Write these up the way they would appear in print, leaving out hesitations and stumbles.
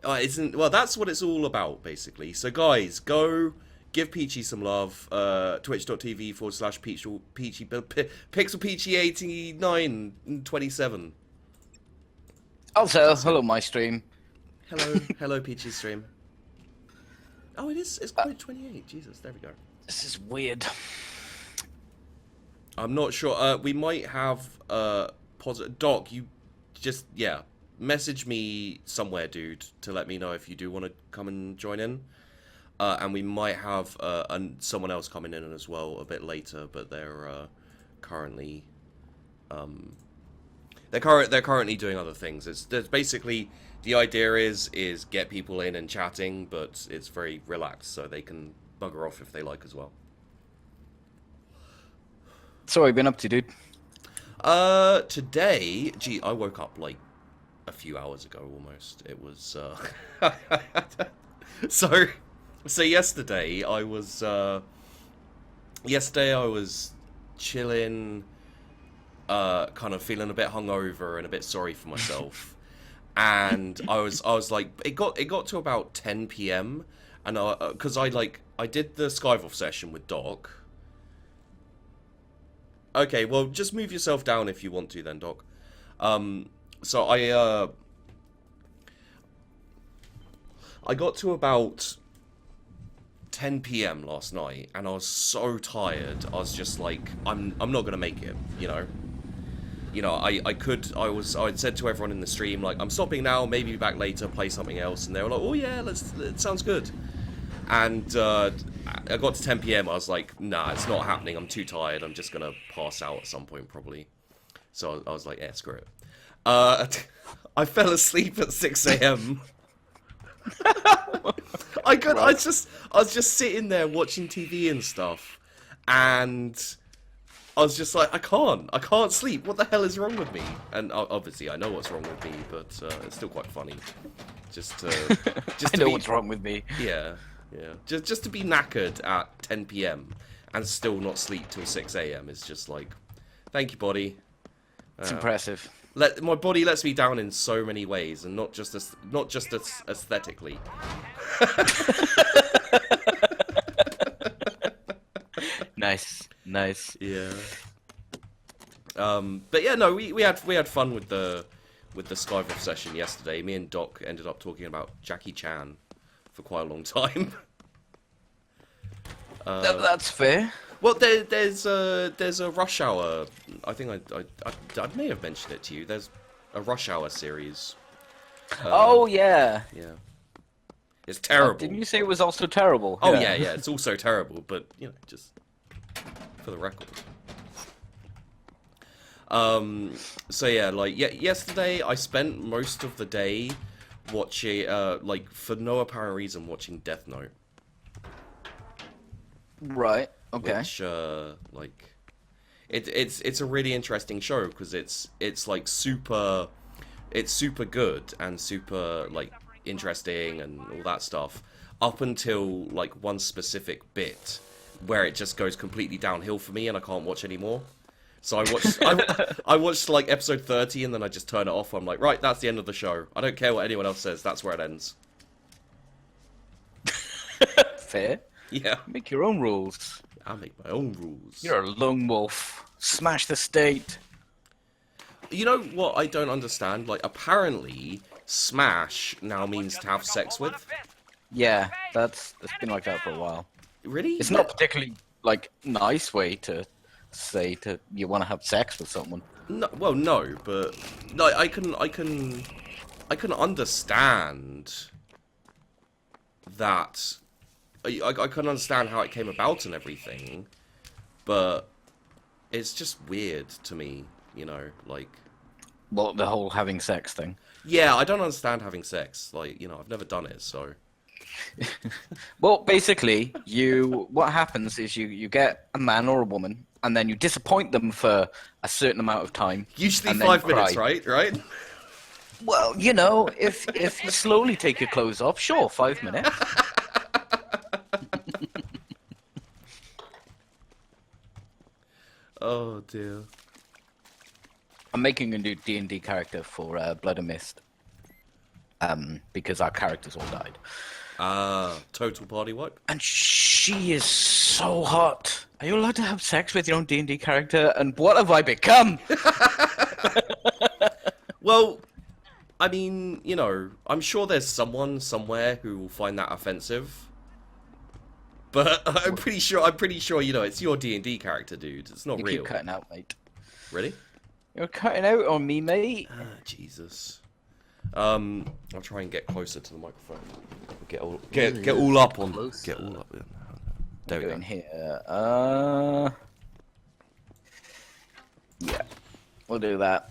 Isn't well? That's what it's all about, basically. So, guys, go give Peachy some love. Twitch.tv/Peachy Pixel Peachy 8927. Also, hello, my stream. Hello, Peachy stream. Oh, it is. It's quite 28. Jesus, there we go. This is weird. I'm not sure. We might have Doc, you just message me somewhere, dude, to let me know if you do want to come and join in. And we might have someone else coming in as well a bit later, but they're currently they're currently doing other things. There's basically the idea is get people in and chatting, but it's very relaxed, so they can bugger off if they like as well. So what have you been up to, dude? Today, gee, I woke up like a few hours ago almost. It was so yesterday I was chilling, kind of feeling a bit hungover and a bit sorry for myself. And I was like, it got to about 10 p.m. and because I did the Skive-Off session with Doc. Okay, well, just move yourself down if you want to then, Doc. So I got to about 10 p.m. last night, and I was so tired. I was just like, I'm not gonna make it, you know. I'd said to everyone in the stream, like, I'm stopping now, maybe back later, play something else, and they were like, oh yeah, it sounds good. And I got to 10 p.m. I was like, nah, it's not happening. I'm too tired. I'm just gonna pass out at some point probably. So I was like, yeah, screw it. I fell asleep at 6 a.m. I was just sitting there watching TV and stuff, and I was just like, I can't sleep. What the hell is wrong with me? And obviously, I know what's wrong with me, but it's still quite funny. Just I know what's wrong with me. Yeah. Just to be knackered at 10 p.m. and still not sleep till 6 a.m. is just like, thank you, body. It's impressive. My body lets me down in so many ways, and not just aesthetically. Nice. Yeah. But yeah, no, we had fun with the Skive-Off session yesterday. Me and Doc ended up talking about Jackie Chan for quite a long time. That's fair. Well, there's a Rush Hour. I think I may have mentioned it to you. There's a Rush Hour series. Oh yeah. Yeah. It's terrible. Didn't you say it was also terrible? Oh yeah. It's also terrible, but you know, just for the record. So yeah, yesterday I spent most of the day watching, for no apparent reason, watching Death Note. Right. Okay. Which, it's a really interesting show because it's super good and super interesting and all that stuff up until one specific bit where it just goes completely downhill for me and I can't watch anymore. So I watched episode 30 and then I just turn it off. I'm like, right, that's the end of the show. I don't care what anyone else says. That's where it ends. Fair. Yeah. Make your own rules. I make my own rules. You're a lone wolf. Smash the state. You know what I don't understand? Apparently, smash now means to have sex with. Yeah, it's been like that for a while. Really? It's not particularly nice way to say you want to have sex with someone. No, well, no, but I can understand that. I can understand how it came about and everything, but it's just weird to me, you know, Well, the whole having sex thing. Yeah, I don't understand having sex. I've never done it, so. Well, basically, what happens is you get a man or a woman, and then you disappoint them for a certain amount of time. Usually and 5 then minutes, cry. right? Well, you know, if you slowly take your clothes off, sure, 5 minutes. Oh dear. I'm making a new D&D character for Blood and Mist. because our characters all died. Total party wipe. And she is so hot. Are you allowed to have sex with your own D&D character? And what have I become? Well, I mean, you know, I'm sure there's someone somewhere who will find that offensive. But I'm pretty sure, you know, it's your D&D character, dude. It's not You real. keep cutting out, mate. Really? You're cutting out on me, mate. Jesus. I'll try and get closer to the microphone. Get all up on. Closer. Get all up. There we Go go. in here. Yeah, we'll do that.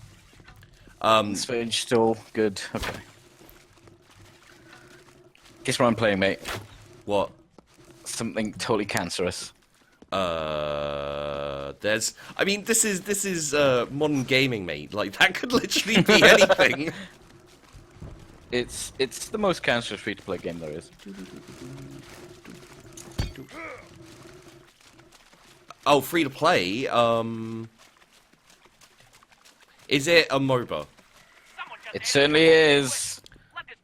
Switch still good. Okay. Guess what I'm playing, mate? What? Something totally cancerous. There's. I mean, this is modern gaming, mate. Like that could literally be anything. It's the most cancerous free-to-play game there is. Oh, free to play. Is it a MOBA? It certainly is.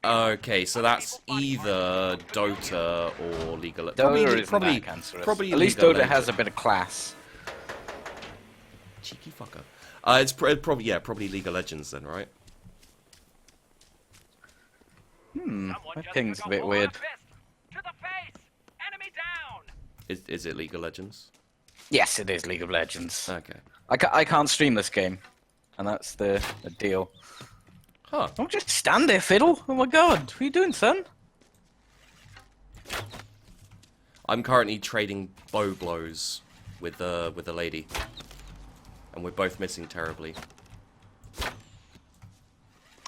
Okay, so that's either Dota or League of Legends. Dota isn't that cancerous. Probably At least League of Dota has a Legends. bit of class. Cheeky fucker. It's probably League of Legends then, right? My ping's a bit weird. Is it League of Legends? Yes, it is League of Legends. Okay. I can't stream this game, and that's the deal. Huh. Don't just stand there, Fiddle. Oh my god, what are you doing, son? I'm currently trading bow blows with a lady, and we're both missing terribly.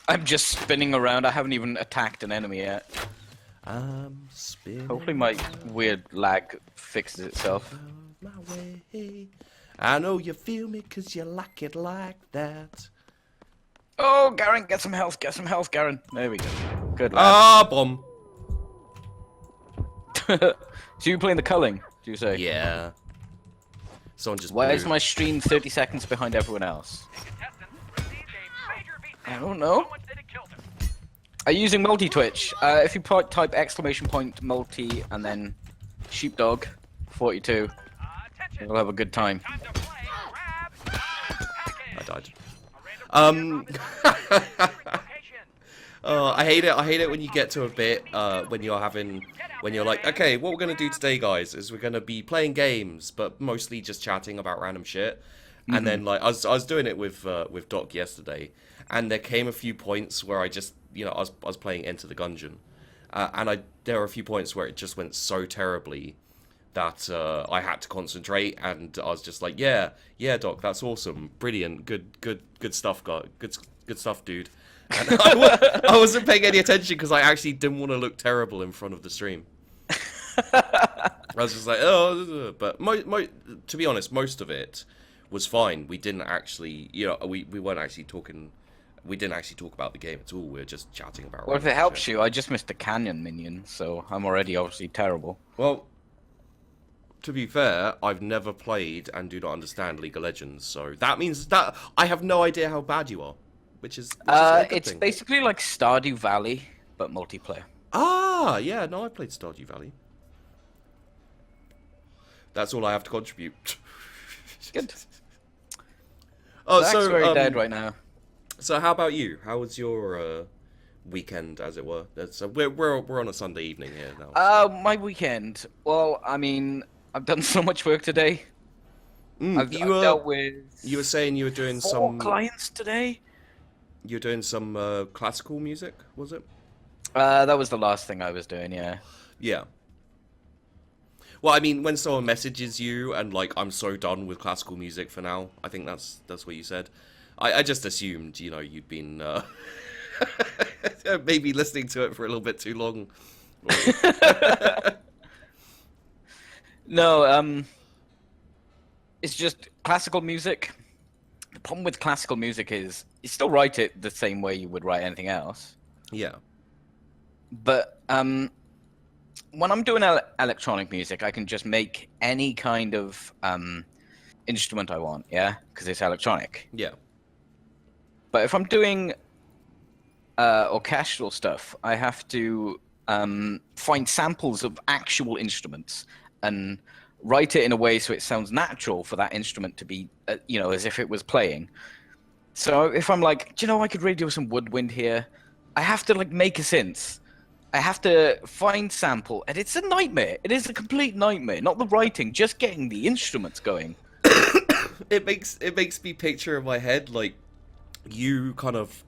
I'm just spinning around. I haven't even attacked an enemy yet. I'm spinning Hopefully my weird lag fixes itself. my way. I know you feel me 'cause you like it like that. Oh, Garen, get some health, Garen. There we go. Good lad. Ah, bomb. So you playing the culling, do you say? Yeah. Someone just. Why is blew. my stream 30 seconds behind everyone else? I don't know. Are you using multi-twitch? If you type exclamation point multi and then sheepdog 42, you'll have a good time. I died. Oh, I hate it when you get to a bit when you're like, okay, what we're gonna do today, guys, is we're gonna be playing games, but mostly just chatting about random shit. And then like I was doing it with Doc yesterday, and there came a few points where I just, you know, I was playing Enter the Gungeon, and there were a few points where it just went so terribly that I had to concentrate, and I was just like, yeah, Doc, that's awesome, brilliant, good stuff, good stuff, dude. And I wasn't paying any attention because I actually didn't want to look terrible in front of the stream. I was just like, oh, but to be honest, most of it was fine. We didn't actually, you know, we weren't actually talking. We didn't actually talk about the game at all. We were just chatting about. Well, if it helps you, I just missed the canyon minion, so I'm already obviously terrible. Well, to be fair, I've never played and do not understand League of Legends, so that means that I have no idea how bad you are, which is a good It's thing. basically like Stardew Valley, but multiplayer. Ah, yeah, no, I played Stardew Valley. That's all I have to contribute. Good. Oh, Zach's so very dead right now. So how about you? How was your weekend, as it were? So we're on a Sunday evening here now. My weekend. Well, I mean, I've done so much work today. I've dealt with. You were saying you were doing 4 some clients today. You're doing some classical music, was it? That was the last thing I was doing. Yeah. Yeah. Well, I mean, when someone messages you and like, I'm so done with classical music for now, I think that's what you said. I just assumed, you know, you'd been maybe listening to it for a little bit too long. No, it's just classical music. The problem with classical music is you still write it the same way you would write anything else. Yeah. But when I'm doing electronic music, I can just make any kind of instrument I want, yeah, because it's electronic. Yeah. But if I'm doing orchestral stuff, I have to find samples of actual instruments and write it in a way so it sounds natural for that instrument to be, as if it was playing. So if I'm like, do you know, I could really do some woodwind here, I have to like make a synth. I have to find sample, and it's a nightmare. It is a complete nightmare. Not the writing, just getting the instruments going. It makes me picture in my head like you kind of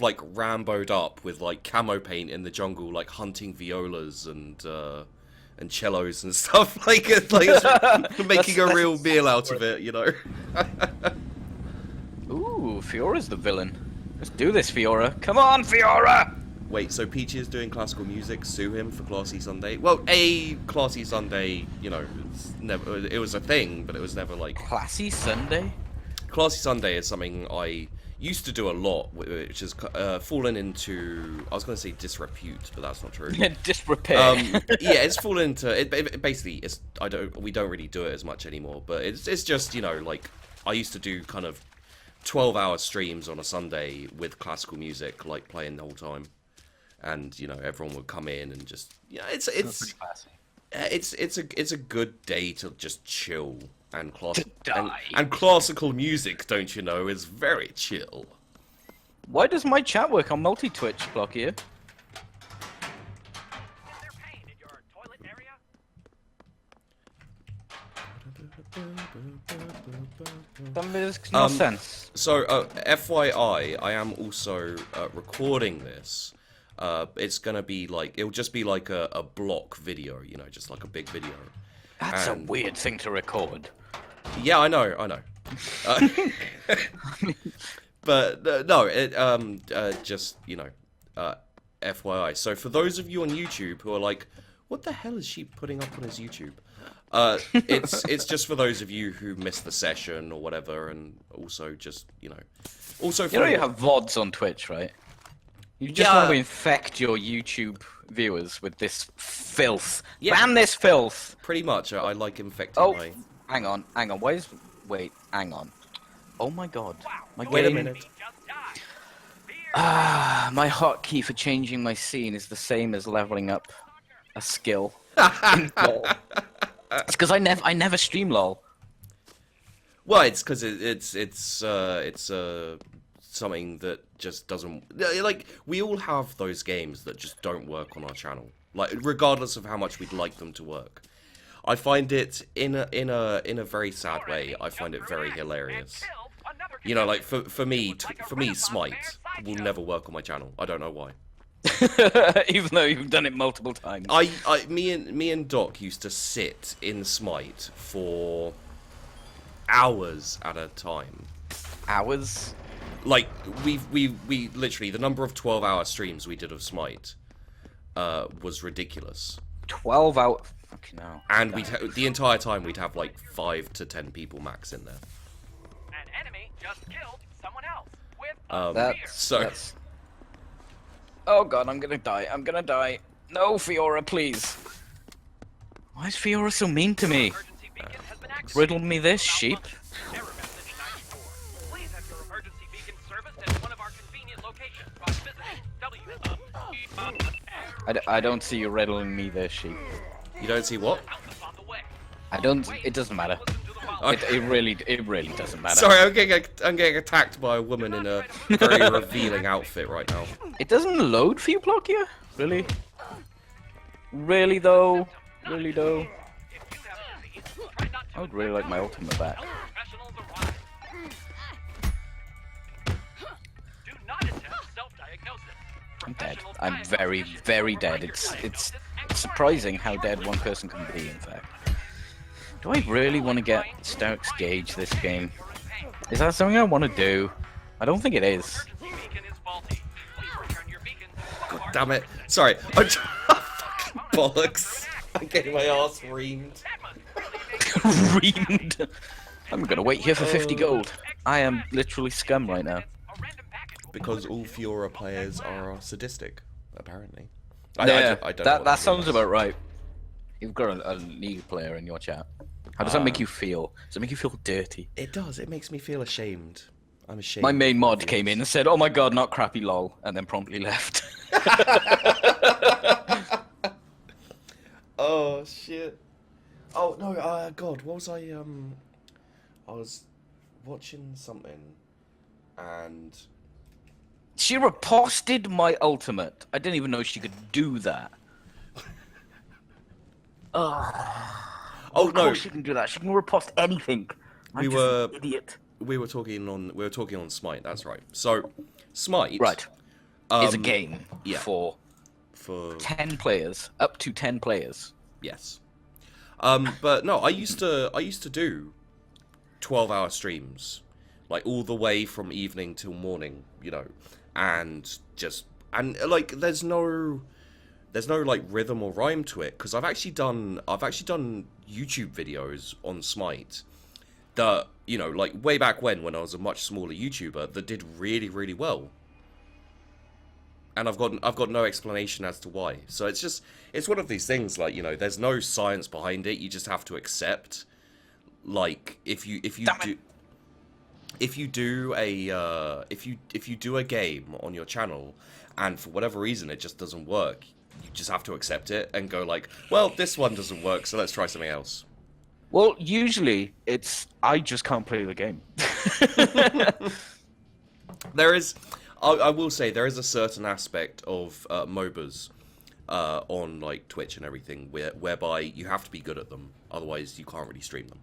like Rambo'd up with like camo paint in the jungle, like hunting violas and cellos and stuff. like it's making a real meal out of it, you know. Ooh, Fiora's the villain. Let's do this, Fiora. Come on, Fiora! Wait, so Peachy is doing classical music, sue him for Classy Sunday? Well, a Classy Sunday, it was a thing, but it was never like... Classy Sunday? Classy Sunday is something I used to do a lot, which has fallen into... I was going to say disrepute, but that's not true. Disrepair. Yeah, it's fallen into... Basically, we don't really do it as much anymore, but it's just, like, I used to do kind of 12-hour streams on a Sunday with classical music, like, playing the whole time. And everyone would come in and just it's a good day to just chill and classical music, don't you know, is very chill. Why does my chat work on multi-Twitch, Block here? That makes no sense. So FYI, I am also recording this. It's gonna be like, it'll just be like a block video, just like a big video. That's a weird thing to record. Yeah, I know. But no, just FYI. So for those of you on YouTube who are like, what the hell is she putting up on his YouTube? It's just for those of you who missed the session or whatever, and also just also for you have VODs on Twitch, right? You just want to infect your YouTube viewers with this filth. Yeah. Ban this filth! Pretty much, I like infecting my... Hang on. Wait, hang on. Oh my god. Wait a minute. My hotkey for changing my scene is the same as leveling up a skill. It's because I never stream LOL. Well, it's because it's something that just doesn't, like, we all have those games that just don't work on our channel, like, regardless of how much we'd like them to work. I find it in a very sad way. I find it very hilarious. Like for me, Smite will never work on my channel. I don't know why. Even though you've done it multiple times. Me and Doc used to sit in Smite for hours at a time. Hours? Like, we literally, the number of 12-hour streams we did of Smite was ridiculous. 12 hours? Fucking hell. And the entire time we'd have like 5 to 10 people max in there. An enemy just killed someone else with That's... Oh god, I'm gonna die. No, Fiora, please. Why is Fiora so mean to me? Riddle me this, sheep. I don't see you riddling me this, sheep. You don't see what? It doesn't matter. It really doesn't matter. Sorry, I'm getting attacked by a woman in a very revealing outfit right now. It doesn't load for you, Blockia? Really? Really though? I would really like my ultimate back. I'm dead. I'm very, very dead. It's surprising how dead one person can be, in fact. Do I really want to get Stark's Gauge this game? Is that something I want to do? I don't think it is. God damn it. Sorry. I'm fucking bollocks. I'm getting my ass reamed. Reamed? I'm gonna wait here for 50 gold. I am literally scum right now. Because all Fiora players are sadistic, apparently. That sounds about right. You've got a League player in your chat. How does that make you feel? Does it make you feel dirty? It does. It makes me feel ashamed. I'm ashamed. My main of mod my came in viewers. and said, "Oh my god, not crappy, lol," and then promptly left. Oh shit. Oh no, God, what was I was watching something and She reposted my ultimate. I didn't even know she could do that. oh Of no, course she can do that. She can repost anything. I'm we just were an idiot. we were talking on Smite, that's right. So Smite Right. Is a um, game yeah. for for 10 players, up to 10 players. yes. But no, I used to do 12-hour streams, like all the way from evening till morning, and like there's no like rhythm or rhyme to it because I've actually done YouTube videos on Smite that like way back when I was a much smaller YouTuber that did really really well. And I've got no explanation as to why. So it's one of these things like, there's no science behind it. You just have to accept. Like if you do a game on your channel and for whatever reason it just doesn't work, you just have to accept it and go like, well, this one doesn't work, so let's try something else. Well, usually it's I just can't play the game. There is, I will say, there is a certain aspect of MOBAs on like Twitch and everything whereby you have to be good at them, otherwise you can't really stream them.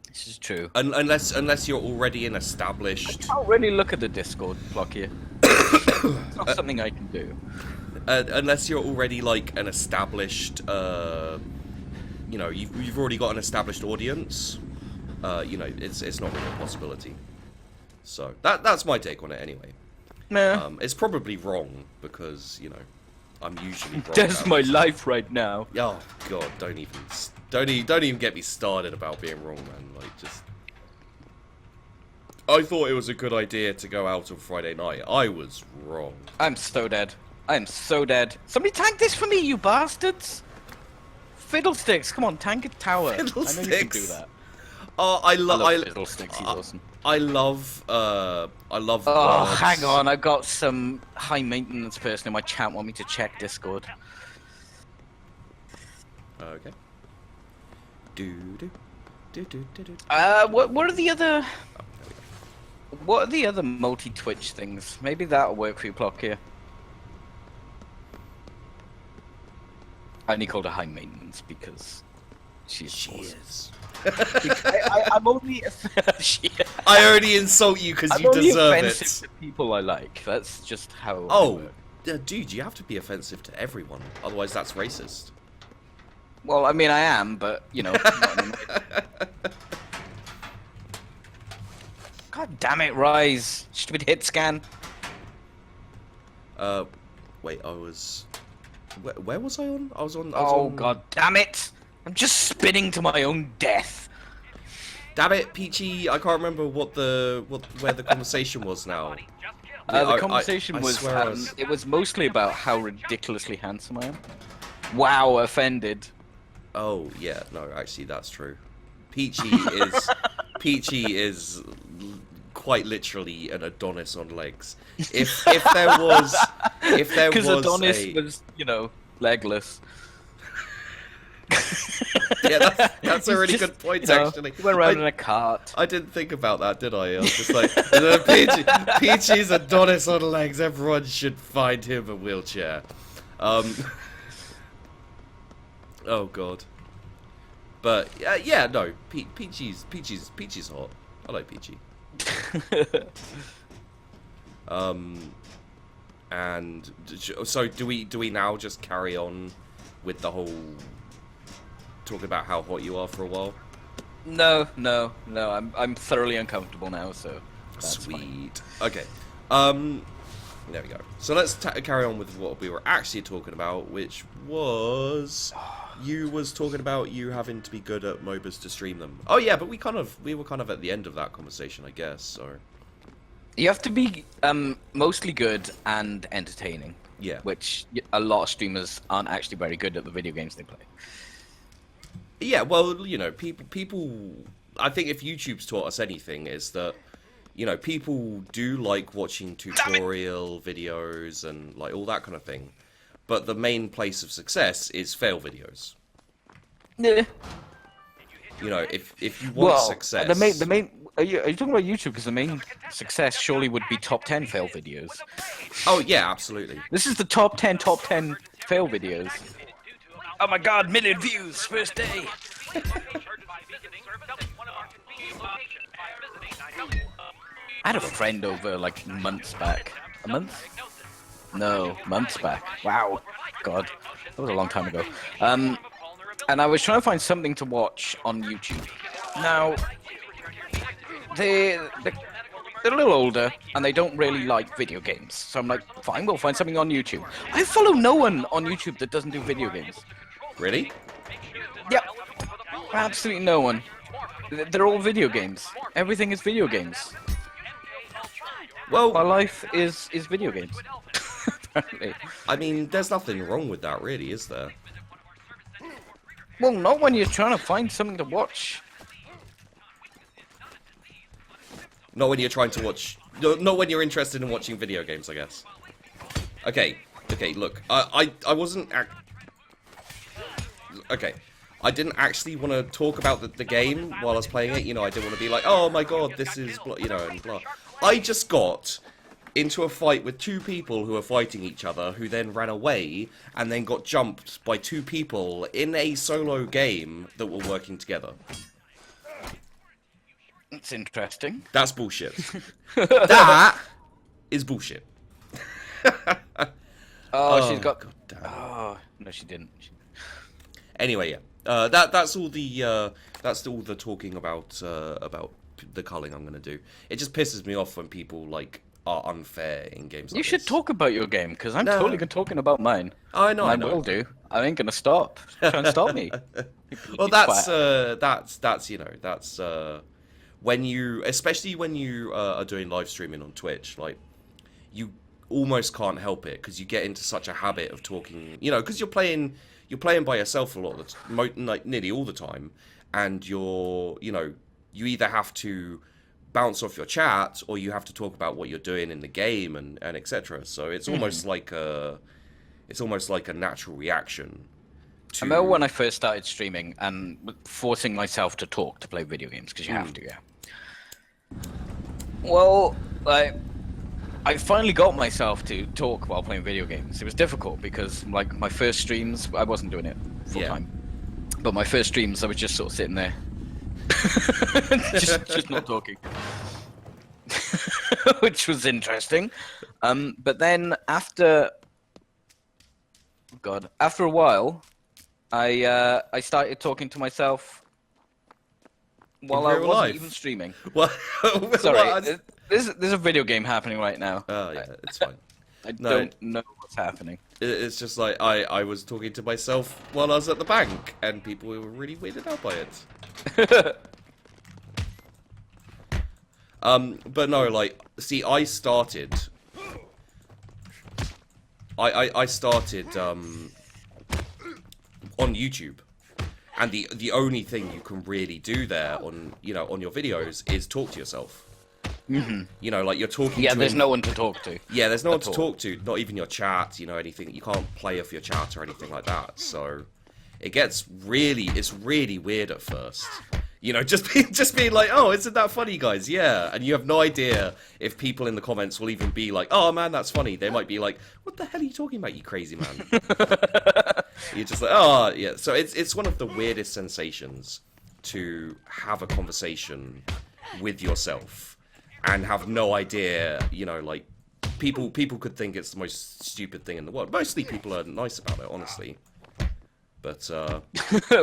This is true. Unless you're already an established. I can't really look at the Discord block here. It's not something I can do. Unless you're already like an established, you've already got an established audience. It's not really a possibility. So that's my take on it anyway. Nah. It's probably wrong because I'm usually wrong. That's about my this. life right now. Oh God, don't even get me started about being wrong, man. Like just. I thought it was a good idea to go out on Friday night. I was wrong. I'm so dead. I'm so dead. Somebody tank this for me, you bastards! Fiddlesticks, come on, tank a tower. I know you can do Fiddlesticks. that. Oh, I love Fiddlesticks, he's awesome. I love Oh, birds. hang on, I've got some high maintenance person in my chat want me to check Discord. Okay. Do. What are the other... What are the other multi-Twitch things? Maybe that'll work for you, Plock here. I only called her high maintenance because she's She awesome. is. I'm only... I only insult you because I'm you only deserve offensive it. to people I like. That's just how I Oh, work. dude, you have to be offensive to everyone, otherwise that's racist. Well, I mean, I am, but, not anymore. God damn it, Rise. Stupid hit scan. Wait, I was... Where was I on? I was on... God damn it. I'm just spinning to my own death. Damn it, Peachy, I can't remember where the conversation was now. The conversation I was, swear I was... it was mostly about how ridiculously handsome I am. Wow, offended. Oh, yeah, no, actually, that's true. Peachy is quite literally an Adonis on legs. If there was Because Adonis a... was, legless. Yeah, that's a really good point, actually. He went around in a cart. I didn't think about that, did I? I was just like, Peachy's Adonis on legs. Everyone should find him a wheelchair. Oh God. But yeah, no, Peachy's hot. I like Peachy. And so do we now just carry on with the whole talking about how hot you are for a while? No. I'm thoroughly uncomfortable now, so that's Sweet. Okay. There we go. So let's carry on with what we were actually talking about, which was you was talking about you having to be good at MOBAs to stream them. Oh yeah, but we were kind of at the end of that conversation, I guess. So You have to be mostly good and entertaining. yeah. Which a lot of streamers aren't actually very good at the video games they play. Yeah, well, people. I think if YouTube's taught us anything, is that you know, people do like watching tutorial videos and like all that kind of thing. But the main place of success is fail videos. Yeah. You know, if you want success, the main. Are you talking about YouTube? Because the main success surely would be top 10 fail videos. Oh yeah, absolutely. This is the top 10 fail videos. Oh my god, million views first day. I had a friend over like months back. A month? No, months back. Wow. God, that was a long time ago. And I was trying to find something to watch on YouTube. Now, they're a little older and they don't really like video games. So I'm like, fine, we'll find something on YouTube. I follow no one on YouTube that doesn't do video games. Really? Yep. Absolutely no one. They're all video games. Everything is video games. Well, My life is video games. Apparently. I mean, there's nothing wrong with that, really, is there? Well, not when you're trying to find something to watch. Not when you're trying to watch... Not when you're interested in watching video games, I guess. Okay, look. I wasn't... Okay. I didn't actually want to talk about the game while I was playing it. You know, I didn't want to be like, oh my god, this is... Blah, you know, and blah. I just got into a fight with two people who were fighting each other, who then ran away, and then got jumped by two people in a solo game that were working together. It's interesting. That's bullshit. That is bullshit. She's got... God damn. Oh, no, she didn't. Anyway, yeah. That's all the talking about the culling I'm gonna do. It just pisses me off when people like are unfair in games. You like should this. talk about your game, because I'm No. totally talking about mine. I know. And I will do. I ain't gonna stop. Try and stop me. Well, that's you know, that's when you, especially when you are doing live streaming on Twitch, like you almost can't help it because you get into such a habit of talking, you know, because you're playing by yourself a lot of the like nearly all the time, and you know, you either have to bounce off your chat or you have to talk about what you're doing in the game and etc. So it's almost like a natural reaction. I remember when I first started streaming and forcing myself to talk to play video games, because you have to, yeah. Well, I finally got myself to talk while playing video games. It was difficult because, like, my first streams, I wasn't doing it full time. But my first streams, I was just sort of sitting there, just not talking, which was interesting. But then after a while, I started talking to myself while I wasn't even streaming. Well, Sorry, there's a video game happening right now. Oh yeah, it's fine. I don't know what's happening. It's just like I was talking to myself while I was at the bank, and people were really weirded out by it. But no, like, see, I started on YouTube, and the only thing you can really do there on your videos is talk to yourself. Mm-hmm. You know, like you're talking. Yeah, to there's no one to talk to. Yeah, there's no one to all. talk to. Not even your chat. You know, anything. You can't play off your chat or anything like that. So it's really weird at first. You know, just being like, oh, isn't that funny, guys? Yeah, and you have no idea if people in the comments will even be like, oh man, that's funny. They might be like, what the hell are you talking about, you crazy man? You're just like, oh yeah. So it's one of the weirdest sensations to have a conversation with yourself and have no idea. You know, like people could think it's the most stupid thing in the world. Mostly people are nice about it, honestly. But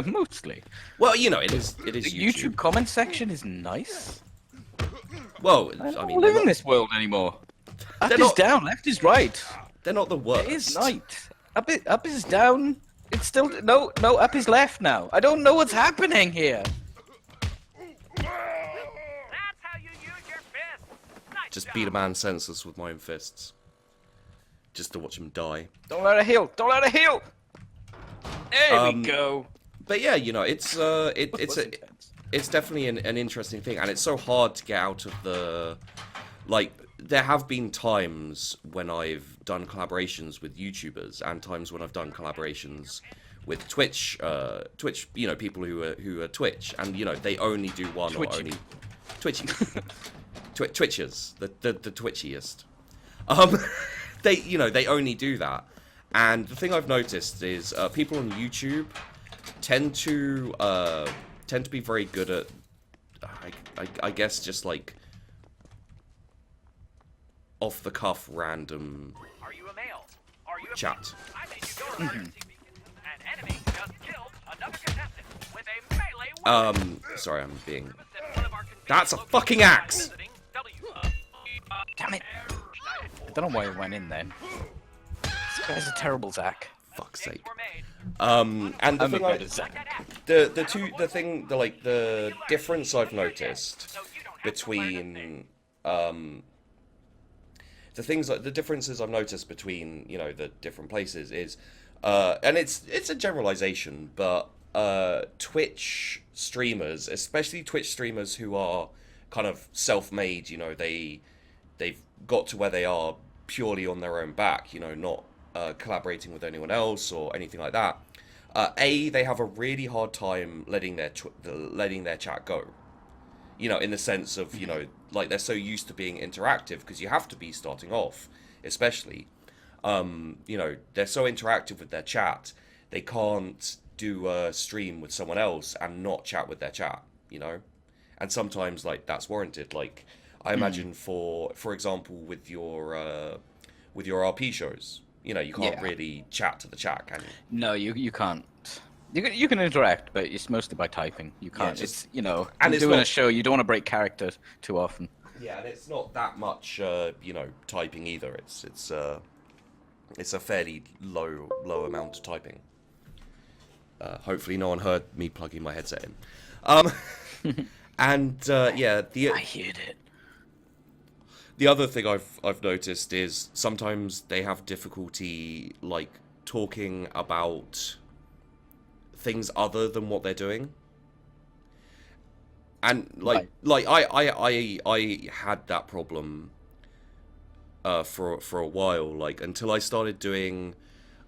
mostly. Well, you know, it is The YouTube. YouTube comment section is nice. Well, I I don't mean, live in this world anymore. Up They're is not- down, left is right. they're not the worst. It is night. Up is down. It's still no. Up is left now. I don't know what's happening here. That's how you use your fists. Nice Just job. beat a man senseless with my own fists. Just to watch him die. Don't let her heal. Don't let her heal. There we go. But yeah, you know, it's What's intense? it's definitely an interesting thing, and it's so hard to get out of the like there have been times when I've done collaborations with YouTubers and times when I've done collaborations with Twitch, people who are Twitch, and they only do one Twitchy. or only Twitchy, Twitchers, the twitchiest. They only do that, and the thing I've noticed is people on YouTube tend to be very good at, I guess, just like off the cuff random Are you a male? Are you a chat. I made you go around. An enemy just killed another contestant with a melee weapon. Sorry, I'm being. One of our That's a fucking axe. Damn it! I don't know why I went in then. This guy's a terrible Zach. Fuck's sake. were made. And the I'm a thing better Zach. the difference I've noticed between the differences I've noticed between the different places is and it's a generalization, but Twitch streamers, especially Twitch streamers who are kind of self-made, they've got to where they are purely on their own back, not collaborating with anyone else or anything like that. They have a really hard time letting their chat go. In the sense of, like they're so used to being interactive because you have to be starting off, especially. They're so interactive with their chat, they can't do a stream with someone else and not chat with their chat, And sometimes, like, that's warranted. Like, I imagine for example, with your RP shows, you can't really chat to the chat, can you? No, you can't. You can interact, but it's mostly by typing. You can't. Yeah, it's and it's doing not- a show. You don't want to break character too often. Yeah, and it's not that much, typing either. It's a fairly low amount of typing. Hopefully, no one heard me plugging my headset in. And yeah, I heard it. the other thing I've noticed is sometimes they have difficulty like talking about things other than what they're doing. And I had that problem for a while, like until I started doing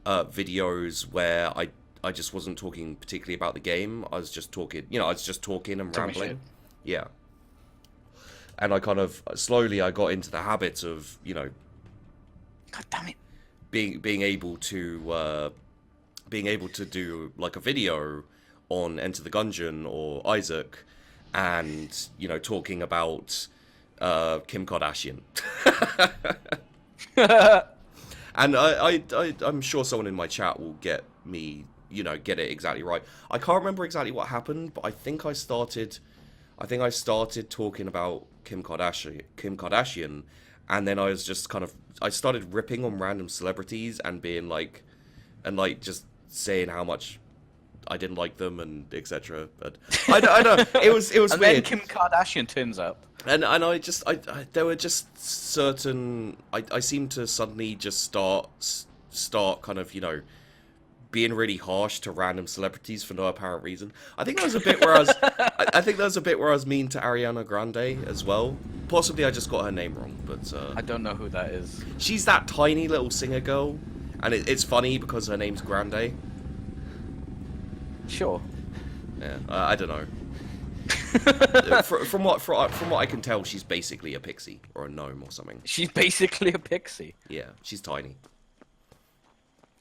videos where I just wasn't talking particularly about the game. I was just talking, and Talking rambling. shit. Yeah. And I kind of slowly I got into the habit of, God damn it. being able to do like a video on Enter the Gungeon or Isaac, and talking about Kim Kardashian. And I'm sure someone in my chat will get me, get it exactly right. I can't remember exactly what happened, but I think I started talking about Kim Kardashian, and then I was just I started ripping on random celebrities and being like, just saying how much I didn't like them and etc. But I know it was And weird. then Kim Kardashian turns up. And I there were just certain I seemed to suddenly just start kind of being really harsh to random celebrities for no apparent reason. I think there was a bit where I think there was a bit where I was mean to Ariana Grande as well. Possibly I just got her name wrong, but I don't know who that is. she's that tiny little singer girl, and it's funny because her name's Grande. Sure. Yeah, I don't know. from what I can tell, she's basically a pixie or a gnome or something. She's basically a pixie. Yeah, she's tiny.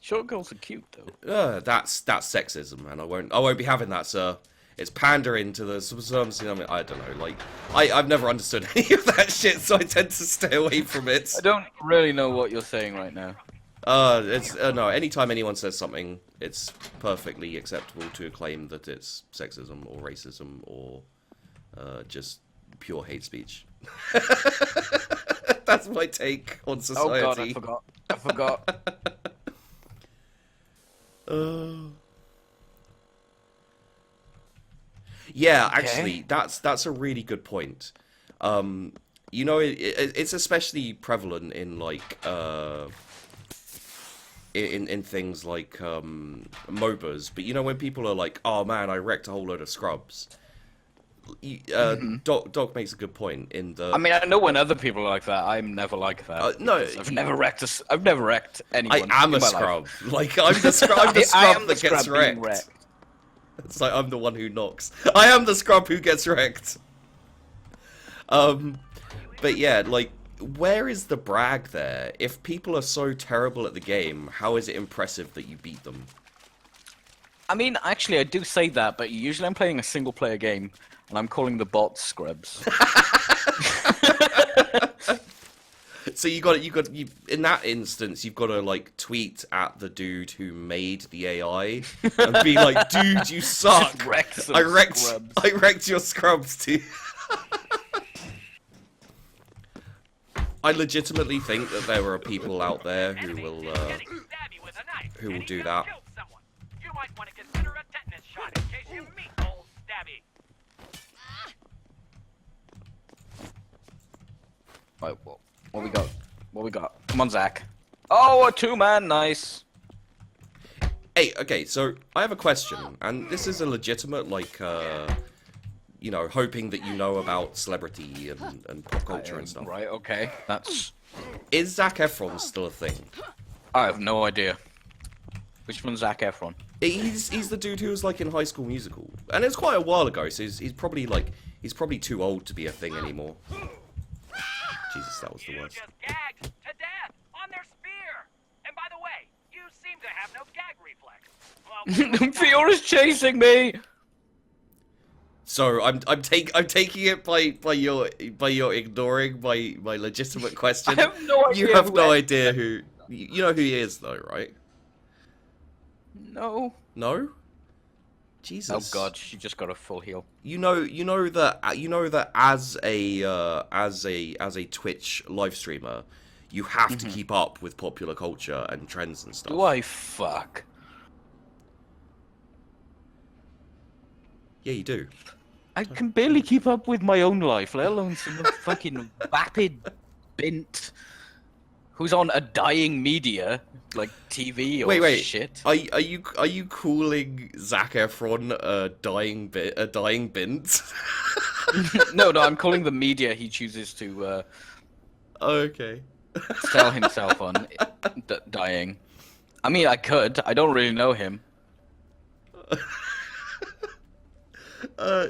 Short girls are cute though. That's sexism, and I won't be having that, sir. It's pandering to the I don't know, like I've never understood any of that shit, so I tend to stay away from it. I don't really know what you're saying right now. It's no. Anytime anyone says something, it's perfectly acceptable to claim that it's sexism or racism or just pure hate speech. That's my take on society. Oh god, I forgot. Yeah, actually, that's a really good point. It's especially prevalent in like in things like MOBAs, but when people are like, "Oh man, I wrecked a whole load of scrubs," Doc makes a good point in the. I mean, I know when other people are like that. I'm never like that. No, I've never wrecked I've never wrecked anyone. I am in a my scrub. life. Like I'm the scrub. I'm the I scrub am the that gets scrub being wrecked. It's like I'm the one who knocks. I am the scrub who gets wrecked. But yeah, like, where is the brag there? If people are so terrible at the game, how is it impressive that you beat them? I mean, actually, I do say that, but usually I'm playing a single-player game, and I'm calling the bots scrubs. So you in that instance, you've got to like tweet at the dude who made the AI and be like, "Dude, you suck. I wrecked your scrubs too." I legitimately think that there are people out there who will do that. You might want to consider a tetanus shot in case you meet old Stabby. Right, what we got? What we got? Come on, Zach. Oh, a 2-man, nice. Hey, okay, so I have a question, and this is a legitimate, like, you know, hoping that you know about celebrity and pop culture and stuff. Right, okay. That's... Is Zac Efron still a thing? I have no idea. Which one's Zac Efron? He's the dude who was like in High School Musical, and it's quite a while ago, so he's probably too old to be a thing anymore. Jesus, that was the worst. You just gagged to death on their spear. And by the way, you seem to have no gag reflex. Well, Fiora's chasing me. So I'm taking it by your ignoring my legitimate question. I have no idea. You have no idea who you know who he is though, right? No. No? Jesus. Oh god, she just got a full heal. You know that as a Twitch live streamer, you have to keep up with popular culture and trends and stuff. Do I fuck? Yeah, you do. I can barely keep up with my own life, let alone some fucking vapid bint who's on a dying media like TV or wait. shit. Are you calling Zac Efron a dying bint? No, I'm calling the media he chooses to Okay. sell himself on dying. I mean, I could. I don't really know him.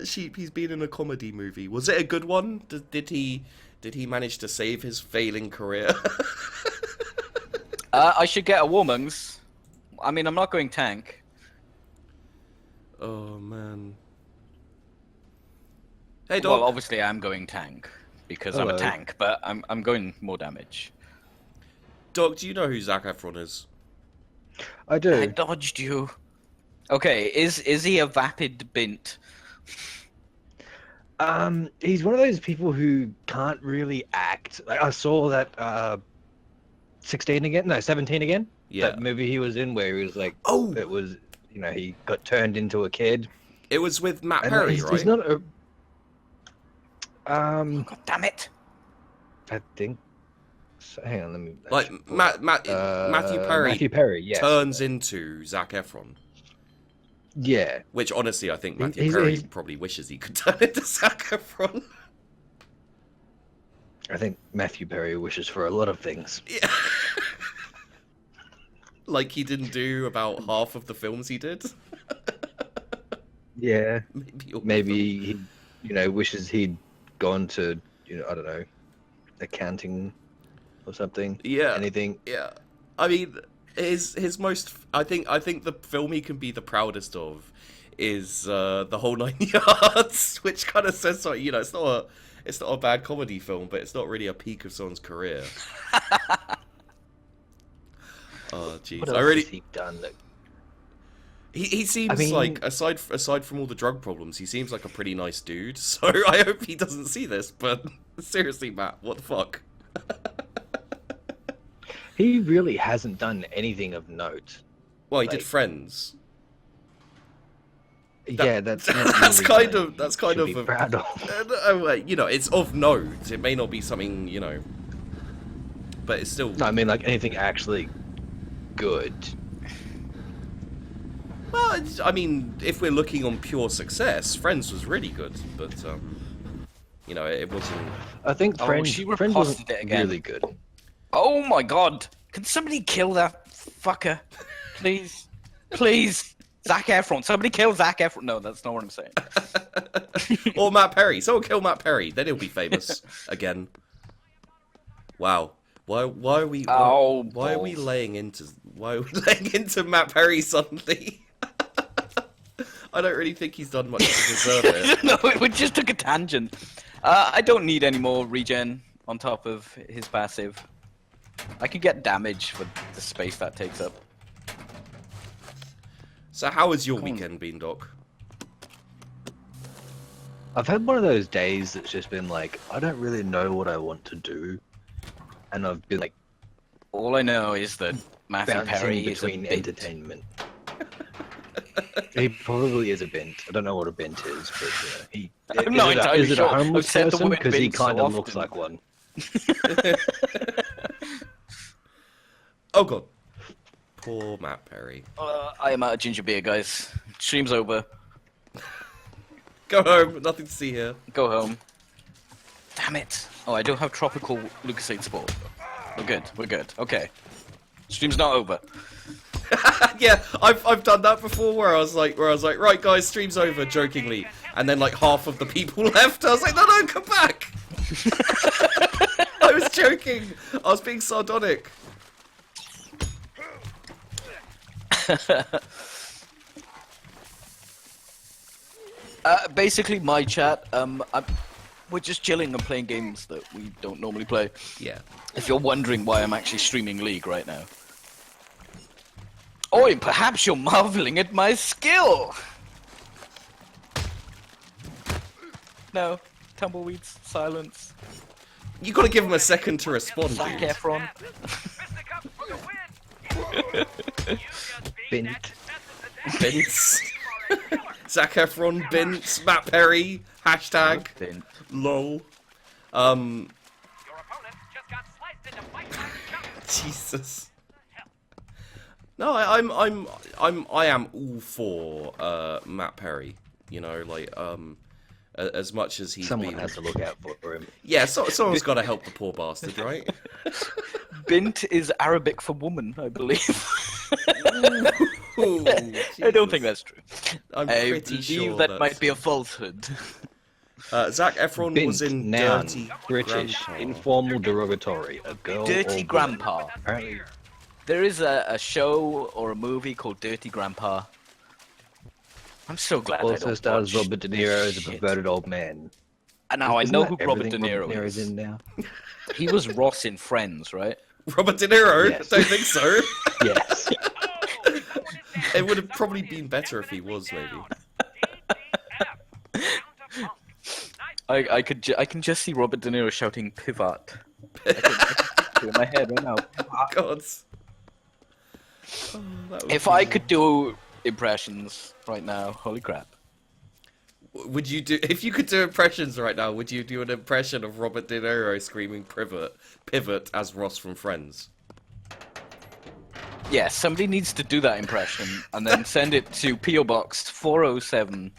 Sheepy's been in a comedy movie. Was it a good one? Did he manage to save his failing career? I should get a woman's. I mean, I'm not going tank. Oh man. Hey, Well, dog. obviously I'm going tank because I'm a tank, but I'm going more damage. Dog, do you know who Zac Efron is? I do. I dodged you. Okay, is he a vapid bint? He's one of those people who can't really act. Like I saw that 16 again, no 17 again. Yeah. That movie he was in where he was like, Oh! it was, you know, he got turned into a kid. It was with Matt And Perry, he's, right? he's not a. God damn it! I think. So, hang on, let me. Like Matthew Perry. Matthew Perry, yeah. Turns into Zac Efron. Yeah. Which honestly, I think Matthew He's- Perry he's- probably wishes he could turn into Zac Efron. I think Matthew Perry wishes for a lot of things. Yeah. Like he didn't do about half of the films he did. Yeah. Maybe. All of them. Maybe he, you know, wishes he'd gone to, you know, I don't know, accounting or something. Yeah. Anything. Yeah. I mean, his most. I think the film he can be the proudest of is The Whole Nine Yards, which kind of says something. You know, it's not a bad comedy film, but it's not really a peak of someone's career. Oh jeez, What else has he done? That... He seems I mean- like aside from all the drug problems, he seems like a pretty nice dude. So I hope he doesn't see this. But seriously, Matt, what the fuck? He really hasn't done anything of note. Well, he did Like- Friends. Yeah, that's not That's really kind something of that's you kind should of be a, proud of. you know, it's of note. It may not be something, you know, but it's still. No, I mean like anything actually good. Well, I mean, if we're looking on pure success, Friends was really good, but you know, it wasn't. I think Oh, Friends, she Friends wasn't reposted it again. really good. Oh my god! Can somebody kill that fucker, please? Please, Zac Efron. Somebody kill Zac Efron. No, that's not what I'm saying. Or Matt Perry. Someone kill Matt Perry. Then he'll be famous again. Wow. Why are we? Why are we laying into? Why are we laying into Matt Perry suddenly? I don't really think he's done much to deserve it. No, we just took a tangent. I don't need any more regen on top of his passive. I can get damage for the space that takes up. So how has your weekend been, Doc? I've had one of those days that's just been like, I don't really know what I want to do, and I've been like All I know is that Matthew Perry bouncing is a between bint. entertainment. He probably is a bint. I don't know what a bint is, but he. I'm not entirely Is it sure. a homeless I've said the person? word Because he bint so kind of looks often. like one. Oh god. Poor Matt Perry. I am out of ginger beer, guys. Stream's over. Go home. Nothing to see here. Go home. Damn it. Oh, I don't have tropical Lucasade Sport. We're good. We're good. Okay. Stream's not over. Yeah, I've done that before where I was like, right guys, stream's over, jokingly, and then like half of the people left. I was like, no, come back. I was joking. I was being sardonic. Basically, my chat. We're just chilling and playing games that we don't normally play. Yeah. If you're wondering why I'm actually streaming League right now. Or perhaps you're marveling at my skill. No, tumbleweeds, silence. You gotta give him a second to respond, Zac dude. Efron. Fisticuffs for the win. You just beat Bint. that Bints. Zac Efron, Bints, Matt Perry, hashtag, Bint. lol. Your opponent just got sliced into bite-sized chunks. Jesus. No, I am all for Matt Perry. You know, like as much as he's Someone been. has to look out for him. Yeah, someone's got to help the poor bastard, right? Bint is Arabic for woman, I believe. Ooh, I don't Jesus. think that's true. I'm I pretty believe sure that might be a falsehood. Zac Efron Bint, was in noun, Dirty British, Grandpa. informal derogatory, a girl Dirty or Grandpa. woman. Apparently, There is a show or a movie called Dirty Grandpa. I'm so glad I also don't stars watch Robert De Niro as a shit. perverted old man. And now I Isn't know that who Robert De everything Niro Niro is is. in now. He was Ross in Friends, right? Robert De Niro? Yes. Don't think so. Yes. It would have probably been better if he was, maybe. I can just see Robert De Niro shouting pivot. I can see it in my head right now. God. Oh, that would If be- I could do impressions right now, holy crap. Would you do if you could do impressions right now? Would you do an impression of Robert De Niro screaming pivot as Ross from Friends? Yeah, somebody needs to do that impression and then send it to PO Box 407.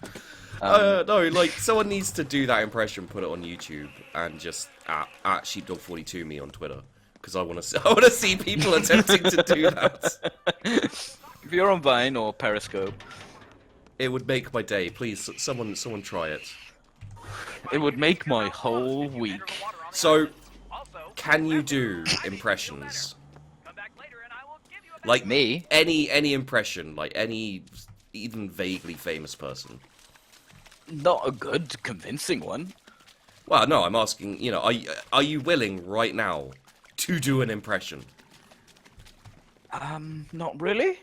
No, like someone needs to do that impression, put it on YouTube, and just at Sheepdog42 me on Twitter because I want to see people attempting to do that. If you're on Vine or Periscope, It would make my day. Please, someone try it. it would make my whole week. So, Also, can you do impressions? come back later and I will give you a Like Me? any impression, like any even vaguely famous person. Not a good, convincing one. Well, no, I'm asking. You know, are you willing right now to do an impression, Not really.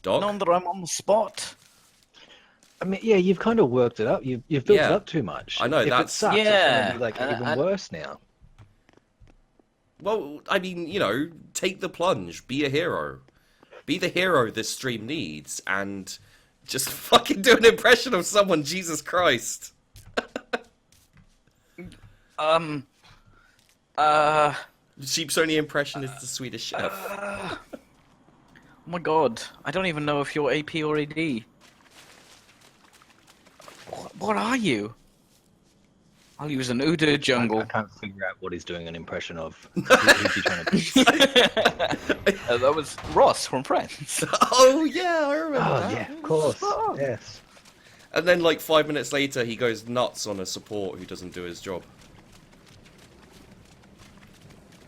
Doc? None that I'm on the spot. I mean, yeah, you've kind of worked it up. You've built Yeah. it up too much. I know, If that's- it sucks, it's Yeah, gonna be like and even I- worse now. Well, I mean, you know, take the plunge. Be a hero. Be the hero this stream needs, and just fucking do an impression of someone. Jesus Christ. Sheep's only impression is the Swedish Chef. my god, I don't even know if you're AP or AD. What are you? I'll use an Udyr I jungle. can't figure out what he's doing an impression of. Who's he trying to be? That was Ross from Friends. Oh yeah, I remember Oh that. yeah, of course. Oh. Yes. And then like 5 minutes later, he goes nuts on a support who doesn't do his job.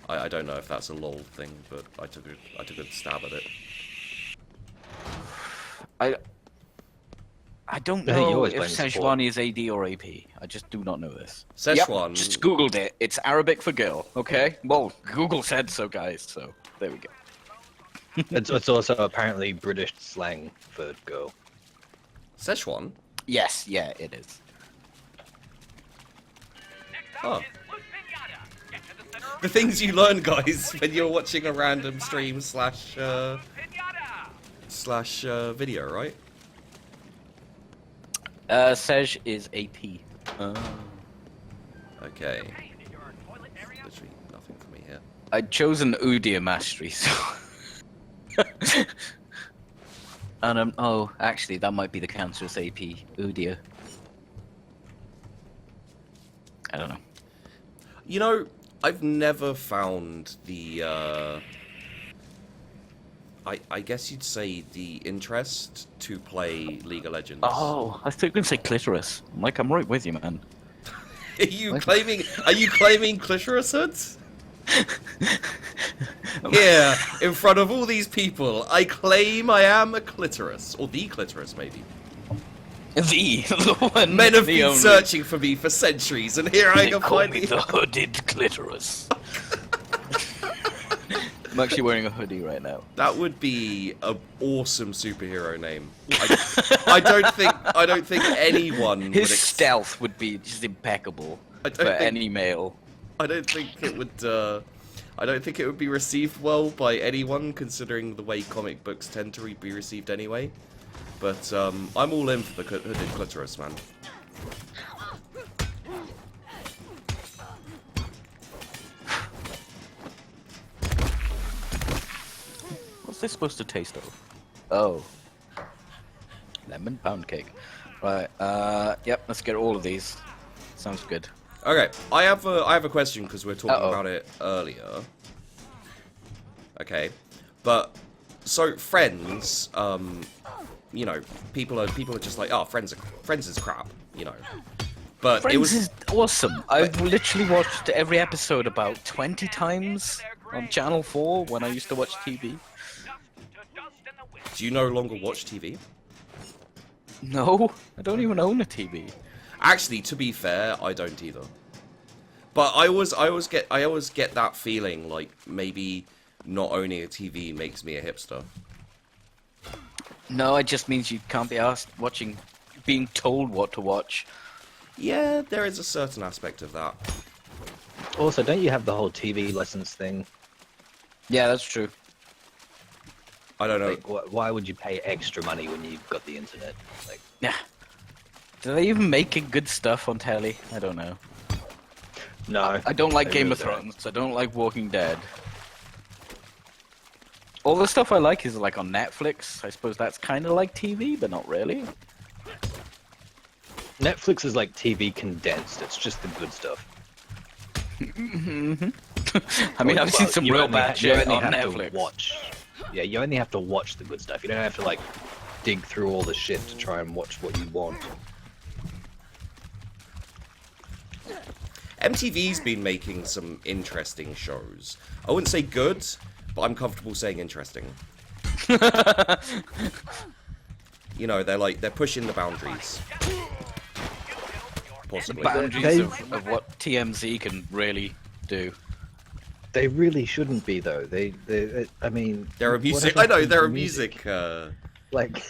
I don't know if that's a lol thing, but I took a stab at it. I don't I think you know always if blame the support. Szechuan is AD or AP. I just do not know this. Szechuan. Yep, just googled it. It's Arabic for girl. Okay. Well, Google said so, guys. So there we go. It's also apparently British slang for girl. Szechuan? Yes. Yeah, it is. Next Oh. up is Loose Pinata. Get to the center of The things you learn, guys, when you're watching a random stream Pinata. slash video, right? Sej is AP. Okay. Hey, in your toilet area? Literally nothing for me here. I'd chosen Udyr mastery, so. And oh, actually, that might be the counter's AP. Udyr. I don't know. You know, I've never found the I guess you'd say the interest to play League of Legends. Oh, I thought you were gonna say clitoris. I'm right with you, man. Are you claiming clitoris hoods? Here, in front of all these people, I claim I am a clitoris. Or the clitoris, maybe. The one. Men have the been only. searching for me for centuries, and here I They can call finally... me the hooded clitoris. I'm actually wearing a hoodie right now. That would be an awesome superhero name. I don't think anyone His would stealth would be just impeccable I don't for think- any male. I don't think it would be received well by anyone, considering the way comic books tend to be received anyway. But I'm all in for the hooded clitoris, man. What's this supposed to taste of? Oh. Lemon pound cake. Right, yep, let's get all of these. Sounds good. Okay, I have a question because we were talking Uh-oh. about it earlier. Okay, but so Friends, you know, people are just like, oh, Friends is crap, you know. But Friends it was is awesome. I've literally watched every episode about 20 times on Channel 4 when I used to watch TV. To dust in the wind. Do you no longer watch TV? No, I don't even own a TV. Actually, to be fair, I don't either. But I always get that feeling like maybe not owning a TV makes me a hipster. No, it just means you can't be asked being told what to watch. Yeah, there is a certain aspect of that. Also, don't you have the whole TV lessons thing? Yeah, that's true. I don't know. Like, why would you pay extra money when you've got the internet? Like, Yeah. Do they even make good stuff on telly? I don't know. no. I don't like they Game really of don't. Thrones. I don't like Walking Dead. All the stuff I like is like on Netflix. I suppose that's kind of like TV, but not really. Netflix is like TV condensed. It's just the good stuff. I mean, I've seen Well, some you real only bad you shit only on have Netflix. to watch. Yeah, you only have to watch the good stuff. You don't have to like dig through all the shit to try and watch what you want. MTV's been making some interesting shows. I wouldn't say good, but I'm comfortable saying interesting. You know, they're pushing the boundaries. Possibly. Boundaries They- of what TMZ can really do. They really shouldn't be though. I mean, They're a what music. if I know it's they're a music. Like,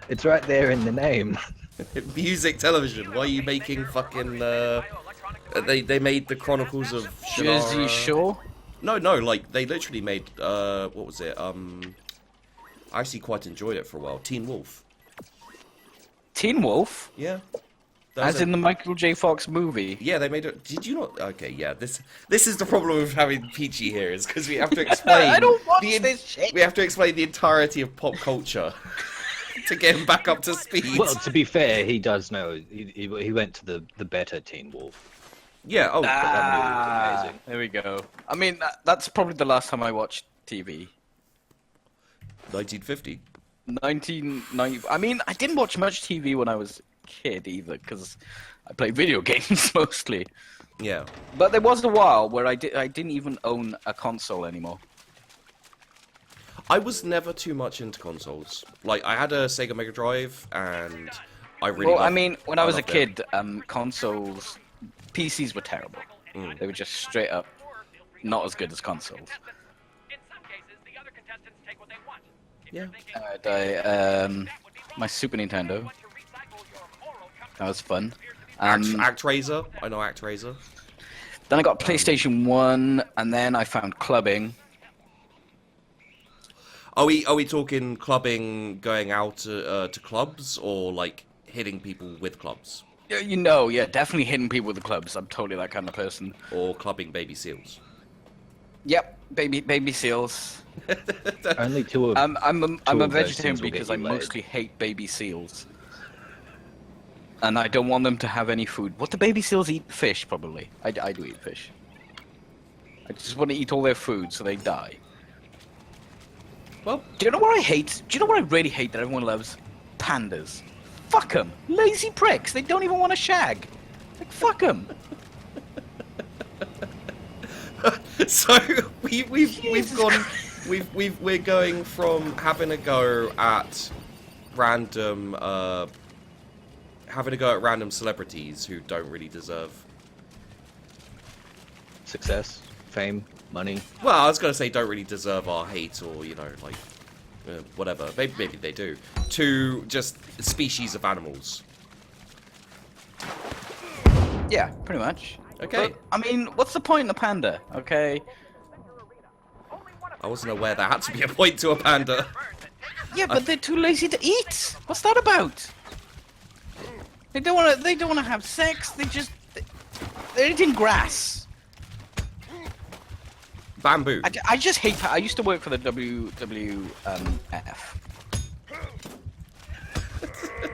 it's right there in the name. Music television. Why are you making fucking? They made the Chronicles of Jersey Shannara. Shore? No, like they literally made what was it? I actually quite enjoyed it for a while. Teen Wolf. Teen Wolf? Yeah. As in the Michael J. Fox movie. Yeah, they made it. Did you not? Okay, yeah. This is the problem with having Peachy here, is because we have to explain. I don't watch this shit. We have to explain the entirety of pop culture to get him back up to speed. Well, to be fair, he does know. He went to the better Teen Wolf. Yeah. Oh. Amazing. There we go. I mean, that's probably the last time I watched TV. 1950. 1990. I mean, I didn't watch much TV when I was a kid either, because I played video games mostly. Yeah. But there was a while where I didn't even own a console anymore. I was never too much into consoles. Like, I had a Sega Mega Drive, and I really. Well, I mean, when I was a loved kid, consoles, PCs were terrible. They were just straight up not as good as consoles. In some cases, the other contestants take what they want. If Yeah. you're thinking My Super Nintendo. what to recycle your moral compass, That was fun. ActRaiser. I know ActRaiser. Then I got PlayStation 1, and then I found clubbing. Are we talking clubbing, going out to clubs, or like hitting people with clubs, Yeah, definitely hitting people with the clubs. I'm totally that kind of person. or clubbing baby seals? Yep, baby seals. Only two of. I'm a of those vegetarian things will get because I you laid. mostly hate baby seals. And I don't want them to have any food. What do baby seals eat? Fish, probably. I do eat fish. I just want to eat all their food so they die. Well, Do you know what I hate? Do you know what I really hate that everyone loves? Pandas. Fuck them. Lazy pricks. They don't even want to shag. Like, fuck them. so we've gone. We're going from having a go at random celebrities who don't really deserve. Success, fame, money. Well, I was gonna say don't really deserve our hate, or like whatever. Maybe they do. To just species of animals. Yeah, pretty much. Okay. But, I mean, what's the point in a panda? Okay. I wasn't aware there had to be a point to a panda. Yeah, but they're too lazy to eat. What's that about? They don't want to. They don't want to have sex. They're eating grass. Bamboo. I just hate. I used to work for the WWF.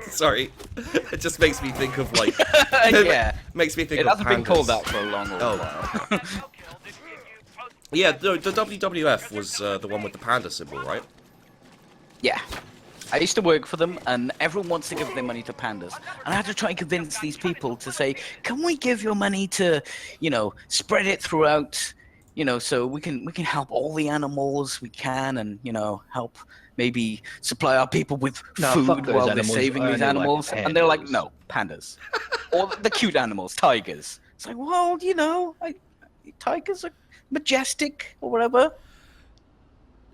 Sorry, it just makes me think of like. Yeah. Makes me think It of hasn't been pandas. called that for a long Oh. while. Yeah, the WWF was the one with the panda symbol, right? Yeah. I used to work for them, and everyone wants to give their money to pandas. And I had to try and convince these people to say, can we give your money to, spread it throughout, so we can help all the animals we can, and, help maybe supply our people with No, fuck food those while they're animals, saving these only like animals. And they're like, pandas. no, pandas. Or the cute animals, tigers. It's like, well, tigers are majestic or whatever.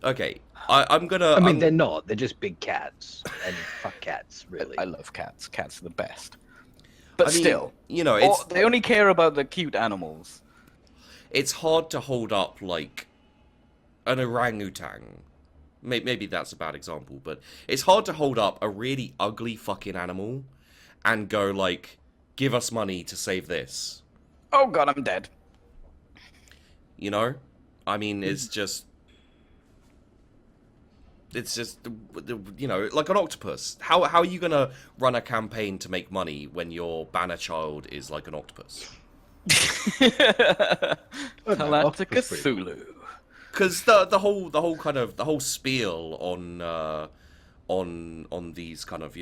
Okay, I'm gonna. I mean, I'm- they're not. They're just big cats. And fuck cats, really. I love cats. Cats are the best. But I mean, still, it's they only care about the cute animals. it's hard to hold up like an orangutan. Maybe that's a bad example, but it's hard to hold up a really ugly fucking animal and go like, give us money to save this. Oh god, I'm dead. I mean, it's just like an octopus. How are you gonna run a campaign to make money when your banner child is like an octopus? Galactica octopus pretty Cthulhu. Because the whole spiel on these kind of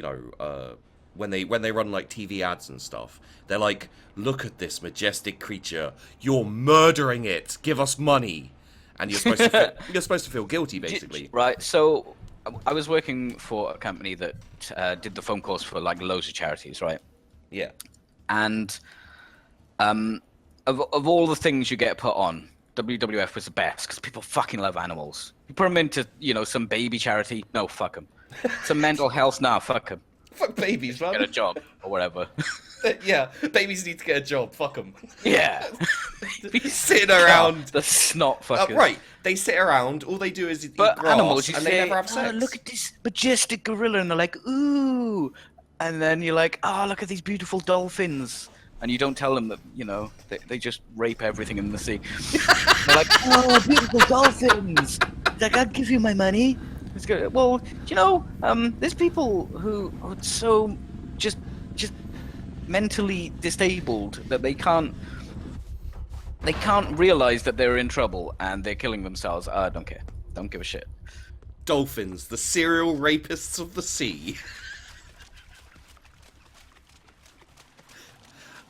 when they run like TV ads and stuff, they're like, look at this majestic creature, you're murdering it, give us money, and you're supposed to feel guilty basically. Right, so I was working for a company that did the phone calls for like loads of charities, right? Yeah. And of all the things you get put on, WWF was the best because people fucking love animals. You put them into, some baby charity, no, fuck them. Some mental health, nah, fuck them. Fuck babies, man. Get a job or whatever. Yeah, babies need to get a job. Fuck them. Yeah. Sitting around. The snot fuckers. Right, they sit around. All they do is eat But grass, animals, you and say, they never have sex. oh, look at this majestic gorilla, and they're like, ooh. and then you're like, oh, look at these beautiful dolphins. And you don't tell them that, they just rape everything in the sea. They're like, oh, beautiful dolphins. He's like, I'll give you my money. It's good. Well, there's people who are so just mentally disabled that they can't realize that they're in trouble and they're killing themselves. I don't care. Don't give a shit. Dolphins, the serial rapists of the sea.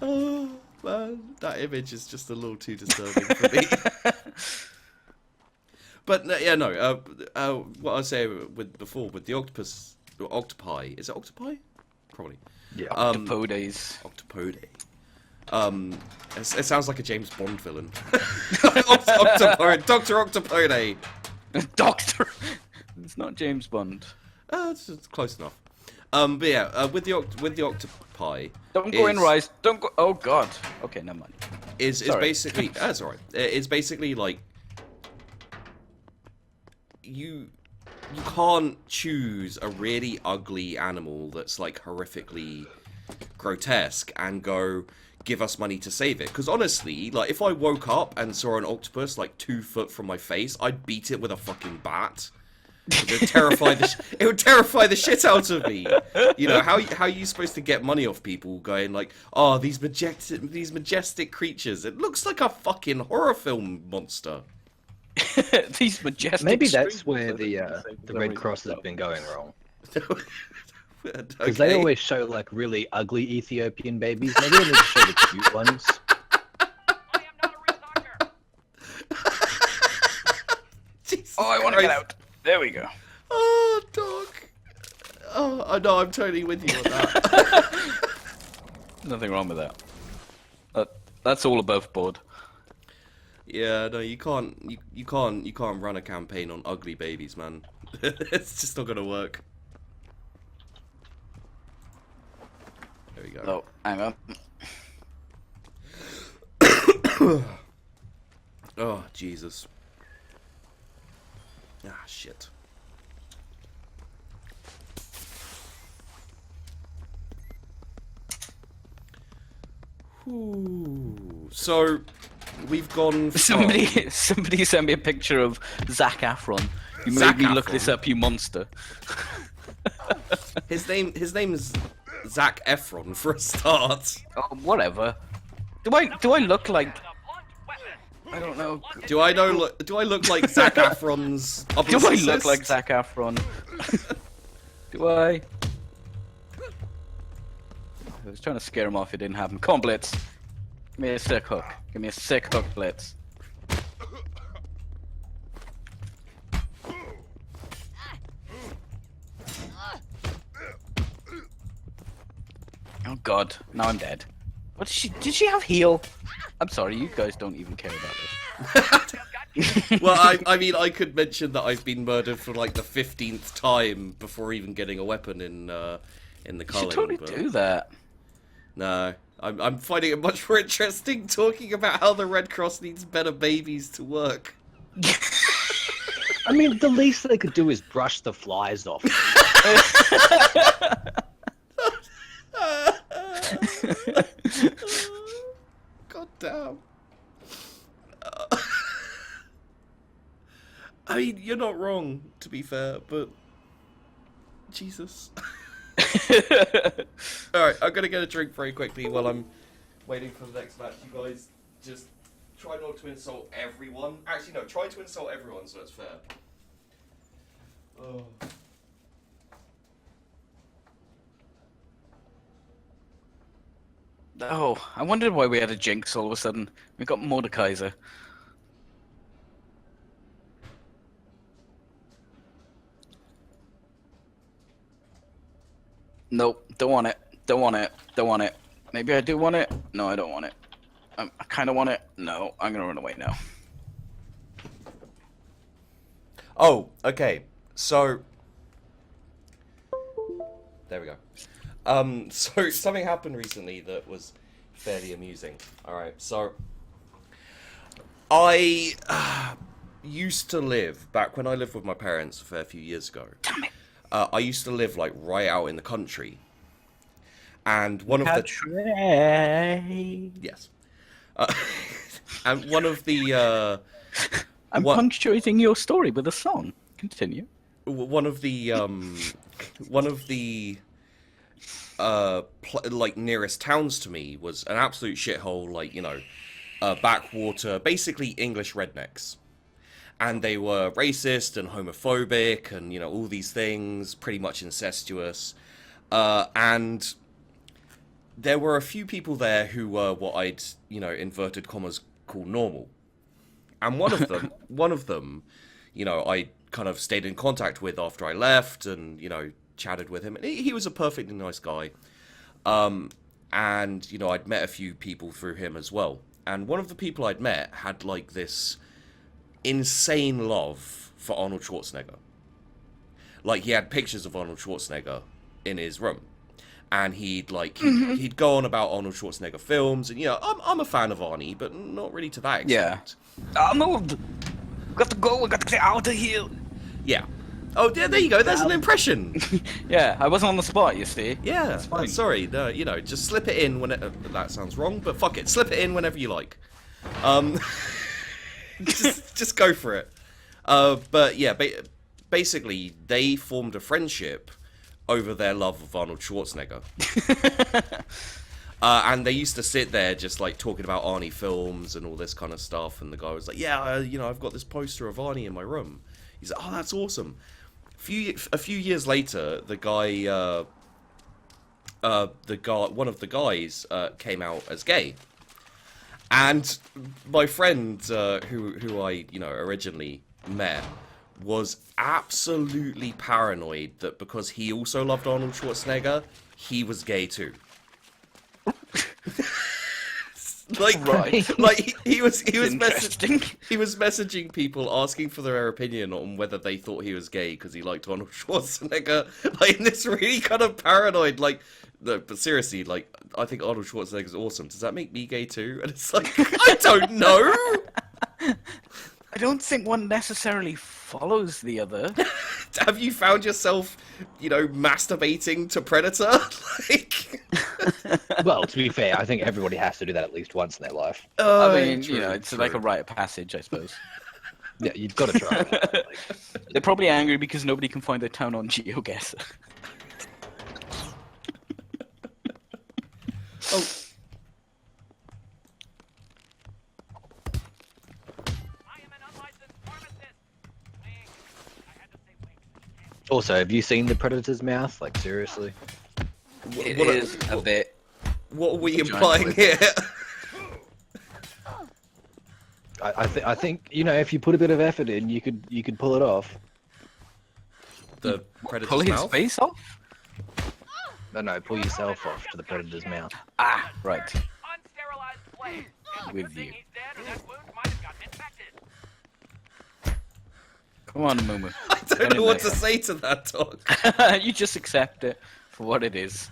Oh, man. That image is just a little too disturbing for me. But, yeah, no. What I was saying with the octopi. Is it octopi? Probably. Yeah. Octopodes. Octopode. It sounds like a James Bond villain. Octopode. Dr. Octopode. Doctor. It's not James Bond. It's close enough. But yeah, with the octopi. Don't go in, Rise. Don't go. Oh God. Okay, never mind. Is basically that's alright. It's basically like you can't choose a really ugly animal that's like horrifically grotesque and go give us money to save it. Because honestly, like if I woke up and saw an octopus like 2 foot from my face, I'd beat it with a fucking bat. It would terrify the shit out of me. How are you supposed to get money off people going like, oh, these majestic creatures? It looks like a fucking horror film monster. These majestic. Maybe that's where the Red Cross has been going wrong. Because they always show like really ugly Ethiopian babies. Maybe they need to show the cute ones. I am not a real doctor. Jesus Oh, I want to get out. There we go. Oh, Doc. Oh, no, I'm totally with you on that. Nothing wrong with that. That's all above board. Yeah, no, you can't run a campaign on ugly babies, man. It's just not gonna work. There we go. Oh, hang on. Oh, Jesus. Ah, shit. Ooh. So, we've gone from... Somebody sent me a picture of Zac Efron. You Zac made me look Efron. this up, you monster. His name's Zac Efron for a start. Oh, whatever. Do I look like... The blunt weapon. I don't know. Do I look like Zac Efron's Do I publicist? look like Zac Efron? Do I? I was trying to scare him off, it didn't happen. Come on, Blitz. Give me a sick hook. Give me a sick hook, Blitz. Oh god, now I'm dead. What did she have heal? I'm sorry, you guys don't even care about this. Well, I mean, I could mention that I've been murdered for like the 15th time before even getting a weapon in the You Culling. should totally but do that. No, I'm finding it much more interesting talking about how the Red Cross needs better babies to work. I mean, the least they could do is brush the flies off. God damn. I mean, you're not wrong, to be fair, but Jesus. Alright, I'm gonna get a drink very quickly while I'm waiting for the next match. You guys just try not to insult everyone. Actually, no, try to insult everyone so it's fair. Oh. Oh, I wondered why we had a Jinx all of a sudden. We got Mordekaiser. Nope, don't want it. Don't want it. Don't want it. Maybe I do want it. No, I don't want it. I kind of want it. No, I'm gonna run away now. Oh, okay. So there we go. So something happened recently that was fairly amusing. Alright, so I used to live, back when I lived with my parents a fair few years ago, I used to live like right out in the country. And one of the yes, and one of the I'm what- punctuating your story with a song. Continue. one of the like nearest towns to me was an absolute shithole, like, you know, backwater, basically English rednecks. And they were racist and homophobic and, you know, all these things, pretty much incestuous. And there were a few people there who were what I'd, you know, inverted commas, call normal. And one of them, you know, I kind of stayed in contact with after I left and, you know, chatted with him. And he was a perfectly nice guy. And, you know, I'd met a few people through him as well. And one of the people I'd met had, like, this insane love for Arnold Schwarzenegger. Like, he had pictures of Arnold Schwarzenegger in his room. And he'd go on about Arnold Schwarzenegger films. And, you know, I'm a fan of Arnie, but not really to that extent. Yeah. Arnold! We got to go, we got to get out of here! Yeah. Oh, there you go. There's an impression. Yeah, I wasn't on the spot, you see. Yeah. That's fine. Sorry. No, you know, just slip it in when that sounds wrong, but fuck it. Slip it in whenever you like. Just go for it. But yeah, basically, they formed a friendship over their love of Arnold Schwarzenegger. And they used to sit there just, like, talking about Arnie films and all this kind of stuff. And the guy was like, yeah, you know, I've got this poster of Arnie in my room. He's like, oh, that's awesome. A few years later, one of the guys came out as gay. And my friend, who I, you know, originally met, was absolutely paranoid that because he also loved Arnold Schwarzenegger, he was gay too. Like, Right. like he was Interesting. he was messaging people asking for their opinion on whether they thought he was gay because he liked Arnold Schwarzenegger. Like, in this really kind of paranoid, like, no, but seriously, like, I think Arnold Schwarzenegger's awesome. Does that make me gay too? And it's like, I don't know. I don't think one necessarily follows the other. Have you found yourself, you know, masturbating to Predator? Like, Well, to be fair, I think everybody has to do that at least once in their life. I mean, true, you know, it's true. like a rite of passage, I suppose. Yeah, you've got to try it. Like, They're probably angry because nobody can find their town on GeoGuessr. oh, I am an unlicensed pharmacist. Wink. I had to say wink. also, have you seen the Predator's mouth? Like, seriously? It what- is a bit. what are we Giant implying lip. here? I think, you know, if you put a bit of effort in, you could pull it off. The Predator's Pull his mouth? face off? No, pull yourself off to the Predator's mouth. Ah, right. Unsterilized flame. It's a With good thing you. he's dead or that wound might have gotten infected. Come on, Mumu. I don't know what to say to that, dog. You just accept it for what it is.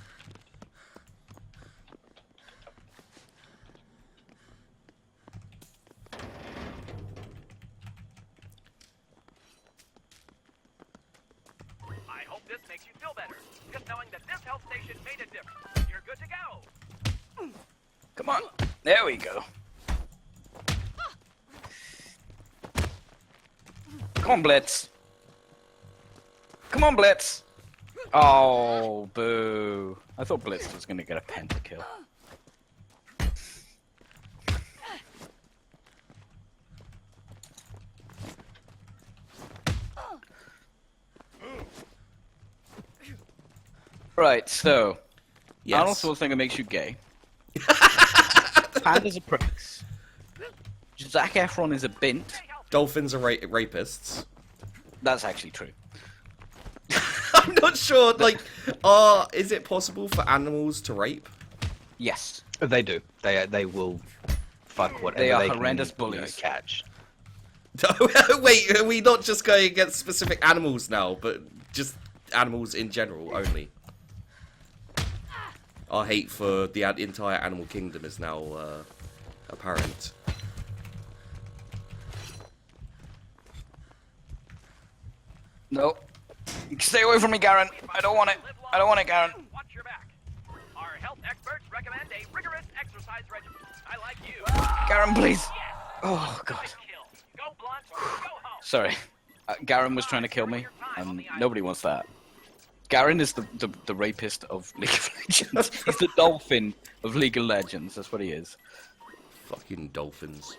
I hope this makes you feel better. Just knowing that this health station made a difference. You're good to go. Come on. There we go. Come on, Blitz. Come on, Blitz. Oh, boo. I thought Blitz was going to get a pentakill. Right, so Arnold Yes. Schwarzenegger makes you gay. Panda's a prince. Zac Efron is a bint. Dolphins are rapists. That's actually true. I'm not sure, like, is it possible for animals to rape? Yes. They do. They will fuck whatever They are can, horrendous you know, bullies. catch. Wait, are we not just going against specific animals now, but just animals in general only? Our hate for the entire animal kingdom is now apparent. No. Stay away from me, Garen. I don't want it. I don't want it, Garen. Watch your back. Our Experts recommend a rigorous exercise regimen. I like you. Garen, please. Yes. Oh god. Kill. Go blunt or go home. Sorry. Garen was trying to kill me, and nobody wants that. Garen is the rapist of League of Legends. He's the dolphin of League of Legends. That's what he is. Fucking dolphins.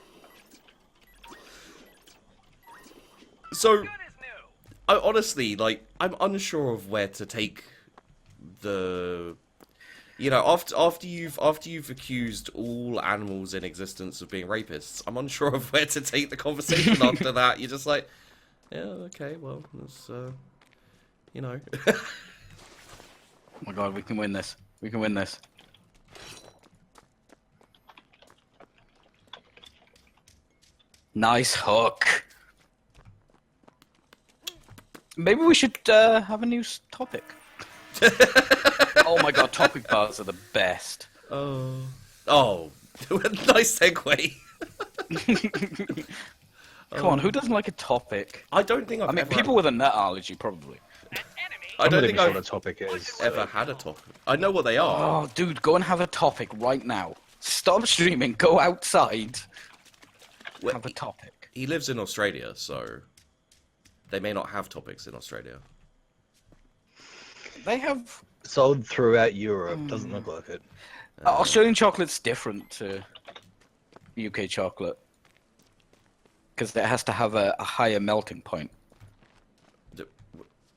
So, Good as new. I honestly, like, I'm unsure of where to take the... You know, after you've accused all animals in existence of being rapists, I'm unsure of where to take the conversation after that. You're just like, yeah, okay, well, that's, you know. Oh my god, we can win this. We can win this. Nice hook. Maybe we should have a new topic. Oh my god, topic bars are the best. Oh, nice segue. Come on, who doesn't like a topic? I don't think I've I mean, ever... people with a nut allergy, probably. An enemy. I don't I'm think not even sure I've the topic is. ever had a topic. I know what they are. Oh, dude, go and have a topic right now. Stop streaming, go outside. Well, Have a topic. He lives in Australia, so they may not have topics in Australia. They have... Sold throughout Europe. Doesn't look like it. Australian chocolate's different to UK chocolate. Because it has to have a higher melting point.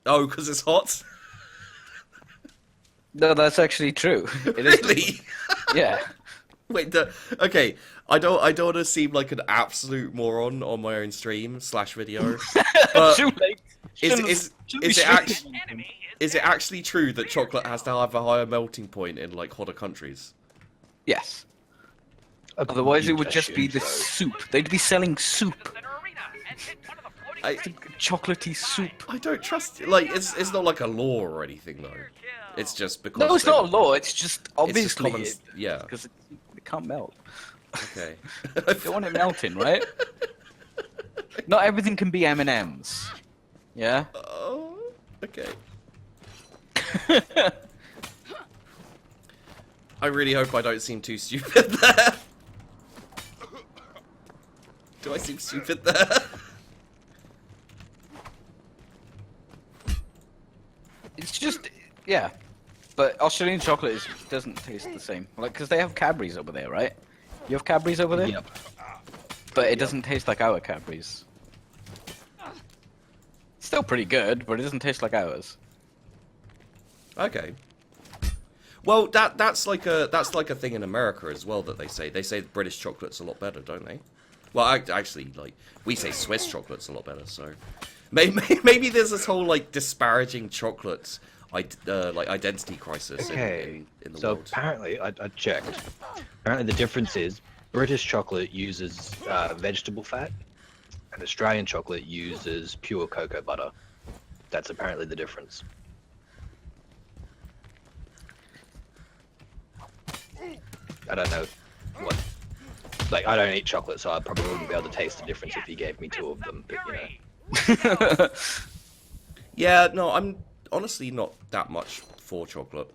Oh, because it's hot? No, that's actually true. It is. Really? Yeah. Wait, okay. I don't want to seem like an absolute moron on my own stream / video. But Too late. is Enemy it actually true that chocolate has to have a higher melting point in like hotter countries? Yes. Otherwise, it You'd would just be assume the so. soup. They'd be selling soup. center arena and hit one of the floating I Chocolatey soup. I don't trust it. Like it's not like a law or anything though. It's just because No, it's they- not a law. It's just It's just obviously common. Yeah. because it can't melt. Okay. They want it melting, right? Not everything can be M&Ms. Yeah. Oh. Okay. I really hope I don't seem too stupid there. Do I seem stupid there? It's just, yeah. But Australian chocolate doesn't taste the same. Like, because they have Cadbury's over there, right? You have Cadbury's over there? Yep. But it doesn't taste like our Cadbury's. Still pretty good, but it doesn't taste like ours. Okay. Well, that's like a thing in America as well that they say British chocolate's a lot better, don't they? Well, actually, like we say Swiss chocolate's a lot better. So maybe there's this whole like disparaging chocolate like identity crisis Okay. in the So world. apparently, I checked. Apparently, the difference is British chocolate uses vegetable fat, and Australian chocolate uses pure cocoa butter. That's apparently the difference. I don't know what. Like, I don't eat chocolate, so I probably wouldn't be able to taste the difference if you gave me two of them. But you know. Yeah, no, I'm honestly not that much for chocolate.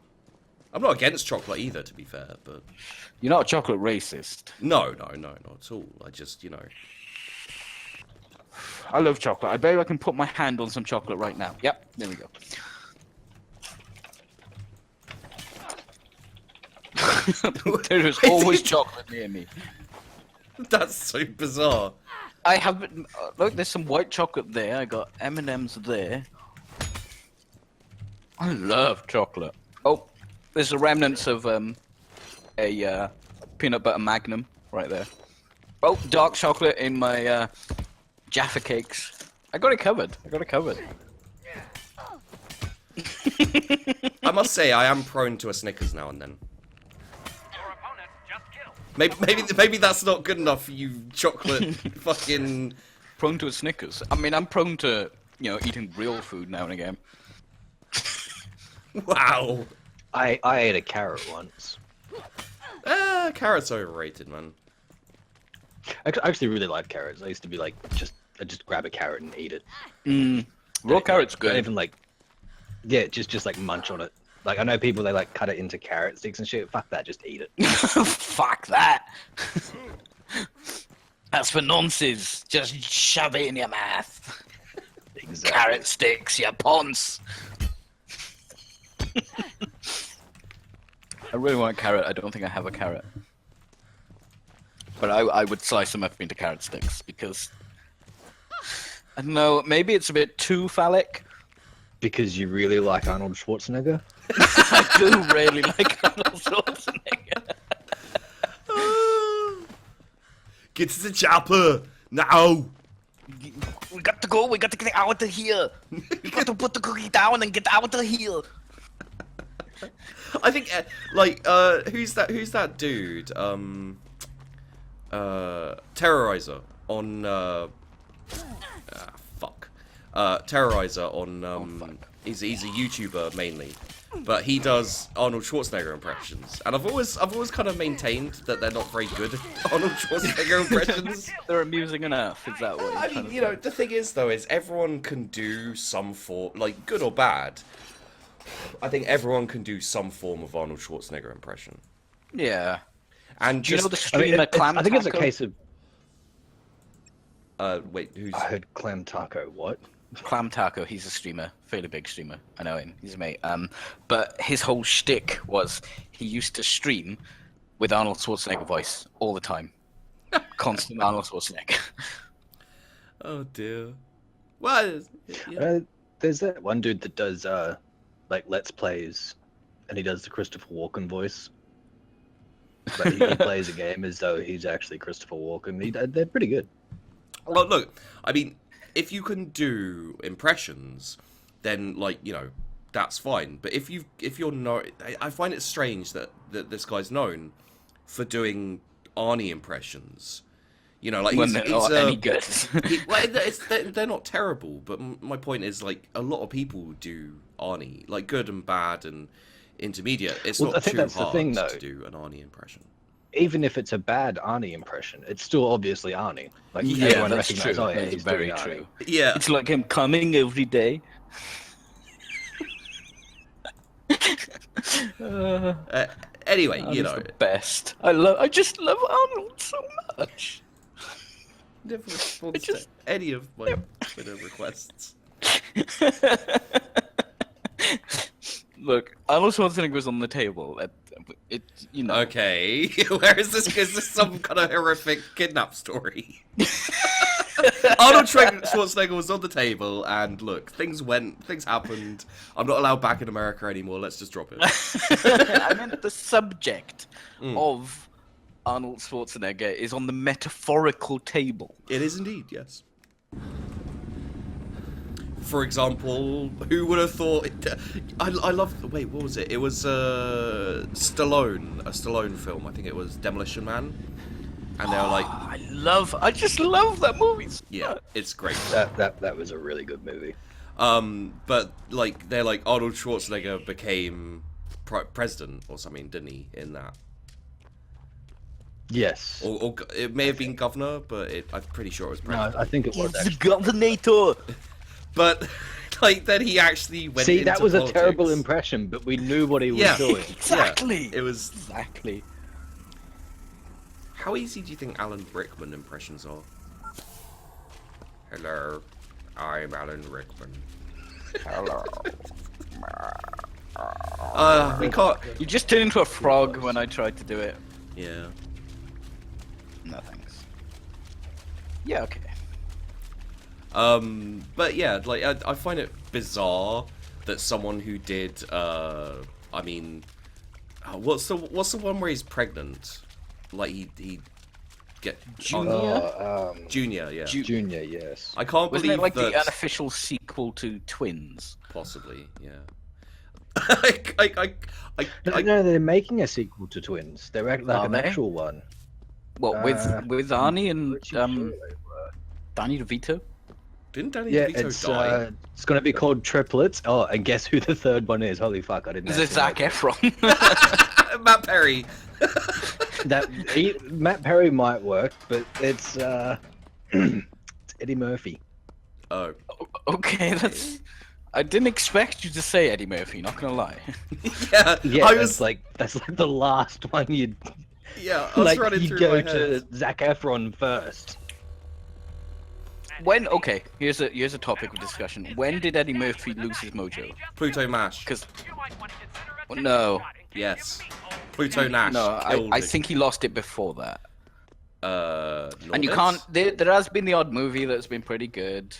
I'm not against chocolate either, to be fair, but You're not a chocolate racist. no, not at all. I just, you know. I love chocolate. I bet I can put my hand on some chocolate right now. Yep, there we go. There is always chocolate near me. That's so bizarre. I haven't. Look, there's some white chocolate there. I got M&Ms there. I love chocolate. Oh, there's the remnants of a peanut butter Magnum right there. Oh, dark chocolate in my Jaffa cakes. I got it covered. I must say, I am prone to a Snickers now and then. Your opponent just killed. Maybe that's not good enough for you, chocolate fucking. Prone to a Snickers. I mean, I'm prone to eating real food now and again. Wow. I ate a carrot once. Carrots overrated, man. I actually really like carrots. I used to be like, I just grab a carrot and eat it. Raw carrot's Don't good. even like, yeah, just like munch on it. Like I know people they like cut it into carrot sticks and shit. Fuck that, just eat it. Fuck that. That's for nonsense. Just shove it in your mouth. Exactly. Carrot sticks, you ponce. I really want a carrot. I don't think I have a carrot. But I would slice them up into carrot sticks because I don't know. Maybe it's a bit too phallic. Because you really like Arnold Schwarzenegger. I do really like Arnold Schwarzenegger. Get to the chopper now. We got to go. We got to get out of here. We got to put the cookie down and get out of here. I think who's that dude? Terrorizer on Terrorizer on he's a YouTuber mainly, but he does Arnold Schwarzenegger impressions, and I've always kind of maintained that they're not very good Arnold Schwarzenegger impressions. They're amusing enough. Is that what? I mean, you know, the thing is though, is everyone can do some form, like good or bad. I think everyone can do some form of Arnold Schwarzenegger impression. Yeah. And Do you just, know the streamer Clam I think it's a Taco? case of. wait, who's? I heard clam taco. What? Clam Taco, he's a streamer, fairly big streamer. I know him, he's a mate. But his whole shtick was he used to stream with Arnold Schwarzenegger voice all the time. Constant Arnold Schwarzenegger. Oh dear. Well, yeah. There's that one dude that does like Let's Plays, and he does the Christopher Walken voice. But he plays a game as though he's actually Christopher Walken. They're pretty good. Well, look, I mean, if you can do impressions, then like you know that's fine. But if you're not, I find it strange that this guy's known for doing Arnie impressions. You know, like When they're not any good. They're not terrible, but my point is like a lot of people do Arnie, like good and bad and intermediate. It's Well, I not think too that's the hard thing, though. to do an Arnie impression. Even if it's a bad Arnie impression, it's still obviously Arnie. Like Yeah, everyone that's recognizes, true. oh yeah, That's he's very doing Arnie. true. Yeah. It's like him coming every day. Anyway, you Arnold's know, the best. I just love Arnold so much. never responds to any of my Twitter requests. Look, Arnold Schwarzenegger was on the table. You know. Okay, where is this? Is this some kind of horrific kidnap story? Arnold Schwarzenegger was on the table, and look, things happened. I'm not allowed back in America anymore. Let's just drop it. I meant the subject of Arnold Schwarzenegger is on the metaphorical table. It is indeed, yes. For example, who would have thought? I love. Wait, what was it? It was Stallone, a Stallone film. I think it was Demolition Man, and they were like, I just love that movie. So yeah, much. it's great. That was a really good movie. But like they're like Arnold Schwarzenegger became president or something, didn't he? In that, Yes. or it may have been governor, but I'm pretty sure it was No, president. I think it was. The Actually. Governator. But like then he actually went. See, into that was politics. a terrible impression, but we knew what he was Yeah. doing. Exactly. Yeah, it was. Exactly. How easy do you think Alan Rickman impressions are? Hello, I'm Alan Rickman. Hello. We can't. You just turned into a frog when I tried to do it. Yeah. No thanks. Yeah, okay. But yeah, like I find it bizarre that someone who did, I mean, what's the one where he's pregnant? Like he get Junior? Junior, yeah. Junior, yes. I can't Wasn't believe it like that. the unofficial sequel to Twins? Possibly, yeah. I No, they're making a sequel to Twins. They're like Are an they? actual one. What, with Arnie and Pretty sure they were. Danny DeVito? didn't Danny Yeah, DeVito die? it's going to be called Triplets. Oh, and guess who the third one is? Holy fuck, I didn't. Is it actually Zac know. Efron? Matt Perry. Matt Perry might work, but it's it's Eddie Murphy. Oh, Okay, that's... I didn't expect you to say Eddie Murphy. Not gonna lie. Yeah, Yeah, I that's was like the last one you'd yeah, I was like. running You through go my to head. Zac Efron first. When okay, here's a topic of discussion. When did Eddie Murphy lose his mojo? Pluto Mash. Because You might want to consider a no, Yes. meatball. Pluto Nash no, killed I it. think he lost it before that. And you Norbit? can't. There has been the odd movie that's been pretty good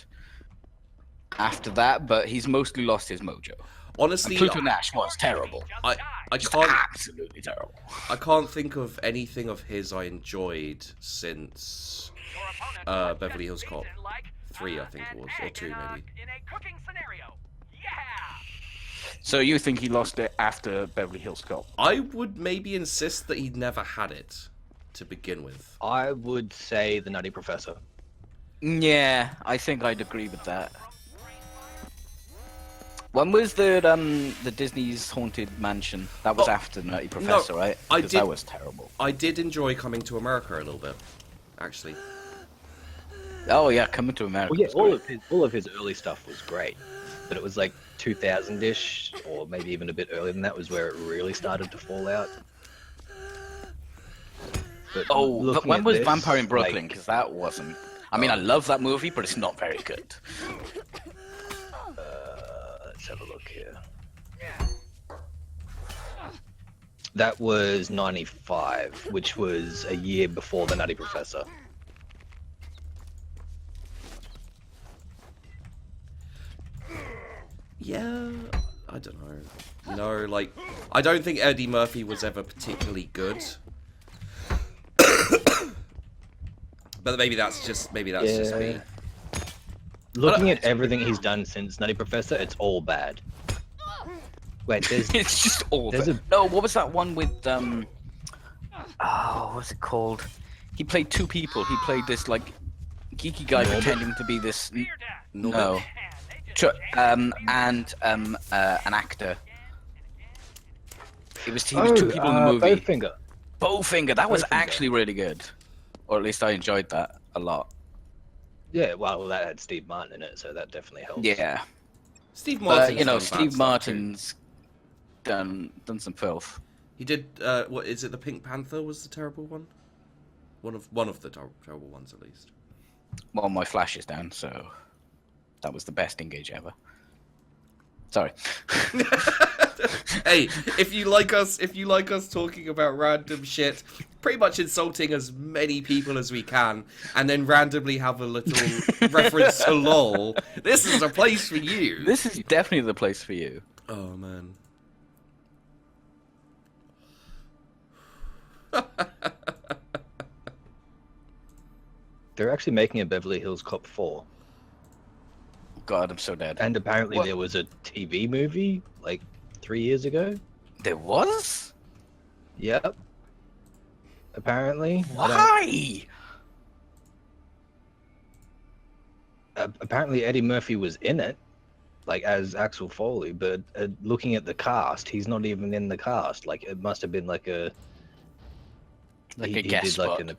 after that, but he's mostly lost his mojo. Honestly, And Pluto Nash was terrible. I Just can't absolutely terrible. I can't think of anything of his I enjoyed since Beverly Hills Cop 3, I think it was, or 2 maybe. In a cooking scenario. Yeah. So you think he lost it after Beverly Hills Cop? I would maybe insist that he'd never had it to begin with. I would say the Nutty Professor. Yeah, I think I'd agree with that. When was the Disney's Haunted Mansion? That was after Nutty Professor, right? I 'Cause did- that was terrible. I did enjoy Coming to America a little bit, actually. Oh yeah, Coming to America. Well, yeah, was great. all of his early stuff was great, but it was like 2000-ish, or maybe even a bit earlier than that, was where it really started to fall out. But Oh, but looking when at was this, Vampire in Brooklyn? like, Because that wasn't. I mean, I love that movie, but it's not very good. let's have a look here. That was 95, which was a year before the Nutty Professor. Yeah, I don't know. No, like, I don't think Eddie Murphy was ever particularly good. But maybe that's just me. Looking at everything he's done since Nutty Professor, it's all bad. Wait, there's It's just all. There's a- No, what was that one with Oh, what's it called? He played two people. He played this like geeky guy Norbit? pretending to be this. Fear death. No. Norbit? And an actor. He was two people in the movie. Bowfinger. Bowfinger. That was Bowfinger. actually really good, or at least I enjoyed that a lot. Yeah, well, that had Steve Martin in it, so that definitely helps. Yeah, Steve Martin. but you know, Steve Martin's done some filth. He did. What is it? The Pink Panther was the terrible one. One of the terrible ones, at least. Well, my flash is down, so that was the best engage ever. Sorry. Hey, if you like us talking about random shit, pretty much insulting as many people as we can, and then randomly have a little reference to LOL, this is a place for you. This is definitely the place for you. Oh man. They're actually making a Beverly Hills Cop 4. God, I'm so dead. And apparently What? there was a TV movie, like, 3 years ago. There was? Yep. Apparently. Why? Apparently Eddie Murphy was in it, like, as Axel Foley, but looking at the cast, he's not even in the cast. Like, it must have been like a... Like he a guest did, like, spot.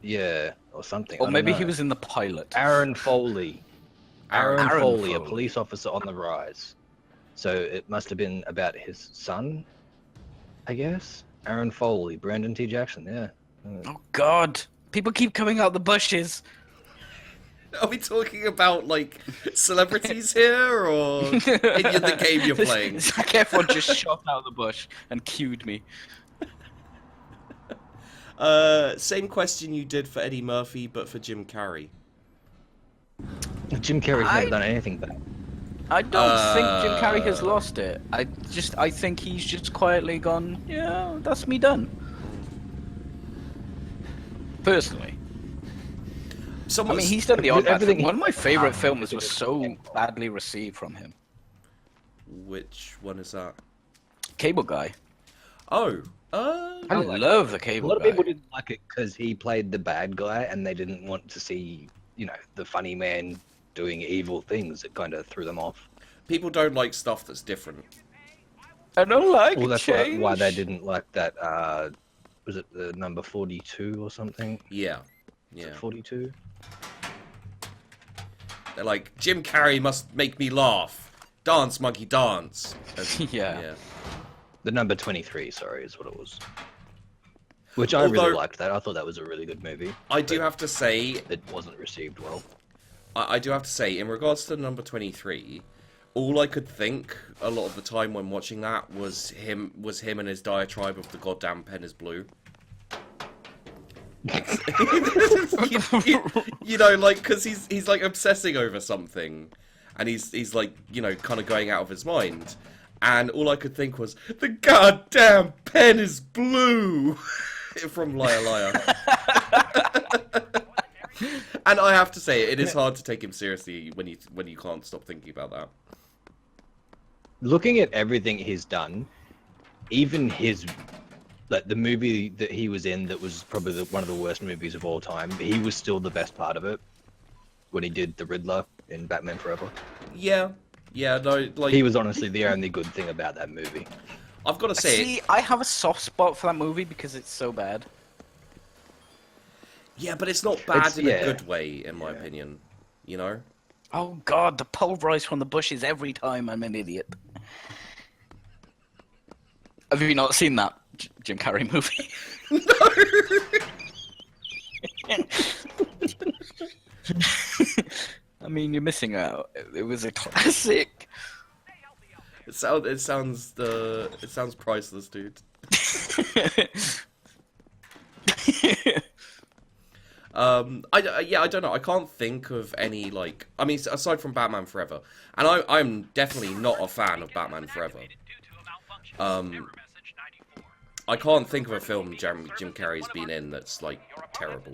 yeah, or something. Or I don't maybe he know. was in the pilot. Aaron Foley. Aaron Aaron Foley, a Foley. police officer on the rise. So it must have been about his son, I guess. Aaron Foley, Brandon T. Jackson, yeah. Oh God! People keep coming out the bushes. Are we talking about like celebrities here, or in the game you're playing? Zac Efron just shot out of the bush and cued me. Same question you did for Eddie Murphy, but for Jim Carrey. Jim Carrey's I- never done anything bad. I don't think Jim Carrey has lost it. I think he's just quietly gone. Yeah, that's me done. Personally, I mean, he's done the odd bad everything thing. One of my favorite he- films was so badly received from him. Which one is that? Cable Guy. Oh, I love the Cable A lot of Guy. people didn't like it because he played the bad guy and they didn't want to see, you know, the funny man doing evil things. It kind of threw them off. people don't like stuff that's different. I don't like Well, that's change. why they didn't like that, was it the number 42 or something? Yeah, yeah. 42? They're like, Jim Carrey must make me laugh. Dance, monkey, dance. Yeah. The number 23, sorry, is what it was. Which I really Although- liked that. I thought that was a really good movie. I do have to say, It wasn't received well. I do have to say, in regards to number 23, all I could think a lot of the time when watching that was him and his diatribe of the goddamn pen is blue. you know, like, because he's like obsessing over something, and he's like, you know, kind of going out of his mind, and all I could think was, the goddamn pen is blue. From Liar Liar. And I have to say, it is hard to take him seriously when you can't stop thinking about that. Looking at everything he's done, even his, like the movie that he was in that was probably one of the worst movies of all time, he was still the best part of it. When he did the Riddler in Batman Forever. Yeah, no, like, He was honestly the only good thing about that movie. I've got to say, See, I have a soft spot for that movie because it's so bad. yeah, but it's not bad in yeah. a good way, in my opinion. You know? Oh god, the pulverize from the bushes every time I'm an idiot. Have you not seen that Jim Carrey movie? I mean, you're missing out. It was a classic. It sounds priceless, dude. I don't know. I can't think of any, like, I mean, aside from Batman Forever, and I'm definitely not a fan of Batman Forever. I can't think of a film Jim Carrey's been in that's like terrible.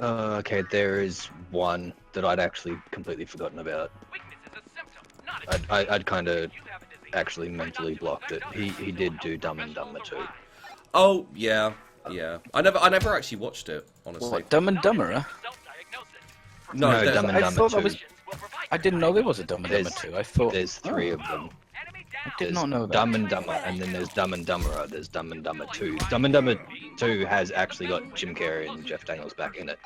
Okay, there is one that I'd actually completely forgotten about. I'd kind of actually mentally blocked it. He did do Dumb and Dumber too. Oh yeah. I never actually watched it, honestly. What, Dumb and Dumber? No, there's- Dumb and I Dumber thought 2. that was. I didn't know there was a Dumb and Dumber 2. I thought. There's 3 of them. I did not know that. Dumb and Dumber, and then there's Dumb and Dumberer. There's Dumb and Dumber 2. Dumb and Dumber 2 has actually got Jim Carrey and Jeff Daniels back in it.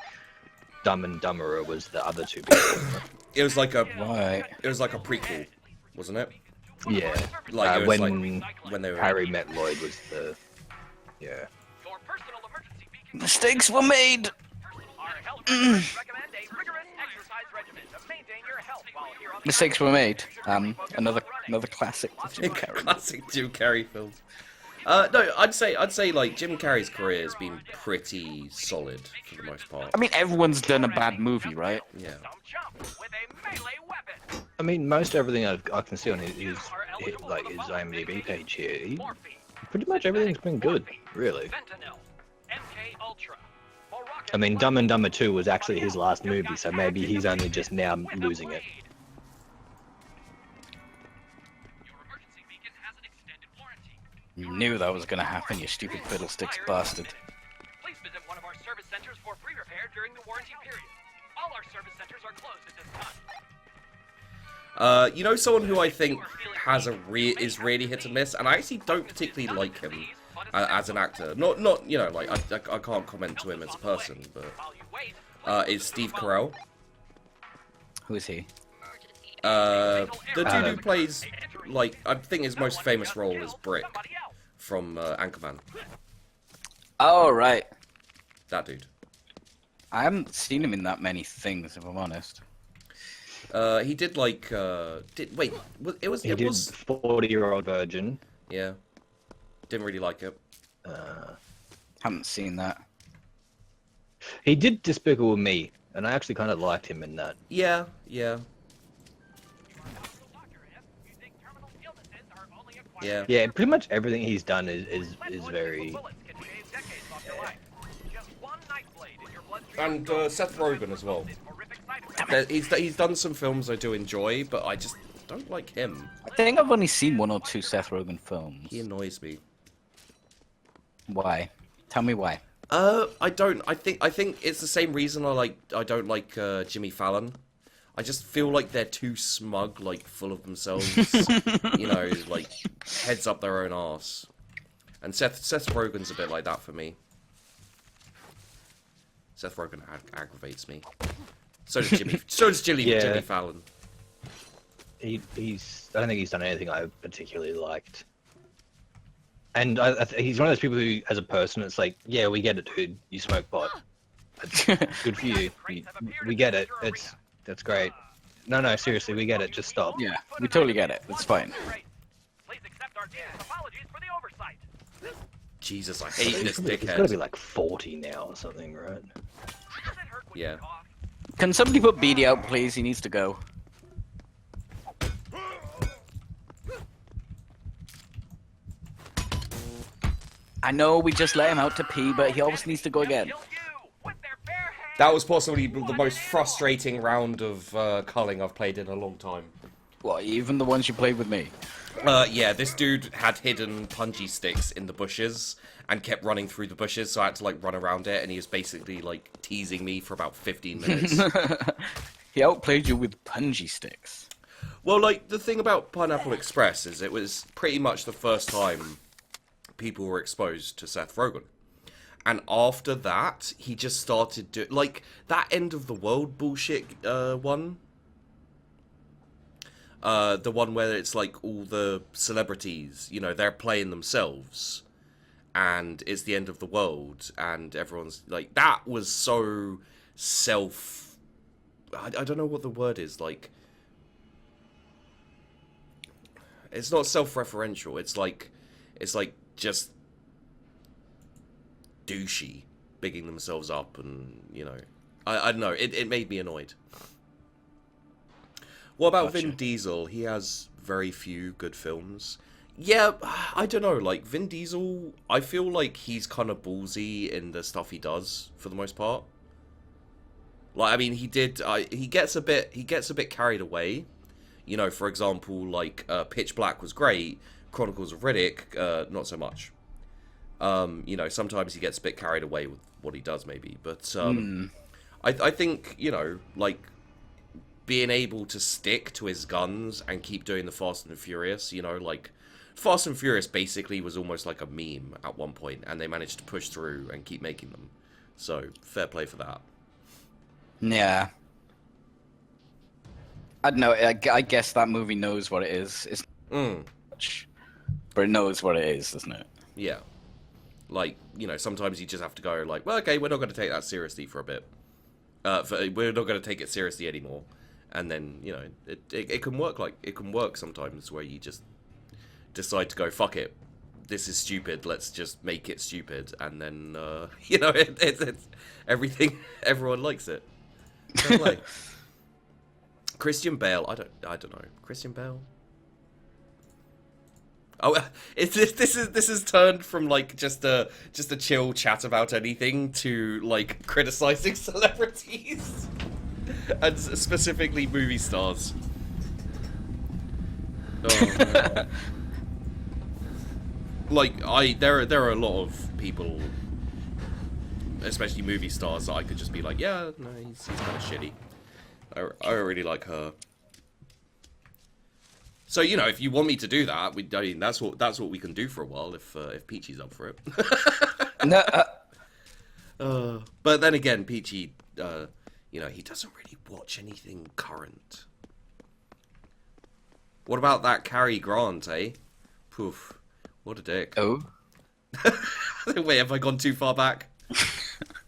Dumb and Dumberer was the other two people. It was like a Right. prequel, wasn't it? Yeah. Like, it was when when they were Harry met Lloyd was the... Yeah. Mistakes were made. Mistakes were made. Another classic. Jim Carrey. classic Jim Carrey film. No, I'd say like Jim Carrey's career has been pretty solid for the most part. I mean, everyone's done a bad movie, right? Yeah. I mean, most everything I can see on his IMDb page here, pretty much everything's been good, really. I mean, Dumb and Dumber 2 was actually his last movie, so maybe he's only just now losing it. You knew that was gonna happen, you stupid fiddlesticks bastard. Please visit one of our service centers for free repair during the warranty period. All our service centers are closed at this time. You know, someone who I think has is really hit and miss, and I actually don't particularly like him as an actor. Not you know, like I can't comment to him as a person, but is Steve Carell. Who is he? The dude who plays, like, I think his most famous role is Brick from Anchorman. Oh, right. That dude. I haven't seen him in that many things, if I'm honest. He did like He did 40-Year-Old Virgin. Yeah. Didn't really like it. Haven't seen that. He did Despicable Me, and I actually kind of liked him in that. Yeah. Yeah, pretty much everything he's done is very... And Seth Rogen as well. He's done some films I do enjoy, but I just don't like him. I think I've only seen 1 or 2 Seth Rogen films. He annoys me. Why? Tell me why. I don't. I think it's the same reason I don't like Jimmy Fallon. I just feel like they're too smug, like full of themselves. You know, like heads up their own arse. And Seth Rogen's a bit like that for me. Seth Rogen aggravates me. So does Jimmy. So does Yeah. Jimmy Fallon. He's. I don't think he's done anything I particularly liked. And he's one of those people who, as a person, it's like, yeah, we get it, dude. You smoke pot. It's good for you. We get it. That's great. No, seriously, we get it. Just stop. Yeah, we totally get it. It's fine. Please accept our deepest apologies for the oversight. Jesus, I hate this He's got to dickhead. be like 40 now or something, right? Does it hurt when Yeah. you cough? Can somebody put BD out, please? He needs to go. I know we just let him out to pee, but he always needs to go again. Kill you with their bare hands. That was possibly the most frustrating round of culling I've played in a long time. What, even the ones you played with me? Yeah, this dude had hidden punji sticks in the bushes and kept running through the bushes, so I had to like run around it, and he was basically like teasing me for about 15 minutes. He outplayed you with punji sticks. Well, like, the thing about Pineapple Express is it was pretty much the first time people were exposed to Seth Rogen. And after that, he just started doing, like, that end of the world bullshit one. The one where it's like all the celebrities, you know, they're playing themselves. And it's the end of the world. And everyone's, like, that was so I don't know what the word is, like... It's not self-referential. It's like just douchey, bigging themselves up, and you know, I don't know. It made me annoyed. What about Gotcha. Vin Diesel? He has very few good films. Yeah, I don't know. Like Vin Diesel, I feel like he's kind of ballsy in the stuff he does for the most part. Like, I mean, he gets a bit carried away. You know, for example, like, Pitch Black was great, Chronicles of Riddick, not so much. You know, sometimes he gets a bit carried away with what he does, maybe. But, I think, you know, like, being able to stick to his guns and keep doing the Fast and the Furious, you know, like, Fast and Furious basically was almost like a meme at one point, and they managed to push through and keep making them. So, fair play for that. Yeah. I don't know. I guess that movie knows what it is. It's much, but it knows what it is, doesn't it? Yeah. Like, you know, sometimes you just have to go, like, well, okay, we're not going to take that seriously for a bit. We're not going to take it seriously anymore. And then, you know, it can work it can work sometimes where you just decide to go, fuck it. This is stupid. Let's just make it stupid. And then, you know, it's everything, everyone likes it. Fair play. Christian Bale, I don't know. Christian Bale? Oh, this is turned from like just a chill chat about anything to like criticizing celebrities and specifically movie stars. Oh, man. Like there are a lot of people, especially movie stars, that I could just be like, yeah, no, he's kind of shitty. I don't really like her. So, you know, if you want me to do that, I mean, that's what we can do for a while if Peachy's up for it. No. But then again, Peachy, you know, he doesn't really watch anything current. What about that Cary Grant, eh? Poof. What a dick. Oh. Wait, have I gone too far back?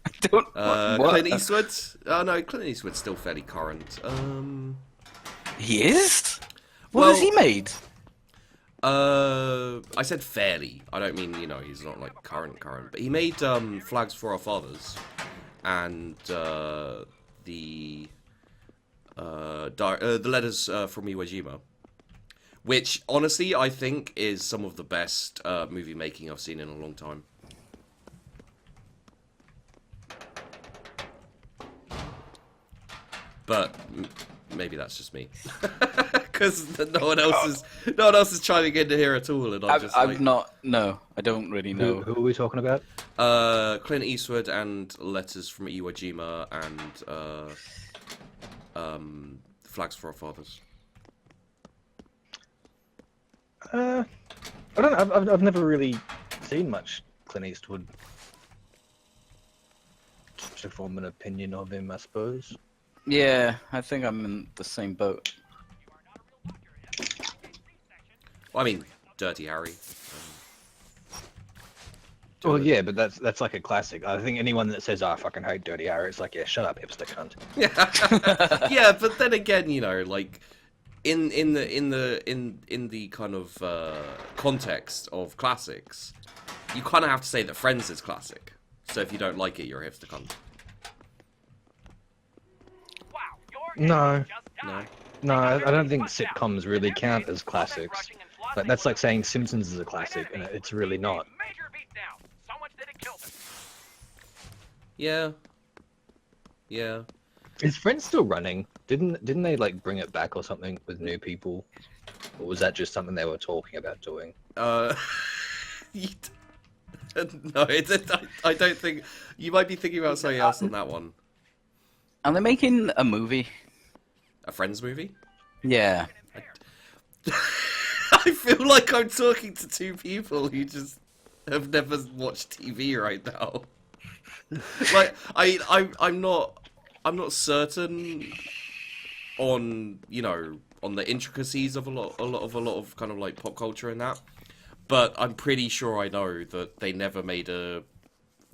I don't. What? Clint Eastwood? Oh no, Clint Eastwood's still fairly current. He is. What Well- has he made? I said fairly. I don't mean, you know, he's not like current, but he made Flags for Our Fathers and the Letters from Iwo Jima, which honestly I think is some of the best movie making I've seen in a long time. But maybe that's just me, because no one else is chiming in here at all, and I've not. No, I don't really know. Who are we talking about? Clint Eastwood and Letters from Iwo Jima and Flags for Our Fathers. I don't know. I've never really seen much Clint Eastwood to form an opinion of him, I suppose. Yeah, I think I'm in the same boat. Well, I mean, Dirty Harry. Well, yeah, but that's like a classic. I think anyone that says, "Oh, I fucking hate Dirty Harry," it's like, yeah, shut up, hipster cunt. Yeah, but then again, like in the kind of context of classics, you kind of have to say that Friends is classic. So if you don't like it, you're a hipster cunt. Wow, your No. engine just died. No, I don't think sitcoms really count as classics. Like, that's like saying Simpsons is a classic, and it's really not. Major beatdown. So much that it killed him. Yeah. Yeah. Is Friends still running? Didn't they like bring it back or something with new people? Or was that just something they were talking about doing? you no, I don't think you might be thinking about something else on that one. Are they making a movie? A Friends movie? Yeah. I feel like I'm talking to two people who just have never watched TV right now. Like I'm not certain on on the intricacies of a lot of kind of like pop culture and that, but I'm pretty sure I know that they never made a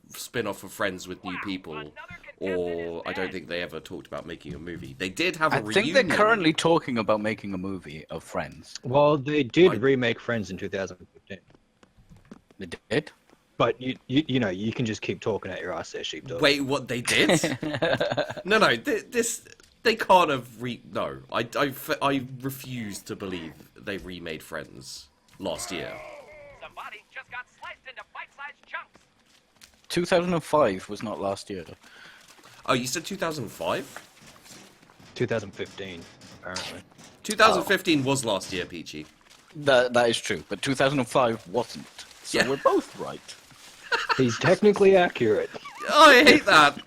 spin-off of Friends with new people, or I don't think they ever talked about making a movie. They did have a I reunion. think they're currently talking about making a movie of Friends. Well, they did remake Friends in 2015. They did? But you know, you can just keep talking at your ass there, sheepdog. Wait, what they did? No, this they can't have No, I refuse to believe they remade Friends last year. Somebody just got sliced into bite-sized chunks. 2005 was not last year. Oh, you said 2005? 2015, apparently. 2015 was last year, Peachy. That is true, but 2005 wasn't. So Yeah. we're both right. He's technically accurate. Oh, I hate that.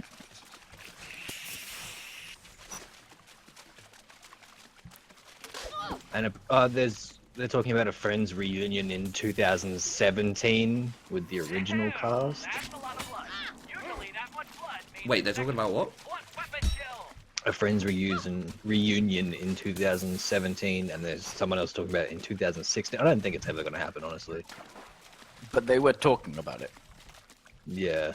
And they're talking about a Friends reunion in 2017 with the original cast. That's a lot of blood. Usually that much blood means Wait, they're talking about what? blunt weapon kill. A Friends reunion in 2017, and there's someone else talking about it in 2016. I don't think it's ever going to happen, honestly. But they were talking about it. Yeah.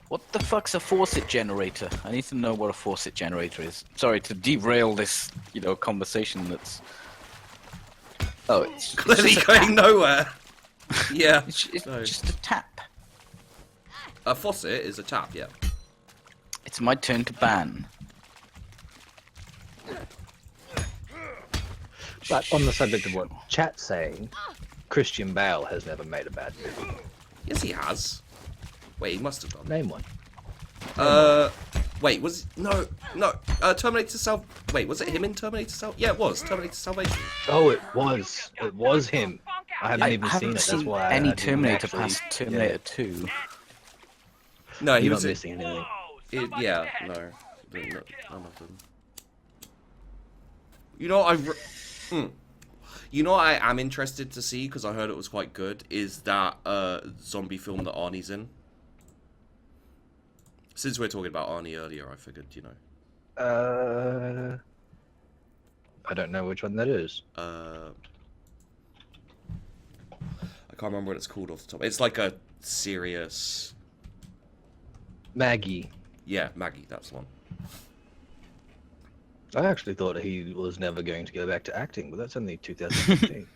What the fuck's a faucet generator? I need to know what a faucet generator is. Sorry to derail this, conversation that's... Oh, it's Clearly just a going tap. nowhere. Yeah. It's No. just a tap. A faucet is a tap, yeah. It's my turn to ban. But on the subject of what chat's saying, Christian Bale has never made a bad movie. Yes, he has. Wait, he must have done. Name one. Wait, no. Terminator Wait, was it him in Terminator Yeah, it was Terminator Salvation. Oh, it was him. I haven't even seen it. That's why any I didn't Terminator actually- past Terminator 2. No, he You're was. not missing anything. Yeah, no, none of them. You know, You know what I am interested to see, because I heard it was quite good, is that zombie film that Arnie's in. Since we were talking about Arnie earlier, I figured, I don't know which one that is. I can't remember what it's called off the top. It's like a serious... Maggie. Yeah, Maggie, that's the one. I actually thought he was never going to go back to acting, but that's only 2015.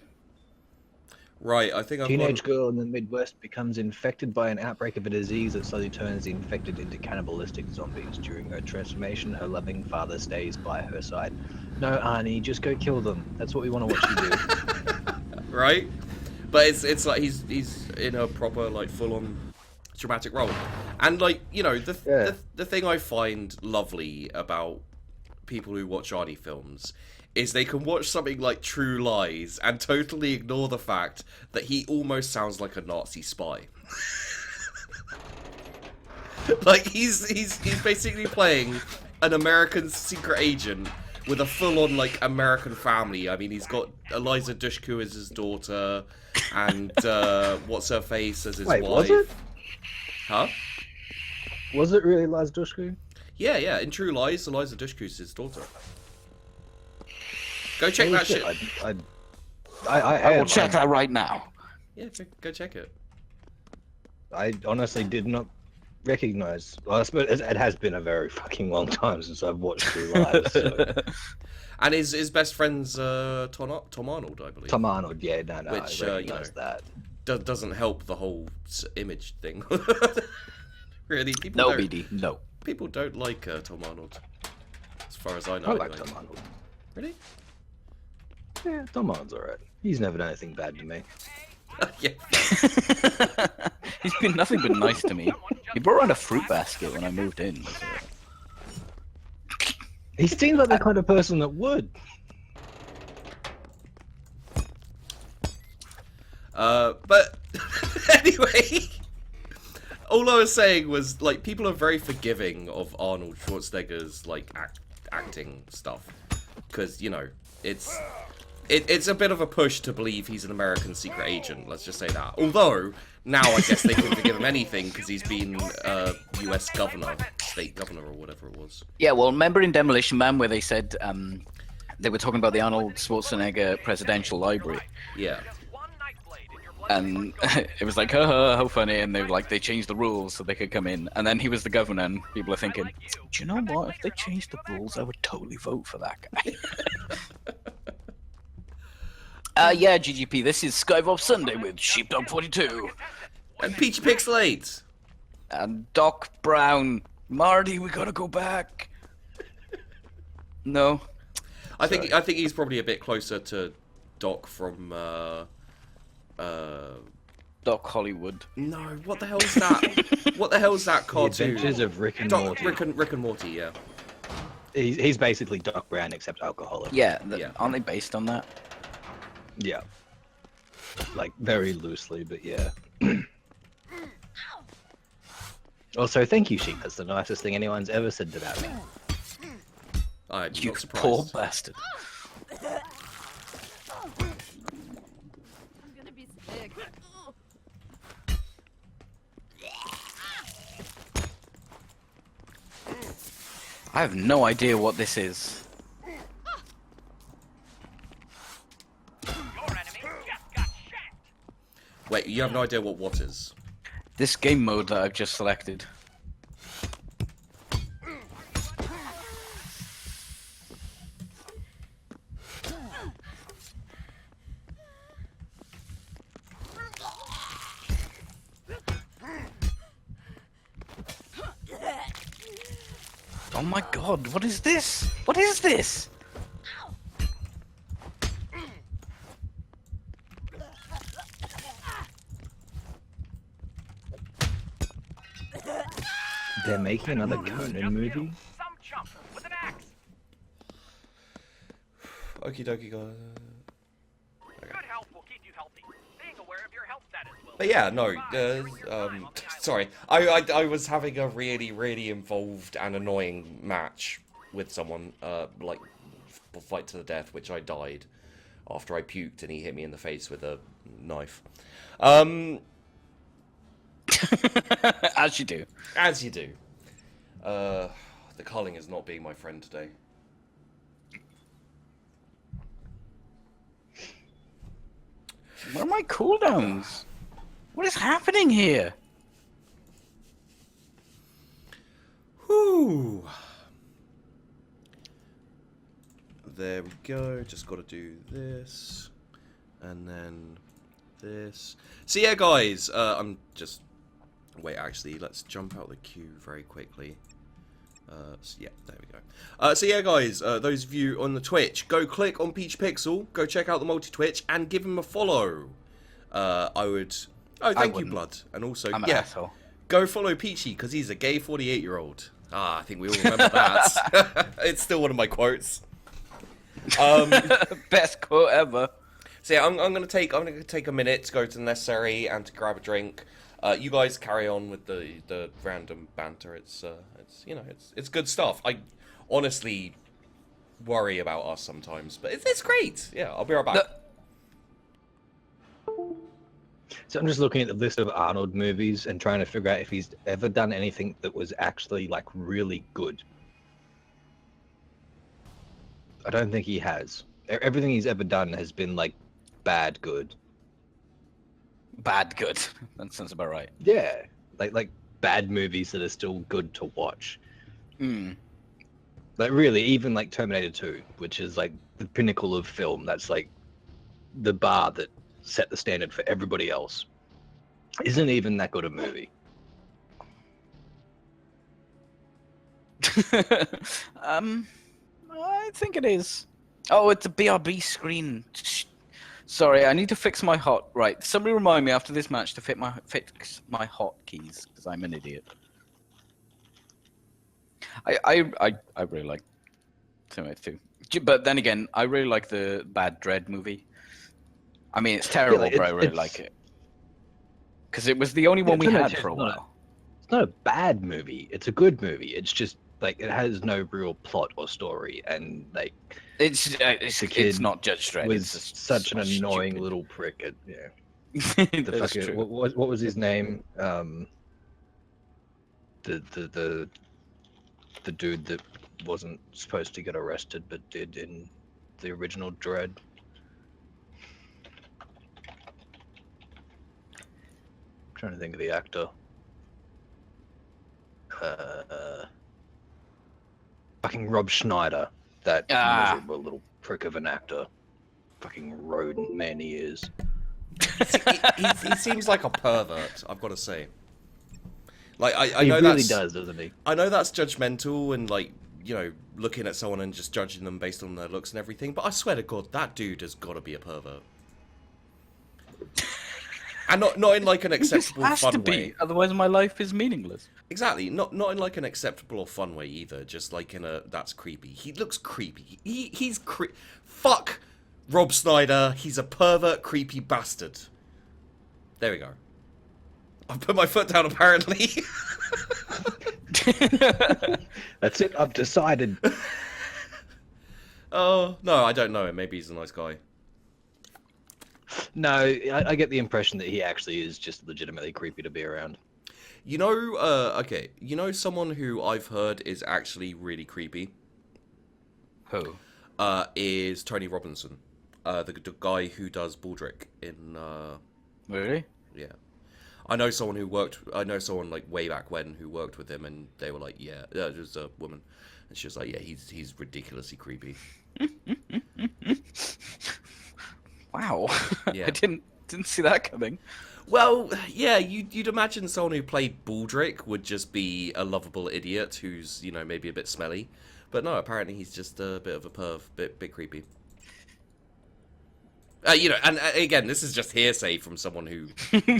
Right, I think I've Teenage got... girl in the Midwest becomes infected by an outbreak of a disease that slowly turns the infected into cannibalistic zombies. During her transformation, her loving father stays by her side. No, Arnie, just go kill them. That's what we want to watch you do. Right? But it's like he's in a proper, like, full-on dramatic role. And, like, the thing I find lovely about people who watch Arnie films is they can watch something like True Lies and totally ignore the fact that he almost sounds like a Nazi spy. Like, he's basically playing an American secret agent with a full-on, like, American family. I mean, he's got Eliza Dushku as his daughter, and what's her face as his Wait, wife. was it? Huh? Was it really Liza Dushku? Yeah. In True Lies, Eliza Dushku's his daughter. Go check Holy that shit. I will check that right now. Yeah, go check it. I honestly did not recognize. Well, I suppose it has been a very fucking long time since I've watched True Lives. So. And his best friend's Tom Arnold, I believe. Tom Arnold, yeah, no, Which, I recognize that. Doesn't help the whole image thing. Really, No, BD, no. People don't like Tom Arnold, as far as I know. I like anyway. Tom Arnold. Really? Yeah, Tom Arnold's alright. He's never done anything bad to me. Yeah. He's been nothing but nice to me. He brought around a fruit basket when I moved in. So. He seems like the kind of person that would. But anyway, all I was saying was like people are very forgiving of Arnold Schwarzenegger's like acting stuff because you know it's a bit of a push to believe he's an American secret agent. Let's just say that. Although now I guess they can forgive him anything because he's been U.S. governor, state governor, or whatever it was. Yeah, well, remember in Demolition Man where they said they were talking about the Arnold Schwarzenegger Presidential Library. Yeah. And it was like, haha, how funny, and they changed the rules so they could come in. And then he was the governor, and people are thinking, do you know what? If they changed the rules, I would totally vote for that guy. Yeah, GGP, this is Skive-Off Sunday with Sheepdog 42. And Peach Pixelate. And Doc Brown. Marty, we gotta go back. No? I think he's probably a bit closer to Doc from Doc Hollywood. No, what the hell is that? What the hell is that The cartoon? Adventures of Rick and Morty. Rick and Morty, yeah. He's basically Doc Brown except alcoholic. Yeah, Yeah. aren't they based on that? Yeah. Like, very loosely, but yeah. Also, thank you, Sheep. That's the nicest thing anyone's ever said about me. I'm You not surprised. poor bastard. I'm gonna be sick. I have no idea what this is. Your enemy just got shanked. Wait, you have no idea what is? This game mode that I've just selected. Oh my god, what is this? What is this? They're making another Conan Just movie? you, some chump with an axe. Okie dokie, guys. Good health will keep you healthy. Being aware of your health status will. But yeah, no, sorry. I was having a really involved and annoying match with someone, like, fight to the death, which I died after I puked and he hit me in the face with a knife. As you do. As you do. The Culling is not being my friend today. What are my cooldowns? What is happening here? Whew. There we go. Just got to do this. And then this. So yeah, guys. I'm just... Wait, actually, let's jump out the queue very quickly. So yeah, there we go. So yeah, guys, those of you on the Twitch, go click on Peach Pixel, go check out the multi-Twitch, and give him a follow. I would... Oh, thank you, Blood. And also, I'm an yeah, asshole. go follow Peachy, because he's a gay 48-year-old. Ah, I think we all remember that. It's still one of my quotes. Best quote ever. So yeah, I'm gonna take a minute to go to the necessary and to grab a drink. You guys carry on with the random banter. It's you know it's good stuff. I honestly worry about us sometimes, but it's great. Yeah, I'll be right back. So I'm just looking at the list of Arnold movies and trying to figure out if he's ever done anything that was actually like really good. I don't think he has. Everything he's ever done has been like bad good. Bad good. That sounds about right. Yeah, like bad movies that are still good to watch. Hmm. Like really, even like Terminator 2, which is like the pinnacle of film. That's like the bar that set the standard for everybody else. Isn't even that good a movie. I think it is. Oh, it's a BRB screen. Sorry, I need to fix my hot. Right, somebody remind me after this match to fix my hotkeys because I'm an idiot. I really like Terminator 2, but then again, I really like the Bad Dread movie. I mean, it's terrible, like, but I really like it because it was the only one we Terminator had 2 for a is not while. It's not a bad movie. It's a good movie. It's just like it has no real plot or story, and like It's kid not Judge Dredd. was It's just such an so annoying stupid. little prick. Yeah. That The is fucking true. what was his name? The dude that wasn't supposed to get arrested but did in the original Dread. I'm trying to think of the actor. Fucking Rob Schneider. That miserable little prick of an actor. Fucking rodent man he is. He seems like a pervert, I've got to say. Like, I He know really that's... does, doesn't he? I know that's judgmental and, like, you know, looking at someone and just judging them based on their looks and everything, but I swear to God, that dude has got to be a pervert. And not in, like, an acceptable, It has to fun be, way. otherwise my life is meaningless. Exactly, not in, like, an acceptable or fun way either, just, like, in a, that's creepy. He looks creepy. He's Fuck Rob Snyder, he's a pervert, creepy bastard. There we go. I put my foot down, apparently. That's it, I've decided. Oh, no, I don't know him. Maybe he's a nice guy. No, I get the impression that he actually is just legitimately creepy to be around. You know, okay, you know someone who I've heard is actually really creepy? Who? Is Tony Robinson. The guy who does Baldrick in, Really? yeah. I know someone like way back when who worked with him, and they were like, yeah, it was a woman, and she was like, yeah, he's ridiculously creepy. Wow. Yeah. I didn't see that coming. Well, yeah, you'd imagine someone who played Baldrick would just be a lovable idiot who's, you know, maybe a bit smelly, but no, apparently he's just a bit of a perv, bit creepy. You know, and again, this is just hearsay from someone who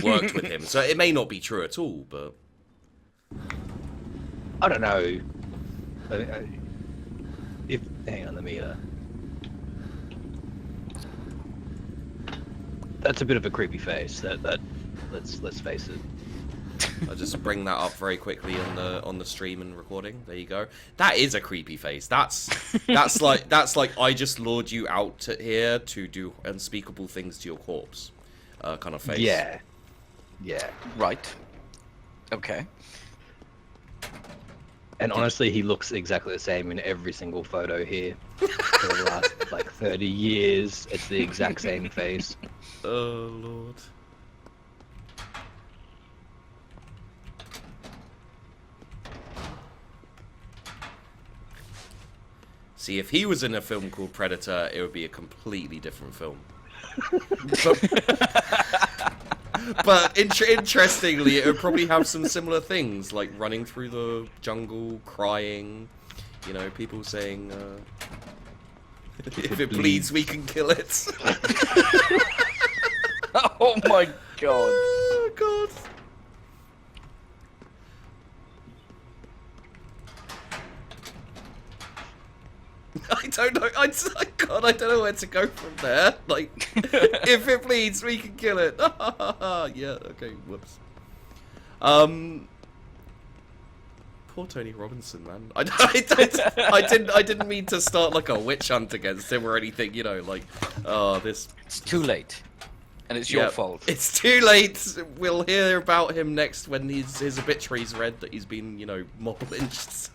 worked with him, so it may not be true at all, but... I don't know. Hang on, let me, That's a bit of a creepy face, let's face it. I'll just bring that up very quickly on the stream and recording. There you go. That is a creepy face. That's like I just lured you out here to do unspeakable things to your corpse, kind of face. Yeah. Right. Okay. And honestly, he looks exactly the same in every single photo here. For the last, like, 30 years, it's the exact same face. Oh, Lord. See, if he was in a film called Predator, it would be a completely different film. But interestingly, it would probably have some similar things, like running through the jungle, crying, you know, people saying, if it bleeds, we can kill it. Oh my god. Oh, God. I don't know. God, I don't know where to go from there. Like, if it bleeds, we can kill it. Yeah. Okay. Whoops. Poor Tony Robinson, man. I didn't mean to start like a witch hunt against him or anything. You know, like, oh, this. It's too late. and it's your Yep. fault. It's too late. We'll hear about him next when his obituary's read that he's been, mob lynched.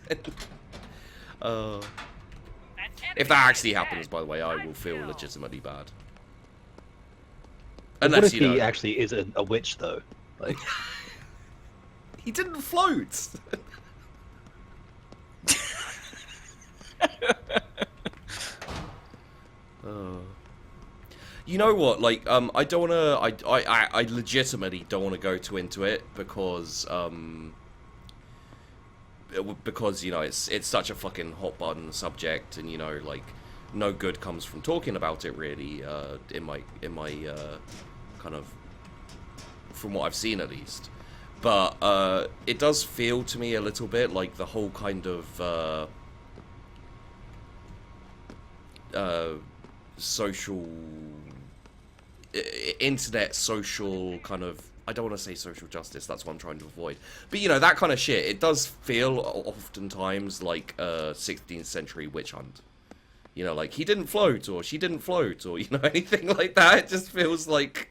If that actually happens, by the way, I will feel legitimately bad. What Unless, if he actually is a witch, though? Like, he didn't float. You know what? Like, I don't wanna. I legitimately don't wanna go too into it because it's such a fucking hot button subject, and like no good comes from talking about it really. In my kind of, from what I've seen at least. But it does feel to me a little bit like the whole kind of social internet social kind of, I don't want to say social justice, that's what I'm trying to avoid, but that kind of shit. It does feel oftentimes like a 16th century witch hunt, like he didn't float or she didn't float or anything like that. It just feels like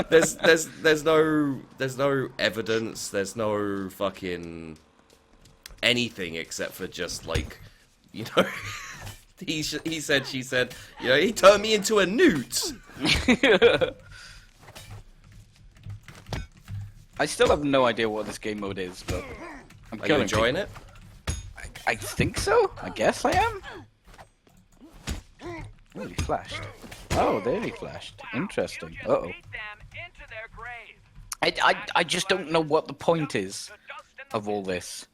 there's no evidence, there's no fucking anything except for just like he said, she said, he turned me into a newt. I still have no idea what this game mode is, but I'm Are you enjoying it? I think so. I guess I am. Oh, he flashed. Oh, there he flashed. Interesting. Uh-oh. I just don't know what the point is of all this.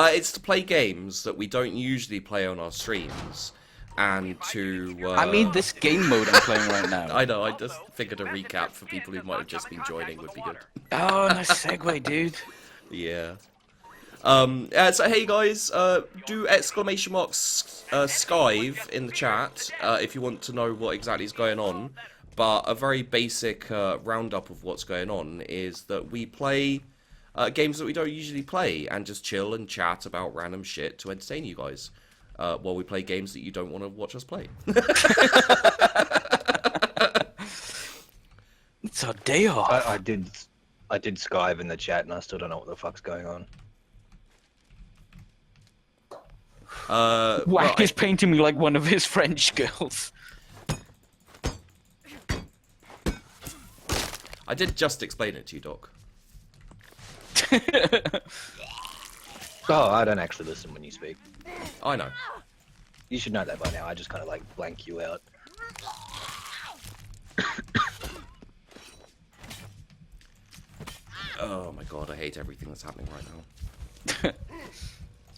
It's to play games that we don't usually play on our streams, and to... I mean, this game mode I'm playing right now. I know, I just figured a recap for people who might have just been joining would be good. Oh, nice segue, dude. Yeah. So hey guys, do exclamation marks Skive in the chat if you want to know what exactly is going on. But a very basic roundup of what's going on is that we play games that we don't usually play and just chill and chat about random shit to entertain you guys while we play games that you don't want to watch us play. It's our day off. I did Skive in the chat, and I still don't know what the fuck's going on. Whack is painting me like one of his French girls. I did just explain it to you, Doc. Oh, I don't actually listen when you speak. I know. You should know that by now. I just kind of like blank you out. Oh my god, I hate everything that's happening right now.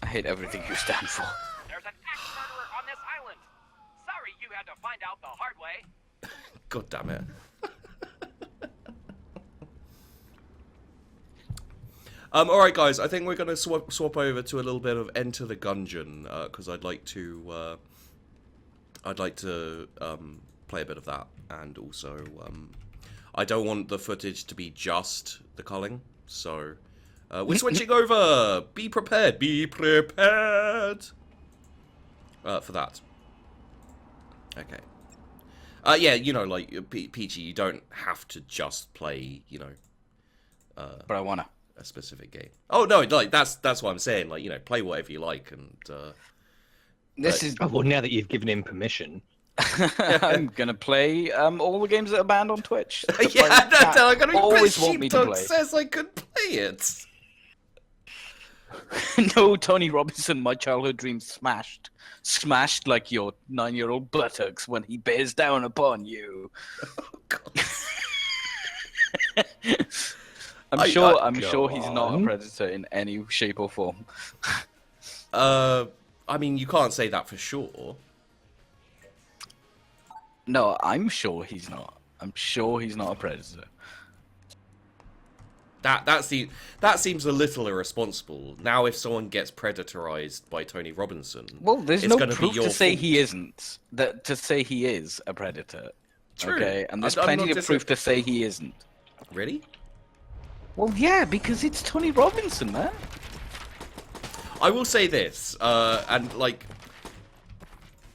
I hate everything you stand for. There's an ex-murderer on this island. Sorry you had to find out the hard way. God damn it. Alright guys, I think we're going to swap over to a little bit of Enter the Gungeon, because I'd like to play a bit of that, and also, I don't want the footage to be just the culling, so, we're switching over! Be prepared! Be prepared! For that. Okay. Yeah, like, Peachy, you don't have to just play, But I wanna. a specific game. Oh no, like that's what I'm saying. Like, play whatever you like, and This is. Oh, well, now that you've given him permission. I'm gonna play all the games that are banned on Twitch. yeah, I'm gonna always want me to Sheepdog play. says I could play it. No, Tony Robinson, my childhood dream smashed like your 9-year-old buttocks when he bears down upon you. I'm sure he's not a predator in any shape or form. I mean, you can't say that for sure. No, I'm sure he's not. I'm sure he's not a predator. That seems a little irresponsible. Now, if someone gets predatorized by Tony Robinson, Well, there's it's no gonna proof be your to say fault. he isn't. To say he is a predator. True. Okay, and there's I'm plenty not of proof to say he isn't. Really? Well, yeah, because it's Tony Robinson, man. I will say this, and like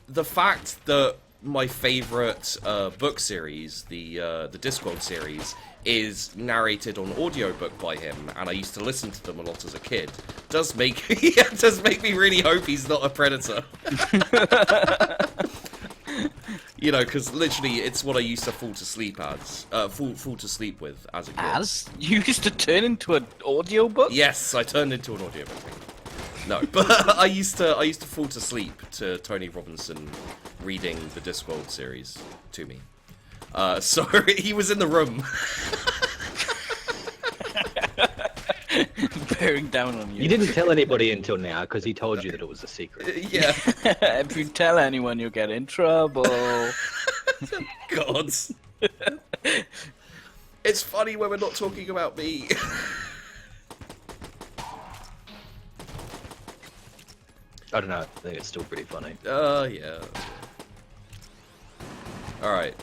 the fact that my favorite book series, the Discworld series, is narrated on audiobook by him, and I used to listen to them a lot as a kid. Does make me really hope he's not a predator. You know, because literally it's what I used to fall to sleep with as a kid. As you used to turn into an audiobook? Yes, I turned into an audiobook. No, but I used to fall to sleep to Tony Robinson reading the Discworld series to me. So he was in the room. Bearing down on you. You didn't tell anybody until now because he told you that it was a secret. Yeah. If you tell anyone, you'll get in trouble. God. It's funny when we're not talking about me. I don't know. I think it's still pretty funny. Yeah. Alright.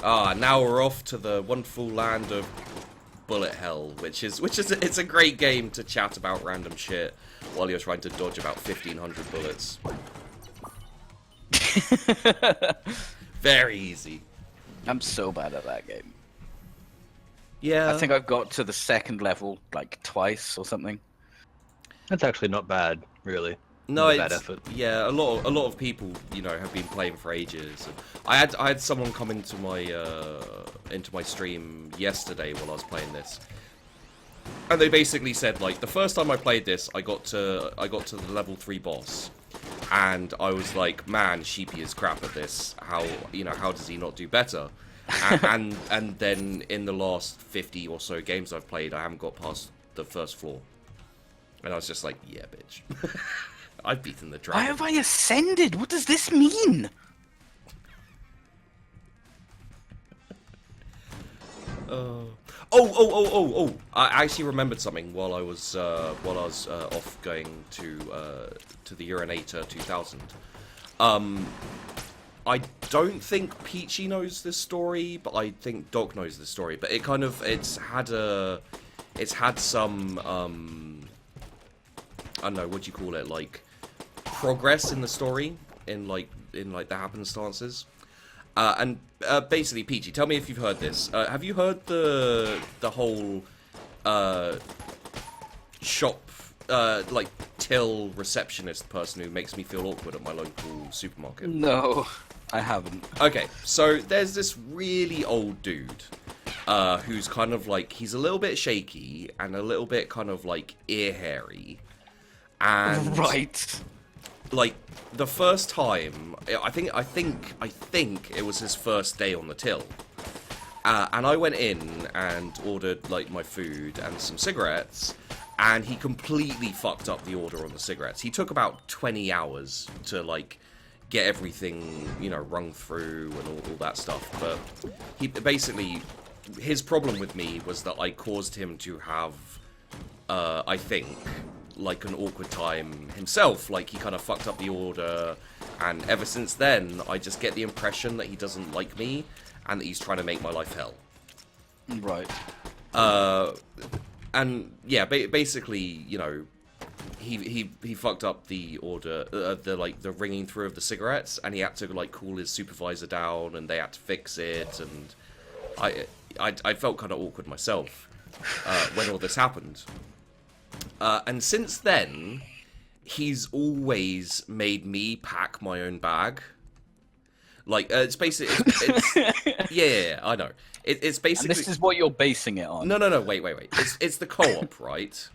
Now we're off to the wonderful land of Bullet Hell, which is it's a great game to chat about random shit while you're trying to dodge about 1,500 bullets. Very easy. I'm so bad at that game. Yeah. I think I've got to the second level like twice or something. That's actually not bad, really. No, Not a bad it's, effort. yeah, a lot of people, you know, have been playing for ages. I had someone come into my stream yesterday while I was playing this, and they basically said, like, the first time I played this, I got to the level 3 boss, and I was like, man, Sheepy is crap at this. How does he not do better? and then in the last 50 or so games I've played, I haven't got past the first floor, and I was just like, yeah, bitch. I've beaten the dragon. Why have I ascended? What does this mean? I actually remembered something while I was off going to the Urinator 2000. I don't think Peachy knows this story, but I think Doc knows this story. But it's had some I don't know, what do you call it, like progress in the story, in the happenstances. And basically, Peachy, tell me if you've heard this. Have you heard the whole shop, like, till receptionist person who makes me feel awkward at my local supermarket? No, I haven't. Okay, so there's this really old dude who's kind of like, he's a little bit shaky and a little bit kind of like ear hairy. And Right. like the first time, I think it was his first day on the till, and I went in and ordered like my food and some cigarettes, and he completely fucked up the order on the cigarettes. He took about 20 hours to like get everything, you know, rung through and all that stuff. But he basically, his problem with me was that I caused him to have, I think, like an awkward time himself. Like, he kind of fucked up the order, and ever since then I just get the impression that he doesn't like me and that he's trying to make my life hell. Right. And yeah, basically, you know, he fucked up the order, the ringing through of the cigarettes, and he had to like call his supervisor down, and they had to fix it, and I felt kind of awkward myself when all this happened. And since then, he's always made me pack my own bag. Like, it's basically... yeah, I know. It's basically... And this is what you're basing it on. No, wait. It's the co-op, right?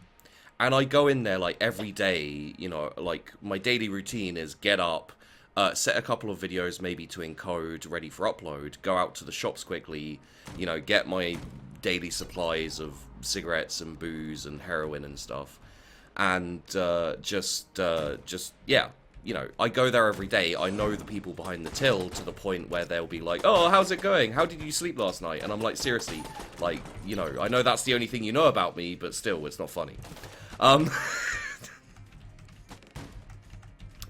And I go in there, like, every day, you know, like, my daily routine is get up, set a couple of videos maybe to encode, ready for upload, go out to the shops quickly, you know, get my daily supplies of cigarettes and booze and heroin and stuff, and just yeah, you know, I go there every day. I know the people behind the till to the point where they'll be like, oh, how's it going, how did you sleep last night? And I'm like, seriously, like, you know, I know that's the only thing you know about me, but still, it's not funny.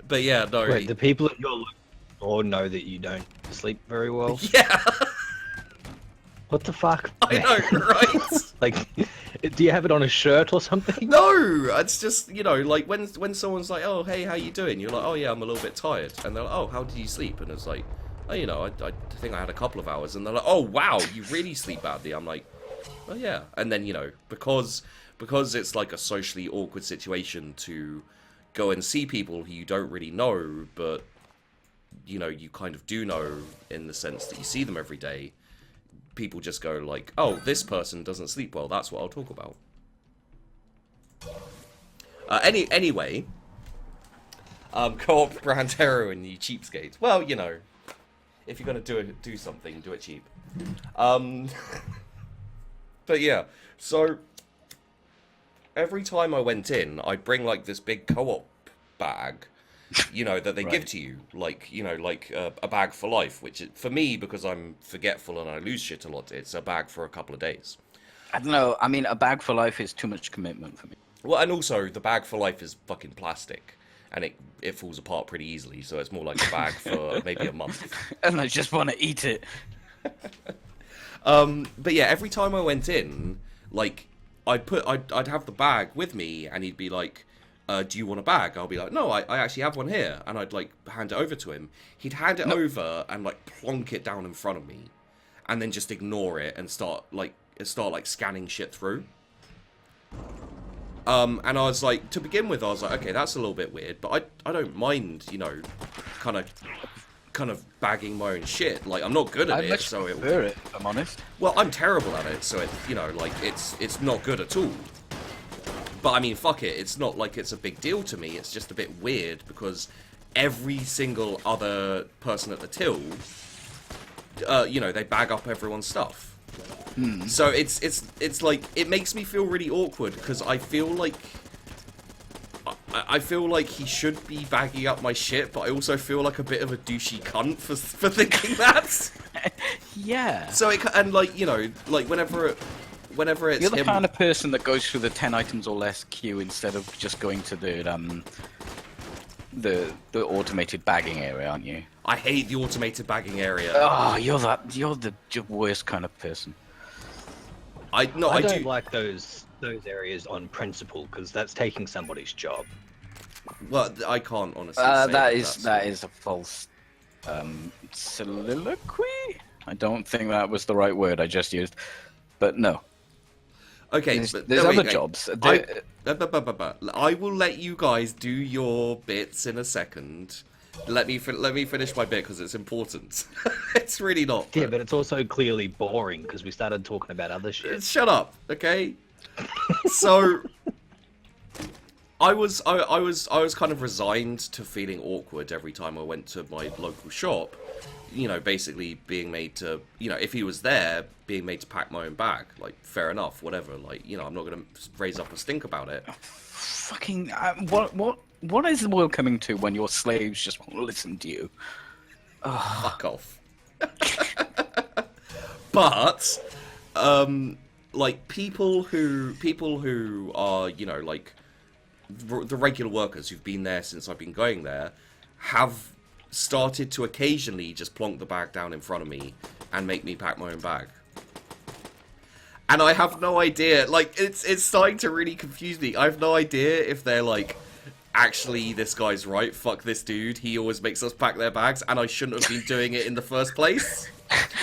But yeah, no. Wait, the people at your all know that you don't sleep very well? Yeah. What the fuck? I know, right? Like, Do you have it on a shirt or something? No, it's just, you know, like when someone's like, oh, hey, how you doing? You're like, oh yeah, I'm a little bit tired, and they're like, oh, how did you sleep? And it's like, oh, you know, I think I had a couple of hours, and they're like, oh wow, you really sleep badly. I'm like, oh yeah, and then, you know, because it's like a socially awkward situation to go and see people who you don't really know, but you know, you kind of do know in the sense that you see them every day. People just go like, oh, this person doesn't sleep well, that's what I'll talk about. Anyway, co-op brand heroin, you cheapskates. Well, you know, if you're gonna do something, do it cheap. But yeah, so every time I went in, I'd bring like this big co-op bag, you know, that they give to you, like, you know, like a bag for life, which for me, because I'm forgetful and I lose shit a lot, it's a bag for a couple of days. I don't know. I mean, a bag for life is too much commitment for me. Well, and also the bag for life is fucking plastic, and it falls apart pretty easily, so it's more like a bag for maybe a month. And I just want to eat it. But yeah, every time I went in, like, I'd have the bag with me, and he'd be like, do you want a bag? I'll be like, no, I actually have one here, and I'd like hand it over to him. He'd hand it over and like plonk it down in front of me, and then just ignore it and start scanning shit through. And I was like, to begin with, I was like, okay, that's a little bit weird, but I don't mind, you know, kind of bagging my own shit. Like, I'm not good at it, so I prefer it, if I'm honest. Well, I'm terrible at it, so it, you know, like, it's not good at all. But I mean, fuck it, it's not like it's a big deal to me, it's just a bit weird, because every single other person at the till, you know, they bag up everyone's stuff. So it's like, it makes me feel really awkward, because I feel like he should be bagging up my shit, but I also feel like a bit of a douchey cunt for thinking that. Yeah. So and like, you know, like whenever it's You're the him, kind of person that goes through the 10 items or less queue instead of just going to the automated bagging area, aren't you? I hate the automated bagging area. Oh, you're the worst kind of person. I don't like those areas on principle, because that's taking somebody's job. Well, I can't honestly say that is a false soliloquy. I don't think that was the right word I just used, but no. Okay, there's other jobs. I will let you guys do your bits in a second. Let me finish my bit because it's important. It's really not. Yeah, but it's also clearly boring because we started talking about other shit. Shut up, okay? So I was kind of resigned to feeling awkward every time I went to my local shop. You know, basically being made to, you know, if he was there, being made to pack my own bag. Like, fair enough, whatever. Like, you know, I'm not going to raise up a stink about it. Fucking, what is the world coming to when your slaves just won't listen to you? Oh. Fuck off. But, like, people who are, you know, like, the regular workers who've been there since I've been going there, have started to occasionally just plonk the bag down in front of me and make me pack my own bag. And I have no idea, like, it's starting to really confuse me. I have no idea if they're like, actually, this guy's right, fuck this dude, he always makes us pack their bags, and I shouldn't have been doing it in the first place.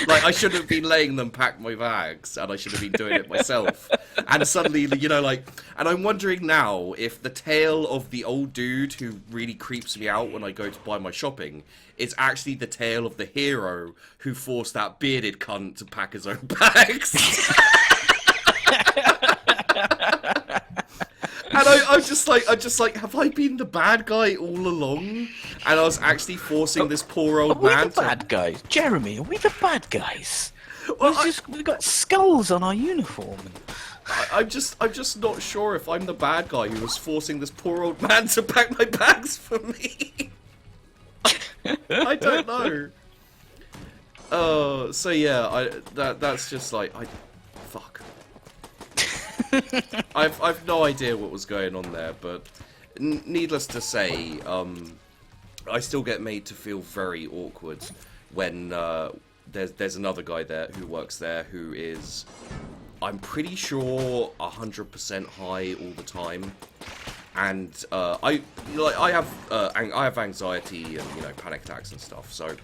Like, I shouldn't have been letting them pack my bags, and I should have been doing it myself. And suddenly, you know, like, and I'm wondering now if the tale of the old dude who really creeps me out when I go to buy my shopping is actually the tale of the hero who forced that bearded cunt to pack his own bags. And I'm just like, have I been the bad guy all along? And I was actually forcing this poor old man Are we the bad guys? Jeremy, are we the bad guys? Well, We've got skulls on our uniform. I'm just not sure if I'm the bad guy who was forcing this poor old man to pack my bags for me. I don't know. So yeah, that's just like, fuck. I've no idea what was going on there, but needless to say, I still get made to feel very awkward when there's another guy there who works there who is I'm pretty sure 100% high all the time, and I have anxiety and panic attacks and stuff. So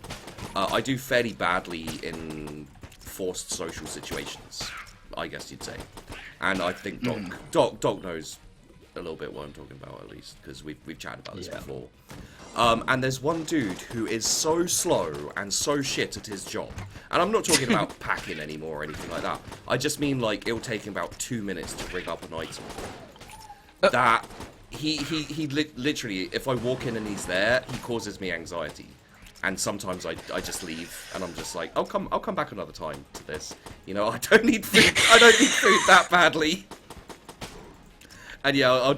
I do fairly badly in forced social situations, I guess you'd say. And I think Doc knows a little bit what I'm talking about, at least, because we've chatted about this before. And there's one dude who is so slow and so shit at his job. And I'm not talking about packing anymore or anything like that. I just mean, like, it'll take him about 2 minutes to bring up an item. That, he literally, if I walk in and he's there, he causes me anxiety. And sometimes I just leave, and I'm just like, I'll come back another time to this. I don't need food. I don't need food that badly. And yeah, I'll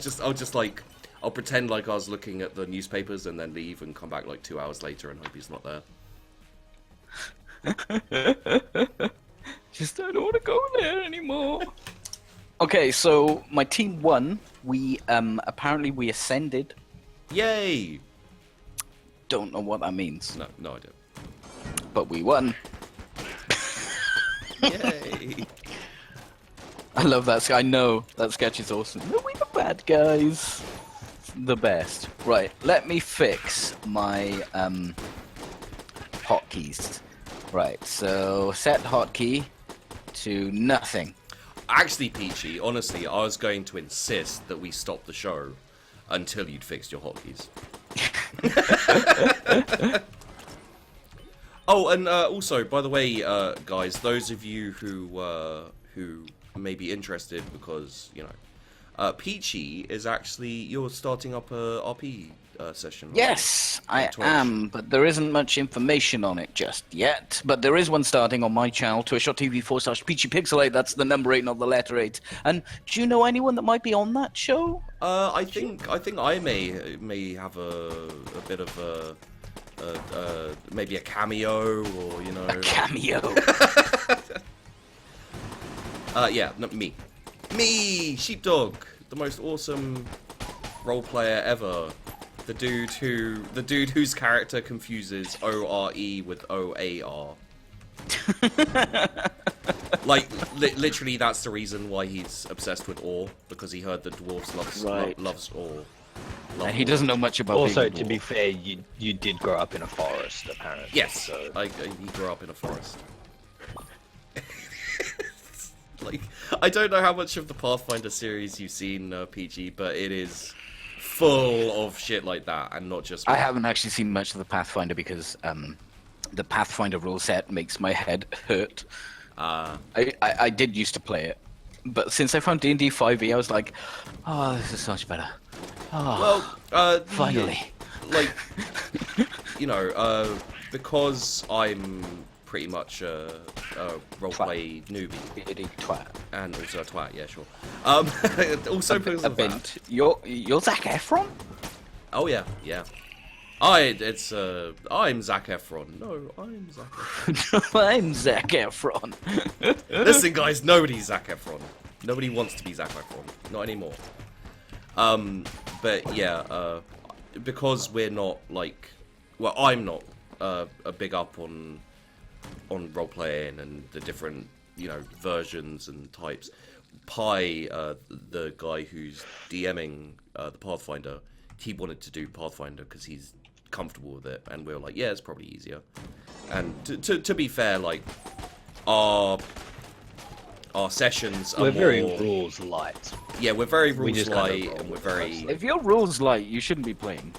pretend like I was looking at the newspapers and then leave and come back like 2 hours later and hope he's not there. Just I don't want to go there anymore. Okay, so my team won. We apparently we ascended. Yay! Don't know what that means. No idea. But we won. Yay! I love that. I know that sketch is awesome. No, we're the bad guys. The best. Right, let me fix my hotkeys. Right, so set hotkey to nothing. Actually, Peachy, honestly, I was going to insist that we stop the show until you'd fixed your hotkeys. Oh, and also, by the way, guys, those of you who may be interested, because Peachy is actually you're starting up a RP session. Right? Yes, I am, but there isn't much information on it just yet. But there is one starting on my channel, twitch.tv/PeachyPixelate. That's the number 8, not the letter 8. And do you know anyone that might be on that show? I think I may have a bit of maybe a cameo, or a cameo. Yeah, me, Sheepdog, the most awesome role player ever. The dude whose character confuses ORE with OAR. Like, literally, that's the reason why he's obsessed with ore, because he heard the dwarves loves ore. And he doesn't know much about. Also, to be fair, you did grow up in a forest, apparently. Yes, so. he grew up in a forest. Like, I don't know how much of the Pathfinder series you've seen, PG, but it is full of shit like that, and not just. I haven't actually seen much of the Pathfinder because the Pathfinder rule set makes my head hurt. I did used to play it, but since I found D&D 5e, I was like, oh, this is so much better. Oh, well, finally. Because I'm pretty much a roleplay newbie. Twat. And also a twat, yeah, sure. Also because of that. You're Zac Efron? Oh yeah. I'm Zac Efron. No, I'm Zac Efron. I'm Zac Efron. Listen, guys, nobody's Zac Efron. Nobody wants to be Zac Efron. Not anymore. But yeah, because we're not I'm not a big up on role-playing and the different, versions and types. Pi, the guy who's DMing the Pathfinder, he wanted to do Pathfinder because he's comfortable with it, and we were like, yeah, it's probably easier. And to be fair, our sessions are we're very rules light. Yeah, we're very rules light, and we're very. If you're rules light, you shouldn't be playing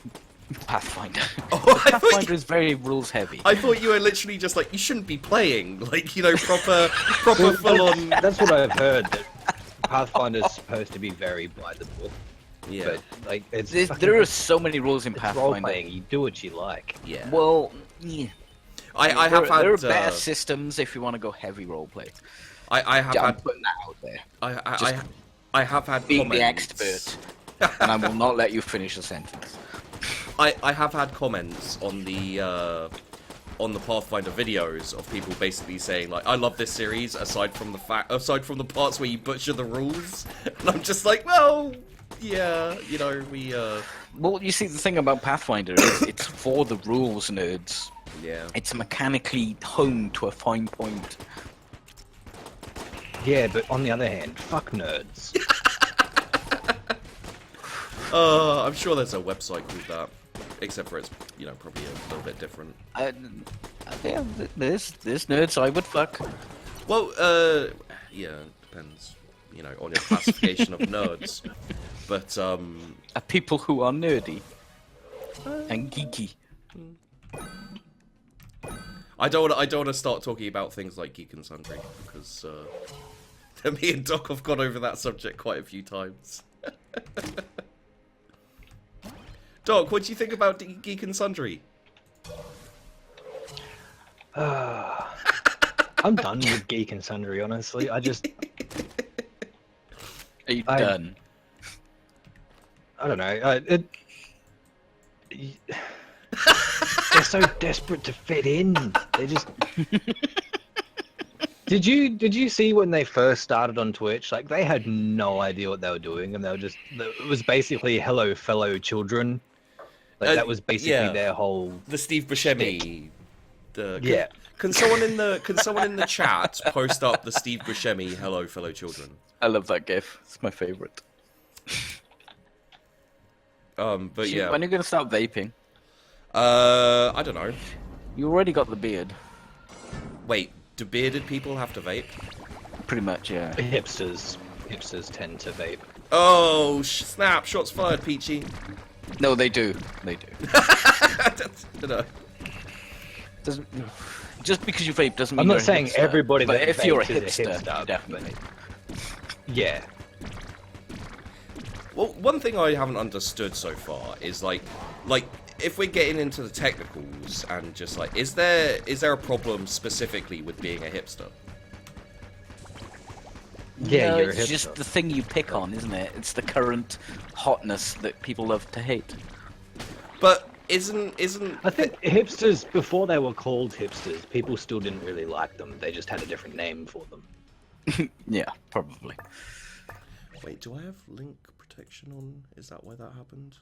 Pathfinder. Oh, Pathfinder is very rules heavy. I thought you were literally just you shouldn't be playing, proper full on. That's what I've heard. That Pathfinder's supposed to be very by the book. Yeah, but there are so many rules in Pathfinder. Role playing, you do what you like. Yeah. Well, yeah. I have had. There are better systems if you want to go heavy roleplay. I have I'm had. putting that out there. I have had. Be comments. the expert, and I will not let you finish the sentence. I have had comments on the Pathfinder videos of people basically saying I love this series aside from the parts where you butcher the rules, and I'm just like, well, yeah, we. Well, you see, the thing about Pathfinder is it's for the rules nerds. Yeah. It's mechanically honed to a fine point. Yeah, but on the other hand, fuck nerds. I'm sure there's a website called that, except for it's probably a little bit different. Yeah, there's nerds I would fuck. Well, yeah, it depends, on your classification of nerds. But People who are nerdy and geeky. I don't want to start talking about things like Geek and Sundry because me and Doc have gone over that subject quite a few times. Doc, what do you think about Geek and Sundry? I'm done with Geek and Sundry, honestly. Are you done? I don't know. They're so desperate to fit in. They just. Did you see when they first started on Twitch? Like they had no idea what they were doing, and they were just. It was basically "Hello, fellow children." Like that was basically their whole. The Steve Buscemi. Yeah. Can someone in the chat post up the Steve Buscemi "Hello, fellow children"? I love that gif. It's my favorite. But yeah. When are you gonna start vaping? I don't know. You already got the beard. Wait, do bearded people have to vape? Pretty much, yeah. Hipsters tend to vape. Oh, snap! Shots fired, Peachy. No, they do. They do. Just because you vape doesn't mean I'm you're not saying a hipster, everybody but that if you're a vapes is hipster, definitely. Yeah. Well, one thing I haven't understood so far is like if we're getting into the technicals and just like, is there a problem specifically with being a hipster? Yeah, no, you're it's a hipster. just the thing you pick on, isn't it? It's the current hotness that people love to hate. But isn't I think hipsters, before they were called hipsters, people still didn't really like them. They just had a different name for them. Yeah, probably. Wait, do I have link protection on? Is that why that happened?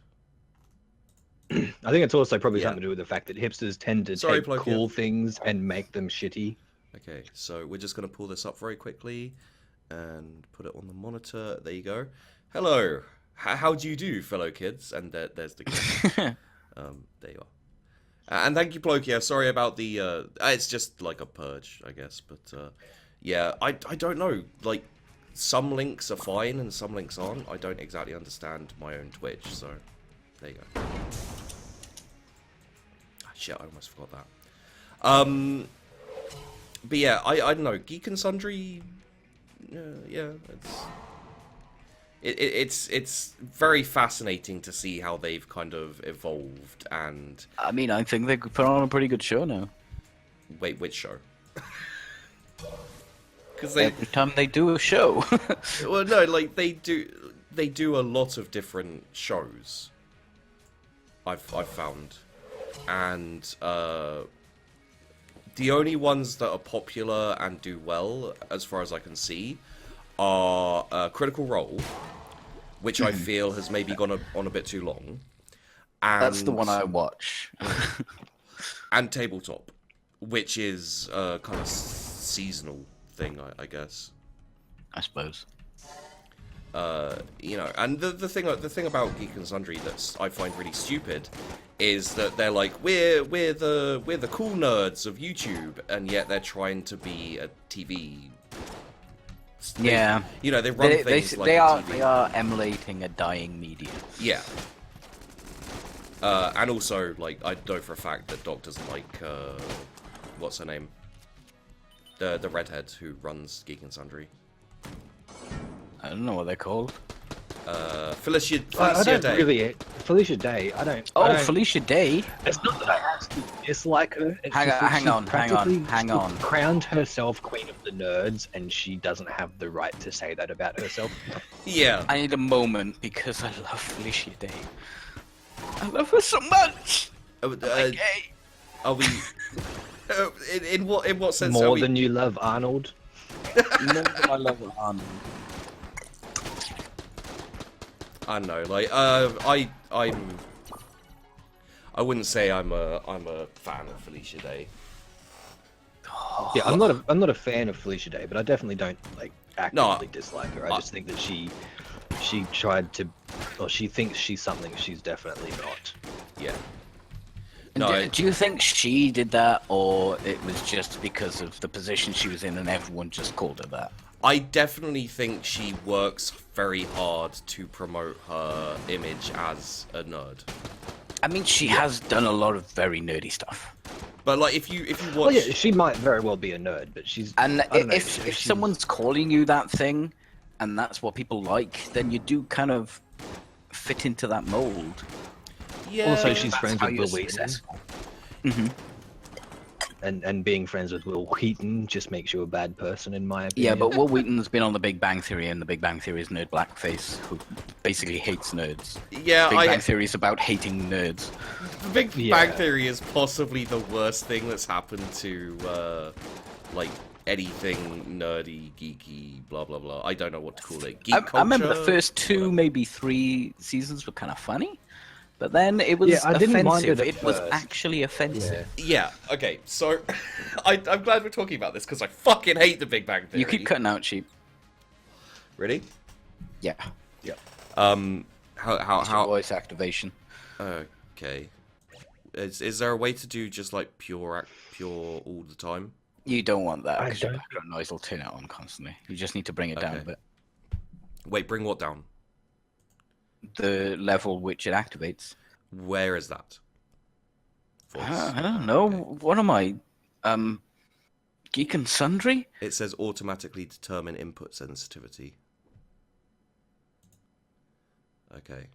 I think it's also probably Yeah. something to do with the fact that hipsters tend to Sorry, take Plokia. cool things and make them shitty. Okay, so we're just going to pull this up very quickly and put it on the monitor. There you go. Hello. How do you do, fellow kids? And there's the kid. There you are. And thank you, Plokia. Sorry about the... it's just like a purge, I guess. But, yeah, I don't know. Like, some links are fine and some links aren't. I don't exactly understand my own Twitch, so there you go. Shit, I almost forgot that. But yeah, I don't know. Geek and Sundry, yeah, it's very fascinating to see how they've kind of evolved. And I mean, I think they could put on a pretty good show now. wait, which show? Because Every time they do a show. well, no, like they do a lot of different shows. I've found. And the only ones that are popular and do well, as far as I can see, are Critical Role, which I feel has maybe gone on a bit too long. And, That's the one I watch. and Tabletop, which is a kind of seasonal thing, I guess. I suppose. And the thing about Geek and Sundry that I find really stupid is that they're like, we're the cool nerds of YouTube, and yet they're trying to be a TV. Yeah. They run things like they a are TV. they are emulating a dying medium. Yeah. And also, like, I know for a fact that Doc doesn't like what's her name? The redhead who runs Geek and Sundry. I don't know what they're called. Felicia I don't Day. really. Felicia Day. I don't. Oh, I don't- Felicia Day. It's not that I actually dislike her. It's Hang just on, that she practically hang on. crowned herself queen of the nerds, and she doesn't have the right to say that about herself. Yeah. I need a moment because I love Felicia Day. I love her so much. Okay. Are we? In what sense? are More we... than you love Arnold. More than I love Arnold. I don't know, like I wouldn't say I'm a fan of Felicia Day. Yeah, I'm not a fan of Felicia Day, but I definitely don't like actively dislike her. I just think that she tried to, or she thinks she's something she's definitely not. Yeah. And No, do you think she did that, or it was just because of the position she was in and everyone just called her that? I definitely think she works very hard to promote her image as a nerd. I mean, she has done a lot of very nerdy stuff. But like, if you watch, Well, yeah, she might very well be a nerd, but she's. And I don't know, if she's- someone's calling you that thing, and that's what people like, then you do kind of fit into that mold. yeah, Also, she's That's friends how with you're Will Wheaton, successful. and being friends with Will Wheaton just makes you a bad person, in my opinion. Yeah, but Will Wheaton's been on The Big Bang Theory, and The Big Bang Theory is Nerd Blackface, who basically hates nerds. yeah, Big Bang Theory is about hating nerds. The Big Yeah. Bang Theory is possibly the worst thing that's happened to like anything nerdy, geeky, blah blah blah. I don't know what to call it. Geek I remember the culture? first 2, maybe 3 seasons were kind of funny, but then it was Yeah, I didn't mind offensive. it at It was first. actually offensive. Yeah. Okay. So, I'm glad we're talking about this because I fucking hate the Big Bang Theory. You keep cutting out, Sheep. Really? Yeah. How It's your voice activation. Okay. Is there a way to do just like pure all the time? You don't want that I because your don't. background noise will turn it on constantly. You just need to bring it down a Okay. bit. Wait, bring what down? The level which it activates. Where is that? Voice. I don't know. Okay. What am I? Geek and Sundry? It says automatically determine input sensitivity. Okay.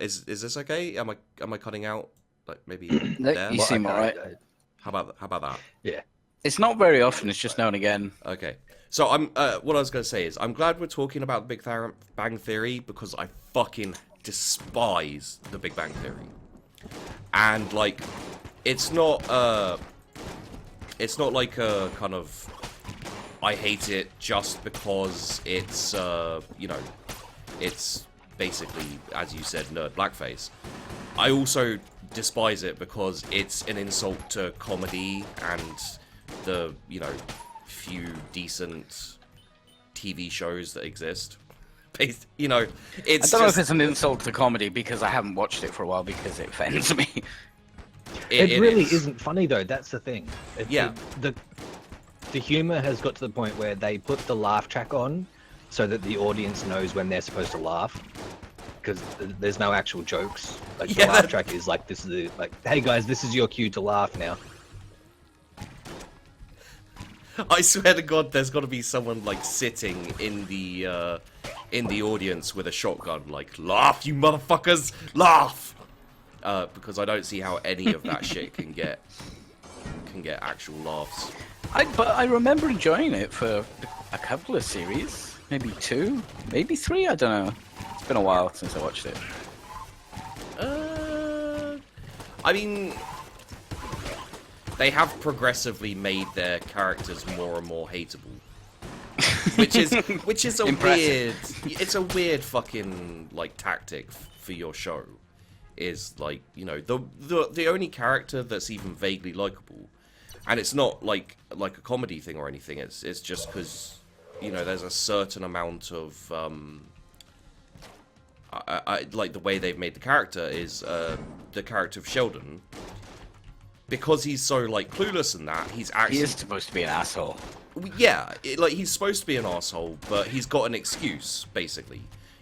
Is this okay? Am I cutting out like maybe No, there? you seem alright. How about that? Yeah. It's not very often. It's just now and again. Okay. So I'm what I was going to say is I'm glad we're talking about the Big Bang Theory because I fucking despise the Big Bang Theory. And like it's not like a kind of I hate it just because it's it's basically, as you said, nerd blackface. I also despise it because it's an insult to comedy and the, few decent TV shows that exist. It's I don't know just, if it's an insult to comedy because I haven't watched it for a while because it offends me. It really is. isn't funny though. That's the thing. Yeah. The humor has got to the point where they put the laugh track on, so that the audience knows when they're supposed to laugh. Because there's no actual jokes. Like the Yeah, laugh that- track is like hey guys, this is your cue to laugh now. I swear to God, there's got to be someone like sitting in the audience with a shotgun, like laugh, you motherfuckers, laugh. Because I don't see how any of that shit can get actual laughs. But I remember enjoying it for a couple of series, maybe 2, maybe 3. I don't know. It's been a while since I watched it. I mean, they have progressively made their characters more and more hateable, which is a Impressive. it's a weird fucking like tactic for your show. Is like the only character that's even vaguely likable, and it's not like a comedy thing or anything. It's just because there's a certain amount of I like the way they've made the character is the character of Sheldon, because he's so like clueless in that he's He actually is supposed to be an asshole. he's supposed to be an asshole, but he's got an excuse basically.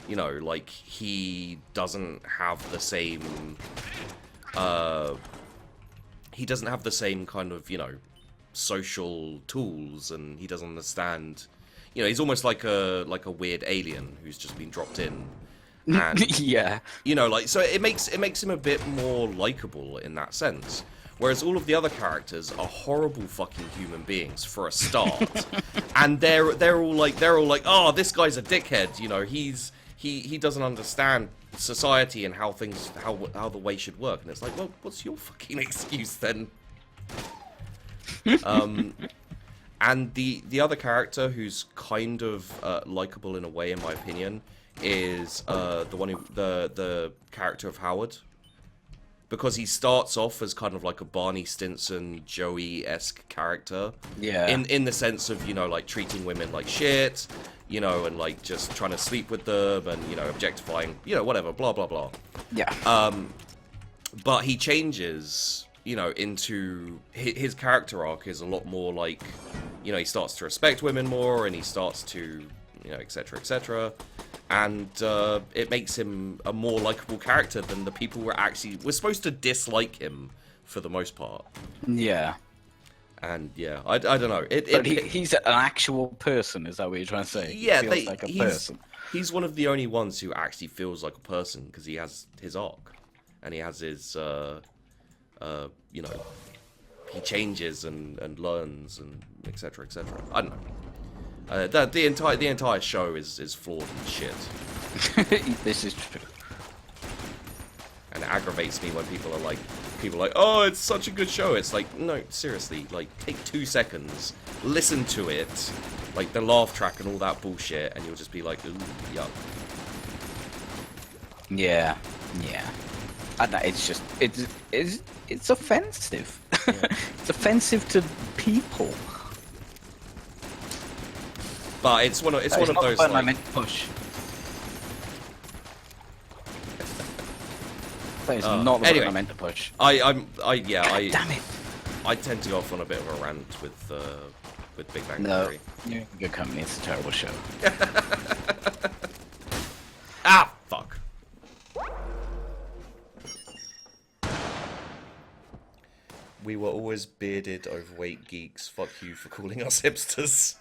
Like he doesn't have the same kind of social tools, and he doesn't understand. He's almost like a weird alien who's just been dropped in. And Yeah. so it makes him a bit more likable in that sense. Whereas all of the other characters are horrible fucking human beings for a start, and they're all like, oh, this guy's a dickhead. He doesn't understand society and how the way should work. And it's like, well, what's your fucking excuse then? And the other character who's kind of likable in a way, in my opinion, is the character of Howard. because he starts off as kind of like a Barney Stinson, Joey-esque character. Yeah. In the sense of, you know, like treating women like shit, you know, and like just trying to sleep with them and, you know, objectifying, you know, whatever, blah, blah, blah. Yeah. But he changes, you know, into his character arc is a lot more like, you know, he starts to respect women more and he starts to, you know, etc., etc. And it makes him a more likable character than the people we're supposed to dislike him for the most part. Yeah. And yeah, I don't know. But he's an actual person, is that what you're trying to say? Yeah, he feels like a person. He's one of the only ones who actually feels like a person because he has his arc and he has his, you know, he changes and learns and etc. etc. I don't know. The entire show is flawed and shit. This is true. And it aggravates me when people are like, oh, it's such a good show. It's like, no, seriously, like, take 2 seconds, listen to it, like the laugh track and all that bullshit, and you'll just be like, ooh, yuck. Yeah, yeah. And it's just it's offensive. Yeah. It's offensive to people. But it's one of those. Button I Like, meant to push. That is not the anyway, button I meant to push. Damn Damn it! I tend to go off on a bit of a rant with Big Bang No, Theory. you're in good company. It's a terrible show. Ah, fuck. We were always bearded, overweight geeks. Fuck you for calling us hipsters.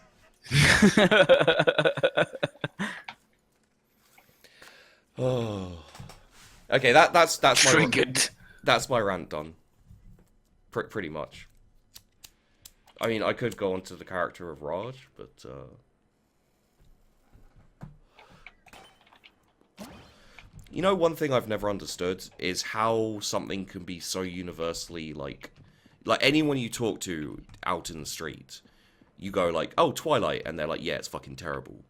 Oh. Okay, that's my Triggered. That's my rant done. Pretty much. I mean, I could go on to the character of Raj, but you know, one thing I've never understood is how something can be so universally like anyone you talk to out in the street, you go like, "Oh, Twilight," and they're like, "Yeah, it's fucking terrible."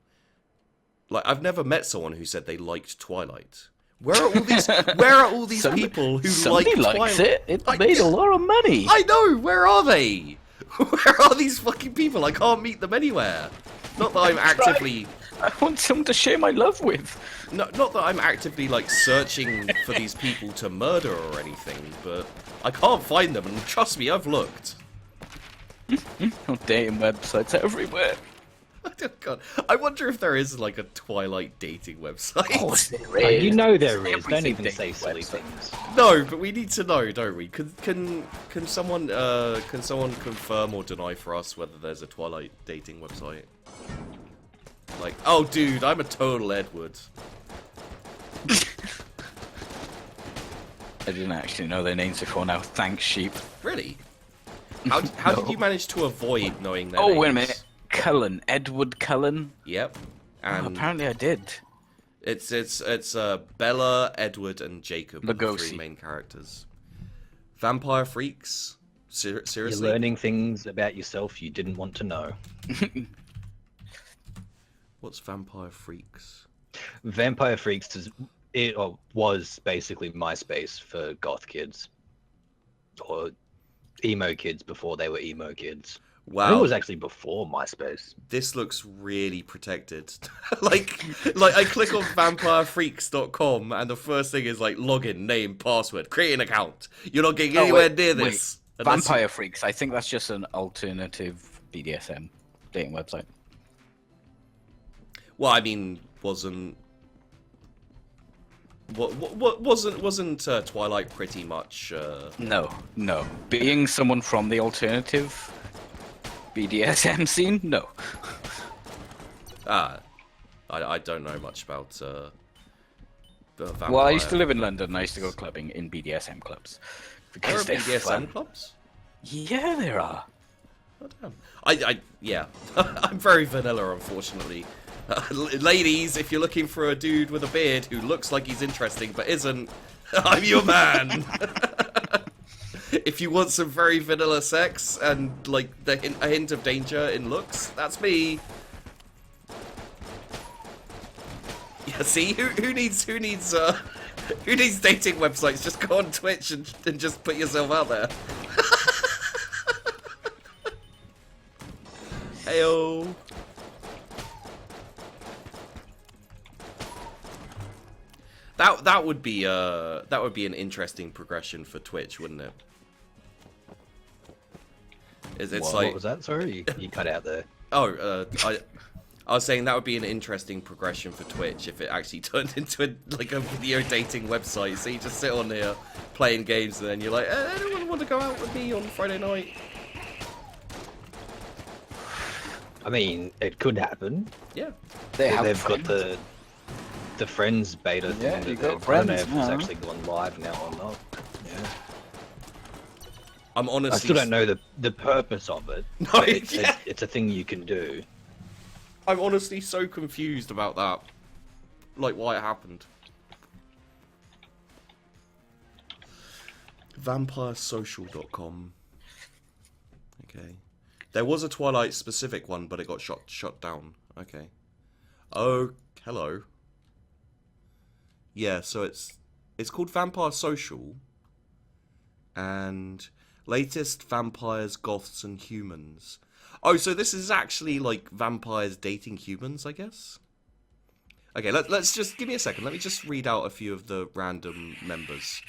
Like, I've never met someone who said they liked Twilight. Where are all these people who like Somebody Twilight? likes it. It made a lot of money. I know. Where are they? Where are these fucking people? I can't meet them anywhere. Not that I'm actively. I want someone to share my love with. Not that I'm actively like searching for these people to murder or anything, but I can't find them. And trust me, I've looked. Oh, dating websites everywhere. Oh, God. I wonder if there is like a Twilight dating website. Of course there Oh, is. you know there is. Everything Don't even dating say silly website. things. No, but we need to know, don't we? Can someone confirm or deny for us whether there's a Twilight dating website? Like, oh, dude, I'm a total Edward. I didn't actually know their names before now. Thanks, sheep. Really? How No. did you manage to avoid knowing their Oh, names? wait a minute. Cullen. Edward Cullen. Yep. Oh, And apparently I did. it's Bella, Edward, and Jacob, are the Lugosi. 3 main characters. Vampire freaks? You're Seriously? learning things about yourself you didn't want to know. What's Vampire Freaks? Vampire Freaks was basically MySpace for goth kids. Or emo kids before they were emo kids. I think Wow, it was actually before MySpace. this looks really protected. like I click on vampirefreaks.com and the first thing is like login, name, password, create an account. You're not getting anywhere near this. unless- Vampire Freaks. I think that's just an alternative BDSM dating website. Well, I mean, wasn't Twilight pretty much? No. Being someone from the alternative BDSM scene, no. I don't know much about. Vampire. Well, I used to live in London and I used to go clubbing in BDSM clubs. There are Because they're BDSM fun. clubs. Yeah, there are. Oh, damn. Yeah. I'm very vanilla, unfortunately. Ladies, if you're looking for a dude with a beard who looks like he's interesting but isn't, I'm your man. If you want some very vanilla sex and like a hint of danger in looks, that's me. Yeah, see, who needs who needs dating websites? Just go on Twitch and just put yourself out there. Heyo. That would be an interesting progression for Twitch, wouldn't it? It's like, what was that? Sorry, you cut out there. oh, I was saying that would be an interesting progression for Twitch if it actually turned into a video dating website. So you just sit on here playing games, and then you're like, anyone want to go out with me on Friday night? I mean, it could happen. Yeah. They've got the Friends beta thing. Yeah, you got I don't Friends know if it's now. actually gone live now or not. Yeah. I'm honestly. I still don't know the purpose of it. No, but it's, yeah. it's a thing you can do. I'm honestly so confused about that. Like, why it happened. Vampiresocial.com. Okay. There was a Twilight specific one, but it got shut down. Okay. Oh, hello. Yeah, so it's called Vampire Social. And latest vampires, goths, and humans. Oh, so this is actually like vampires dating humans, I guess? Okay, let's just... Give me a second. Let me just read out a few of the random members.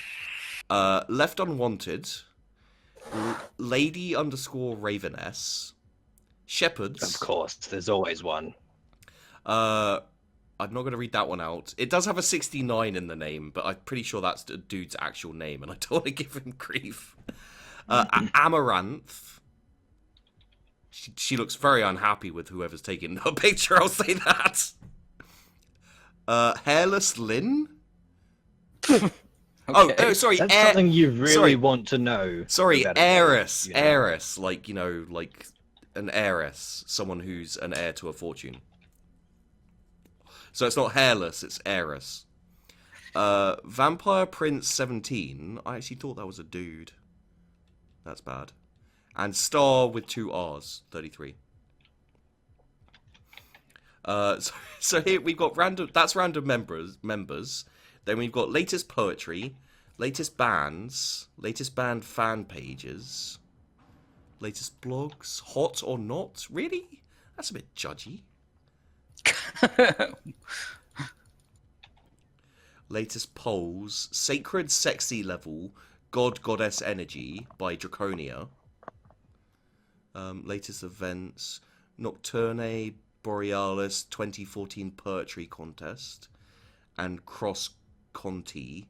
Left Unwanted. Lady _ Raveness. Shepherds. Of course, there's always one. I'm not going to read that one out. It does have a 69 in the name, but I'm pretty sure that's the dude's actual name, and I don't want to give him grief. Amaranth. She looks very unhappy with whoever's taking her picture, I'll say that. Hairless Lynn? Okay. Oh, sorry. That's something you really sorry. want to know. Sorry, about heiress. it, you know? Heiress. Like, like an heiress. Someone who's an heir to a fortune. So it's not hairless, it's heiress. Vampire Prince 17. I actually thought that was a dude. That's bad. And Star with 2 R's, 33. So here we've got random. That's random members. Then we've got latest poetry, latest bands, latest band fan pages, latest blogs, hot or not. Really? That's a bit judgy. Latest polls, sacred sexy level, god goddess energy by Draconia. Latest events, Nocturne Borealis 2014 poetry contest, and Cross Conti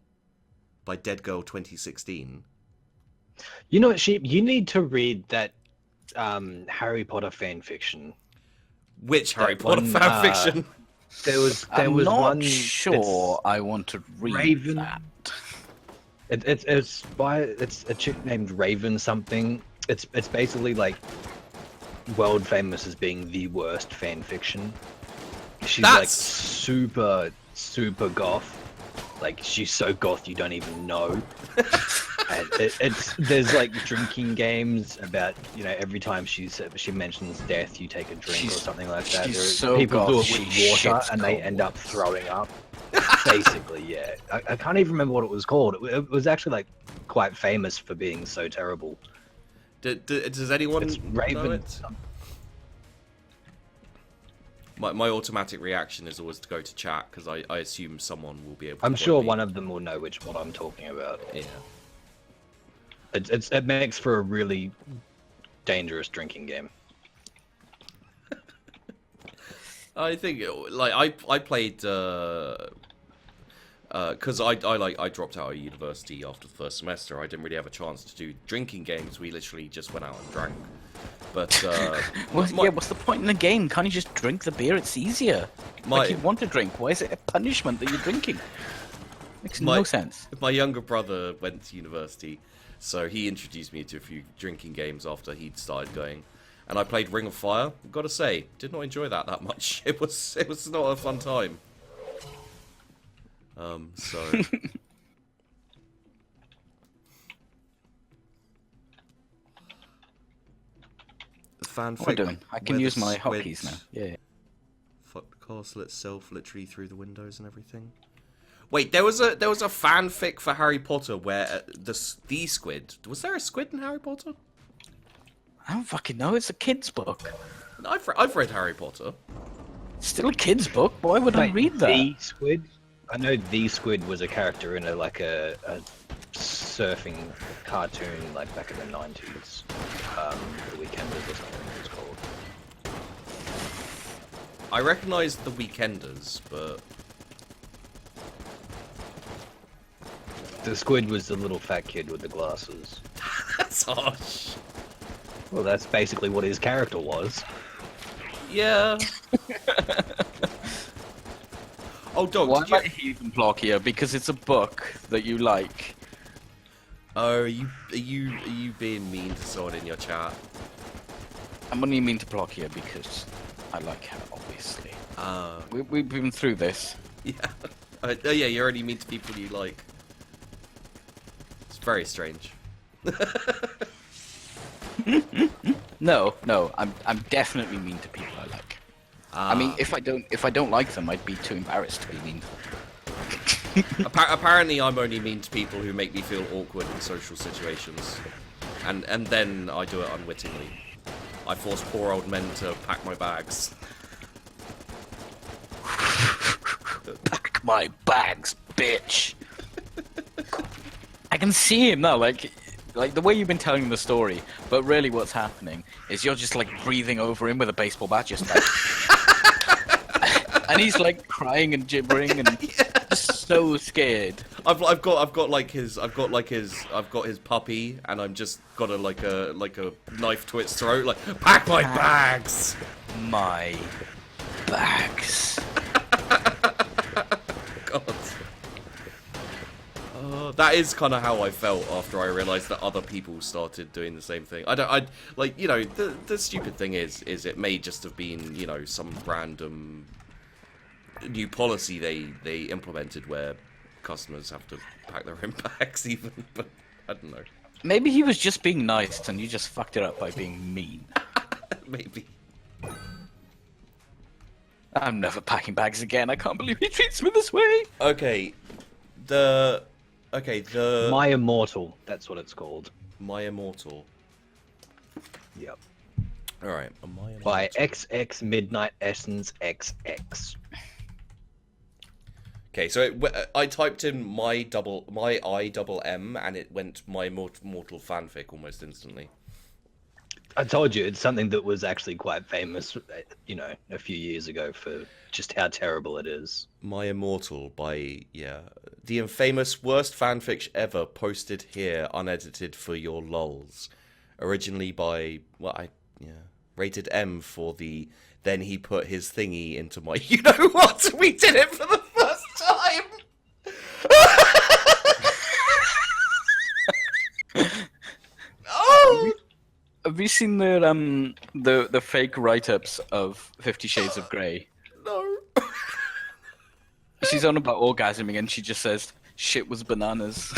by Dead Girl 2016. You know what, Sheep? You need to read that Harry Potter fan fiction. Which Harry That Potter one, fan fiction? There was I'm not one. sure I want to read Raven. that. It's a chick named Raven something. It's basically like world famous as being the worst fan fiction. She's like super goth. Like she's so goth you don't even know. And there's like drinking games about, you know, every time she mentions death you take a drink or something like that. People do it with water and they end up throwing up. Basically, yeah. I can't even remember what it was called. It was actually like quite famous for being so terrible. Does anyone It's know Raven. it? My automatic reaction is always to go to chat because I assume someone will be able to I'm point sure me. one of them will know what I'm talking about. Yeah. It makes for a really dangerous drinking game. I think like I played because I dropped out of university after the first semester. I didn't really have a chance to do drinking games. We literally just went out and drank. But What's the point in the game? Can't you just drink the beer? It's easier. Like you want to drink. Why is it a punishment that you're drinking? Makes no sense. My younger brother went to university, so he introduced me to a few drinking games after he'd started going. And I played Ring of Fire. I've got to say, did not enjoy that much. It was not a fun time. So the fanfic. What am I doing? I can use my hotkeys now. Yeah. Fuck castle itself, literally through the windows and everything. Wait, there was a fanfic for Harry Potter where the squid. Was there a squid in Harry Potter? I don't fucking know. It's a kid's book. I've read Harry Potter. It's still a kid's book. Why would I read that? The Squid? I know the Squid was a character in a surfing cartoon like back in the 90s. The Weekenders or something it was called. I recognised the Weekenders, but The Squid was the little fat kid with the glasses. that's harsh. Well, that's basically what his character was. Yeah. Oh, dog. Why Did am I you... heathen block here? Because it's a book that you like. Oh, are you being mean to someone in your chat? I'm only mean to block here because I like her, obviously. Ah. We've been through this. Yeah. Oh, yeah. You're only mean to people you like. It's very strange. No, I'm definitely mean to people I like. I mean, if I don't like them, I'd be too embarrassed to be mean to them. Apparently, I'm only mean to people who make me feel awkward in social situations, and then I do it unwittingly. I force poor old men to pack my bags. Pack my bags, bitch. I can see him now, like the way you've been telling the story, but really what's happening is you're just like breathing over him with a baseball bat, just like, and he's like crying and gibbering and just so scared. I've got his puppy, and I'm just got a knife to its throat, like pack my bags. My bags. God. That is kind of how I felt after I realised that other people started doing the same thing. The stupid thing is it may just have been, some random new policy they implemented where customers have to pack their own bags even, but I don't know. Maybe he was just being nice and you just fucked it up by being mean. Maybe. I'm never packing bags again. I can't believe he treats me this way. Okay, My Immortal, that's what it's called. My Immortal. Yep. Alright, My Immortal. By XX Midnight Essence XX. Okay, so I typed in my I double M, and it went My Mortal Fanfic almost instantly. I told you, it's something that was actually quite famous, a few years ago for just how terrible it is. My Immortal by, the infamous worst fanfic ever, posted here, unedited for your lols. Originally by, rated M for the, then he put his thingy into my, you know what? We did it for the first time! Oh! Have you seen the fake write-ups of 50 Shades of Grey? No. She's on about orgasming and she just says, shit was bananas.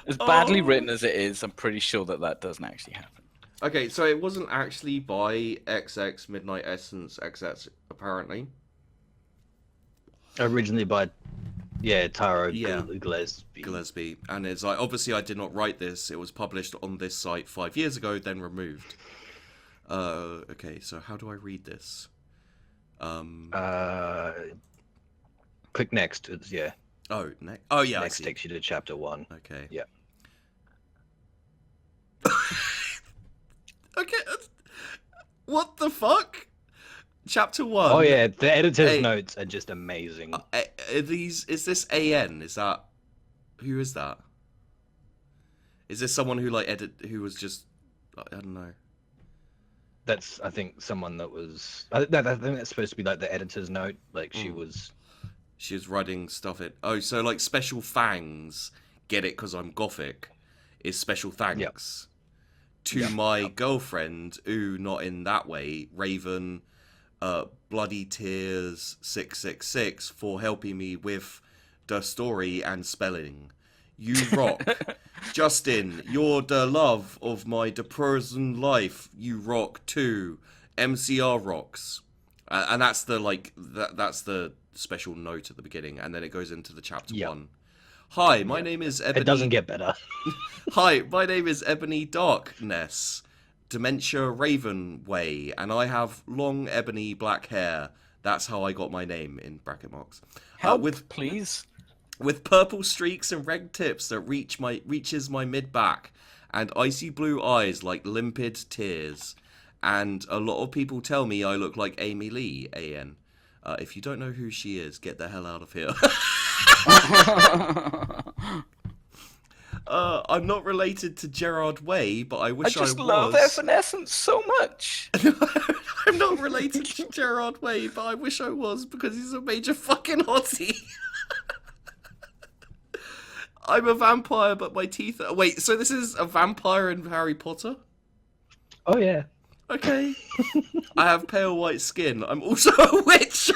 As badly written as it is, I'm pretty sure that doesn't actually happen. Okay, so it wasn't actually by XX Midnight Essence XX, apparently. Originally by, Taro Gillespie. And it's like, obviously I did not write this. It was published on this site 5 years ago, then removed. Okay, so how do I read this? Click next. Oh, oh yeah, Next I see. takes you to chapter 1. Okay. Yeah. Okay. What the fuck? Chapter 1. Oh yeah, the editor's notes are just amazing. Is this AN? Is that... Who is that? Is this someone who who was just... I don't know. That's, I think, someone that was... I think that's supposed to be like the editor's note. Like she was writing stuff in... Oh, so like Special Fangs, get it because I'm gothic, is special thanks. To my girlfriend, ooh, not in that way, Raven, Bloody Tears 666 for helping me with the story and spelling. You rock. Justin, you're the love of my depressing life. You rock too. MCR rocks. And that's the that's the special note at the beginning, and then it goes into the chapter 1. Hi, my name is Ebony. It doesn't get better. Hi, my name is Ebony Darkness, Dementia Ravenway, and I have long ebony black hair. That's how I got my name, in bracket marks. Help, please. With purple streaks and red tips that reaches my mid back, and icy blue eyes like limpid tears. And a lot of people tell me I look like Amy Lee, A.N. If you don't know who she is, get the hell out of here. I'm not related to Gerard Way, but I wish I was. I just love Evanescence so much. I'm not related to Gerard Way, but I wish I was, because he's a major fucking hottie. I'm a vampire, but my teeth are... Wait, so this is a vampire in Harry Potter? Oh, yeah. Okay. I have pale white skin. I'm also a witch.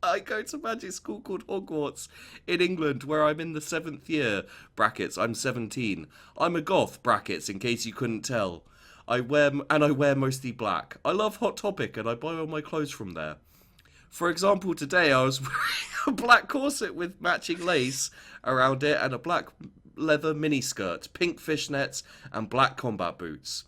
I go to magic school called Hogwarts in England, where I'm in the 7th year, brackets, I'm 17. I'm a goth, brackets, in case you couldn't tell. I wear mostly black. I love Hot Topic, and I buy all my clothes from there. For example, today I was wearing a black corset with matching lace around it and a black leather miniskirt, pink fishnets, and black combat boots.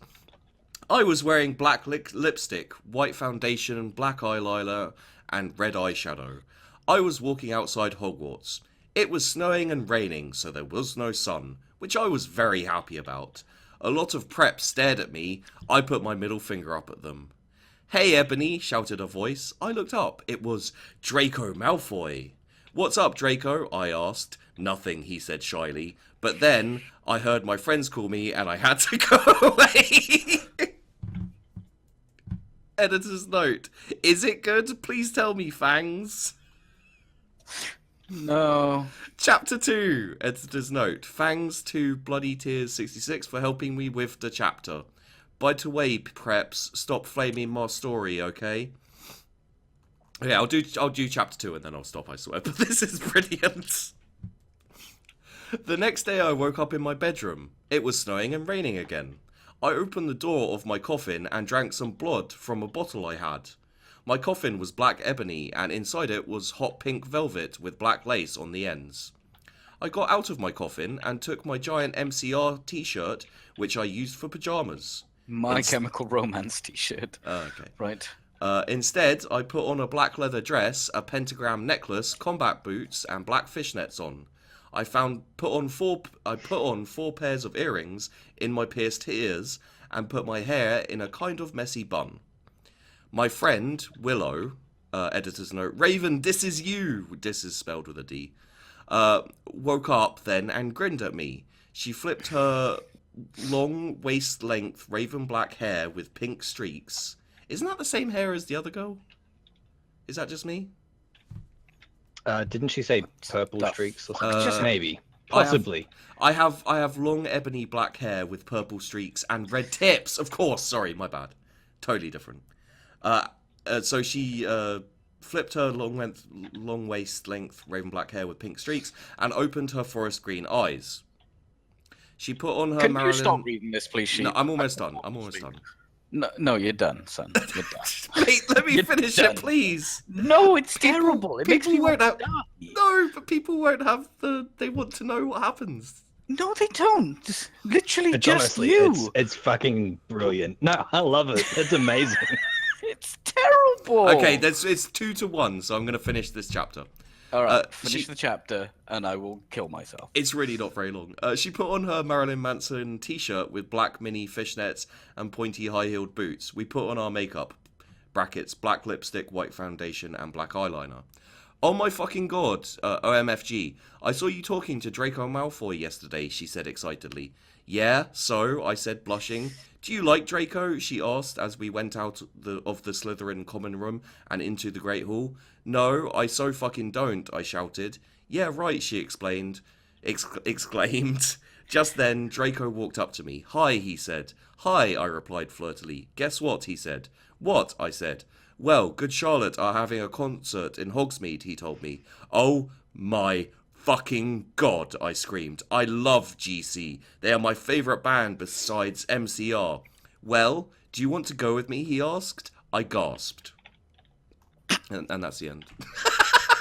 I was wearing black lipstick, white foundation, black eyeliner, and red eyeshadow. I was walking outside Hogwarts. It was snowing and raining, so there was no sun, which I was very happy about. A lot of preps stared at me. I put my middle finger up at them. Hey, Ebony, shouted a voice. I looked up. It was Draco Malfoy. What's up, Draco? I asked. Nothing, he said shyly. But then I heard my friends call me and I had to go away. Editor's note. Is it good? Please tell me, Fangs. No. Chapter 2. Editor's note. Fangs to Bloody Tears 66 for helping me with the chapter. By the way, preps, stop flaming my story, okay? Yeah, I'll do chapter 2 and then I'll stop, I swear. But this is brilliant. The next day I woke up in my bedroom. It was snowing and raining again. I opened the door of my coffin and drank some blood from a bottle I had. My coffin was black ebony and inside it was hot pink velvet with black lace on the ends. I got out of my coffin and took my giant MCR t-shirt, which I used for pyjamas. My Chemical Romance t-shirt. Okay. Right. Instead, I put on a black leather dress, a pentagram necklace, combat boots, and black fishnets on. I put on four pairs of earrings in my pierced ears and put my hair in a kind of messy bun. My friend, Willow, editor's note, Raven, this is you, this is spelled with a D, woke up then and grinned at me. She flipped her long waist-length raven black hair with pink streaks. Isn't that the same hair as the other girl? Is that just me? Didn't she say purple streaks or something? Maybe. I Possibly. have long ebony black hair with purple streaks and red tips. Of course. Sorry, my bad. Totally different. So she flipped her long waist length raven black hair with pink streaks and opened her forest green eyes. She put on her Can Marilyn... you stop reading this, please, Sheep? No, I'm almost done. No, you're done, son. You're done. Wait, let me finish it, please. No, it's terrible. It makes me want to die. No, but people won't have the... They want to know what happens. No, they don't. Literally It's just honestly, you. it's fucking brilliant. No, I love it. It's amazing. It's terrible. Okay, it's 2-1, so I'm going to finish this chapter. All right, finish the chapter, and I will kill myself. It's really not very long. She put on her Marilyn Manson t-shirt with black mini fishnets and pointy high-heeled boots. We put on our makeup, brackets, black lipstick, white foundation, and black eyeliner. Oh my fucking god, OMFG. I saw you talking to Draco Malfoy yesterday, she said excitedly. Yeah, so, I said, blushing. Do you like Draco? She asked as we went out of the Slytherin common room and into the Great Hall. No, I so fucking don't, I shouted. Yeah, right, she exclaimed. Just then, Draco walked up to me. Hi, he said. Hi, I replied flirtily. Guess what, he said. What, I said. Well, Good Charlotte are having a concert in Hogsmeade, he told me. Oh my fucking god, I screamed. I love GC. They are my favourite band besides MCR. Well, do you want to go with me? He asked. I gasped. And that's the end.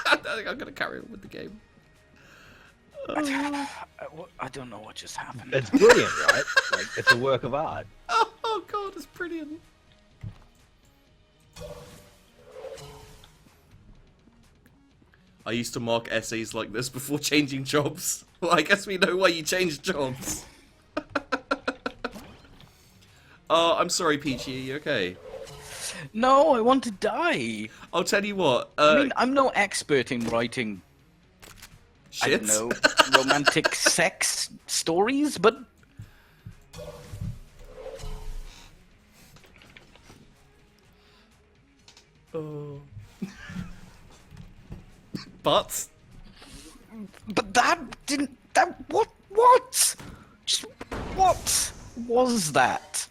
I'm going to carry on with the game. I don't know what just happened. It's brilliant, right? Like, it's a work of art. Oh god, it's brilliant. I used to mark essays like this before changing jobs. Well, I guess we know why you changed jobs. I'm sorry, Peachy, are you okay? No, I want to die. I'll tell you what. I mean, I'm no expert in writing, I shit. don't know, romantic sex stories, but... Oh. But that didn't... What? Just what was that?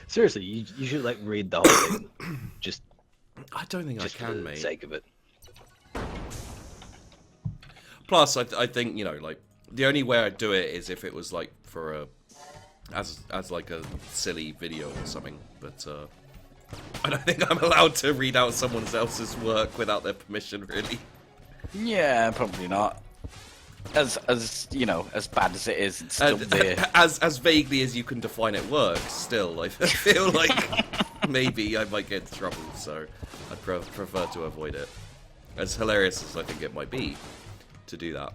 Seriously, you should like read the whole thing. Just I don't think I for can, the mate. sake of it. Plus, I think, you know, like, the only way I'd do it is if it was, like, for a... As like, a silly video or something. But, I don't think I'm allowed to read out someone else's work without their permission, really. Yeah, probably not. As you know, as bad as it is, it's still there. As vaguely as you can define it works, still, I feel like maybe I might get into trouble, so I'd prefer to avoid it. As hilarious as I think it might be to do that.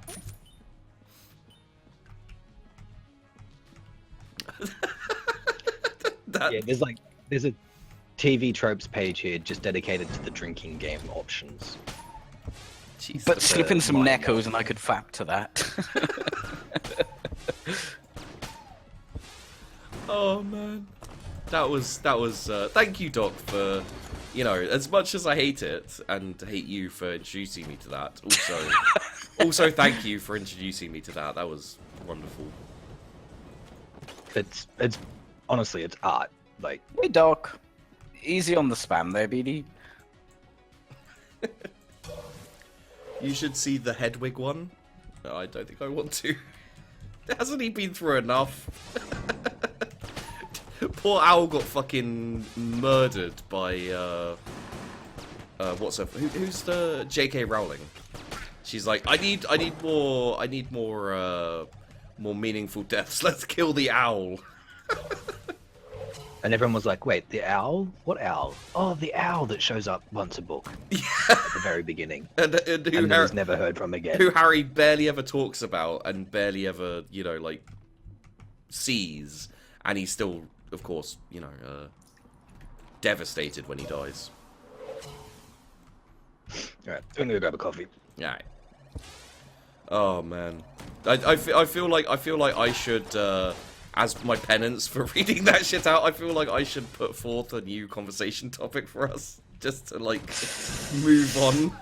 Yeah, there's a TV tropes page here just dedicated to the drinking game options. Jeez, But slip in some mind neckos and I could fap to that. Oh man, that was. Thank you, Doc, for, you know, as much as I hate it and hate you for introducing me to that. Also thank you for introducing me to that. That was wonderful. It's honestly, it's art. Like, Hey, Doc. Easy on the spam there, BD. You should see the Hedwig one. No, I don't think I want to. Hasn't he been through enough? Poor Owl got fucking murdered by who's the J.K. Rowling? She's like, I need more meaningful deaths. Let's kill the owl. and everyone was like, "Wait, the owl? What owl? Oh, the owl that shows up once a book at the very beginning, and who then is never heard from again." Who Harry barely ever talks about and barely ever, you know, like, sees, and he's still, of course, you know, devastated when he dies. All right, I'm gonna grab a coffee. Alright. Oh man, I feel like I should, as my penance for reading that shit out, I feel like I should put forth a new conversation topic for us, just to like move on.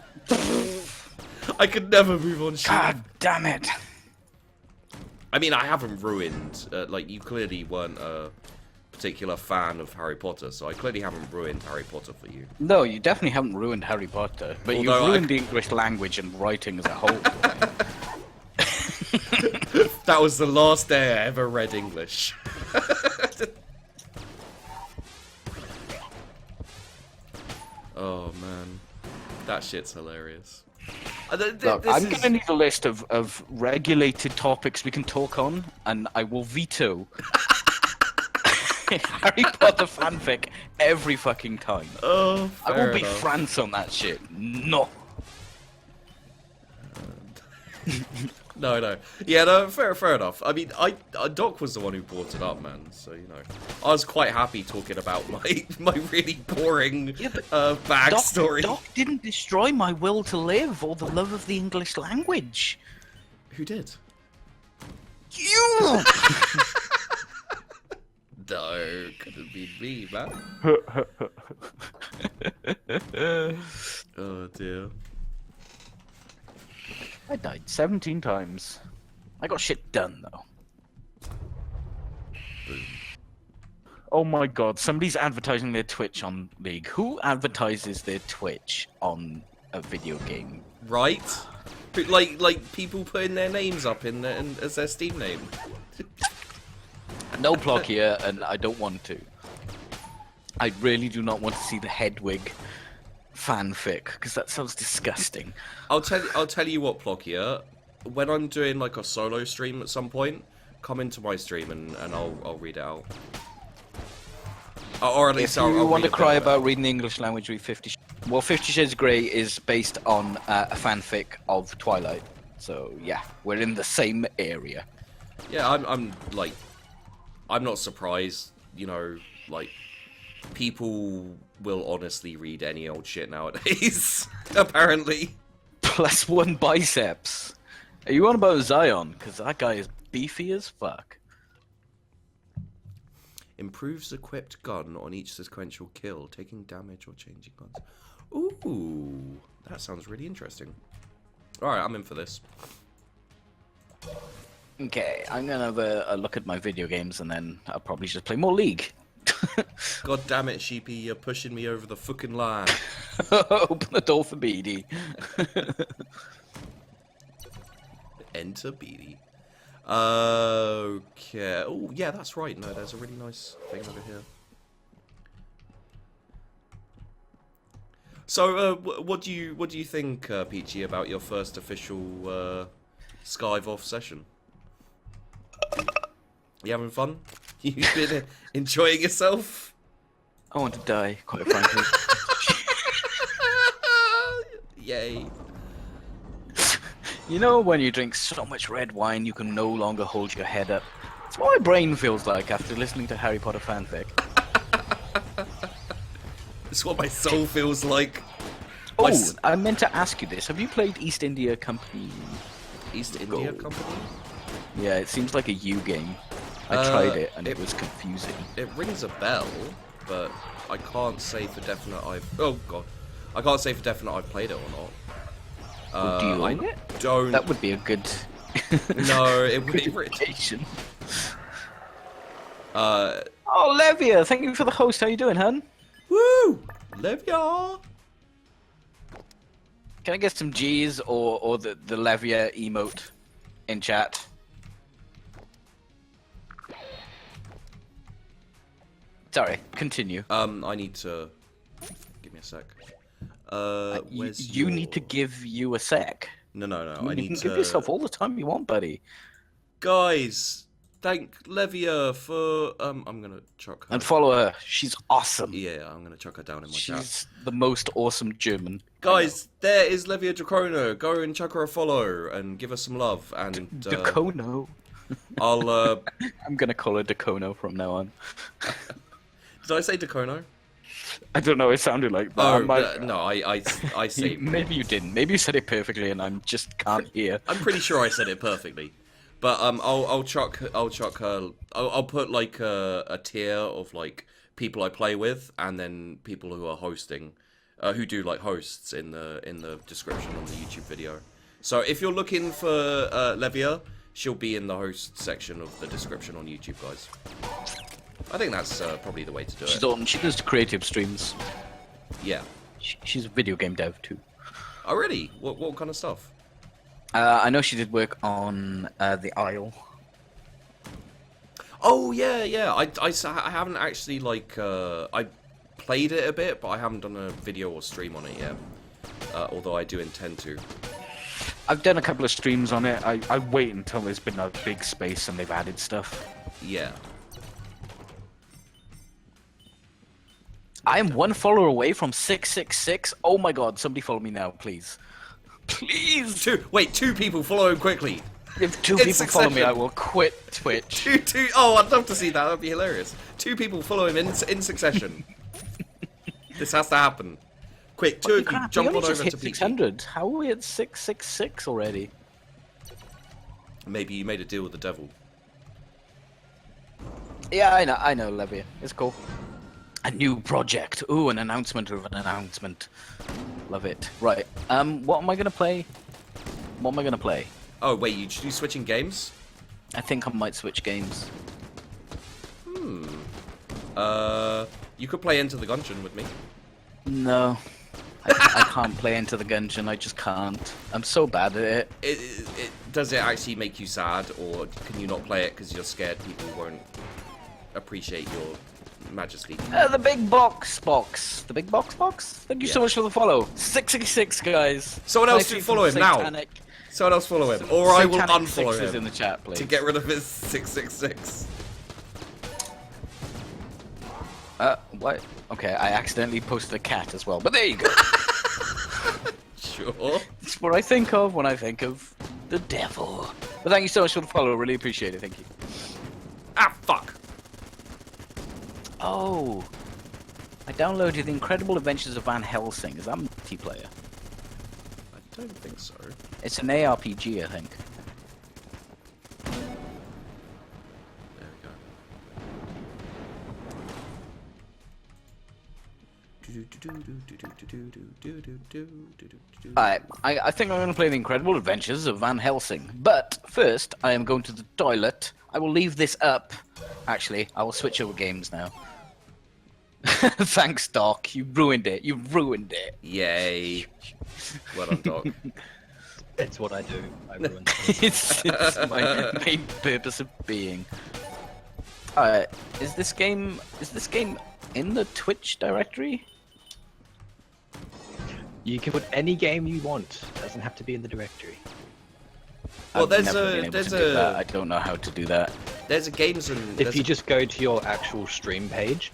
I could never move on. God damn it! I mean, I haven't ruined. Like, you clearly weren't a particular fan of Harry Potter, so I clearly haven't ruined Harry Potter for you. No, you definitely haven't ruined Harry Potter, but you've Although ruined the English language and writing as a whole. That was the last day I ever read English. Oh man, that shit's hilarious. Look, I'm gonna need a list of regulated topics we can talk on, and I will veto Harry Potter fanfic every fucking time. Oh, I will be enough. France on that shit. No. No. Yeah, no, fair enough. I mean, Doc was the one who brought it up, man. So, you know, I was quite happy talking about my really boring backstory. Doc didn't destroy my will to live or the love of the English language. Who did? You! No, couldn't be me, man. Oh dear. I died 17 times. I got shit done, though. Boom. Oh my god, somebody's advertising their Twitch on League. Who advertises their Twitch on a video game? Right? Like people putting their names up as their Steam name. No plug here, and I don't want to. I really do not want to see the Hedwig fanfic because that sounds disgusting. I'll tell you what, Plokia. When I'm doing like a solo stream at some point, come into my stream and I'll read it out. Or at least If you I'll want to read a cry bit of it. about reading the English language, read 50 Shades. Well, 50 Shades of Grey is based on a fanfic of Twilight. So, yeah, we're in the same area. Yeah, I'm not surprised, you know, like, people will honestly read any old shit nowadays, apparently. +1 biceps. Are you on about Zion? Because that guy is beefy as fuck. Improves equipped gun on each sequential kill, taking damage or changing guns. Ooh, that sounds really interesting. Alright, I'm in for this. Okay, I'm gonna have a look at my video games and then I'll probably just play more League. God damn it, Sheepy, you're pushing me over the fucking line. Open the door for Beady. Enter Beady. Okay. Oh, yeah, that's right. No, there's a really nice thing over here. So, what do you think, Peachy, about your first official Skive-Off session? You having fun? You been enjoying yourself? I want to die, quite frankly. Yay. You know when you drink so much red wine you can no longer hold your head up? It's what my brain feels like after listening to Harry Potter fanfic. It's what my soul feels like. Oh, I meant to ask you this. Have you played East India Company? East India Company? Yeah, it seems like a U game. I tried it and it was confusing. It rings a bell, but I can't say for definite oh god. I can't say for definite I've played it or not. Do you own it? Don't. That would be a good. No, it would be. indication. Uh. Oh, Levia, thank you for the host. How you doing, hun? Woo! Levia! Can I get some G's or the Levia emote in chat? Sorry, continue. I need to. Give me a sec. Where's You your... need to give you a sec. No. You I can need to. give yourself all the time you want, buddy. Guys, thank Levia for. I'm gonna chuck her. And follow her. She's awesome. Yeah, I'm gonna chuck her down in my chat. She's the most awesome German. Guys, there is Levia Dracono. Go and chuck her a follow and give her some love. And Dacono. I'll. I'm gonna call her Dacono from now on. Did I say Dacono? I don't know. It sounded like that. Oh no, I say. Maybe you didn't. Maybe you said it perfectly, and I just can't hear. I'm pretty sure I said it perfectly. But I'll chuck her. I'll put like a tier of like people I play with, and then people who are hosting, who do like hosts in the description on the YouTube video. So if you're looking for Levia, she'll be in the host section of the description on YouTube, guys. I think that's probably the way to do it. She's on. She does creative streams. Yeah. She's a video game dev too. Oh really? What kind of stuff? I know she did work on The Isle. Oh yeah. I haven't actually like I played it a bit, but I haven't done a video or stream on it yet. Although I do intend to. I've done a couple of streams on it. I wait until there's been a big space and they've added stuff. Yeah. I am one follower away from 666. Oh my god, somebody follow me now, please. Please! Two people follow him quickly. If two In people follow me, succession. I will quit Twitch. Two. Oh, I'd love to see that. That'd be hilarious. Two people follow him in succession. This has to happen. Quick, two of you Crap, jump we on only over just to hit Peachy. 600. How are we at 666 already? Maybe you made a deal with the devil. Yeah, I know, Levia. It's cool. A new project. Ooh, an announcement of an announcement. Love it. Right. What am I gonna play? Oh wait, you switching games? I think I might switch games. You could play Enter the Gungeon with me. No. I can't play into the Gungeon. I just can't. I'm so bad at it. Does it actually make you sad, or can you not play it because you're scared people won't appreciate your Majesty. The big box. The big box. Thank you so much for the follow. 666, guys. Someone else Nice should from follow him now. Satanic. Someone else follow him, or I will Satanic unfollow Sixes him in the chat, please. to get rid of his 666. What? Okay, I accidentally posted a cat as well, but there you go. Sure. It's what I think of when I think of the devil. But thank you so much for the follow. Really appreciate it. Thank you. Ah, fuck. Oh, I downloaded The Incredible Adventures of Van Helsing. Is that multiplayer? I don't think so. It's an ARPG, I think. There we go. Alright, I think I'm going to play The Incredible Adventures of Van Helsing. But first, I am going to the toilet. I will leave this up. Actually, I will switch over games now. Thanks, Doc. You ruined it. You ruined it. Yay. Well done, Doc. It's what I do. I ruin it's my main purpose of being. Alright, is this game in the Twitch directory? You can put any game you want. It doesn't have to be in the directory. Well, I've there's never a- been able there's to do a- that. I don't know how to do that. There's a games and If there's you a- just go to your actual stream page,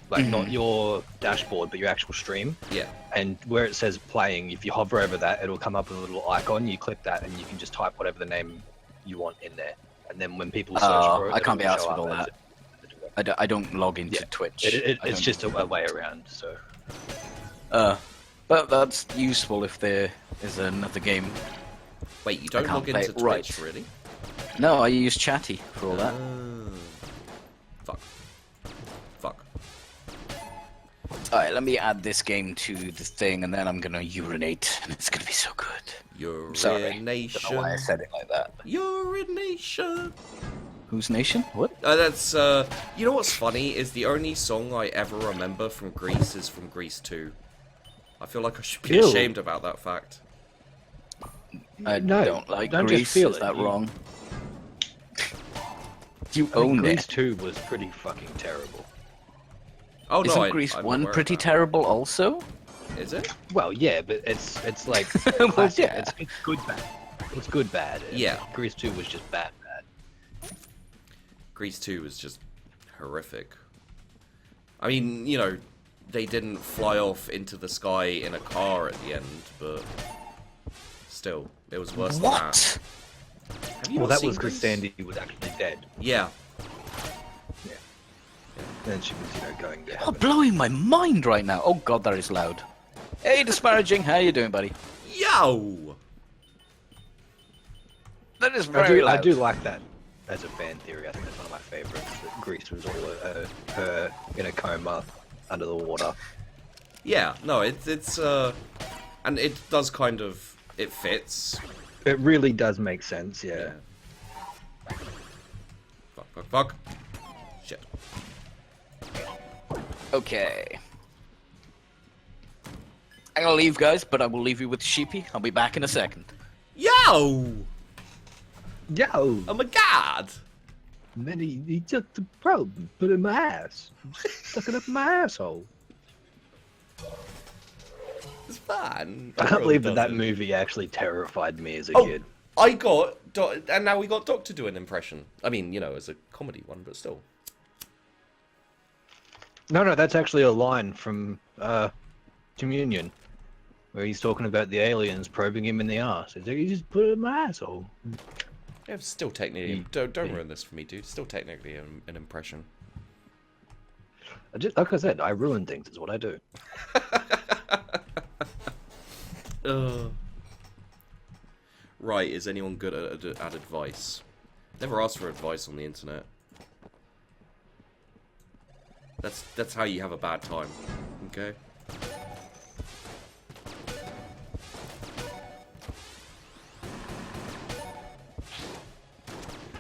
like not your dashboard, but your actual stream, yeah. and where it says playing, if you hover over that, it'll come up with a little icon. You click that, and you can just type whatever the name you want in there. And then when people search for it, I can't be it'll asked show with all up that. as I don't log into Yeah. Twitch. It's just a way around. So But that's useful if there is another game. Wait, you don't can't log play into it Twitch, right. really? No, I use Chatty for all that. Fuck. Fuck. Alright, let me add this game to the thing, and then I'm gonna urinate, and it's gonna be so good. Sorry. Don't know why I Urination. said it like that. Urination. Whose nation? What? That's, you know what's funny is the only song I ever remember from Grease is from Grease 2. I feel like I should be Ew. ashamed about that fact. I No, don't like don't just Grease. feel Is it. that You- wrong? You I mean, own Grease it. 2 was pretty fucking terrible. Oh no, Isn't I, Grease I'm 1 aware of pretty that. terrible also? Is it? Well, yeah, but it's like Well, classic. yeah. It's good bad. It's good bad. And Yeah. Grease 2 was just bad. Grease 2 was just horrific. I mean, you know, they didn't fly off into the sky in a car at the end, but still, it was worse than What? that. Have you Well, not that seen was because Grease? Sandy was actually dead. Yeah. And she was, going to You're heaven. blowing my mind right now. Oh god, that is loud. Hey, disparaging. How you doing, buddy? Yo! That is very I loud. do like that as a fan theory. I think that's one of my favorites. That Grease was all her in a coma under the water. Yeah, no, it's and it does kind of, it fits. It really does make sense, yeah. Fuck. Shit. Okay. I'm gonna leave, guys, but I will leave you with Sheepy. I'll be back in a second. Yo! Yo! Oh my god! And then he took the probe and put it in my ass. Stuck it up in my asshole. It's fun. I can't believe that movie actually terrified me as a Oh, kid. I got, and now we got Doc to do an impression. I mean, you know, as a comedy one, but still. No, that's actually a line from Communion, where he's talking about the aliens probing him in the ass. He's like, you just put it in my asshole. Yeah, it's still technically, don't ruin this for me, dude. Still technically an impression. Like I said, I ruin things, is what I do. Right, is anyone good at advice? Never asked for advice on the internet. That's how you have a bad time, okay?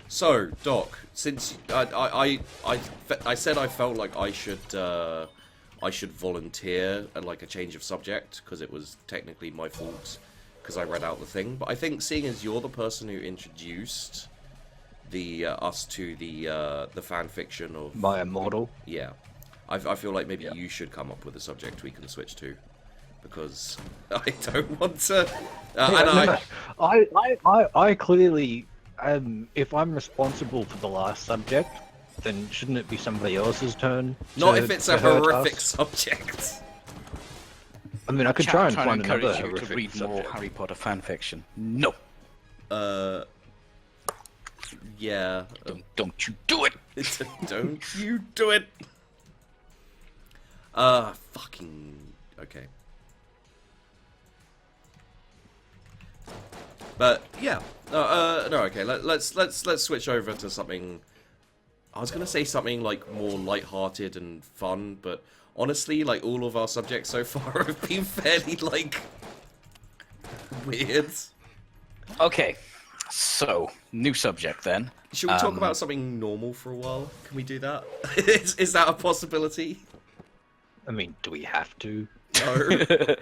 So, Doc, since I said I felt like I should volunteer at like a change of subject because it was technically my fault because I read out the thing. But I think seeing as you're the person who introduced the us to the fan fiction of My immortal. yeah, I feel like maybe you should come up with a subject we can switch to, because I don't want to. I clearly, if I'm responsible for the last subject, then shouldn't it be somebody else's turn? Not if it's a for her horrific task? subject. I mean, I could try and trying find to encourage another you to horrific read more subject. Harry Potter fan fiction. No, Yeah. don't you do it. Don't you do it. Fucking. Okay. But yeah. No. Okay. Let's switch over to something. I was gonna say something like more light-hearted and fun, but honestly, like all of our subjects so far have been fairly like weird. Okay, so new subject then. Should we talk about something normal for a while? Can we do that? Is that a possibility? I mean, do we have to? No. I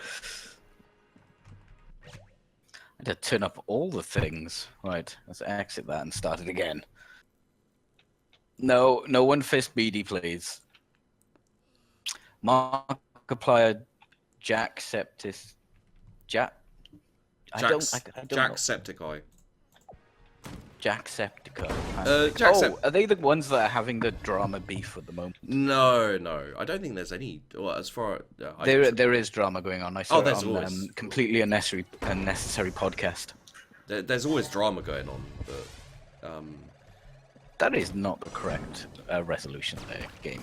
had to turn up all the things. Right, let's exit that and start it again. No one fist beady, please. Markiplier Jacksepticeye. I don't know. Jacksepticeye. Jacksepticeye. Jacksep- Are they the ones that are having the drama beef at the moment? No. I don't think there's any. Well, as far There is drama going on. I saw it there's on always. completely unnecessary podcast. There's always drama going on, but That is not the correct resolution there, game.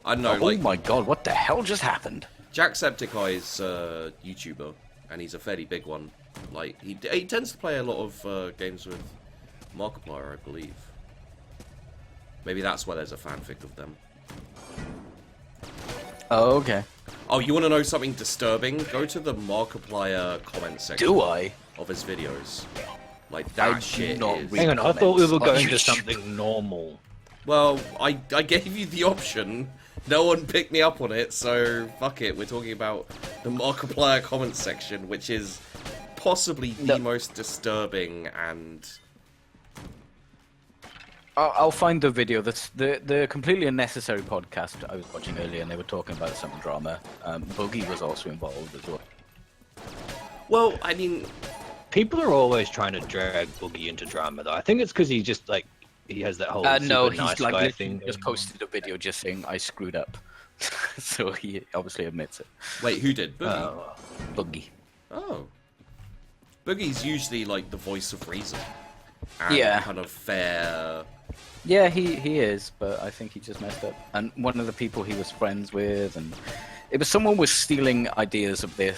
I don't know. Oh Like my god, what the hell just happened? Jacksepticeye's a YouTuber, and he's a fairly big one. Like he tends to play a lot of games with Markiplier, I believe. Maybe that's why there's a fanfic of them. Oh, okay. Oh, you want to know something disturbing? Go to the Markiplier comment section Do I? of his videos. Like I that do shit not is. read- Hang on, I thought we were Comments going on to YouTube. something normal. Well, I gave you the option. No one picked me up on it, so fuck it. We're talking about the Markiplier comment section, which is possibly the most disturbing and. I'll find the video. That's the completely unnecessary podcast I was watching earlier, and they were talking about some drama. Boogie was also involved as well. Well, I mean, People are always trying to drag Boogie into drama, though. I think it's because he just like he has that whole No, super he's nice like guy literally thing. just posted a video just saying I screwed up, so he obviously admits it. wait, who did? Boogie. Boogie. Oh. Boogie's usually like the voice of reason. And Yeah. kind of fair. Yeah, he is, but I think he just messed up. And one of the people he was friends with, and it was someone was stealing ideas of their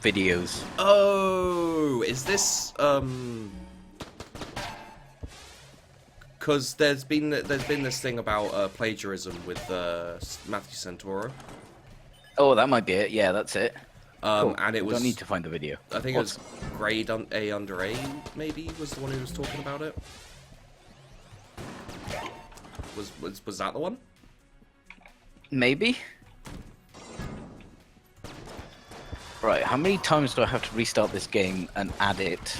videos. Oh, is this because there's been this thing about plagiarism with Matthew Santoro. Oh, that might be it. Yeah, that's it. Cool. And it was. Don't need to find the video. I think it was grade A under A, maybe was the one who was talking about it. Was that the one? Maybe. Right, how many times do I have to restart this game and add it?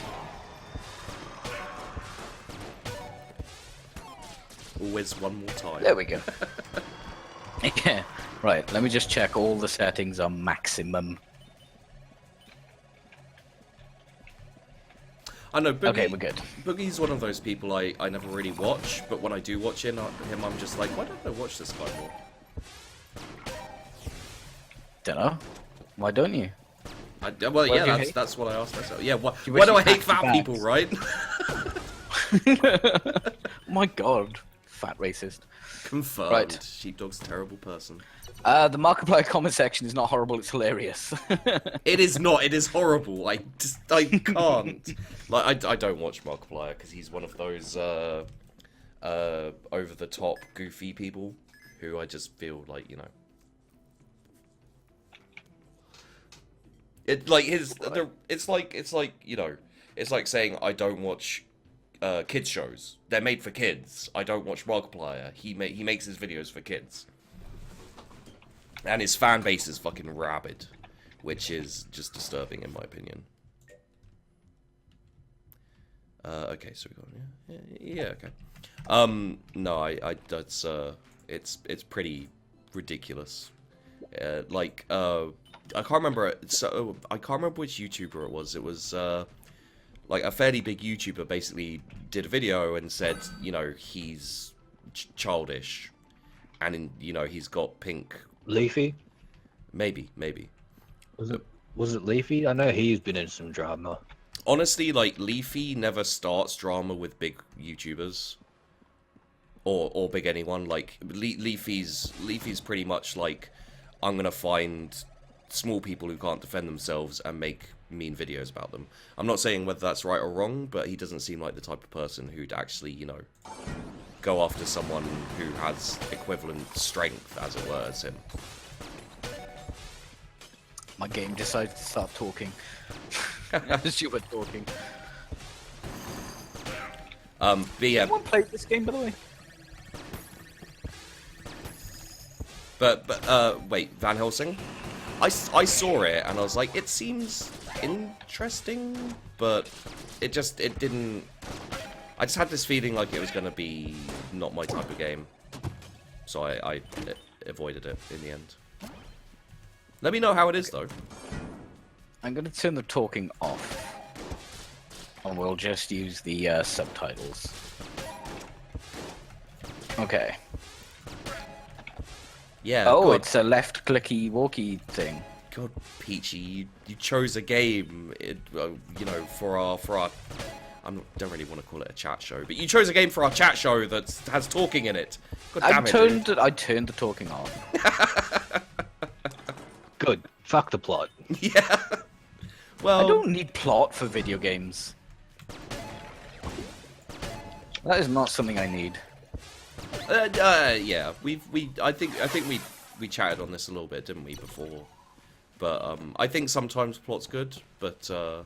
Always one more time. There we go. Yeah. Right, let me just check all the settings on maximum. I know. Boogie, Okay, we're good. Boogie's one of those people I never really watch, but when I do watch him, I'm just like, why don't I watch this guy more? Dunno. Why don't you? Well, Why do you yeah, hate? that's what I asked myself. Yeah, why wish do I you hate packed fat your people, bags. right? My god. Fat racist. Confirmed. Right. Sheepdog's a terrible person. The Markiplier comment section is not horrible, it's hilarious. It is not. It is horrible. I can't. Like, I don't watch Markiplier because he's one of those over the top goofy people who I just feel like, you know. It's like you know, it's like saying I don't watch kids shows. They're made for kids. I don't watch Markiplier. He makes his videos for kids. And his fan base is fucking rabid, which is just disturbing in my opinion. Okay, so we got yeah, okay. No, that's it's pretty ridiculous. I can't remember. So I can't remember which YouTuber it was. It was like a fairly big YouTuber basically did a video and said, you know, he's childish, and he's got pink. Leafy? Maybe. Was it Leafy? I know he's been in some drama. Honestly, like, Leafy never starts drama with big YouTubers. Or big anyone. Like, Leafy's pretty much like, I'm gonna find small people who can't defend themselves and make mean videos about them. I'm not saying whether that's right or wrong, but he doesn't seem like the type of person who'd actually, go after someone who has equivalent strength, as it were, as him. My game decided to start talking. As you were talking. But yeah. Anyone played this game, by the way? But wait, Van Helsing? I saw it and I was like, it seems interesting, but it didn't. I just had this feeling like it was gonna be not my type of game, so I avoided it in the end. Let me know how it is though. I'm gonna turn the talking off, and we'll just use the subtitles. Okay. Yeah. Oh, God, it's a left clicky walkie thing. God, Peachy, you chose a game, for our. Don't really want to call it a chat show, but you chose a game for our chat show that has talking in it. God damn it! I turned the talking off. Good. Fuck the plot. Yeah. Well, I don't need plot for video games. That is not something I need. Yeah, I think we chatted on this a little bit, didn't we, before? But I think sometimes plot's good, but for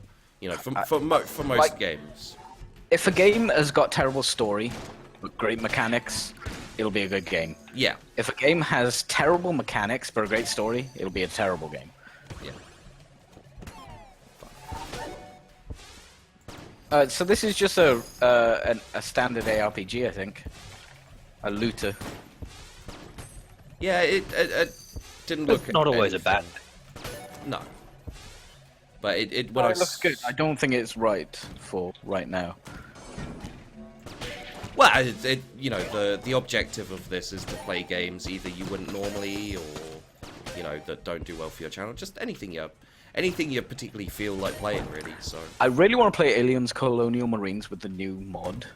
most games. If a game has got terrible story, but great mechanics, it'll be a good game. Yeah. If a game has terrible mechanics but a great story, it'll be a terrible game. Yeah. So this is just a standard ARPG, I think. A looter. Yeah, it didn't look. It's not always a anything. bad. No. But it Well, it looks good. I don't think it's right for right now. Well, the objective of this is to play games either you wouldn't normally, or that don't do well for your channel. Just anything you particularly feel like playing, really. So. I really want to play Aliens Colonial Marines with the new mod.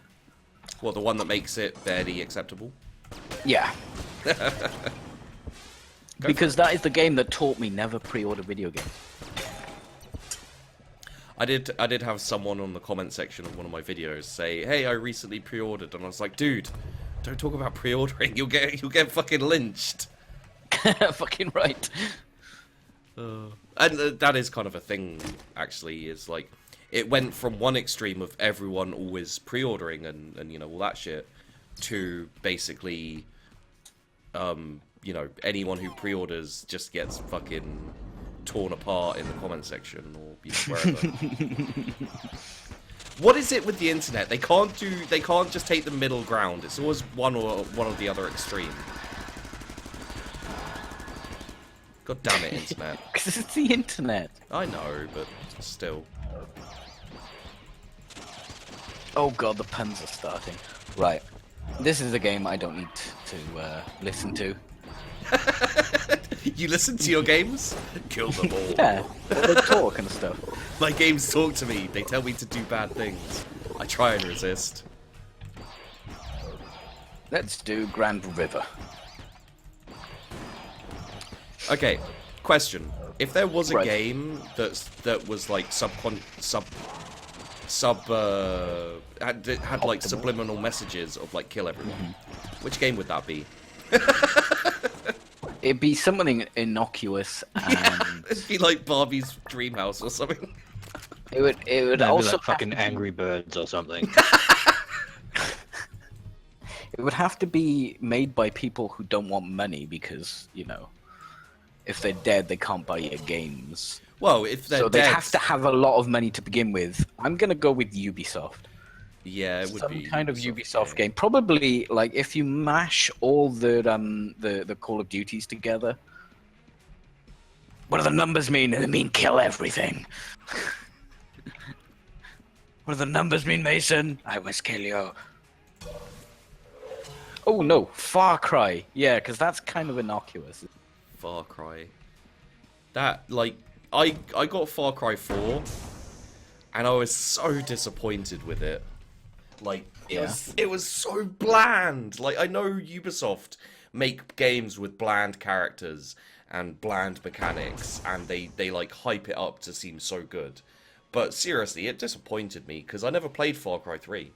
Well, the one that makes it barely acceptable. Yeah. Because that is the game that taught me never pre-order video games. I did have someone on the comment section of one of my videos say, "Hey, I recently pre-ordered," and I was like, "Dude, don't talk about pre-ordering. You'll get fucking lynched." Fucking right. And that is kind of a thing, actually. Is like, it went from one extreme of everyone always pre-ordering and all that shit, to basically, anyone who pre-orders just gets fucking torn apart in the comment section or wherever. What is it with the internet? They can't just take the middle ground. It's always one or the other extreme. God damn it, internet. Because it's the internet. I know, but still. Oh god, the puns are starting. Right. This is a game I don't need to listen to. You listen to your games? Kill them all. Yeah, they talk and stuff. My games talk to me. They tell me to do bad things. I try and resist. Let's do Grand River. Okay, question. If there was a Right. game that was like had like subliminal messages of like kill everyone, which game would that be? It'd be something innocuous and It'd be like Barbie's Dream House or something. it would That'd be also like fucking Angry Birds or something. it would have to be made by people who don't want money because, if they're dead they can't buy your games. Well, if they're So they'd dead, have to have a lot of money to begin with. I'm gonna go with Ubisoft. Yeah, it would Some be kind of Ubisoft game. Probably like if you mash all the Call of Duties together. What do the numbers mean? They mean kill everything. What do the numbers mean, Mason? I must kill you. Oh no, Far Cry. Yeah, because that's kind of innocuous. Far Cry. That, like, I got Far Cry 4, and I was so disappointed with it. Like, it was so bland. Like, I know Ubisoft make games with bland characters and bland mechanics, and they like hype it up to seem so good. But seriously, it disappointed me because I never played Far Cry 3.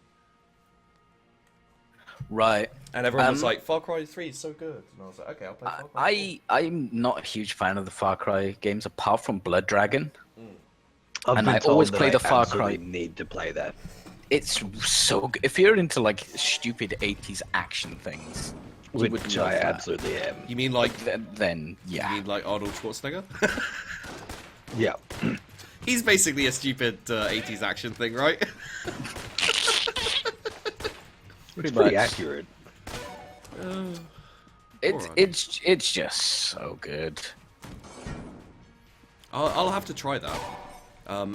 Right. And everyone was like, Far Cry 3 is so good. And I was like, okay, I'll play Far Cry 4. I'm not a huge fan of the Far Cry games apart from Blood Dragon. I've And been I told always that play I the Far Cry. absolutely need to play that. It's so good. If you're into like stupid 80s action things, you would Which love I that. absolutely am. You mean like Then yeah. you mean like Arnold Schwarzenegger? Yeah. He's basically a stupid 80s action thing, right? Pretty Pretty much. accurate. It's just so good. I'll have to try that.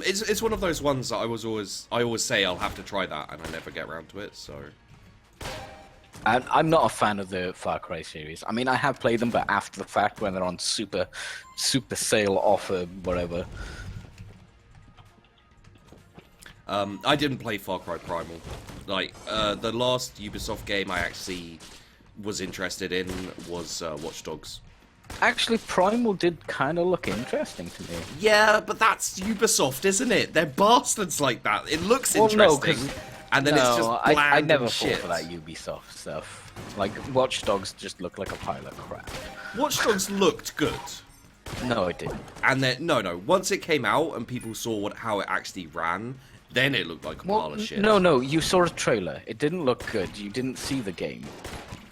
It's one of those ones that I always say I'll have to try that, and I never get around to it. So And I'm not a fan of the Far Cry series. I mean, I have played them, but after the fact when they're on super sale offer, whatever. I didn't play Far Cry Primal. Like the last Ubisoft game I actually was interested in was Watch Dogs. Actually, Primal did kind of look interesting to me. Yeah, but that's Ubisoft, isn't it? They're bastards like that. It looks Well, no, interesting, 'cause- and then it's just bland I never and fought shit. for that Ubisoft stuff. Like, Watch Dogs just looked like a pile of crap. Watch Dogs looked good. No, it didn't. And then, no. Once it came out and people saw how it actually ran, then it looked like a pile of shit. No, you saw a trailer. It didn't look good. You didn't see the game.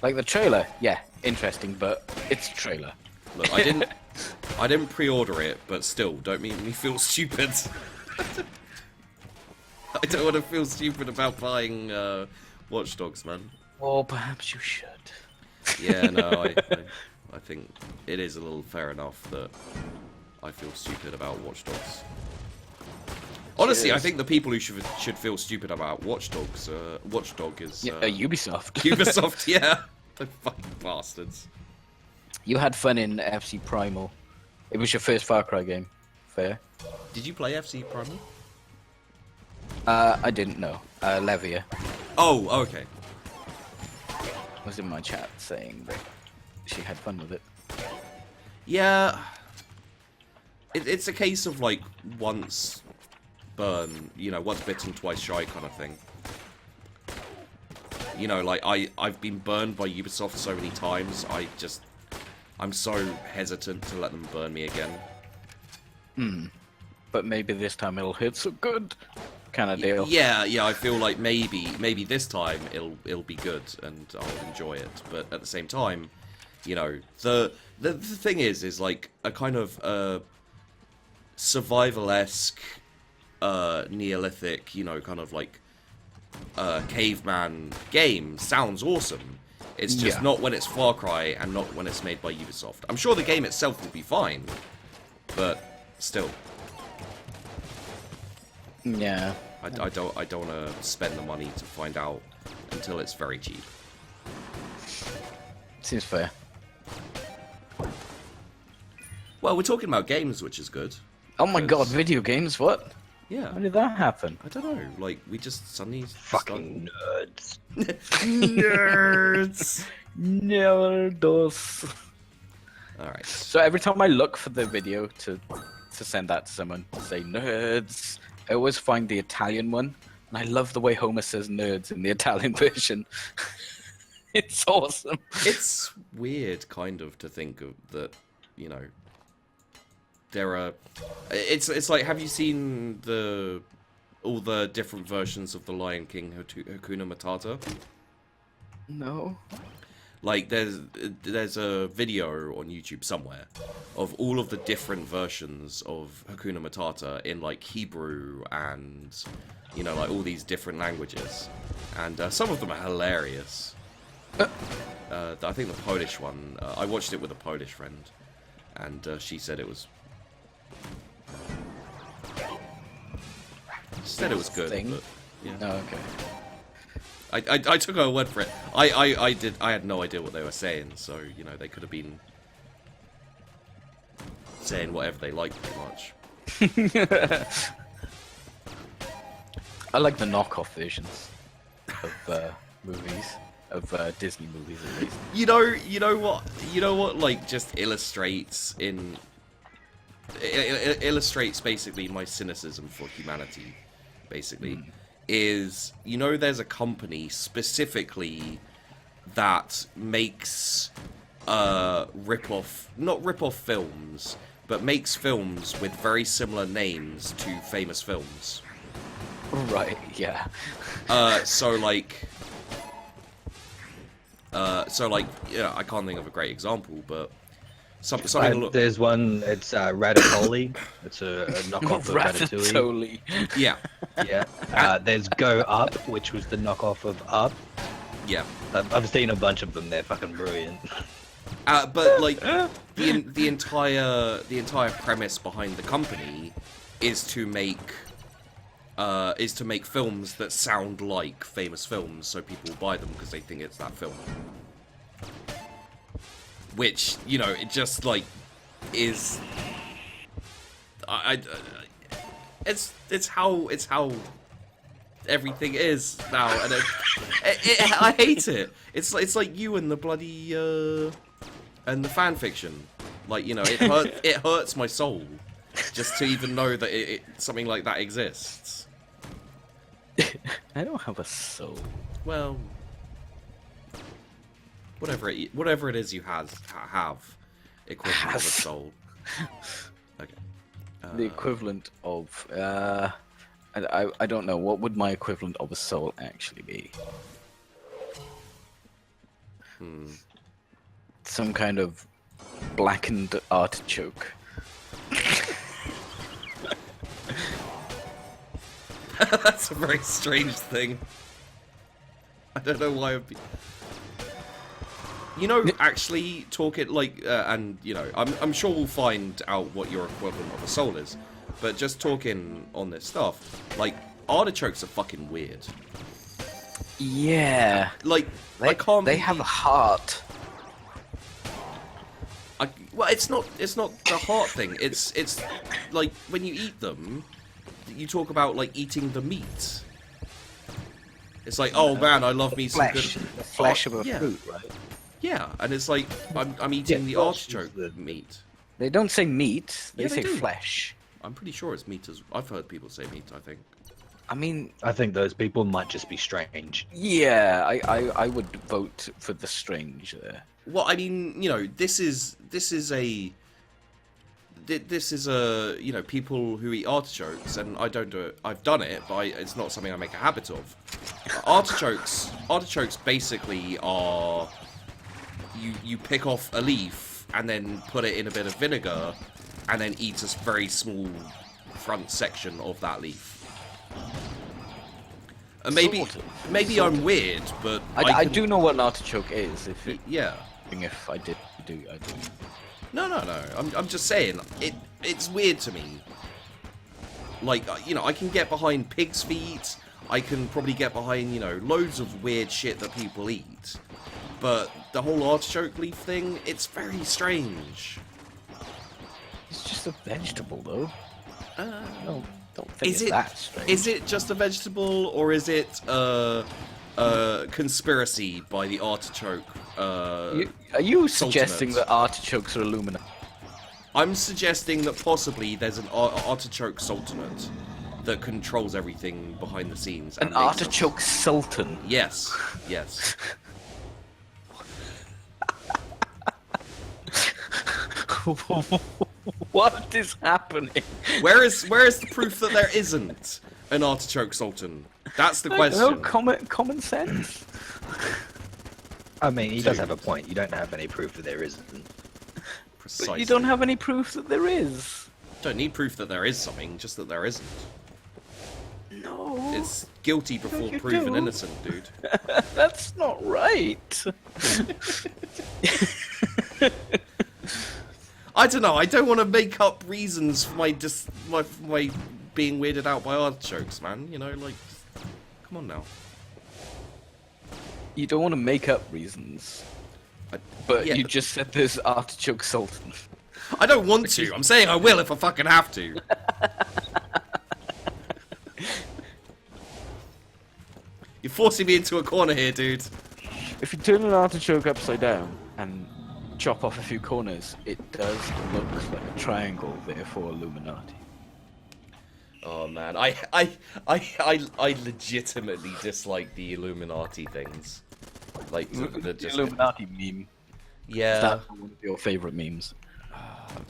Like, the trailer, yeah, interesting, but it's a trailer. Look, I didn't pre-order it, but still, don't make me feel stupid. I don't want to feel stupid about buying Watch Dogs, man. Well, perhaps you should. Yeah, no, I think it is a little fair enough that I feel stupid about Watch Dogs. Honestly, I think the people who should feel stupid about Watch Dog is Ubisoft. Ubisoft. Yeah, the fucking bastards. You had fun in FC Primal. It was your first Far Cry game. Fair. Did you play FC Primal? I didn't know. Levia Oh, okay. was in my chat saying that she had fun with it. Yeah, it's a case of like once once bitten, twice shy kind of thing. You know, like I've been burned by Ubisoft so many times. I'm so hesitant to let them burn me again. But maybe this time it'll hit so good, kind of deal. Yeah, I feel like maybe this time it'll be good and I'll enjoy it. But at the same time, you know, the thing is like a kind of survival-esque, Neolithic, you know, kind of like caveman game sounds awesome. It's just not when it's Far Cry and not when it's made by Ubisoft. I'm sure the game itself will be fine, but still. Yeah. I don't want to spend the money to find out until it's very cheap. Seems fair. Well, we're talking about games, which is good. Oh my god, video games? What? Yeah. How did that happen? I don't know. Like, we just suddenly Fucking nerds. nerds. Nerdos. All right. So every time I look for the video to send that to someone to say nerds, I always find the Italian one, and I love the way Homer says nerds in the Italian version. It's awesome. It's weird, kind of, to think of that. You know, there are. It's like, have you seen all the different versions of the Lion King Hakuna Matata? No. Like, there's a video on YouTube somewhere of all of the different versions of Hakuna Matata in, like, Hebrew and, you know, like, all these different languages. And some of them are hilarious. I think the Polish one, I watched it with a Polish friend, and she said it was... She said it was good, but... Yeah. Oh, okay. I took her word for it. I had no idea what they were saying, so, you know, they could have been saying whatever they liked pretty much. I like the knockoff versions of movies, of Disney movies at least. You know what like just illustrates illustrates basically my cynicism for humanity, basically. Is, you know, there's a company specifically that makes not rip-off films, but makes films with very similar names to famous films. Right, yeah. So like, yeah, I can't think of a great example, but something. There's one. It's Ratatouille. It's a knockoff of Ratatouille. Ratatouille. Yeah, Yeah. There's Go Up, which was the knockoff of Up. yeah. I've seen a bunch of them. They're fucking brilliant. But like the entire premise behind the company is to make films that sound like famous films, so people buy them because they think it's that film. Which, you know, it just like is. It's how everything is now, and I hate it. It's like you and the bloody and the fan fiction. Like, you know, it hurts my soul just to even know that something like that exists. I don't have a soul. Well, whatever it is you have equivalent of a soul. Okay. The equivalent of I don't know, what would my equivalent of a soul actually be? Some kind of blackened artichoke. That's a very strange thing. I don't know why. You know, actually, talk it like, and you know, I'm sure we'll find out what your equivalent of a soul is. But just talking on this stuff, like, artichokes are fucking weird. Yeah. Like, They, I can't. they have a heart. Well, it's not the heart thing. It's like when you eat them, you talk about like eating the meat. It's like, oh man, I love me some good The flesh of a yeah. fruit, right? Yeah, and it's like I'm eating the flesh is artichoke meat. They don't say meat, they Yeah, they say do. flesh. I'm pretty sure it's meat as I've heard people say meat. I think. I mean, I think those people might just be strange. yeah, I would vote for the strange there. Well, I mean, you know, this is a you know, people who eat artichokes, and I don't do it. I've done it, but it's not something I make a habit of. Artichokes basically are you pick off a leaf and then put it in a bit of vinegar, and then eat a very small front section of that leaf. And maybe I'm weird, but I can- do know what an artichoke is. Yeah. If I do. No. I'm just saying, it's weird to me. Like, you know, I can get behind pig's feet. I can probably get behind, you know, loads of weird shit that people eat. But the whole artichoke leaf thing, it's very strange. It's just a vegetable, though. Don't think Is it's it that strange. is it just a vegetable, or is it a conspiracy by the artichoke? Are you suggesting Sultanate. that artichokes are Illuminati? I'm suggesting that possibly there's an artichoke sultanate that controls everything behind the scenes. An and makes us- artichoke sultan? Yes. What is happening? Where is the proof that there isn't an artichoke sultan? That's the question. No common sense. I mean, he does have a point. You don't have any proof that there isn't. Precisely. But you don't have any proof that there is. Don't need proof that there is something, just that there isn't. No. It's guilty before you proven do. innocent, dude. That's not right. I don't know. I don't want to make up reasons for my my being weirded out by artichokes, man. You know, like, come on now. You don't want to make up reasons. But yeah, you but- just said there's artichoke sultan. I don't want to. I'm saying I will if I fucking have to. You're forcing me into a corner here, dude. If you turn an artichoke upside down and chop off a few corners, it does look like a triangle, therefore Illuminati. Oh man, I legitimately dislike the Illuminati things. Like the just Illuminati meme. yeah. That's one of your favorite memes.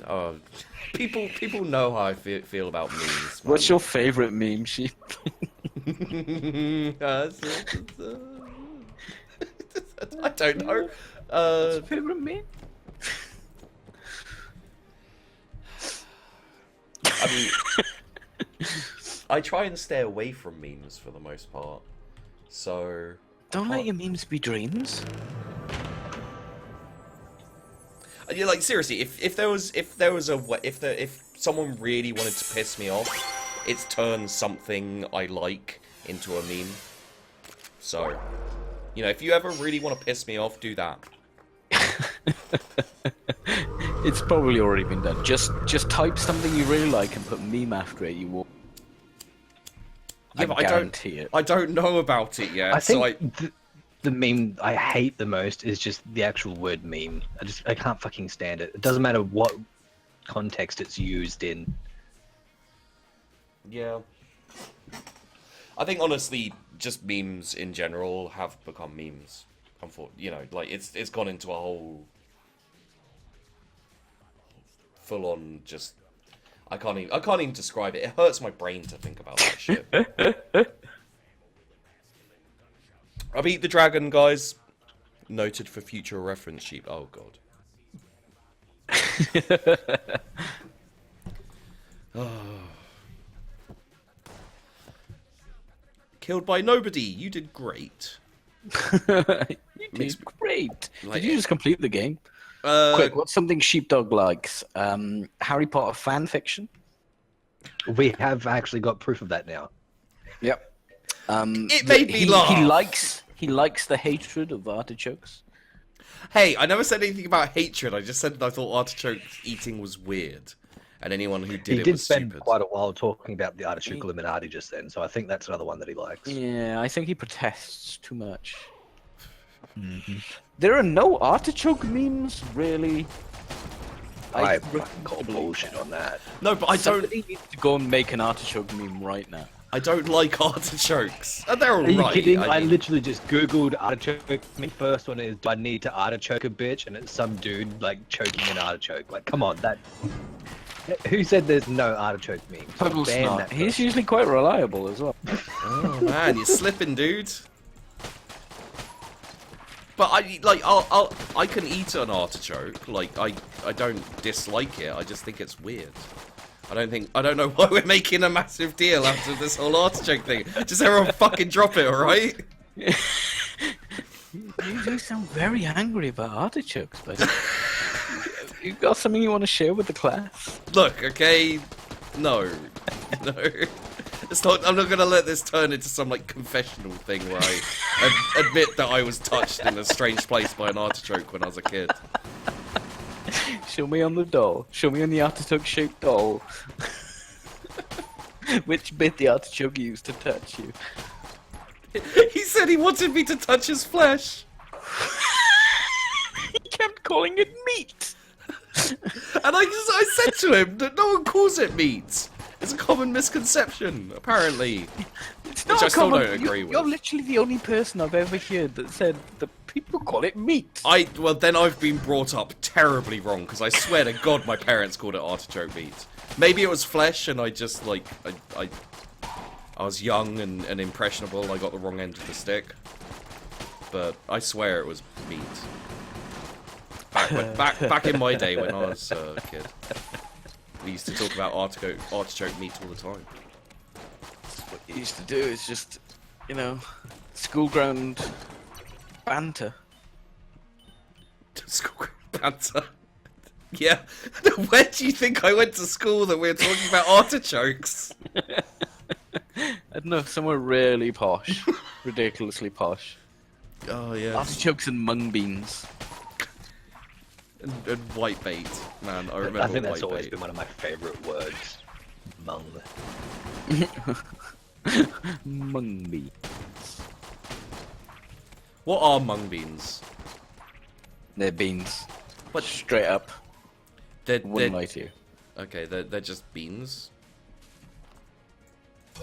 Oh, people know how I feel about memes. Man. What's your favorite meme, Sheep? I don't know. Favorite meme? I mean, I try and stay away from memes for the most part. So Don't let your memes be dreams. yeah, like seriously, if someone really wanted to piss me off, it's turned something I like into a meme. So, you know, if you ever really want to piss me off, do that. It's probably already been done. Just type something you really like and put meme after it. You will. Yeah, but guarantee it. I don't know about it yet. I think so the meme I hate the most is just the actual word meme. I can't fucking stand it. It doesn't matter what context it's used in. yeah. I think honestly, just memes in general have become memes. You know, like it's gone into a whole full-on just. I can't even describe it. It hurts my brain to think about that shit. I beat the dragon, guys. Noted for future reference, Sheep. Oh god. Killed by nobody. You did great. You Makes did great. like Did you just complete the game? Quick, what's something Sheepdog likes? Harry Potter fan fiction? We have actually got proof of that now. Yep. It made me laugh. He likes the hatred of artichokes. Hey, I never said anything about hatred. I just said that I thought artichoke eating was weird, and anyone who did He it did was spend stupid. quite a while talking about the artichoke Illuminati just then, so I think that's another one that he likes. Yeah, I think he protests too much. There are no artichoke memes, really. I call bullshit on that. No, but I don't. Somebody needs to go and make an artichoke meme right now. I don't like artichokes. And they're Are you alright. kidding? I I mean, literally just googled artichoke. My first one is, do I need to artichoke a bitch? And it's some dude like choking an artichoke. Like, come on, that. Who said there's no artichoke memes? Purple Ban Snot. that He's person. usually quite reliable as well. oh man, you're slipping, dude. But I can eat an artichoke. Like I don't dislike it. I just think it's weird. I don't know why we're making a massive deal out of this whole artichoke thing. Just everyone fucking drop it, alright? You do sound very angry about artichokes, buddy. You got something you want to share with the class? Look, okay, no. It's not. I'm not gonna let this turn into some like confessional thing where I admit that I was touched in a strange place by an artichoke when I was a kid. Show me on the doll. Show me on the artichoke-shaped doll. Which bit the artichoke used to touch you? He said he wanted me to touch his flesh, He kept calling it meat. and I said to him that no one calls it meat. It's a common misconception, apparently. It's Which I still don't agree with. You're literally the only person I've ever heard that said that people call it meat. Well, then I've been brought up terribly wrong, because I swear to God my parents called it artichoke meat. Maybe it was flesh, and I just, like, I was young and impressionable, I got the wrong end of the stick. but I swear it was meat. Back in my day when I was a kid, we used to talk about artichoke meat all the time. What you used to do is just, school ground banter. School banter. Yeah. Where do you think I went to school that we were talking about artichokes? I don't know, somewhere really posh. Ridiculously posh. Oh, yeah. Artichokes and mung beans. And white bait. Man, I remember I think that's white always bait. been one of my favourite words. Mung. Mung beans. What are mung beans? They're beans. But Straight up. Wouldn't they're lie to you. okay. They're just beans.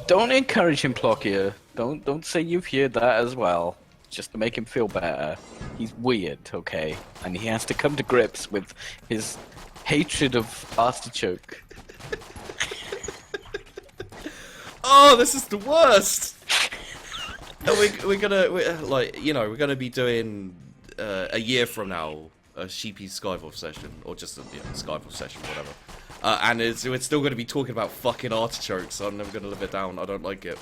Don't encourage him, Plocky. Don't say you've heard that as well. Just to make him feel better. He's weird, okay? And he has to come to grips with his hatred of artichoke. Oh, this is the worst. We're gonna be doing a year from now a Sheepy Skive-Off session, or just a Skive-Off session, whatever. And we're still going to be talking about fucking artichokes, so I'm never going to live it down. I don't like it.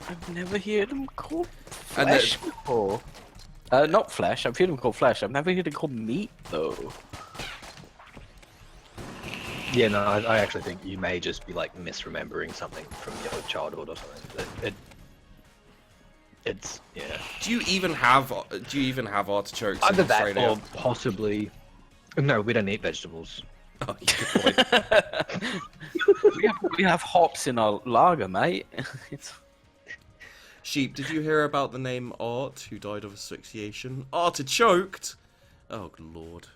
I've never heard him called And flesh before. Not flesh, I've heard him called flesh. I've never heard him called meat, though. Yeah, no, I actually think you may just be like misremembering something from your childhood or something. It's yeah. Do you even have artichokes? Either in that Australia? or possibly. No, we don't eat vegetables. Oh, good point. we have hops in our lager, mate. It's... Sheep, did you hear about the name Art, who died of asphyxiation? Artichoked? Oh, good lord.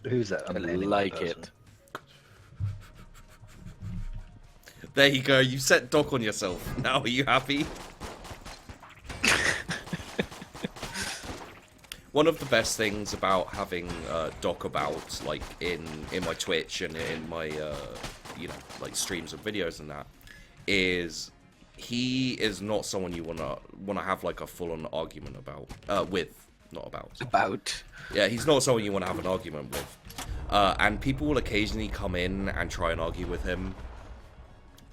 Who's that? I unnamed like person? it. There you go, you set Doc on yourself. Now are you happy? One of the best things about having Doc about, like in my Twitch and in my like streams and videos and that, is he is not someone you wanna have like a full-on argument about with, not about. About. Yeah, he's not someone you want to have an argument with. And people will occasionally come in and try and argue with him.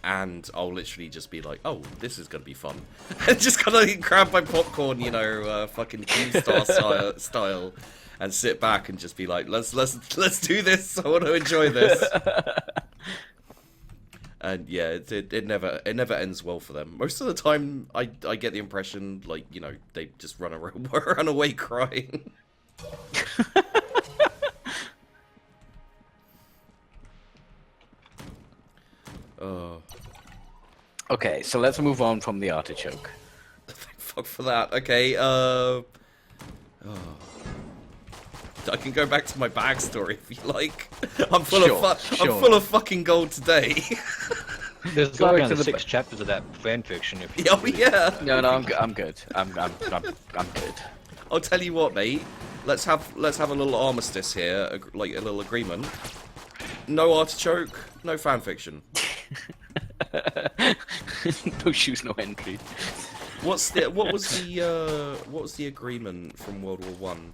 And I'll literally just be like, oh, this is going to be fun. And just kind of like, grab my popcorn, fucking Q-Star style. And sit back and just be like, let's do this. I want to enjoy this. And yeah, it never ends well for them. Most of the time, I get the impression, like, they just run away crying. Okay, so let's move on from the artichoke. Fuck for that. Okay, I can go back to my backstory if you like. I'm full of fucking gold today. There's Go like back to the 6 chapters of that fan fiction. If you Oh yeah. No, I'm good. I'm good. I'll tell you what, mate. Let's have a little armistice here, like a little agreement. No artichoke, no fan fiction. No shoes, no entry. What was the agreement from World War One?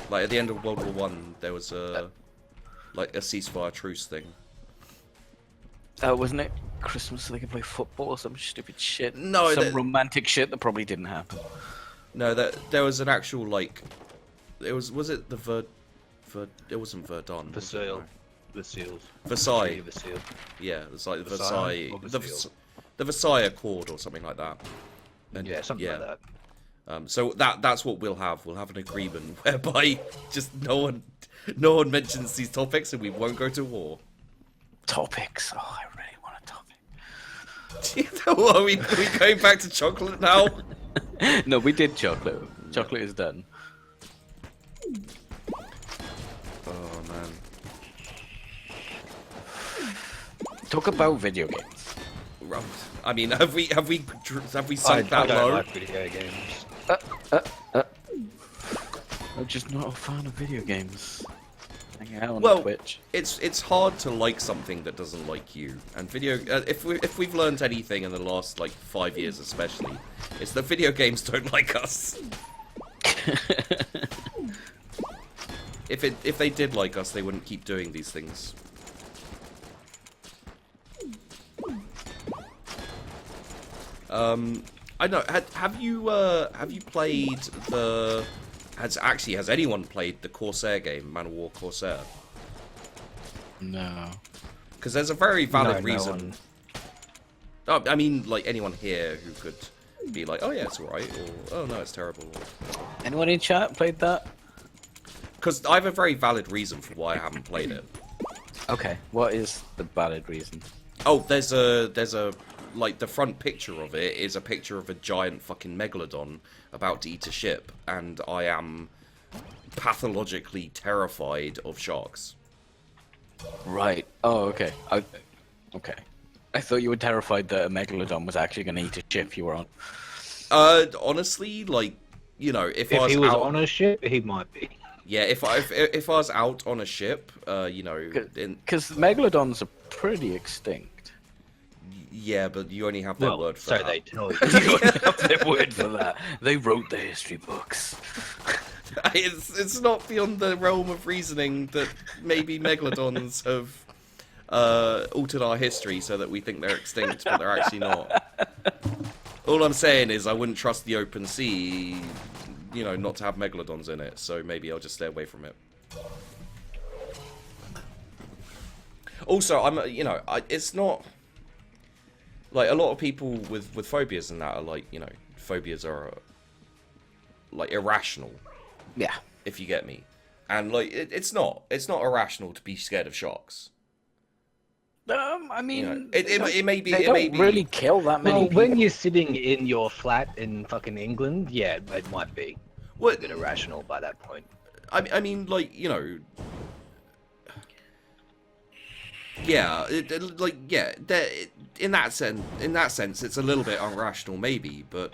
Like at the end of World War One, there was a ceasefire truce thing. Wasn't it Christmas so they could play football or some stupid shit? No, some romantic shit that probably didn't happen. No, there was an actual like. Was it the it wasn't Verdun. Versailles. Versailles. Versailles. Versailles. Yeah, it's like the Versailles Versailles, or Versailles? the Versailles Accord or something like that. And, Yeah, something like that. So that's what we'll have. We'll have an agreement whereby just no one mentions these topics and we won't go to war. Topics. Oh, I really want a topic. What, are we going back to chocolate now? No, we did chocolate. Chocolate is done. Oh man. Talk about video games. I mean, have we sunk I that don't low? like video games. I'm just not a fan of video games. hang out on Well, Twitch. it's hard to like something that doesn't like you. And if we've learned anything in the last like 5 years especially, it's that video games don't like us. If they did like us, they wouldn't keep doing these things. I know. Have you played the? Has anyone played the Corsair game, Man of War Corsair? No. Because there's a very valid No reason. one. Oh, I mean, like anyone here who could be like, oh yeah, it's alright, or oh no, it's terrible. Anyone in chat played that? Because I have a very valid reason for why I haven't played it. Okay. What is the valid reason? Oh, there's a like the front picture of it is a picture of a giant fucking megalodon about to eat a ship, and I am pathologically terrified of sharks. Right. Oh, okay. Okay. I thought you were terrified that a megalodon was actually going to eat a ship you were on. Honestly, like, you know, if If I was, he was out, on a ship, he might be. yeah, if I was out on a ship, you know, Because megalodons are pretty extinct. yeah, but you only have their Well, word for so that. they tell you. You don't have their word for that. They wrote the history books. It's not beyond the realm of reasoning that maybe megalodons have altered our history so that we think they're extinct, but they're actually not. All I'm saying is I wouldn't trust the open sea, you know, not to have megalodons in it, so maybe I'll just stay away from it. Also, you know, it's not like a lot of people with phobias and that are like, you know, phobias are like irrational. Yeah. If you get me. And like it's not irrational to be scared of sharks. I mean, You know, it may be they it may don't be really kill that many Well, people. when you're sitting in your flat in fucking England, yeah, it might be a what bit irrational by that point. I mean like, you know, yeah, in that sense it's a little bit irrational maybe, but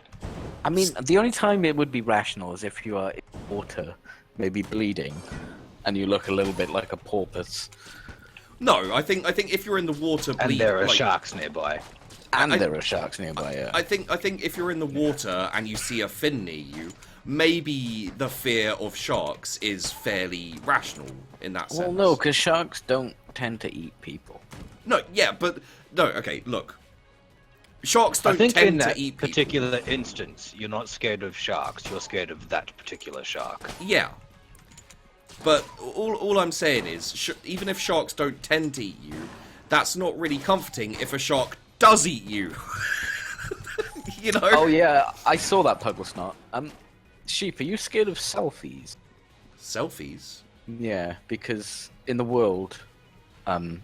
I mean, the only time it would be rational is if you are in water, maybe bleeding, and you look a little bit like a porpoise. no, I think if you're in the water And there are like, sharks nearby. And I- there are sharks nearby, yeah. I think if you're in the water and you see a fin near you, maybe the fear of sharks is fairly rational in that sense. Well, no, because sharks don't tend to eat people. No, yeah, but no, okay, look. Sharks I don't think in tend that to eat people. particular instance, you're not scared of sharks, you're scared of that particular shark. Yeah. But all I'm saying is, even if sharks don't tend to eat you, that's not really comforting if a shark does eat you. You know? Oh, yeah, I saw that Puggle Snot. Sheep, are you scared of selfies? Selfies? Yeah, because in the world,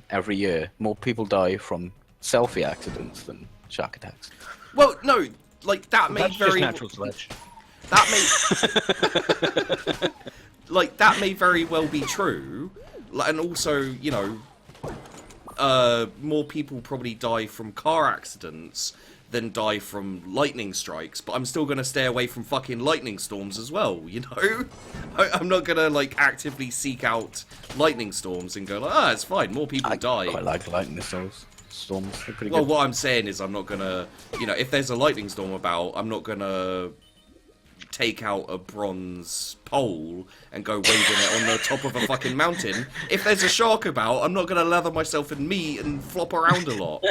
every year, more people die from selfie accidents than shark attacks. Well, no, like that may That's just very natural selection. that may like that may very well be true, and also, you know, more people probably die from car accidents than die from lightning strikes, but I'm still gonna stay away from fucking lightning storms as well, you know? I'm not gonna, like, actively seek out lightning storms and go, like, ah, it's fine, more people die. I like lightning storms. They're pretty Well, good. what I'm saying is I'm not gonna, you know, if there's a lightning storm about, I'm not gonna take out a bronze pole and go waving it on the top of a fucking mountain. If there's a shark about, I'm not gonna lather myself in meat and flop around a lot.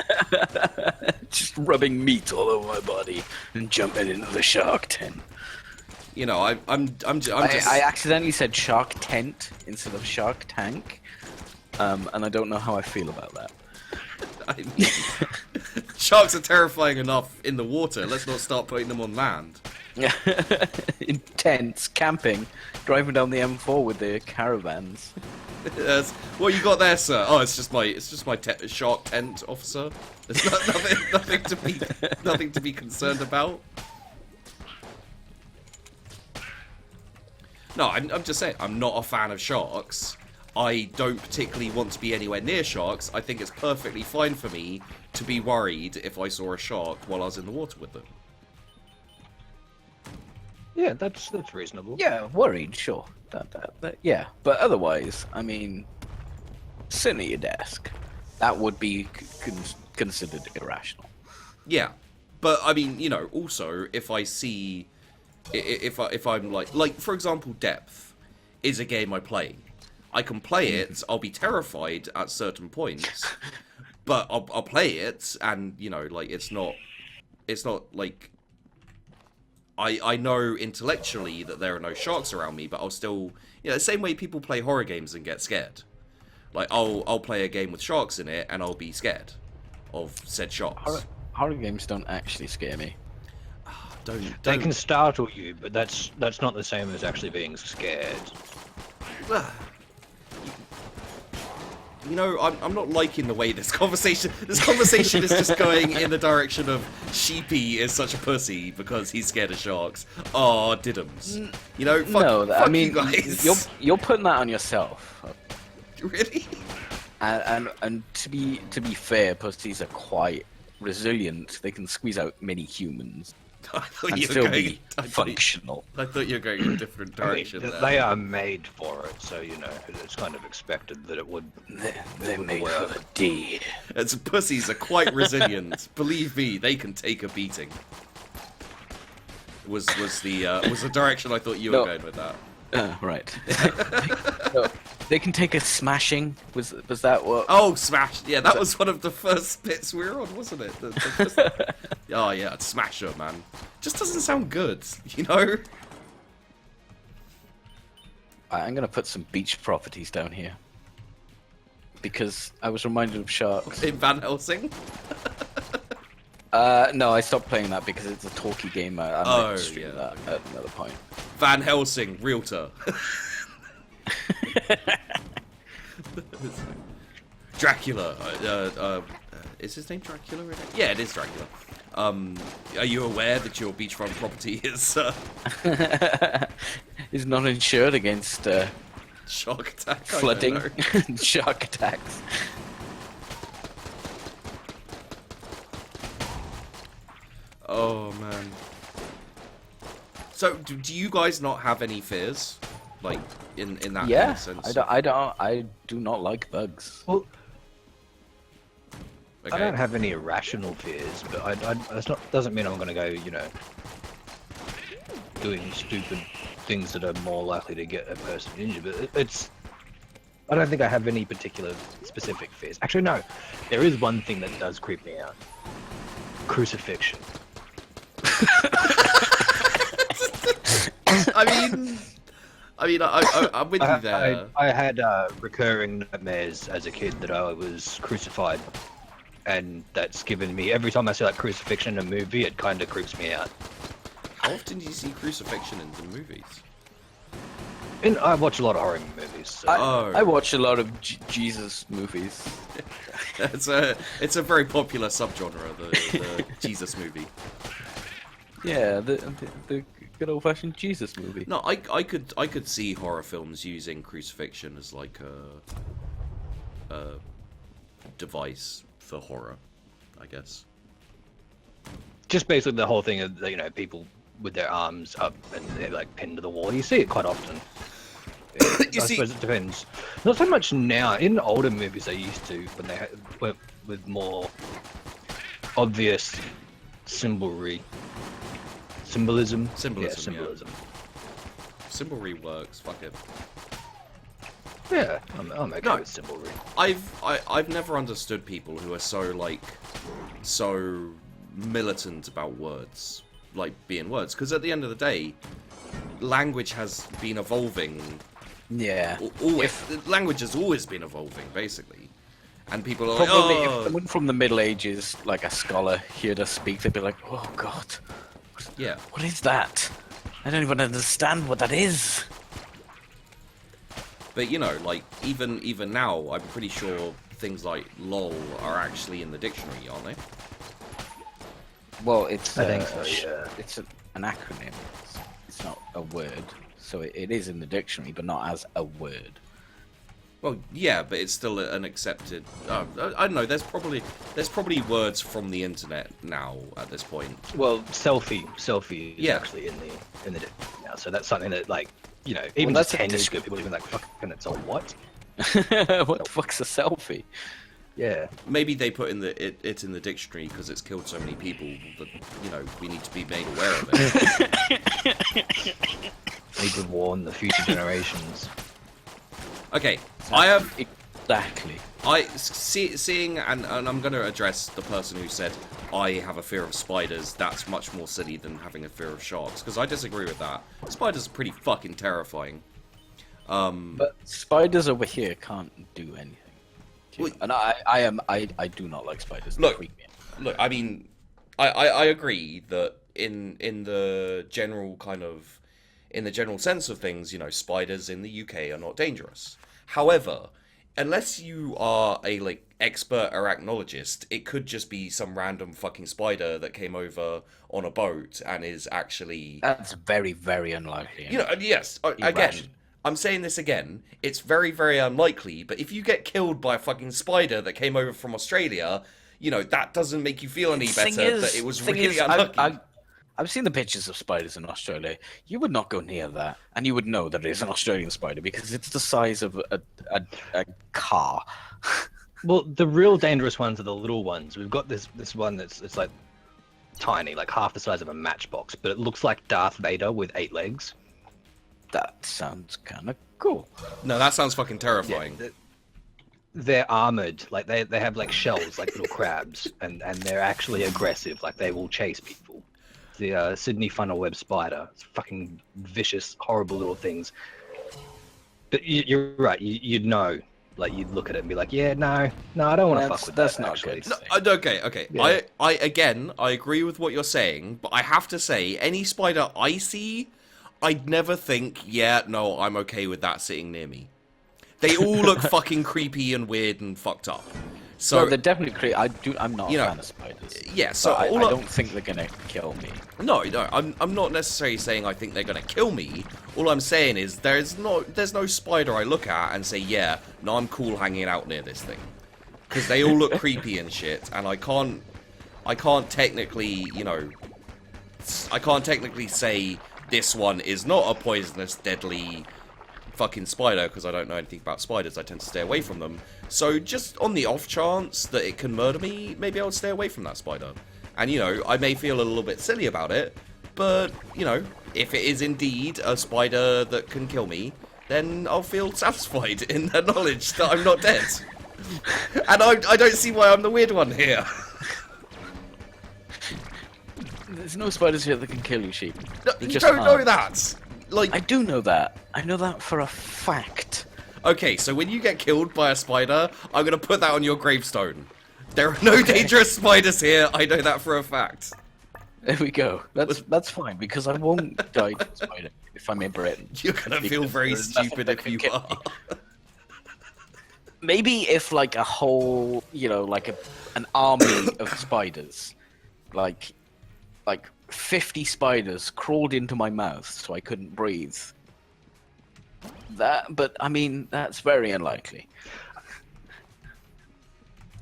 Just rubbing meat all over my body and jumping into the shark tent. You know, I'm just. I accidentally said shark tent instead of shark tank, and I don't know how I feel about that. I mean, sharks are terrifying enough in the water. Let's not start putting them on land. In tents, camping, driving down the M4 with the caravans. Yes. What you got there, sir? Oh, it's just my shark tent, officer. There's nothing to be concerned about. No, I'm just saying, I'm not a fan of sharks. I don't particularly want to be anywhere near sharks. I think it's perfectly fine for me to be worried if I saw a shark while I was in the water with them. Yeah, that's reasonable. Yeah, worried, sure. Yeah, but otherwise, I mean, sitting at your desk, that would be considered irrational. Yeah, but I mean, you know, also if I see, if I'm like for example, Depth is a game I play. I can play it. I'll be terrified at certain points, but I'll play it, and you know, like it's not like I know intellectually that there are no sharks around me, but I'll still, you know, the same way people play horror games and get scared. Like I'll play a game with sharks in it, and I'll be scared of said sharks. Horror games don't actually scare me. They can startle you, but that's not the same as actually being scared. You know, I'm not liking the way this conversation is just going in the direction of Sheepy is such a pussy because he's scared of sharks. Oh, diddums. You know, fuck I mean, you guys. you're putting that on yourself. Really? And to be fair, pussies are quite resilient. They can squeeze out many humans I thought and you were still going. be functional. I thought you were going in a different direction. there. They are made for it, so you know it's kind of expected that it would. They're made for the deed. As pussies are quite resilient. Believe me, they can take a beating. Was the direction I thought you were going with that? Right. No, they can take a smashing. Was that what? Oh, smash! Yeah, that was one of the first bits we were on, wasn't it? Oh yeah, Smasher, man. Just doesn't sound good, you know. I'm gonna put some beach properties down here because I was reminded of sharks. In Van Helsing. No, I stopped playing that because it's a talky game. I might stream that at another point. Van Helsing, realtor. Dracula. Is his name Dracula? Really? Yeah, it is Dracula. Are you aware that your beachfront property is is not insured against shark attack? flooding, shark attacks? Oh man. So, do you guys not have any fears, like in that kind of sense? I do not like bugs. Well, Okay. I don't have any irrational fears, but that's not doesn't mean I'm going to go, you know, doing stupid things that are more likely to get a person injured. But it's I don't think I have any particular specific fears. Actually, no, there is one thing that does creep me out: crucifixion. I mean, I'm with you there. I had recurring nightmares as a kid that I was crucified, and that's given me every time I see like crucifixion in a movie, it kind of creeps me out. How often do you see crucifixion in the movies? And I watch a lot of horror movies. So. I watch a lot of Jesus movies. It's a very popular subgenre, the Jesus movie. Yeah, the good old fashioned Jesus movie. No, I could see horror films using crucifixion as like a device for horror, I guess. Just basically the whole thing of, you know, people with their arms up and they're like pinned to the wall. You see it quite often. I suppose it depends. Not so much now. In older movies, they used to when they went with more obvious symbolism. Symbolism. Yeah, symbolism. Symbolry works. Fuck it. Yeah, I'm okay with symbolry. I've never understood people who are so militant about words, like being words, because at the end of the day, language has been evolving. Yeah. Language has always been evolving, basically, and people are Probably like, if someone from the Middle Ages, like a scholar, heard us speak, they'd be like, "Oh God, yeah. what is that? I don't even understand what that is." But you know, like even now, I'm pretty sure things like "lol" are actually in the dictionary, aren't they? Well, it's I think so, yeah. It's an acronym. It's not a word, so it is in the dictionary, but not as a word. Well, yeah, but it's still an accepted. I don't know. There's probably words from the internet now at this point. Well, selfie is Yeah. actually in the now, so that's something that like You know, even Well, just that's a 10 years ago, people would have been like, fucking, it's a what? What the fuck's a selfie? Yeah. Maybe they put in it in the dictionary because it's killed so many people that, you know, we need to be made aware of it. Need to warn the future generations. Okay, I have... Exactly. Seeing, and I'm going to address the person who said, I have a fear of spiders, that's much more silly than having a fear of sharks, because I disagree with that. Spiders are pretty fucking terrifying. But spiders over here can't do anything. Well, And I do not like spiders. They Look, freak me out. look, I mean, I agree that in the general kind of, in the general sense of things, you know, spiders in the UK are not dangerous. However, unless you are a, like, expert arachnologist, it could just be some random fucking spider that came over on a boat and is actually... That's very, very unlikely. You know, yes, again, Irrational. I'm saying this again, it's very, very unlikely, but if you get killed by a fucking spider that came over from Australia, you know, that doesn't make you feel any better that it was really unlucky. I've seen the pictures of spiders in Australia. You would not go near that, and you would know that it is an Australian spider because it's the size of a car. Well, the real dangerous ones are the little ones. We've got this one it's like tiny, like half the size of a matchbox, but it looks like Darth Vader with 8 legs. That sounds kind of cool. No, that sounds fucking terrifying. They're armored, like they have like shells, like little crabs, and they're actually aggressive. Like they will chase people. The Sydney funnel web spider. It's fucking vicious, horrible little things. But you're right. You'd know. Like you'd look at it and be like, yeah, no, I don't want to fuck with that. That's not actually. good. No, okay. Yeah. I agree with what you're saying, but I have to say, any spider I see, I'd never think, yeah, no, I'm okay with that sitting near me. They all look fucking creepy and weird and fucked up. So they're definitely I'm not a fan of spiders. Yeah, so I don't think they're gonna kill me. No, I'm not necessarily saying I think they're gonna kill me. All I'm saying is there's no spider I look at and say, yeah, no, I'm cool hanging out near this thing, because they all look creepy and shit, and I can't technically, you know, I can't technically say this one is not a poisonous, deadly fucking spider, because I don't know anything about spiders. I tend to stay away from them. So just on the off chance that it can murder me, maybe I'll stay away from that spider. And, you know, I may feel a little bit silly about it, but, you know, if it is indeed a spider that can kill me, then I'll feel satisfied in the knowledge that I'm not dead. And I don't see why I'm the weird one here. There's no spiders here that can kill you, Sheep. No, you don't know that. Like, I do know that. I know that for a fact. okay, so when you get killed by a spider, I'm gonna put that on your gravestone. There are no dangerous spiders here. I know that for a fact. There we go. That's fine because I won't die to a spider if I'm in Britain. You're gonna feel very There's nothing stupid that if can you kill are. me. Maybe if like a whole, you know, like an army of spiders, like 50 spiders crawled into my mouth so I couldn't breathe. But I mean, that's very unlikely.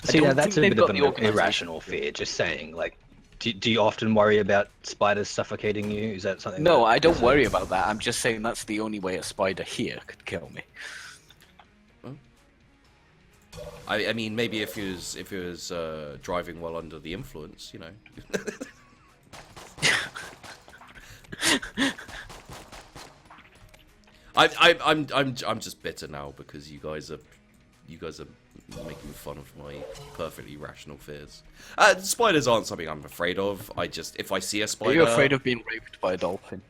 See, now that's a they've bit of got an the organisation. irrational fear. Just saying, like, do you often worry about spiders suffocating you? Is that something? No, that I don't is worry about that. I'm just saying that's the only way a spider here could kill me. I mean, maybe if he was driving while under the influence, you know. I'm just bitter now because you guys are making fun of my perfectly rational fears. Spiders aren't something I'm afraid of. If I see a spider, Are you afraid of being raped by a dolphin?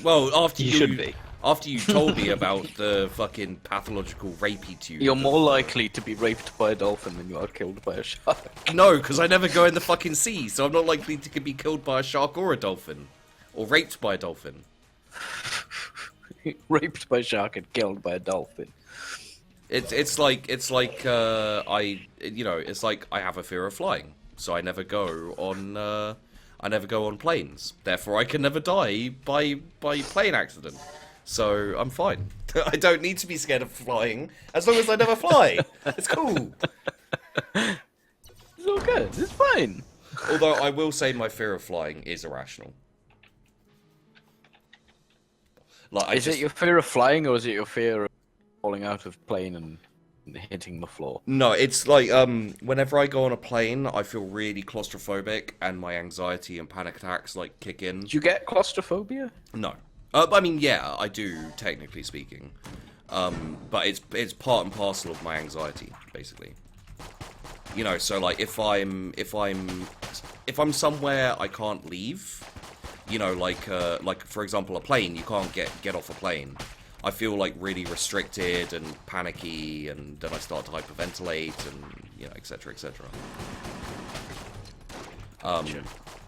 Well, after You should be. After you told me about the fucking pathological rapey tube. You're more likely to be raped by a dolphin than you are killed by a shark. No, because I never go in the fucking sea, so I'm not likely to be killed by a shark or a dolphin. Or raped by a dolphin. Raped by a shark and killed by a dolphin. It's like I have a fear of flying, so I never go on planes. Therefore, I can never die by plane accident. So I'm fine. I don't need to be scared of flying as long as I never fly. It's cool. It's all good. It's fine. Although I will say my fear of flying is irrational. Like, Is it your fear of flying, or is it your fear of falling out of plane and hitting the floor? No, it's like whenever I go on a plane, I feel really claustrophobic, and my anxiety and panic attacks like kick in. Do you get claustrophobia? No, I mean, yeah, I do, technically speaking, but it's part and parcel of my anxiety, basically. You know, so like if I'm somewhere I can't leave, you know, like for example a plane, you can't get off a plane. I feel like really restricted and panicky, and then I start to hyperventilate, and you know, etc., etc.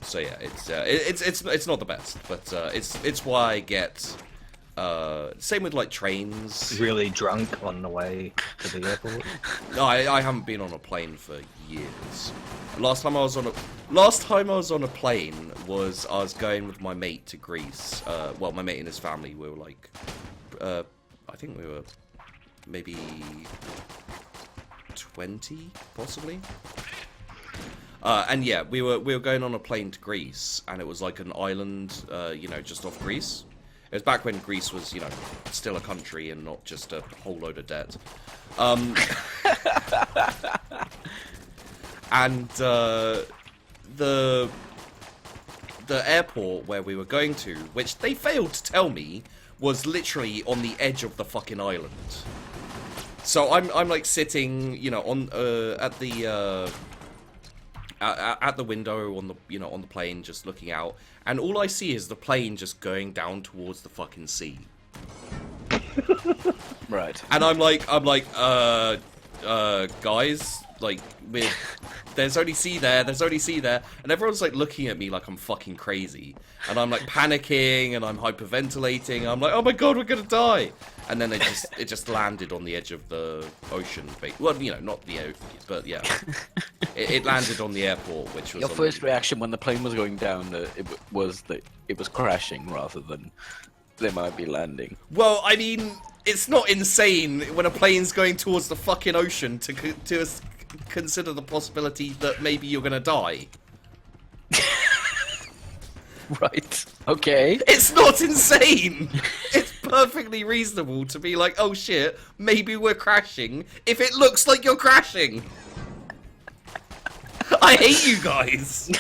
So yeah, it's not the best, but it's why I get same with like trains. Really drunk on the way to the airport. No, I haven't been on a plane for years. Last time I was on a plane was I was going with my mate to Greece. Well, my mate and his family. We were like, I think we were maybe 20, possibly. And yeah, we were going on a plane to Greece, and it was like an island, you know, just off Greece. It was back when Greece was, you know, still a country and not just a whole load of debt. And the airport where we were going to, which they failed to tell me, was literally on the edge of the fucking island. So I'm like sitting, you know, on at the window on the, you know, on the plane, just looking out, and all I see is the plane just going down towards the fucking sea. Right. And I'm like, guys, like, there's only sea there, and everyone's like looking at me like I'm fucking crazy, and I'm like panicking, and I'm hyperventilating, I'm like, oh my god, we're gonna die, and then it just landed on the edge of the ocean, well, you know, not the ocean, but yeah, it landed on the airport, which was Your first reaction when the plane was going down, was that it was crashing rather than they might be landing. Well, I mean, it's not insane when a plane's going towards the fucking ocean to consider the possibility that maybe you're gonna die. Right. Okay. It's not insane! It's perfectly reasonable to be like, oh shit, maybe we're crashing, if it looks like you're crashing! I hate you guys!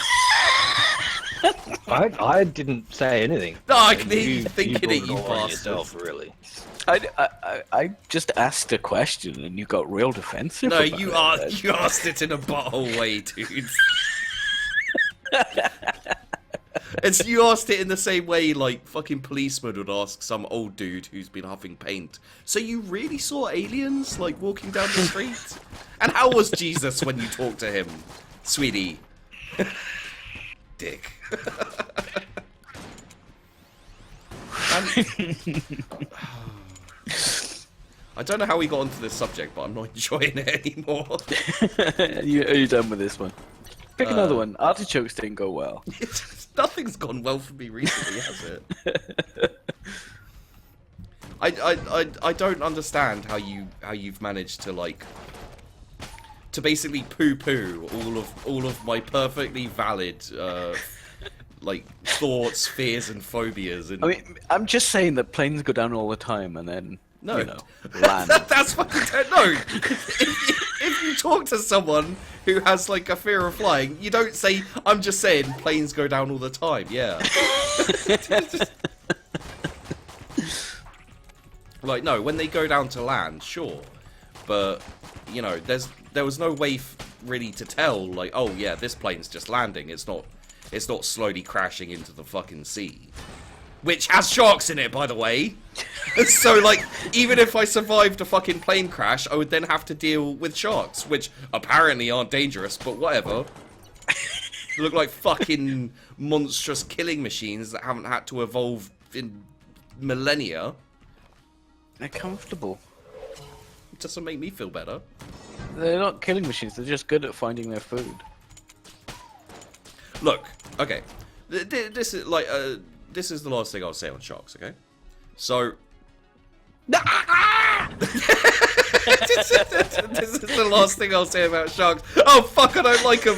I didn't say anything. No, I can hear you You thinking brought it, you all on bastard. yourself, really. I just asked a question and you got real defensive. No, about you it. you asked it in a butthole way, dude. It's, you asked it in the same way like fucking policeman would ask some old dude who's been huffing paint. So you really saw aliens like walking down the street? And how was Jesus when you talked to him, sweetie? Dick. I don't know how we got onto this subject, but I'm not enjoying it anymore. Are you done with this one? Pick another one. Artichokes didn't go well. Nothing's gone well for me recently, has it? I don't understand how you've managed to like to basically poo-poo all of my perfectly valid like thoughts, fears, and phobias. And I mean, I'm just saying that planes go down all the time and then no, you know, land. that's fucking no. If you talk to someone who has like a fear of flying, you don't say, "I'm just saying planes go down all the time." Yeah. Like, no, when they go down to land, sure, but you know, there was no way really to tell. Like, oh yeah, this plane's just landing. It's not slowly crashing into the fucking sea. Which has sharks in it, by the way. So, like, even if I survived a fucking plane crash, I would then have to deal with sharks, which apparently aren't dangerous, but whatever. They look like fucking monstrous killing machines that haven't had to evolve in millennia. They're comfortable. It doesn't make me feel better. They're not killing machines. They're just good at finding their food. Look, okay. This is like, this is the last thing I'll say on sharks, okay? So... this is the last thing I'll say about sharks. Oh, fuck, I don't like them.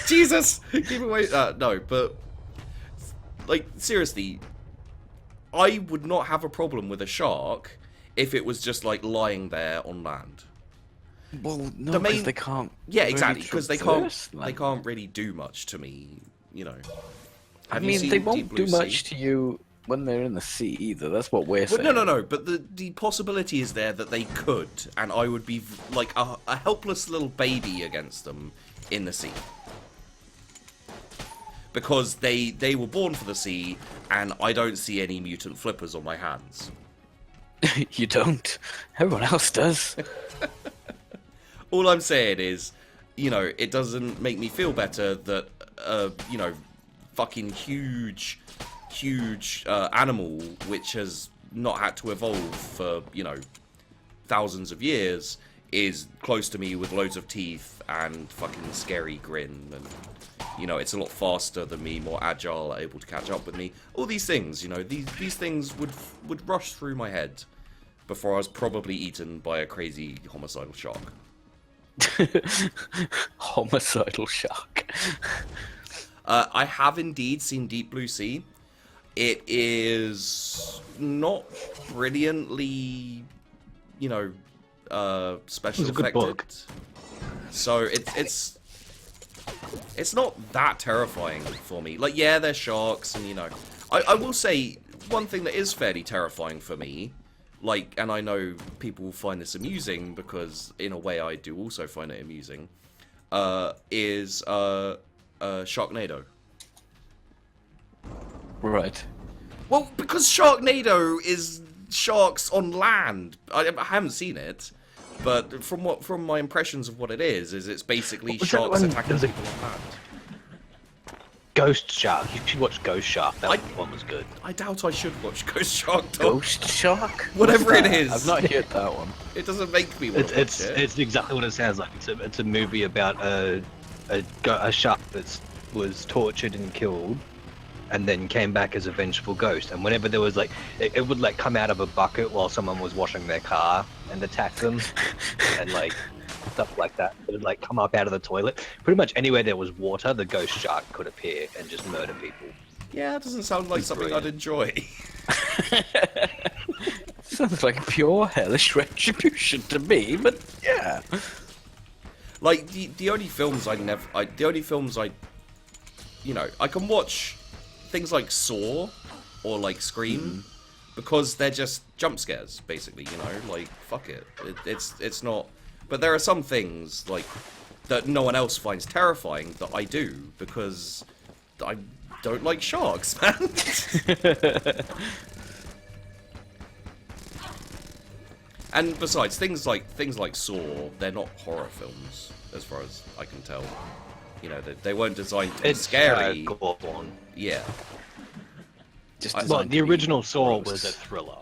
Jesus, keep away. No, but... Like, seriously, I would not have a problem with a shark if it was just like lying there on land. Well, no, because they can't. Yeah, really exactly. Because they traverse can't. land. They can't really do much to me. You know. I Have you mean, seen they Deep won't Blue do much Sea? to you when they're in the sea either. That's what we're Well, saying. no. But the possibility is there that they could, and I would be like a helpless little baby against them in the sea. Because they were born for the sea, and I don't see any mutant flippers on my hands. You don't. Everyone else does. All I'm saying is, you know, it doesn't make me feel better that, you know, fucking huge animal which has not had to evolve for, you know, thousands of years is close to me with loads of teeth and fucking scary grin, and, you know, it's a lot faster than me, more agile, able to catch up with me. All these things, you know, these things would rush through my head before I was probably eaten by a crazy homicidal shark. Homicidal shark. I have indeed seen Deep Blue Sea. It is not brilliantly, you know, special It was a good effected. book. So it's not that terrifying for me. Like, yeah, they're sharks, and, you know, I will say one thing that is fairly terrifying for me, like, and I know people will find this amusing because in a way I do also find it amusing, is Sharknado. Right. Well, because Sharknado is sharks on land. I haven't seen it, but from my impressions of what it is it's basically What was that sharks one? attacking There's a- people on land. Ghost Shark. You should watch Ghost Shark. That one was good. I doubt I should watch Ghost Shark. Dog. Ghost shark? Whatever What's it that? is. I've not heard that one. It doesn't make me want to watch it. It's exactly what it sounds like. It's a movie about a shark that was tortured and killed, and then came back as a vengeful ghost. And whenever there was like, it would like come out of a bucket while someone was washing their car and attack them, and like stuff like that. It would like come up out of the toilet. Pretty much anywhere there was water, the ghost shark could appear and just murder people. Yeah, it doesn't sound like something I'd enjoy. Sounds like pure hellish retribution to me, but yeah. Like the only films I, you know, I can watch things like Saw or like Scream because they're just jump scares, basically. You know, like fuck it, it's not. But there are some things like that no one else finds terrifying that I do because I don't like sharks, man. And besides, things like Saw, they're not horror films, as far as I can tell. You know, they weren't designed to be scary. Gore porn. Yeah. Just Well, designed Well, to the be original Saw gross. was a thriller.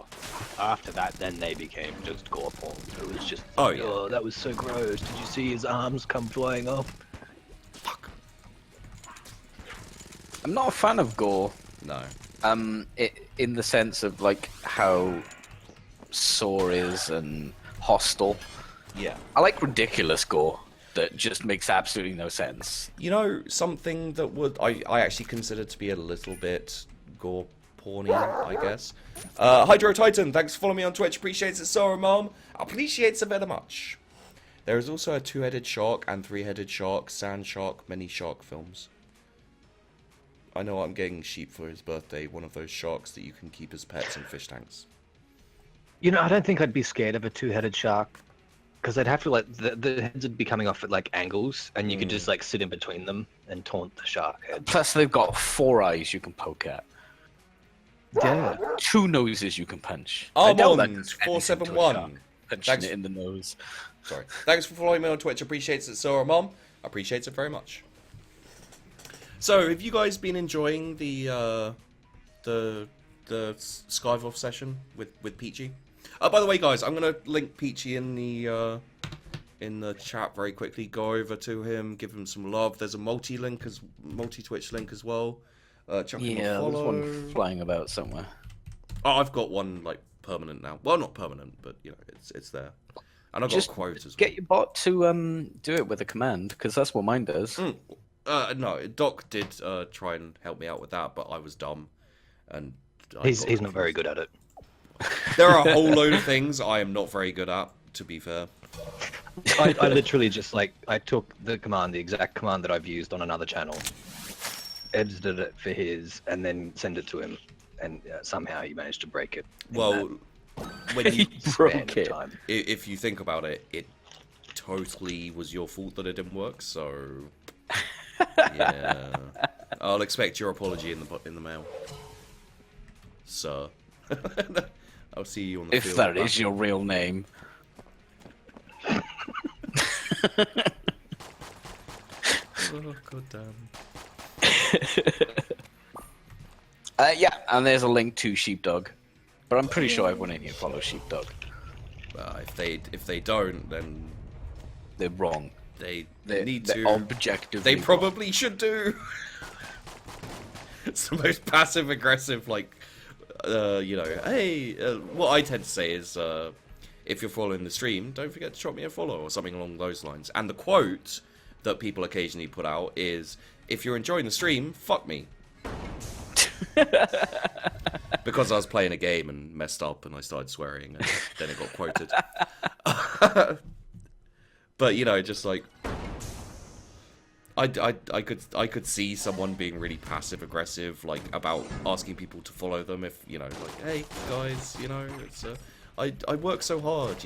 After that, then they became just gore porn. It was just, Oh, yeah. oh, that was so gross. Did you see his arms come flying off? Fuck. I'm not a fan of gore. No. In the sense of like how Saw is and Hostel. Yeah. I like ridiculous gore that just makes absolutely no sense. You know, something that I actually consider to be a little bit gore porny, I guess. Hydro Titan, thanks for following me on Twitch. Appreciates it, so Mom. Appreciates it very much. There is also a two-headed shark and three-headed shark, sand shark, many shark films. I know I'm getting Sheep for his birthday, one of those sharks that you can keep as pets in fish tanks. You know, I don't think I'd be scared of a two-headed shark. Because I'd have to, like, the heads would be coming off at, like, angles, and you could just, like, sit in between them and taunt the shark head. Plus, they've got 4 eyes you can poke at, Yeah. 2 noses you can punch. I doubt that Armand does anything to a 471. shark, punching Thanks. it in the nose. Sorry. Thanks for following me on Twitch. Appreciates it, so Mom. Appreciates it very much. So, have you guys been enjoying the Skive-Off session with Peachy? By the way, guys, I'm gonna link Peachy in the chat very quickly. Go over to him, give him some love. There's a multi-Twitch link as well. Chuck him a Yeah, there's follow. one flying about somewhere. Oh, I've got one like permanent now. Well, not permanent, but you know, it's there. And I've got Just a quote as well. Get your bot to do it with a command, because that's what mine does. No, Doc did try and help me out with that, but I was dumb and He's not very good at it. There are a whole load of things I am not very good at, to be fair. I literally just I took the exact command that I've used on another channel, edited it for his, and then sent it to him, and somehow he managed to break it. Well, when you broke it. if you think about it, it totally was your fault that it didn't work. So yeah, I'll expect your apology in the mail, sir. I'll see you on the If field. that is your real name. Oh, god damn. Yeah, and there's a link to Sheepdog. But I'm pretty sure everyone in here follows Sheepdog. If they don't, then They're wrong. they They're need they're to. objectively They probably should do. It's the most passive aggressive, hey, what I tend to say is, if you're following the stream, don't forget to drop me a follow or something along those lines. And the quote that people occasionally put out is, if you're enjoying the stream, fuck me. Because I was playing a game and messed up and I started swearing and then it got quoted. But, just like... I could see someone being really passive aggressive, like about asking people to follow them if hey guys, it's I work so hard,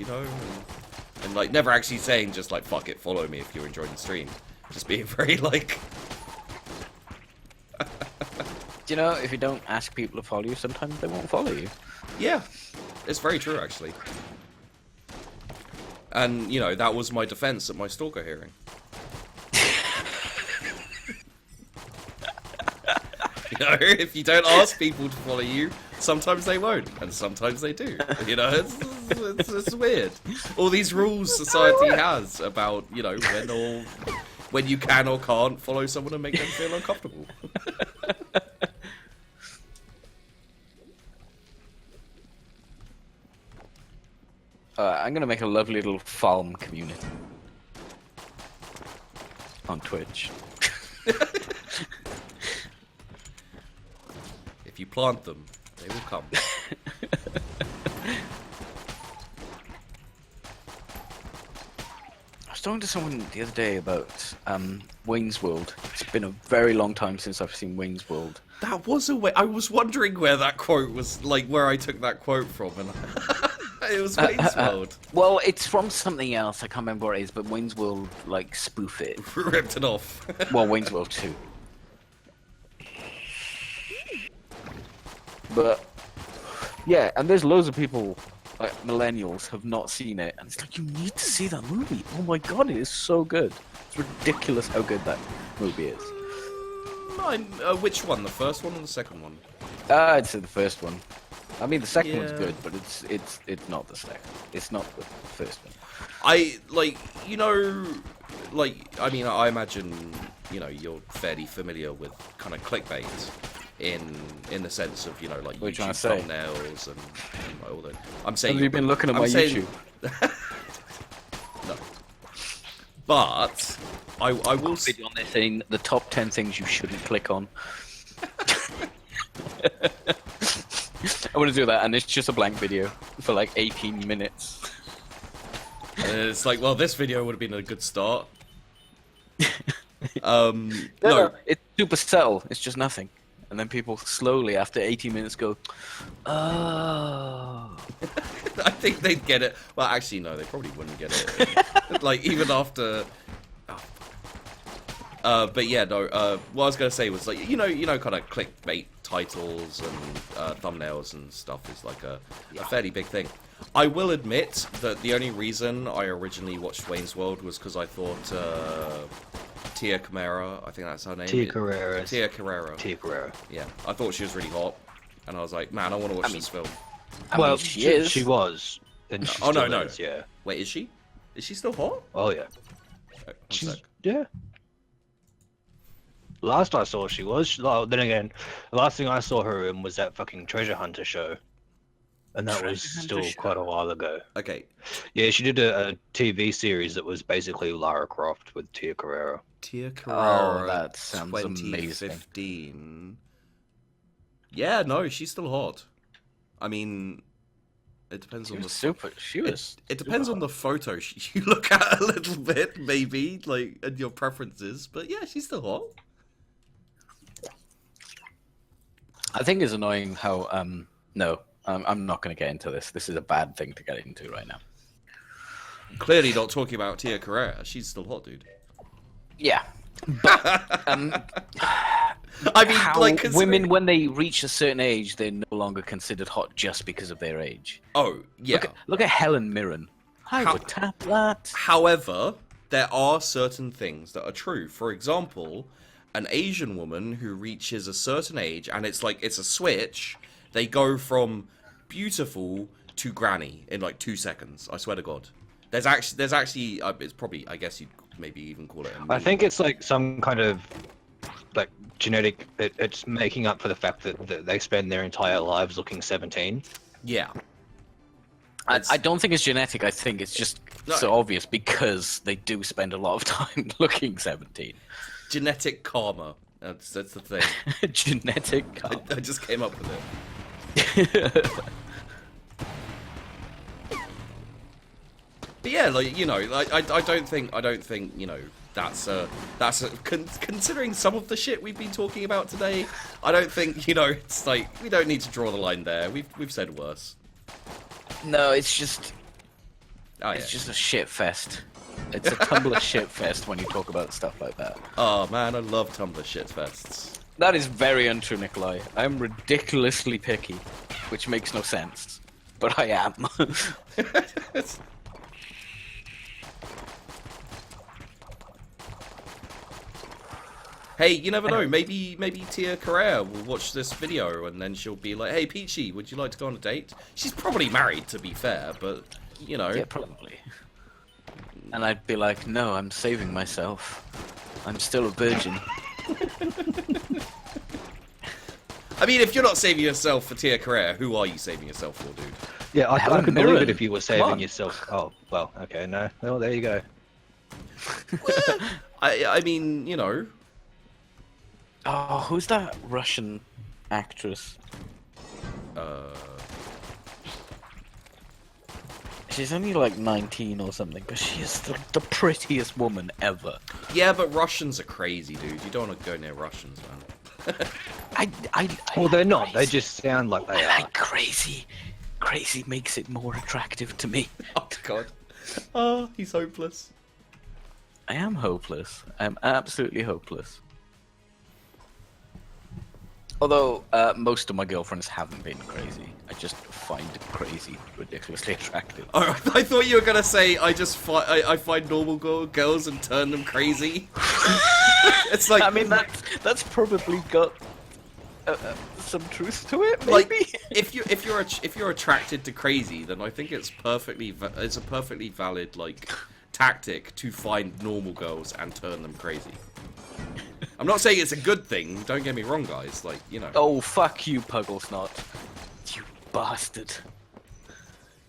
and like never actually saying just like fuck it, follow me if you're enjoying the stream, just being very like. If you don't ask people to follow you, sometimes they won't follow you. Yeah, it's very true actually. And that was my defense at my stalker hearing. If you don't ask people to follow you, sometimes they won't, and sometimes they do. It's weird. All these rules society has about, when you can or can't follow someone and make them feel uncomfortable. I'm gonna make a lovely little farm community on Twitch. If you plant them, they will come. I was talking to someone the other day about Wayne's World. It's been a very long time since I've seen Wayne's World. That was a way. I was wondering where that quote was, like where I took that quote from, and it was Wayne's World. Well, it's from something else. I can't remember what it is, but Wayne's World spoof it. Ripped it off. Well, Wayne's World 2. But yeah, and there's loads of people, like millennials, have not seen it, and it's like, you need to see that movie. Oh my god, it is so good. It's ridiculous how good that movie is. Which one? The first one or the second one? I'd say the first one. I mean, the second one's Yeah. good, but it's not the second. It's not the first one. I I imagine you're fairly familiar with kind of clickbait in the sense of like What are you trying YouTube to say? thumbnails and like, all that. I'm saying Have you been looking at I'm my saying- YouTube? No, but I will. Video on there saying the top 10 things you shouldn't click on. I want to do that, and it's just a blank video for like 18 minutes. It's like, well, this video would have been a good start. No, it's super subtle. It's just nothing. And then people slowly, after 18 minutes, go, oh. I think they'd get it. Well, actually, no, they probably wouldn't get it. Like, even after... but yeah, no, what I was going to say was, like, kind of clickbait titles and thumbnails and stuff is, like, a fairly big thing. I will admit that the only reason I originally watched Wayne's World was because I thought Tia Carrera, I think that's her name. Tia Carrera. Tia Carrera. Tia Carrera. Yeah, I thought she was really hot. And I was like, man, I want to watch this film. I Well, mean, she is. She was. And she Oh, no, still no. is, yeah. Wait, is she? Is she still hot? Oh, yeah. One She's, sec. yeah. Last I saw she was. Then again, the last thing I saw her in was that fucking Treasure Hunter show. And that was Treasure still Hunter show. quite a while ago. Okay. Yeah, she did a TV series that was basically Lara Croft with Tia Carrera. Tia Carrera. Oh, that sounds amazing. 2015. Yeah, no, she's still hot. I mean, it depends on the super. She was. It depends on the photo you look at a little bit, maybe, like, and your preferences. But yeah, she's still hot. I think it's annoying how no, I'm not going to get into this. This is a bad thing to get into right now. Clearly not talking about Tia Carrera. She's still hot, dude. Yeah, but I mean, how like, women when they reach a certain age, they're no longer considered hot just because of their age. Oh, yeah. Look at Helen Mirren. I would tap that. However, there are certain things that are true. For example, an Asian woman who reaches a certain age, and it's like, it's a switch, they go from beautiful to granny in like 2 seconds. I swear to God. There's actually, it's probably, I guess you'd maybe even call it a meme. I think it's like some kind of like genetic. It's making up for the fact that they spend their entire lives looking 17. Yeah. I don't think it's genetic. I think it's just so obvious because they do spend a lot of time looking 17. Genetic karma. That's the thing. Genetic karma. I just came up with it. But yeah, like, you know, like, I don't think, you know, considering some of the shit we've been talking about today, I don't think, you know, it's like, we don't need to draw the line there. We've said worse. No, it's just Oh, yeah. it's just a shit fest. It's a Tumblr shit fest when you talk about stuff like that. Oh man, I love Tumblr shit fests. That is very untrue, Nikolai. I'm ridiculously picky, which makes no sense, but I am. Hey, you never know. Maybe Tia Carrera will watch this video and then she'll be like, "Hey, Peachy, would you like to go on a date?" She's probably married, to be fair, but you know. Yeah, probably. And I'd be like, no, I'm saving myself. I'm still a virgin. I mean, if you're not saving yourself for Tia Carrera, who are you saving yourself for, dude? Yeah, I Helen could believe Mirren. it if you were Come on. saving yourself. Oh, well, okay, no. Well, there you go. I mean, you know. Oh, who's that Russian actress? She's only like 19 or something, but she is the prettiest woman ever. Yeah, but Russians are crazy, dude. You don't want to go near Russians, man. Well, they're not. Crazy. They just sound like they I are. like crazy. Crazy makes it more attractive to me. Oh, God. Oh, he's hopeless. I am hopeless. I'm absolutely hopeless. Although, most of my girlfriends haven't been crazy. I just find crazy ridiculously attractive. Oh, I thought you were gonna say I find normal girls and turn them crazy. It's like, I mean, that's probably got some truth to it, maybe? like, if you're attracted to crazy, then I think it's a perfectly valid like tactic to find normal girls and turn them crazy. I'm not saying it's a good thing. Don't get me wrong, guys. Like, you know. Oh, fuck you, Pugglesnot. You bastard.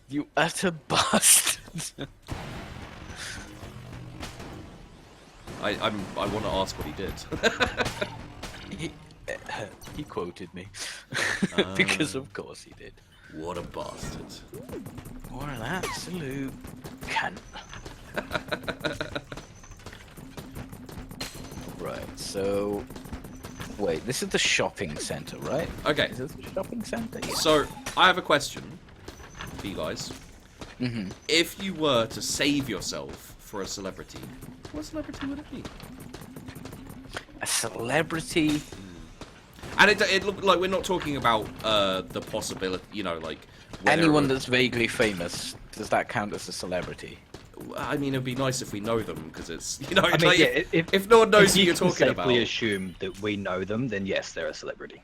You utter bastard. I want to ask what he did. He quoted me. Because of course he did. What a bastard. What an absolute cunt. Right, so... Wait, this is the shopping centre, right? Okay. Is this the shopping centre? Yeah. So, I have a question for you guys. Mm-hmm. If you were to save yourself for a celebrity, what celebrity would it be? A celebrity? And it looked like we're not talking about the possibility, you know, like... whether Anyone it would- that's vaguely famous, does that count as a celebrity? I mean, it'd be nice if we know them, because it's, you know, I mean, like, yeah, if no one knows who you you're can talking safely about. assume that we know them, then yes, they're a celebrity.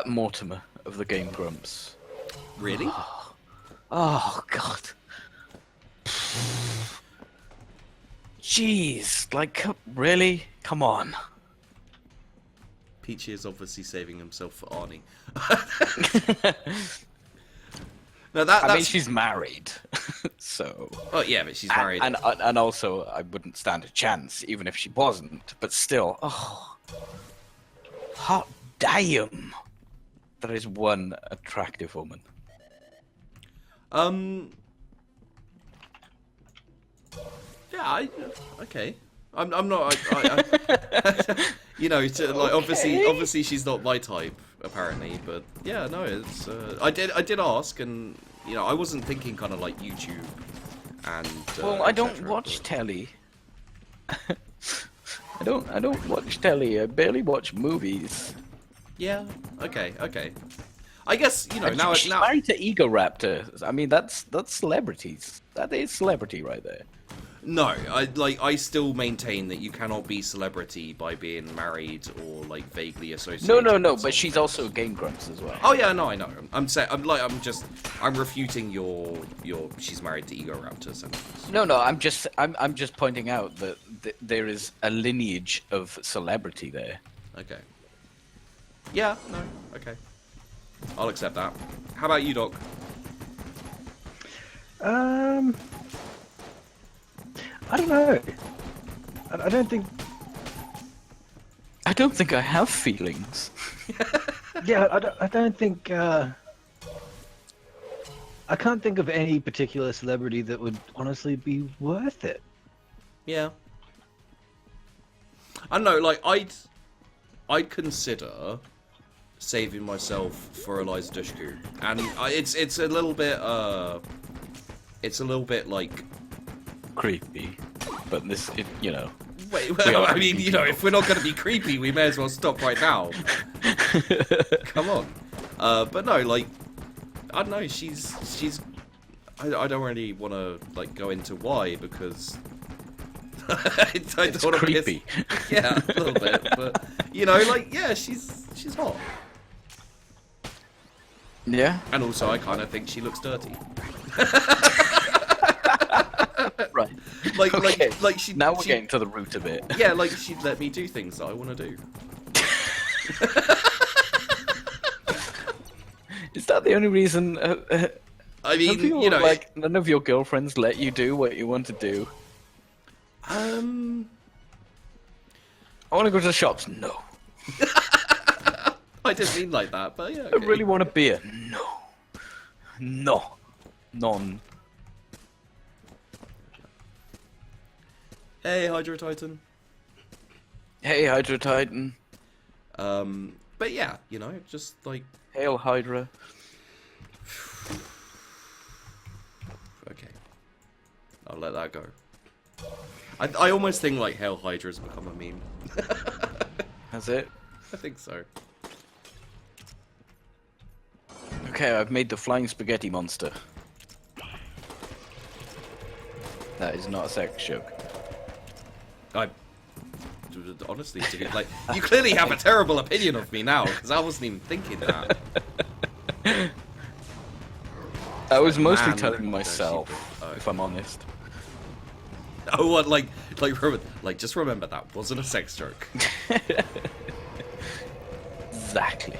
Mortimer of the Game Grumps. Really? Oh, God. Jeez, like, really? Come on. Peachy is obviously saving himself for Arnie. No, that's... I mean, she's married, so... Oh, yeah, but she's married. And also, I wouldn't stand a chance, even if she wasn't. But still, oh... Hot damn! there is one attractive woman. Yeah, okay. I'm not. You know, like obviously she's not my type apparently, but yeah, no, it's. I did ask, and you know, I wasn't thinking kind of like YouTube, and. Well, I don't etc., watch but- telly. I don't watch telly. I barely watch movies. Yeah. Okay. I guess you know now. She's Now. married to Ego Raptor. I mean, that's celebrities. That is celebrity right there. No, I still maintain that you cannot be celebrity by being married or like vaguely associated. No. with But she's something. also Game Grumps as well. Oh yeah, no, I know. I'm refuting your she's married to Ego Raptor sentence. No. I'm just pointing out that there is a lineage of celebrity there. Okay. Yeah, no, okay. I'll accept that. How about you, Doc? I don't know. I don't think. I don't think I have feelings. Yeah, I don't think. I can't think of any particular celebrity that would honestly be worth it. Yeah. I don't know, like I'd consider saving myself for Eliza Dushku, and it's a little bit like. Creepy, but this, you know. Wait, We are I mean, creepy you know, people. if we're not going to be creepy, we may as well stop right now. Come on. But no, like, I don't know, she's. I don't really want to like go into why because. I don't It's wanna be creepy. yeah, a little bit, but you know, like, yeah, she's hot, Yeah. and also I kind of think she looks dirty. Right. Like, Okay. like she. Now we're she, getting to the root of it. Yeah, like she'd let me do things that I want to do. Is that the only reason? I mean, people, you know, like none of your girlfriends let you do what you want to do. I want to go to the shops. No. I didn't mean like that, but yeah. I really want a beer. No. No. None. Hey, Hydro Titan. Hey, Hydra Titan. But yeah, you know, just like Hail Hydra. okay, I'll let that go. I almost think like Hail Hydra has become a meme. That's it. I think so. Okay, I've made the flying spaghetti monster. That is not a sex joke. I honestly, dude, like you clearly have a terrible opinion of me now because I wasn't even thinking that. I was mostly Man, telling no, myself, she did. if I'm honest. Oh, what like just remember that wasn't a sex joke. Exactly.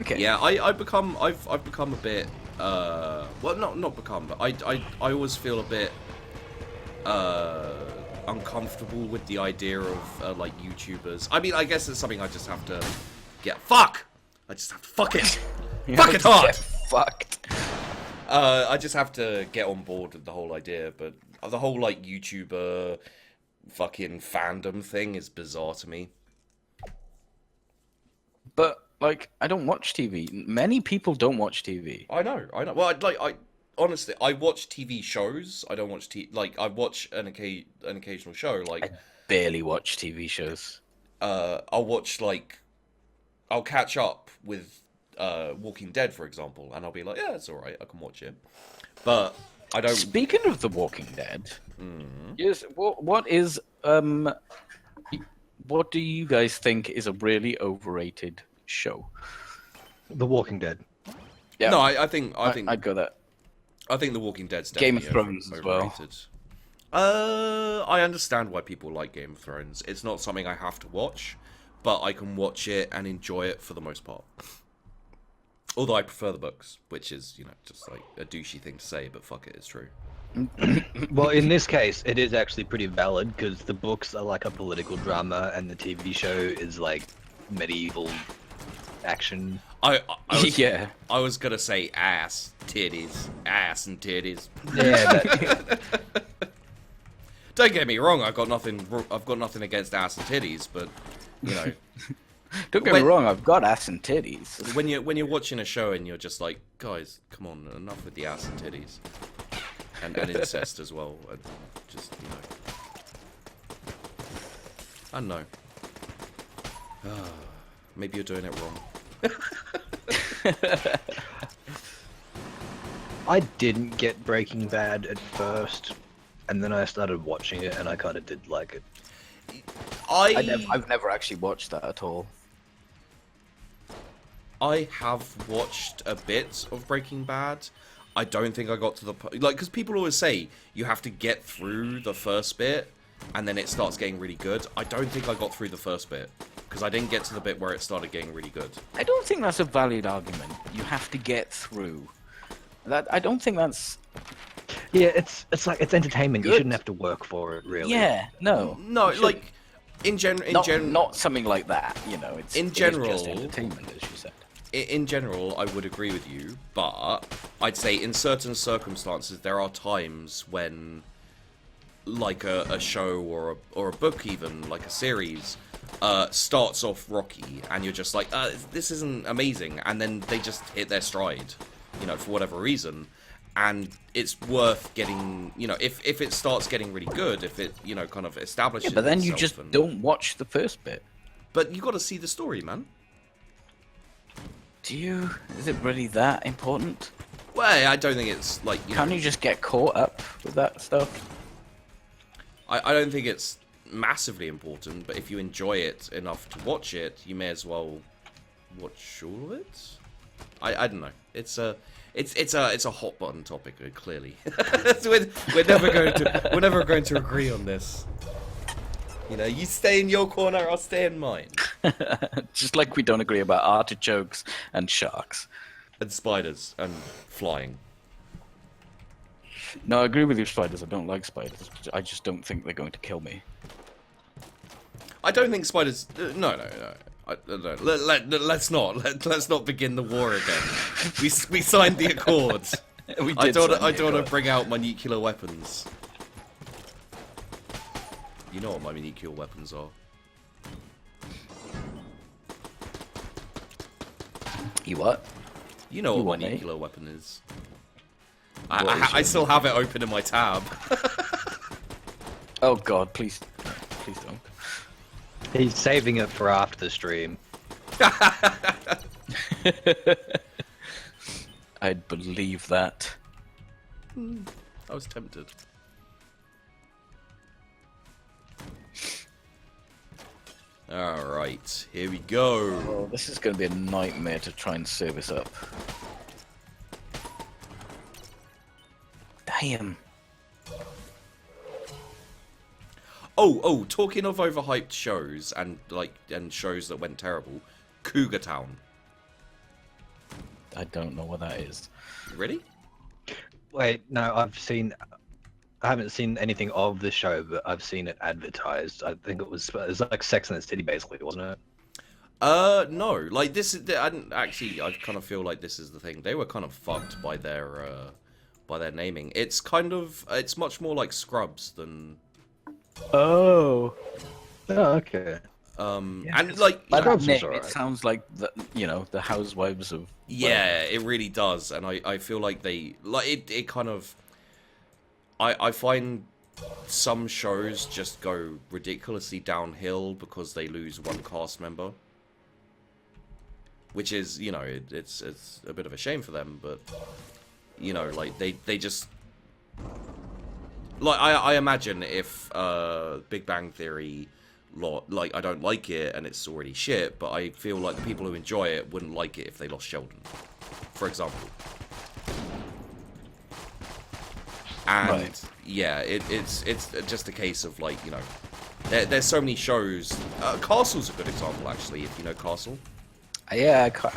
Okay. Yeah, I've become a bit well not become, but I always feel a bit uncomfortable with the idea of like YouTubers. I mean, I guess it's something I just have to get I just have to fuck it. You Fuck have it to hard. get fucked. I just have to get on board with the whole idea, but the whole like YouTuber fucking fandom thing is bizarre to me. But like, I don't watch TV. Many people don't watch TV. I know. Well, I honestly, I watch TV shows. I don't watch I watch an occasional show. Like, I barely watch TV shows. I'll watch I'll catch up with Walking Dead, for example, and I'll be like, yeah, it's all right. I can watch it, but I don't. Speaking of The Walking Dead, yes, what do you guys think is a really overrated show? The Walking Dead. Yeah, No, I think I'd go that. I think The Walking Dead's Game of definitely Thrones as well. overrated. I understand why people like Game of Thrones. It's not something I have to watch, but I can watch it and enjoy it for the most part. Although I prefer the books, which is, you know, just like a douchey thing to say, but fuck it, it's true. Well, in this case, it is actually pretty valid because the books are like a political drama, and the TV show is like medieval action. Yeah. I was gonna say ass and titties. Yeah, Don't get me wrong, I've got nothing against ass and titties, but you know, Don't get me wrong, I've got ass and titties. when you're watching a show and you're just like, guys, come on, enough with the ass and titties, and incest as well, and just I don't know. Maybe you're doing it wrong. I didn't get Breaking Bad at first, and then I started watching it, and I kind of did like it. I've never actually watched that at all. I have watched a bit of Breaking Bad. I don't think I got to the because people always say you have to get through the first bit and then it starts getting really good. I don't think I got through the first bit because I didn't get to the bit where it started getting really good. I don't think that's a valid argument. You have to get through. That I don't think that's. Yeah, it's like it's entertainment. You Good. shouldn't have to work for it, really. Yeah, no. No, You should- like in general, not something like that. You know, it's In it is general- just entertainment, as you said. in general, I would agree with you, but I'd say in certain circumstances there are times when, like a show or a book, even like a series, starts off rocky, and you're just like, this isn't amazing, and then they just hit their stride, for whatever reason, and it's worth getting, if it starts getting really good, if it, kind of establishes. Yeah, but then you itself just and- don't watch the first bit. But you got to see the story, man. Do you? Is it really that important? Well, I don't think it's like. Can't you just get caught up with that stuff? I don't think it's massively important, but if you enjoy it enough to watch it, you may as well watch all of it. I don't know. It's a hot button topic, clearly. we're never going to agree on this. You stay in your corner, I'll stay in mine. Just like we don't agree about artichokes and sharks. And spiders and flying. No, I agree with you, spiders. I don't like spiders. I just don't think they're going to kill me. I don't think spiders. No. Let's not begin the war again. We signed the accords. We I did don't sign the want to accord. bring out my nuclear weapons. You know what my nuclear weapons are. You what? You know You what what, my mate? nuclear weapon is. What is I your still have it open in my tab. Oh God, please don't. He's saving it for after the stream. I'd believe that. I was tempted. Alright, here we go. Oh, this is going to be a nightmare to try and service up. Damn. Oh, talking of overhyped shows and shows that went terrible, Cougar Town. I don't know what that is. Really? Wait, no, I haven't seen anything of the show, but I've seen it advertised. I think it was like Sex and the City, basically, wasn't it? No. Like this is. I kind of feel like this is the thing. They were kind of fucked by their naming. It's much more like Scrubs than. Oh, okay. And like. By that Scrubs was name, alright. it sounds like the housewives of. Yeah, it really does, and I feel like it kind of. I find some shows just go ridiculously downhill because they lose one cast member, which is it's a bit of a shame for them, but like they just like I imagine if Big Bang Theory. Like I don't like it and it's already shit, but I feel like the people who enjoy it wouldn't like it if they lost Sheldon, for example. And Right. yeah, it's just a case of like there's so many shows. Castle's a good example actually, if you know Castle. Yeah, I quite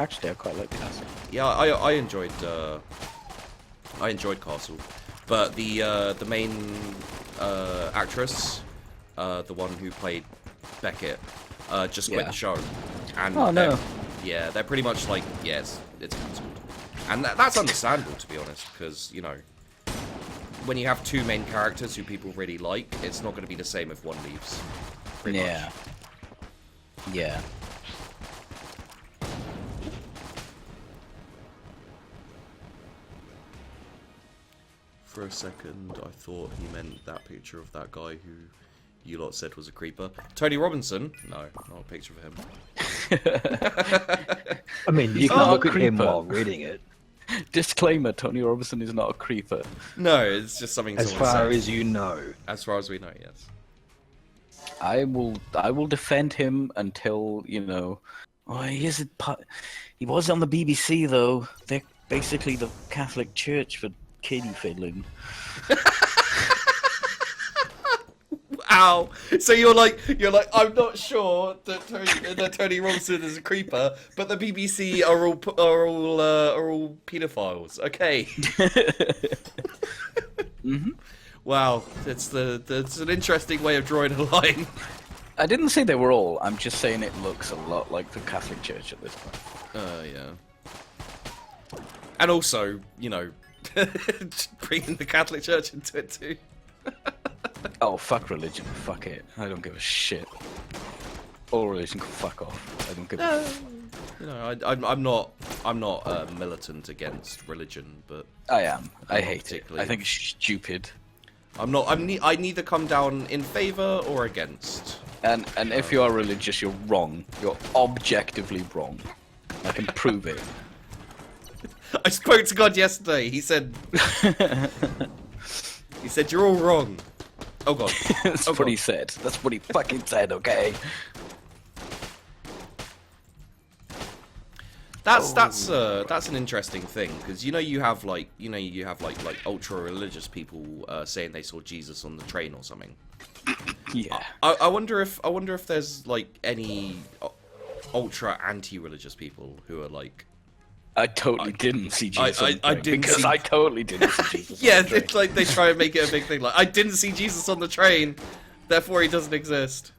like Castle. Yeah, I enjoyed Castle. But the main actress, the one who played Beckett, just quit Yeah. the show. And Oh, no. they're pretty much like, yes, it's cancelled. And that's understandable, to be honest, because, you know, when you have two main characters who people really like, it's not going to be the same if one leaves. Pretty Yeah. much. Yeah. For a second, I thought he meant that picture of that guy who you lot said was a creeper. Tony Robinson? No, not a picture of him. I mean, you He's can not a look at him creeper. while reading it. Disclaimer: Tony Robinson is not a creeper. No, it's just something As someone far said. as you know. As far as we know, yes. I will defend him until, you know. Oh, he was on the BBC though. They're basically the Catholic Church for kiddie fiddling. Ow! So you're like, I'm not sure that Tony Robinson is a creeper, but the BBC are all pedophiles. Okay. Mm-hmm. Wow, that's an interesting way of drawing a line. I didn't say they were all. I'm just saying it looks a lot like the Catholic Church at this point. Yeah. And also, you know, bringing the Catholic Church into it too. Oh, fuck religion. Fuck it. I don't give a shit. All religion can fuck off. I don't give a You know, I'm not militant against religion, but I am. I Not hate it. particularly. I think it's stupid. I neither come down in favor or against. And if you are religious, you're wrong. You're objectively wrong. I can prove it. I spoke to God yesterday. He said you're all wrong. Oh God. That's Oh, what he God. said. That's what he fucking said, okay? That's an interesting thing because you have like ultra religious people saying they saw Jesus on the train or something. Yeah. I wonder if there's like any ultra anti-religious people who are like, I totally didn't see Jesus on the I train, didn't because see- I totally didn't see Jesus yeah, on the train. it's like they try and make it a big thing. Like, I didn't see Jesus on the train, therefore he doesn't exist.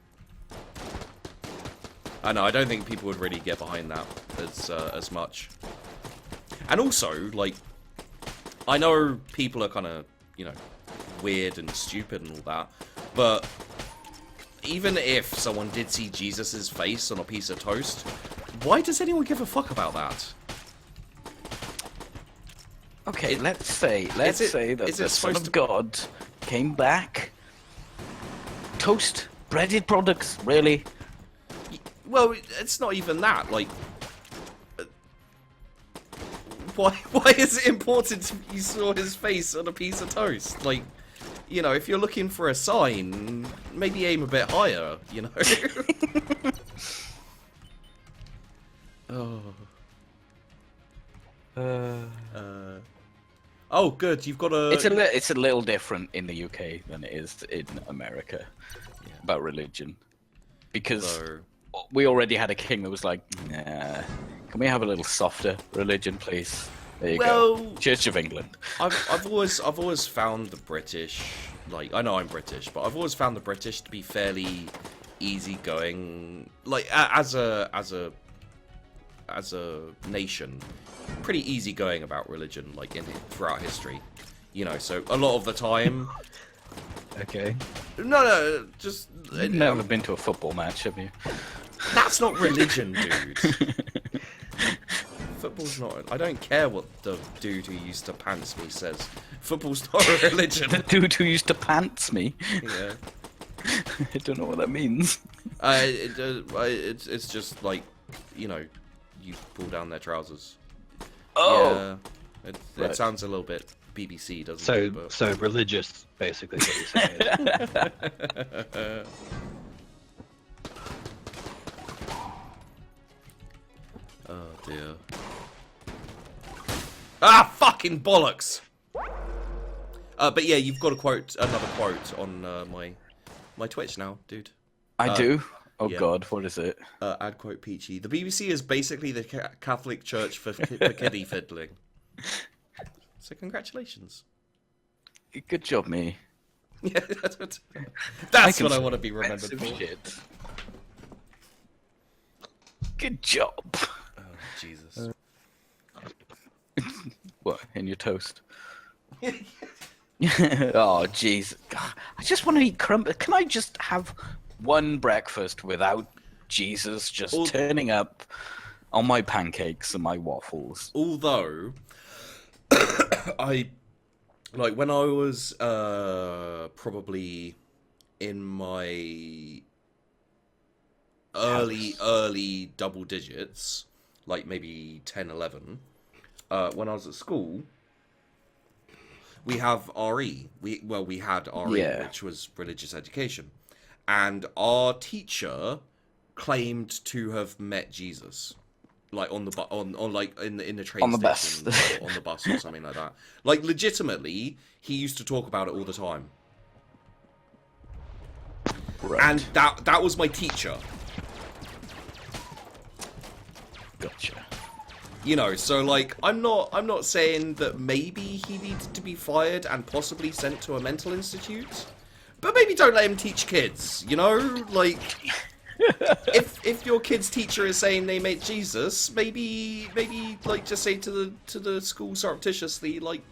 I know. I don't think people would really get behind that as much. And also, like, I know people are kind of, you know, weird and stupid and all that, but even if someone did see Jesus's face on a piece of toast, why does anyone give a fuck about that? Okay, let's say that is it the Son supposed of to- God came back. Toast, breaded products, really? Well, it's not even that. Like, why is it important you saw his face on a piece of toast? Like, you know, if you're looking for a sign, maybe aim a bit higher. You know. Oh, good. You've got a. It's a little different in the UK than it is in America about religion, because So, we already had a king that was like, nah, can we have a little softer religion, please? There you Well- go. Church of England. I've always found the British, like, I know I'm British, but I've always found the British to be fairly easygoing, like as a nation, pretty easygoing about religion, like throughout history, you know. So a lot of the time, Okay. no, just You've never been to a football match, have you? that's not religion, dude. Football's not. I don't care what the dude who used to pants me says. Football's not a religion. The dude who used to pants me. Yeah. I don't know what that means. It's just like, you know, you pull down their trousers. Oh, Yeah. It Right. sounds a little bit BBC, doesn't So it? But... so religious, basically, what you're saying is. Oh dear. Ah, fucking bollocks! But yeah, you've got another quote on my Twitch now, dude. I do. Oh yeah. God, what is it? Ad quote Peachy. The BBC is basically the Catholic Church for kiddie fiddling. So congratulations. Good job, me. Yeah, that's can what I say want to be remembered offensive for. shit. Good job. Oh, Jesus. What, in your toast? Oh, jeez. God, I just want to eat crumb. Can I just have one breakfast without Jesus just Al- turning up on my pancakes and my waffles? Although, I like when I was probably in my early double digits, like maybe 10, 11, when I was at school, we have RE. We had RE, Yeah. which was religious education, and our teacher claimed to have met Jesus, like on the on like in the train On the bus. station, or on the bus or something like that. Like legitimately, he used to talk about it all the time, Right. and that was my teacher. Gotcha. You know, so like I'm not saying that maybe he needed to be fired and possibly sent to a mental institute, but maybe don't let him teach kids. You know, like if your kid's teacher is saying they met Jesus, maybe like just say to the school surreptitiously, like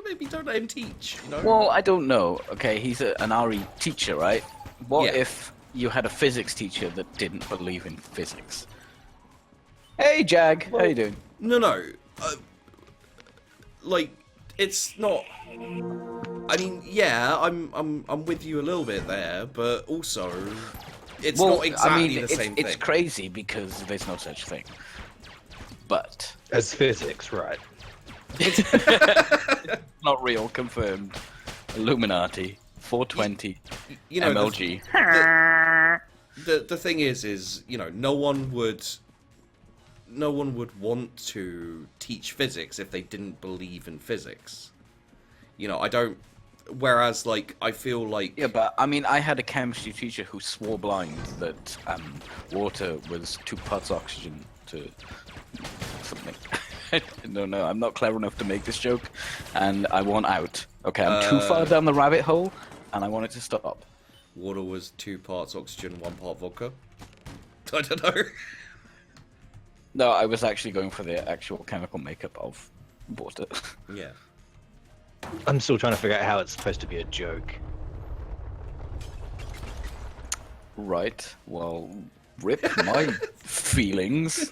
maybe don't let him teach. You know. Well, I don't know. Okay, he's an RE teacher, right? What Yeah. if you had a physics teacher that didn't believe in physics? Hey, Jag, how you doing? No. Like it's not. I mean, yeah, I'm with you a little bit there, but also it's not exactly the same it's thing. crazy because there's no such thing. But As physics, right? not real, confirmed. Illuminati, 420, You know, MLG. the thing is, you know, no one would want to teach physics if they didn't believe in physics. You know, I don't. Whereas, like, I feel like Yeah, but I mean, I had a chemistry teacher who swore blind that water was 2 parts oxygen to something. No, I'm not clever enough to make this joke, and I want out. Okay, I'm too far down the rabbit hole, and I want it to stop. water was 2 parts oxygen, 1 part vodka. I don't know. No, I was actually going for the actual chemical makeup of water. Yeah. I'm still trying to figure out how it's supposed to be a joke. Right. Well, rip my feelings.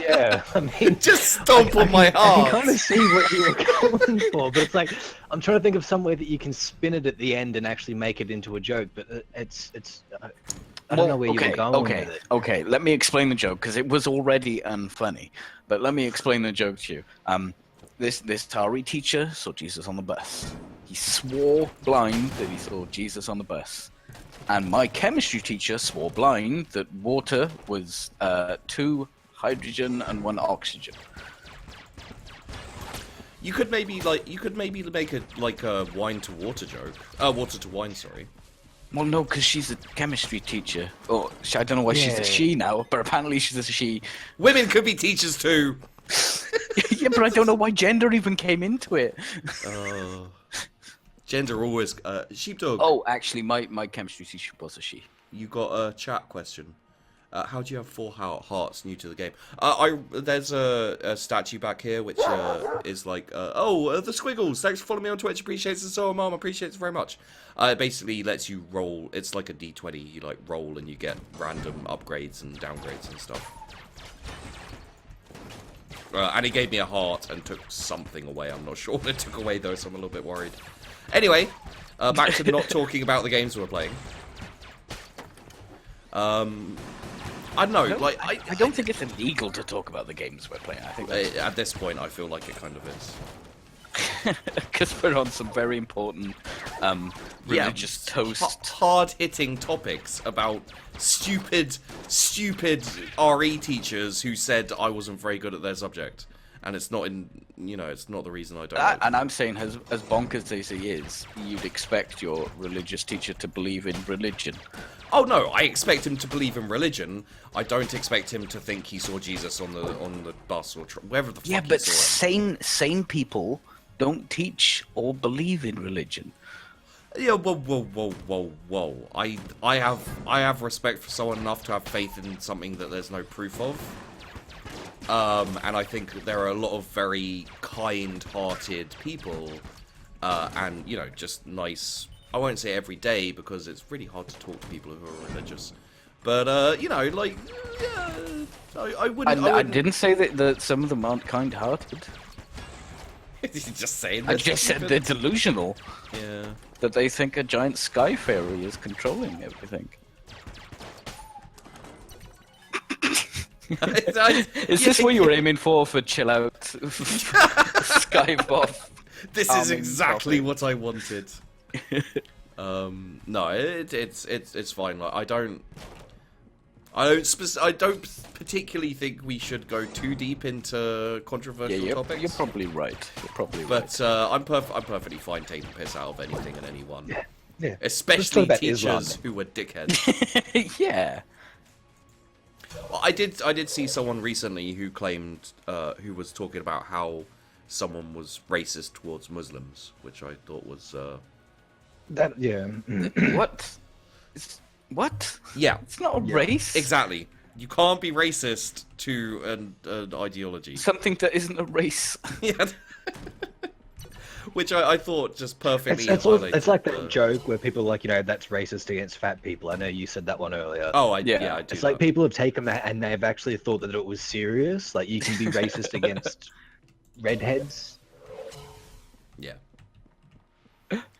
Yeah, I mean, Just stomp on my I can heart. kind of see what you were going for, but it's like I'm trying to think of some way that you can spin it at the end and actually make it into a joke. But it's I don't know where you were going with it. Okay. Let me explain the joke because it was already unfunny. But let me explain the joke to you. This RE teacher saw Jesus on the bus. He swore blind that he saw Jesus on the bus. And my chemistry teacher swore blind that water was 2 hydrogen and 1 oxygen. You could maybe make a wine to water joke. Water to wine, sorry. Well, no, because she's a chemistry teacher. Or I don't know why she's a Yeah. she now, but apparently she's a she. Women could be teachers too. Yeah, but I don't know why gender even came into it. Gender always. Sheepdog. Oh, actually, my chemistry teacher was a she. You got a chat question. How do you have 4 hearts new to the game? There's a statue back here which is like, the Squiggles. Thanks for following me on Twitch. Appreciates it so, Mom. Appreciates it very much. It basically lets you roll. It's like a D20. You like roll and you get random upgrades and downgrades and stuff. And he gave me a heart and took something away. I'm not sure what it took away though, so I'm a little bit worried. Anyway, back to not talking about the games we're playing. I don't know, like I don't think it's illegal to talk about the games we're playing. I think that's at this point I feel like it kind of is. because we're on some very important religious toast. Hard-hitting topics about stupid RE teachers who said I wasn't very good at their subject, and it's not it's not the reason I don't. Know. And I'm saying, as bonkers as he is, you'd expect your religious teacher to believe in religion. Oh no, I expect him to believe in religion. I don't expect him to think he saw Jesus on the bus or wherever the fuck Yeah, he but saw him. sane people don't teach or believe in religion. Yeah, whoa. I have respect for someone enough to have faith in something that there's no proof of. And I think there are a lot of very kind-hearted people, and, you know, just nice... I won't say every day, because it's really hard to talk to people who are religious. But, you know, like, yeah, I wouldn't... I didn't say that some of them aren't kind-hearted. You're just saying I this. just said they're delusional. Yeah. That they think a giant sky fairy is controlling everything. Is this what you were aiming for chill out Skive-Off? This is exactly what I wanted. No, it's fine. Like, I don't particularly think we should go too deep into controversial topics. You're probably right. But I'm perfectly fine taking piss out of anything and anyone. Yeah. Especially teachers who were dickheads. Yeah. Well, I did see someone recently who claimed who was talking about how someone was racist towards Muslims, which I thought was What? What? Yeah. It's not a race. Exactly. You can't be racist to an ideology. Something that isn't a race. Yeah. Which I thought just perfectly it's like that joke where people are like, you know, that's racist against fat people. I know you said that one earlier. Oh, I do. It's like people have taken that and they've actually thought that it was serious. Like, you can be racist against redheads. Yeah.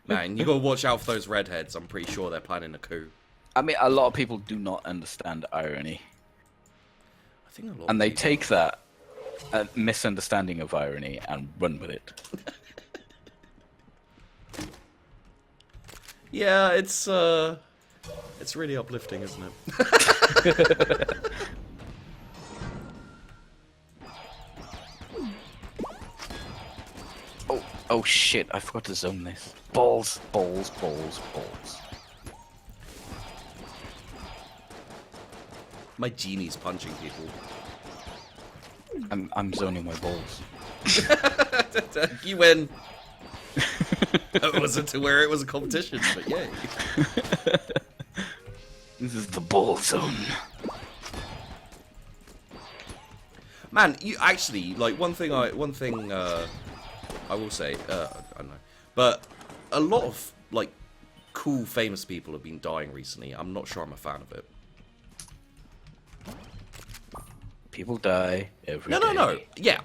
Man, you gotta watch out for those redheads. I'm pretty sure they're planning a coup. I mean, a lot of people do not understand irony. I think a lot. And they take that misunderstanding of irony and run with it. Yeah, it's really uplifting, isn't it? Oh shit, I forgot to zone this. Balls. My genie's punching people. I'm zoning my balls. You win. It wasn't to where it was a competition, but yay. This is the ball zone. Man, you actually like one thing I will say, I don't know, but a lot of like cool famous people have been dying recently. I'm not sure I'm a fan of it. People die every day. No. Yeah,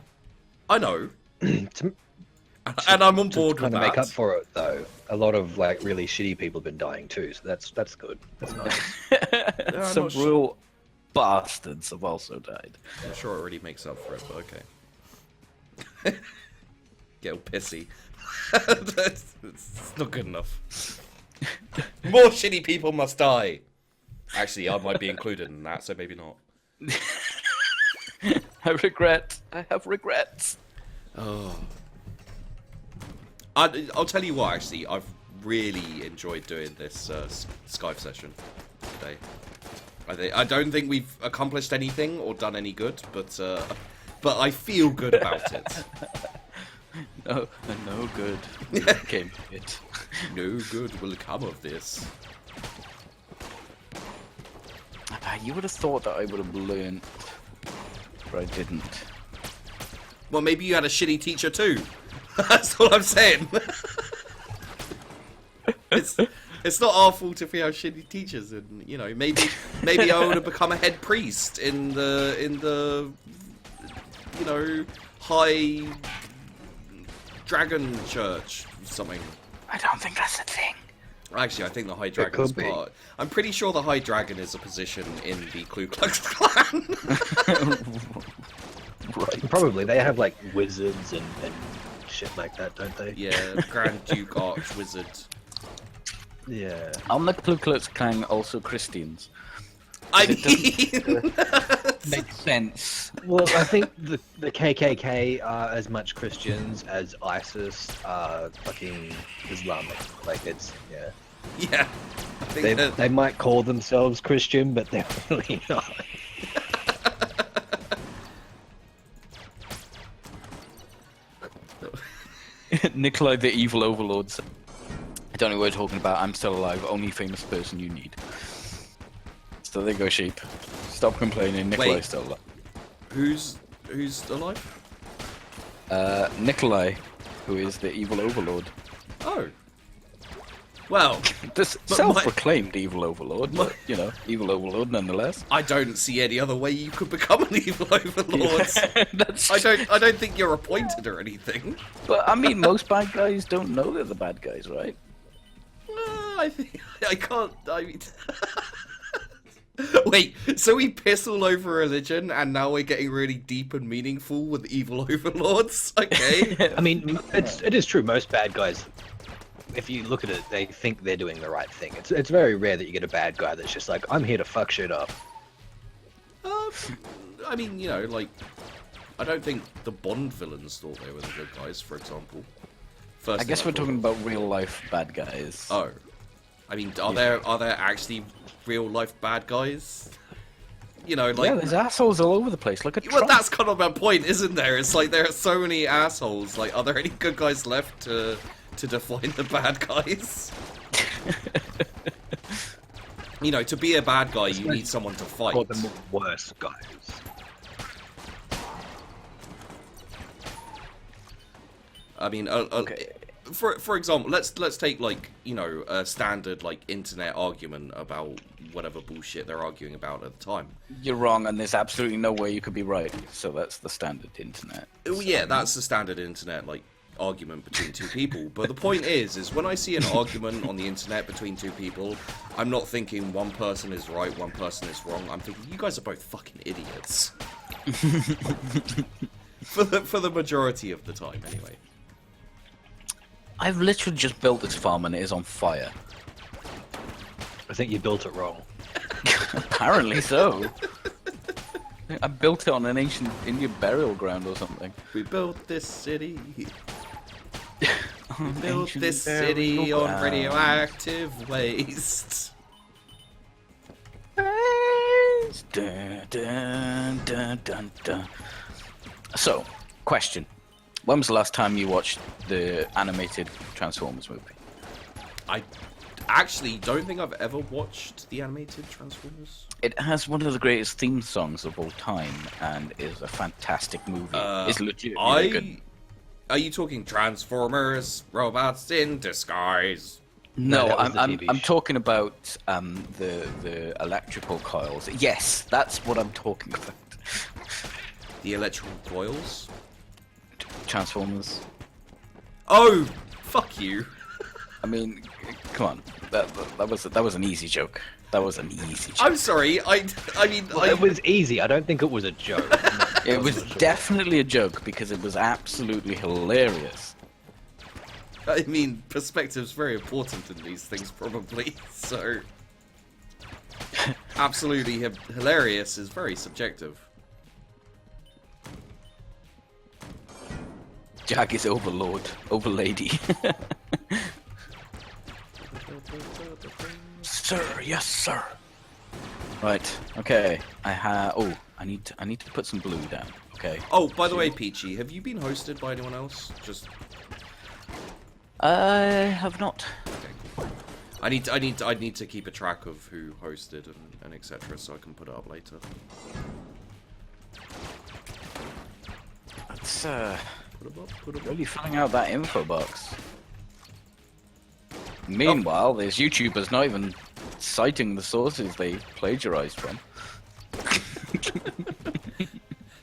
I know. And I'm on board with to that. make up for it, though, a lot of like really shitty people have been dying too, so that's good. That's nice. Some real bastards have also died. I'm sure it already makes up for it, but okay. Get all pissy. It's not good enough. More shitty people must die. Actually, I might be included in that, so maybe not. I have regrets. Oh. I'll tell you what, actually, I've really enjoyed doing this Skype session today. I don't think we've accomplished anything or done any good, but I feel good about it. No good came of it. No good will come of this. You would have thought that I would have learned, but I didn't. Well, maybe you had a shitty teacher too. That's all I'm saying. It's not our fault if we have shitty teachers, and you know, maybe I would have become a head priest in the you know, high dragon church or something. I don't think that's a thing. Actually, I think the High Dragon is part. I'm pretty sure the High Dragon is a position in the Ku Klux Klan. Right. Probably. They have like wizards and shit like that, don't they? Yeah, Grand Duke Arch Wizard. Yeah. Aren't the Ku Klux Klan also Christians? I mean, Makes sense. Well, I think the KKK are as much Christians as ISIS are fucking Islamic. Like, it's, yeah. yeah. I think They might call themselves Christian, but they're really not. Nikolai the evil overlord. I don't know what you're talking about. I'm still alive. Only famous person you need. So there you go, sheep. Stop complaining. Nikolai's still alive. Who's alive? Nikolai, who is the evil overlord. Oh. Well, This self-proclaimed evil overlord, but, you know, evil overlord nonetheless. I don't see any other way you could become an evil overlord. I don't think you're appointed or anything. But, I mean, most bad guys don't know they're the bad guys, right? I think I can't. I mean, wait. So we piss all over religion, and now we're getting really deep and meaningful with evil overlords. Okay. I mean, it is true. Most bad guys, if you look at it, they think they're doing the right thing. It's very rare that you get a bad guy that's just like, I'm here to fuck shit up. I mean, you know, like, I don't think the Bond villains thought they were the good guys, for example. I guess we're talking about real-life bad guys. Oh, I mean, are there actually real life bad guys? You know, like, yeah, there's assholes all over the place. Look at well, Trump. that's kind of my point, isn't there? It's like there are so many assholes. Like, are there any good guys left to define the bad guys? You know, to be a bad guy, you need someone to fight. Call them worse guys. I mean, Okay. for example, let's take, like, you know, a standard, like, internet argument about whatever bullshit they're arguing about at the time. You're wrong, and there's absolutely no way you could be right. So that's the standard internet. Oh, yeah, that's the standard internet, like, argument between two people. But the point is when I see an argument on the internet between two people, I'm not thinking one person is right, one person is wrong. I'm thinking, you guys are both fucking idiots. for the majority of the time, anyway. I've literally just built this farm and it is on fire. I think you built it wrong. Apparently so. I built it on an ancient Indian burial ground or something. We built this city. On We built ancient this burial city on ground. radioactive waste. Dun, dun, dun, dun, dun. So, question. When was the last time you watched the animated Transformers movie? I actually don't think I've ever watched the animated Transformers. It has one of the greatest theme songs of all time and is a fantastic movie. It's legit really good. Are you talking Transformers, robots in disguise? No, that was the I'm TV show. talking about the electrical coils. Yes, that's what I'm talking about. The electrical coils? Transformers. Oh, fuck you. I mean, come on. That was an easy joke. That was an easy joke. I'm sorry. I mean, Well, it was easy. I don't think it was a joke. It was definitely a joke because it was absolutely hilarious. I mean, perspective's very important in these things, probably. So, absolutely hilarious is very subjective. Jag is overlord, overlady. Sir, yes, sir. Right. Okay. I need to put some blue down. Okay. Oh, by the way, Peachy, have you been hosted by anyone else? Just I have not. I need to keep a track of who hosted and etc. so I can put it up later. It's Put it up. really filling out that info box. Meanwhile, there's YouTubers not even citing the sources they plagiarized from.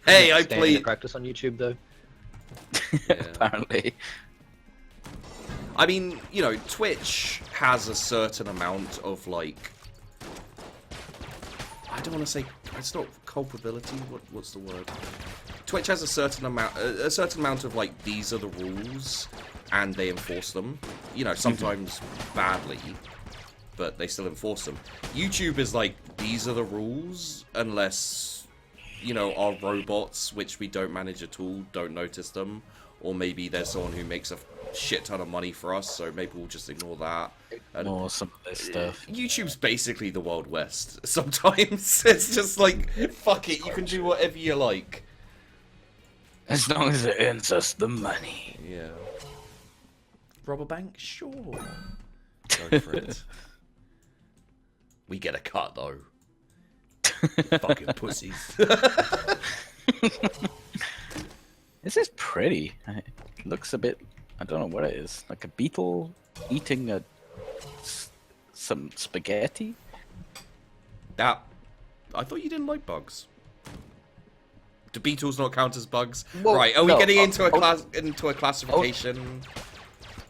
Hey, I Standing to played. practice on YouTube though. Apparently. I mean, you know, Twitch has a certain amount of, like, I don't want to say, it's not culpability. What's the word? Twitch has a certain amount of, like, these are the rules, and they enforce them. You know, sometimes badly, but they still enforce them. YouTube is like, these are the rules, unless, you know, our robots, which we don't manage at all, don't notice them, or maybe there's someone who makes a shit ton of money for us, so maybe we'll just ignore that. And Or some of this stuff. YouTube's basically the Wild West. Sometimes it's just like, fuck it, you can do whatever you like. As long as it earns us the money. Yeah. rob a bank? Sure. Go for it. We get a cut though. Fucking pussies. This is pretty. It looks a bit. I don't know what it is. Like a beetle eating some spaghetti. That. I thought you didn't like bugs. Do beetles not count as bugs? Well, right. Are we no, getting into a classification?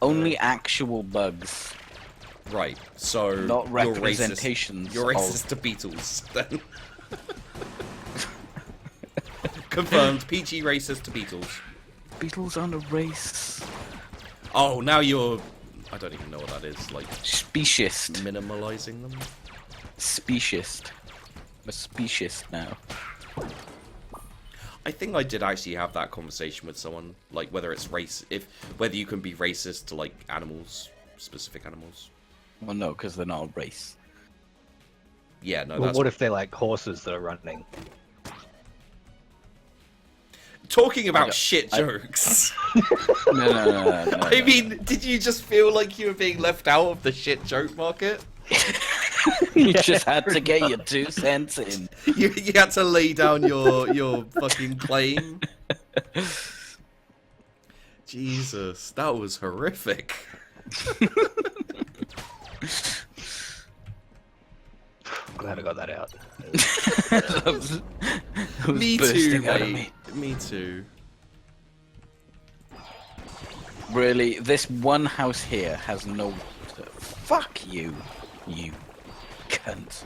Only actual bugs, Right. So not you're representations. racist. You're of- racist to beetles then. Confirmed. PG racist to beetles. Beetles aren't a race. Oh, now you're. I don't even know what that is. Like Speciest. minimalizing them. Speciest. I'm a speciest now. I think I did actually have that conversation with someone, like whether it's whether you can be racist to like animals, specific animals. Well, no, because they're not a race. Yeah, no. Well, That's what if they're like horses that are running? talking about don't- shit jokes. No. I mean, did you just feel like you were being left out of the shit joke market? You just had to get your 2 cents in. You had to lay down your fucking claim. Jesus, that was horrific. Glad I got that out. That was Me too, bursting out of mate. Me too. Really, this one house here has no water. Fuck you, you cunt.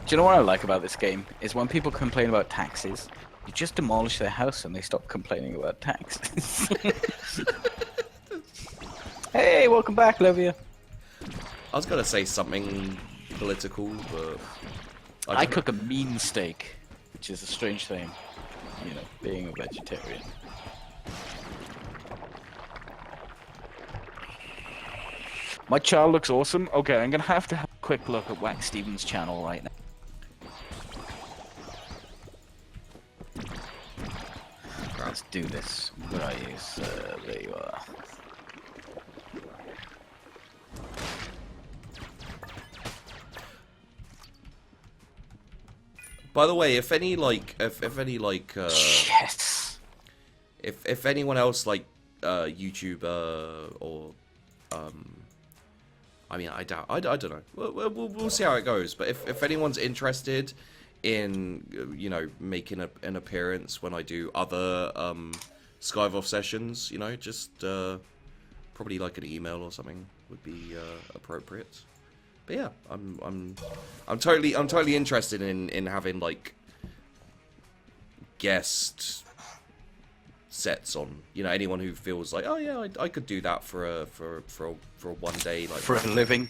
Do you know what I like about this game? Is when people complain about taxes, you just demolish their house and they stop complaining about taxes. Hey, welcome back, Livia. I was gonna say something political, but I don't know. cook a mean steak, which is a strange thing, you know, being a vegetarian. My child looks awesome. Okay, I'm gonna have to have a quick look at Wax Stevens' channel right now. Let's do this. Where are you? There you are. By the way, if any Yes. if anyone else like YouTuber or I mean, I doubt. I don't know. We'll see how it goes. But if anyone's interested in making an appearance when I do other Skive-Off sessions, just probably like an email or something would be appropriate. But yeah, I'm totally interested in having like guest sets on. Anyone who feels like, oh yeah, I could do that for a one day, like For a living.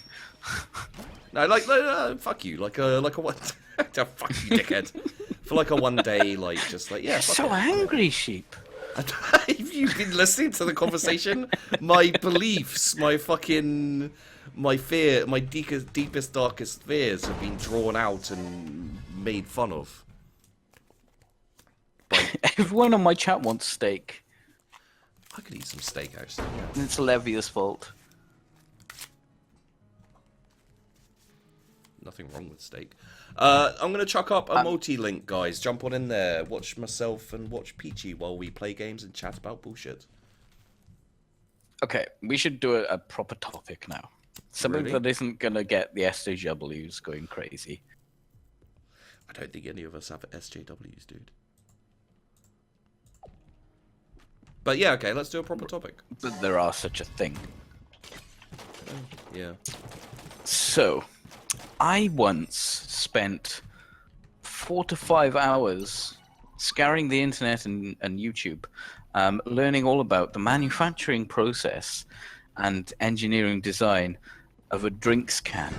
no, fuck you, like a one. Fuck you, dickhead. For like a one day, like just like yeah. Fuck So it. angry, sheep. Have you been listening to the conversation? My beliefs, my fear, my deepest, darkest fears have been drawn out and made fun of. Everyone on my chat wants steak. I could eat some steak, actually. Yeah. And it's Levia's fault. Nothing wrong with steak. I'm going to chuck up a multi-link, guys. Jump on in there. Watch myself and watch Peachy while we play games and chat about bullshit. Okay, we should do a proper topic now. Something Really? that isn't gonna get the SJWs going crazy. I don't think any of us have SJWs, dude. But yeah, okay, let's do a proper topic. But there are such a thing. Yeah. So, I once spent 4 to 5 hours scouring the internet and YouTube, learning all about the manufacturing process and engineering design of a drinks can.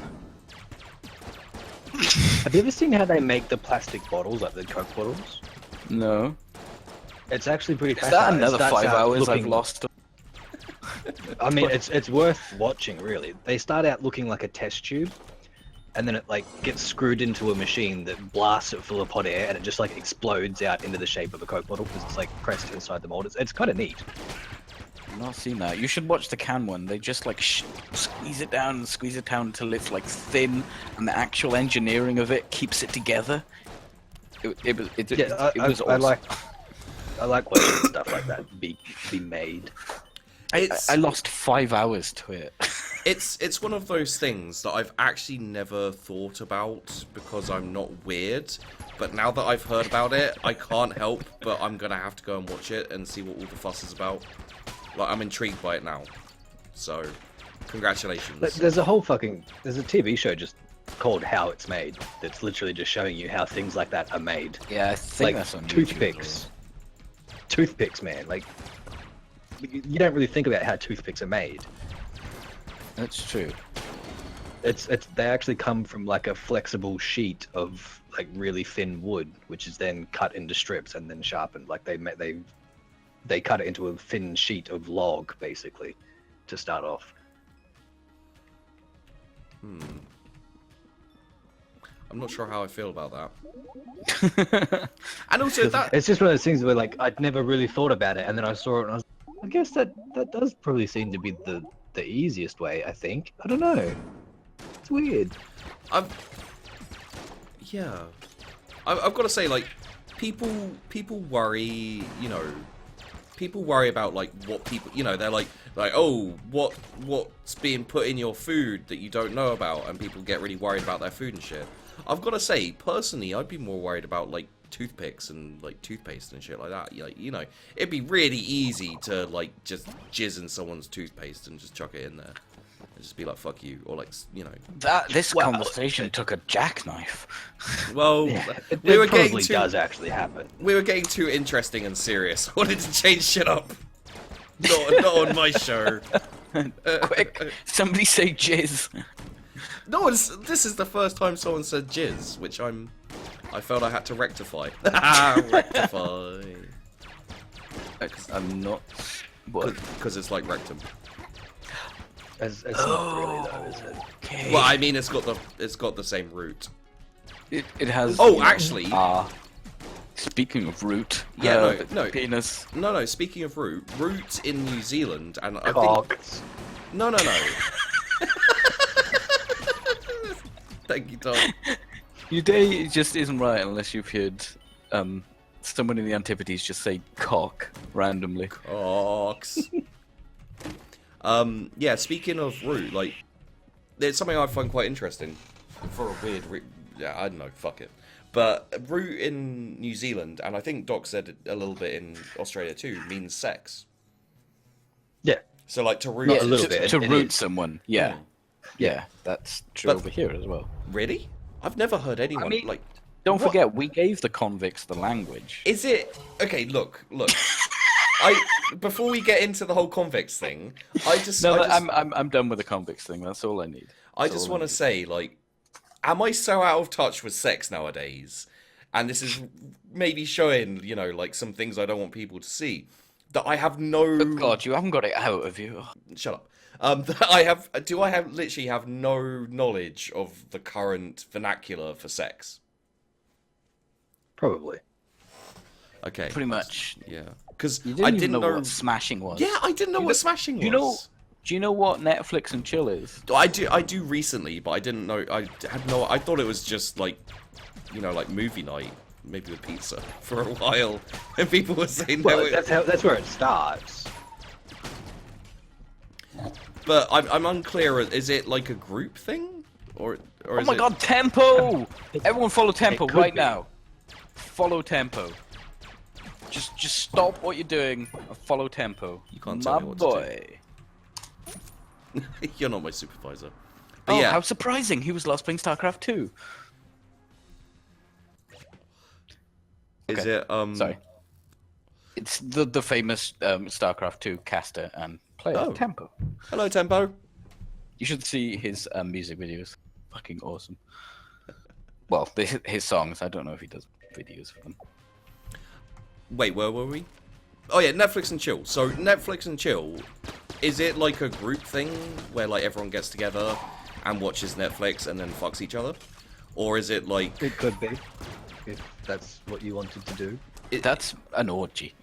Have you ever seen how they make the plastic bottles, like the Coke bottles? No. It's actually pretty Is that fascinating. It another starts 5 out hours I've looking- lost? I mean, it's worth watching, really. They start out looking like a test tube, and then it like gets screwed into a machine that blasts it full of hot air, and it just like explodes out into the shape of a Coke bottle because it's like pressed inside the mold. It's kind of neat. I've not seen that. You should watch the can one. They just like squeeze it down until it's like thin, and the actual engineering of it keeps it together. It was awesome. I like watching stuff like that be made. I lost 5 hours to it. It's one of those things that I've actually never thought about because I'm not weird. But now that I've heard about it, I can't help but I'm gonna have to go and watch it and see what all the fuss is about. Like, I'm intrigued by it now. So, congratulations. There's a TV show just called How It's Made that's literally just showing you how things like that are made. Yeah, I think Like that's on toothpicks. Toothpicks, man. Like, you don't really think about how toothpicks are made. That's true. They actually come from like a flexible sheet of like really thin wood, which is then cut into strips and then sharpened. Like they cut it into a thin sheet of log, basically, to start off. I'm not sure how I feel about that. And also that It's just one of those things where like I'd never really thought about it, and then I saw it and I was like, I guess that does probably seem to be the easiest way, I think. I don't know. It's weird. I've got to say, like, people worry, you know, people worry about like what people, you know, they're like, oh, what's being put in your food that you don't know about, and people get really worried about their food and shit. I've got to say, personally, I'd be more worried about like toothpicks and like toothpaste and shit like that. Like, you know, it'd be really easy to like just jizz in someone's toothpaste and just chuck it in there. And just be like, fuck you, or like, you know. This conversation took a jackknife. Well, It we were probably getting too, does actually happen. we were getting too interesting and serious. I wanted to change shit up. Not on my show. Quick, somebody say jizz. No, this is the first time someone said jizz, which I felt I had to rectify. Rectify. I'm not. What? Because it's like rectum. It's not really though, is it? Okay. Well, I mean, it's got the same root. It has. Oh, actually. Speaking of root. Yeah, no. Penis. No. Speaking of root in New Zealand, and I Cock. think. No. Thank you, Tom. Your day just isn't right unless you've heard someone in the Antipodes just say cock randomly. Cocks. Yeah, speaking of root, like, there's something I find quite interesting for a weird yeah, I don't know, fuck it. But root in New Zealand, and I think Doc said it a little bit in Australia too, means sex. Yeah. So like to root Yeah, a little bit. To It root is. someone, yeah. Yeah, that's true But- over here as well. Really? I've never heard anyone I mean- like. Don't What? forget, we gave the convicts the language. Is it okay? Look. Before we get into the whole convicts thing, I'm done with the convicts thing. That's all I need. I just want to say, like, am I so out of touch with sex nowadays? And this is maybe showing, you know, like some things I don't want people to see. That I have no. Good God, you haven't got it out of you. Shut up. That I literally have no knowledge of the current vernacular for sex. Probably. Okay. Pretty much. Yeah. Because You I didn't even didn't know know. what smashing was. Yeah, I didn't know what smashing was. Do you know what Netflix and chill is? I do recently, but I didn't know. I thought it was just like, you know, like movie night, maybe with pizza for a while, and people were saying Well, that's where it starts. But I'm unclear. Is it like a group thing, or Oh is my it... God, tempo! Everyone follow tempo It could right be. now. Follow tempo. Just stop what you're doing and follow tempo. You can't tell my me what to do. boy. You're not my supervisor. But Oh, yeah, how surprising! He was last playing StarCraft 2. is okay. it Sorry. It's the famous StarCraft 2 caster and player, Oh. Tempo. Hello, Tempo. You should see his music videos. Fucking awesome. Well, his songs. I don't know if he does videos for them. Wait, where were we? Oh yeah, Netflix and chill. So Netflix and chill, is it like a group thing where like everyone gets together and watches Netflix and then fucks each other? Or is it like... It could be, if that's what you wanted to do. That's an orgy.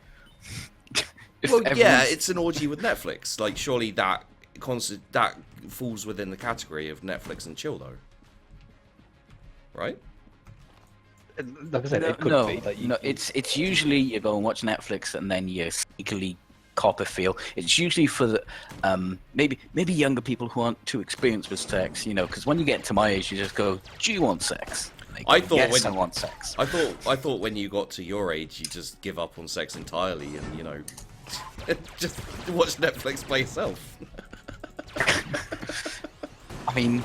If Well, yeah, everyone's- it's an orgy with Netflix. Like, surely that falls within the category of Netflix and chill, though. Right? Like I said, it could no, be. Like, no, it's usually you go and watch Netflix and then you sneakily cop a feel. It's usually for the maybe younger people who aren't too experienced with sex, you know, because when you get to my age, you just go, "Do you want sex?" Like, I thought yes, when- I want sex. I thought when you got to your age, you just give up on sex entirely and, you know, just watch Netflix by yourself. I mean,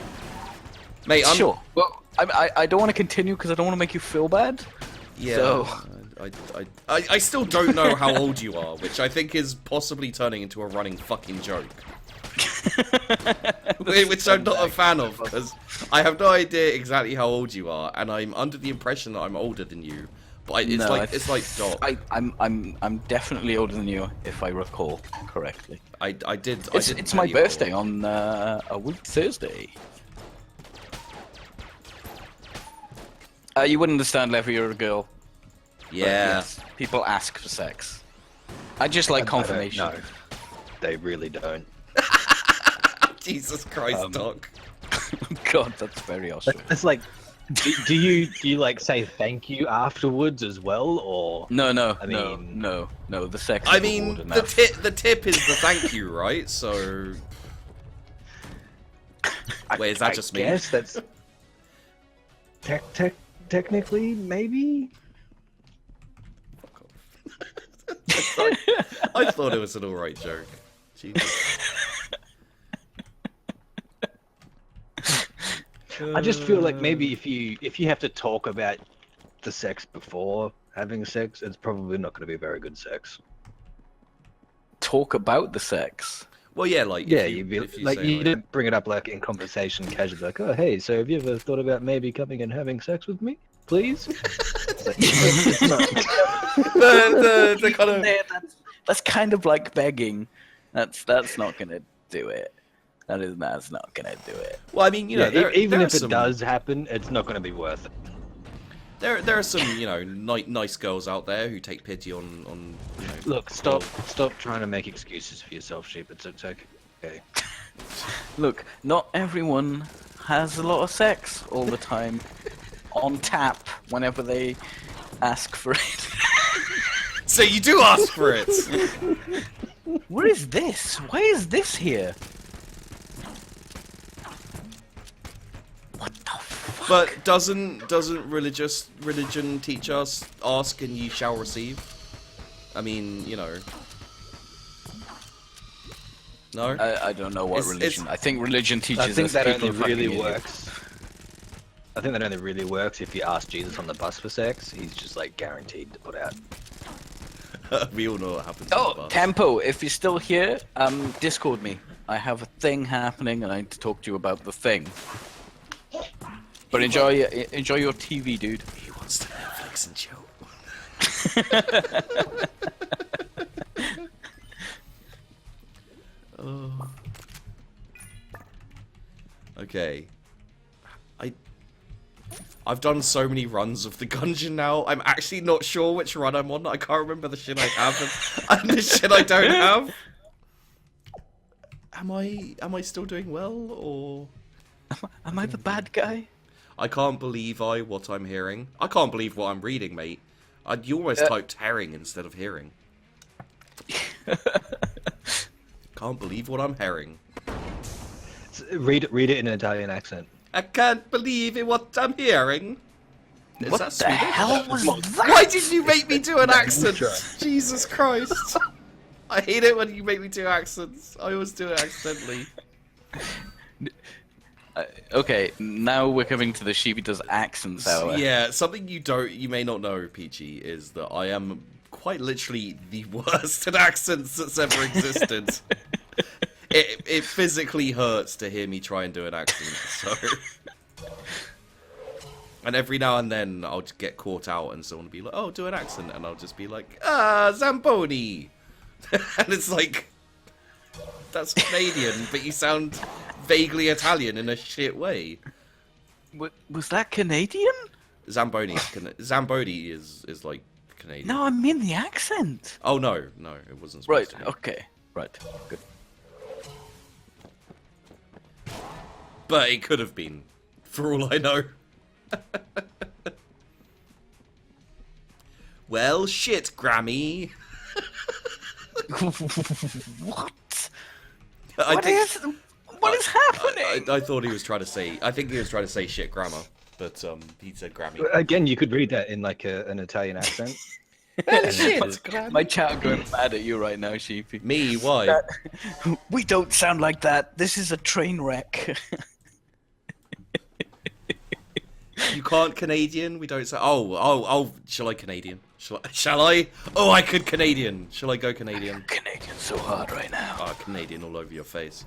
Mate, I'm... sure. Well, I don't want to continue because I don't want to make you feel bad. Yeah, So- I still don't know how old you are, which I think is possibly turning into a running fucking joke. Which I'm not a fan of, because I have no idea exactly how old you are, and I'm under the impression that I'm older than you. But it's No, like Doc. I'm definitely older than you if I recall correctly. I did. It's my birthday on a week Thursday. You wouldn't understand if you're a girl. but Yeah. yes, people ask for sex. I just like confirmation. No, they really don't. Jesus Christ, Doc. God, that's very Australian. It's like, do you like say thank you afterwards as well, or No, I no, mean- no. The sex. I is mean, reward the enough. tip is the thank you, right? So, wait, is that just me? Yes, that's technically maybe. I thought it was an alright joke. Jesus. I just feel like maybe if you have to talk about the sex before having sex, it's probably not going to be very good sex. Talk about the sex. Well, yeah, like Yeah, if you, you if you like say, you don't bring it up like in conversation casually, like, oh hey, so have you ever thought about maybe coming and having sex with me, please? It's like, it's not. the kind of That's kind of like begging. That's not gonna do it. That's not gonna do it. well, I mean, you know, Yeah, even there if are it some, does happen, it's not going to be worth it. there are some, you know, nice girls out there who take pity on you know. Look, stop trying to make excuses for yourself, Sheep. It's okay. Look, not everyone has a lot of sex all the time on tap whenever they ask for it. So you do ask for it. Where is this? Why is this here? What the fuck? But doesn't religion teach us ask and ye shall receive? I mean, you know. No? I don't know what It's- religion. I think religion teaches I think us that people only are really fucking idiots. works. I think that only really works if you ask Jesus on the bus for sex. He's just like guaranteed to put out. We all know what happens. on the Oh, bus. Tempo, if you're still here, Discord me. I have a thing happening and I need to talk to you about the thing. But enjoy your TV, dude. He wants to Netflix and chill. Oh. Okay. I've done so many runs of the Gungeon now. I'm actually not sure which run I'm on. I can't remember the shit I have and the shit I don't have. Am I still doing well, or Am I the bad guy? I can't believe what I'm hearing. I can't believe what I'm reading, mate. You almost typed herring instead of hearing. Can't believe what I'm hearing. Read it in an Italian accent. I can't believe what I'm hearing. Is What that the Swedish? hell was that? Why did you make me do an accent? try. Jesus Christ. I hate it when you make me do accents. I always do it accidentally. Okay, now we're coming to the Sheepy does accents hour. Yeah, something you may not know, Peachy, is that I am quite literally the worst at accents that's ever existed. It physically hurts to hear me try and do an accent, so... And every now and then I'll just get caught out and someone will be like, oh, do an accent, and I'll just be like, Zamboni! And it's like, that's Canadian, but you sound vaguely Italian in a shit way. Was that Canadian? Zamboni is like Canadian. No, I mean the accent. Oh no, it wasn't Right. supposed to be. Okay. Right. Good. But it could have been, for all I know. Well, shit, Grammy. What? I What is happening? I thought he was trying to say. I think he was trying to say shit grammar, but he said Grammy. Again, you could read that in like an Italian accent. Shit. My chat are going mad at you right now, Sheepy. Me? Why? We don't sound like that. This is a train wreck. You can't Canadian? We don't say. Oh. Shall I Canadian? Shall I? Oh, I could Canadian. Shall I go Canadian? Canadian so hard right now. Oh, Canadian all over your face.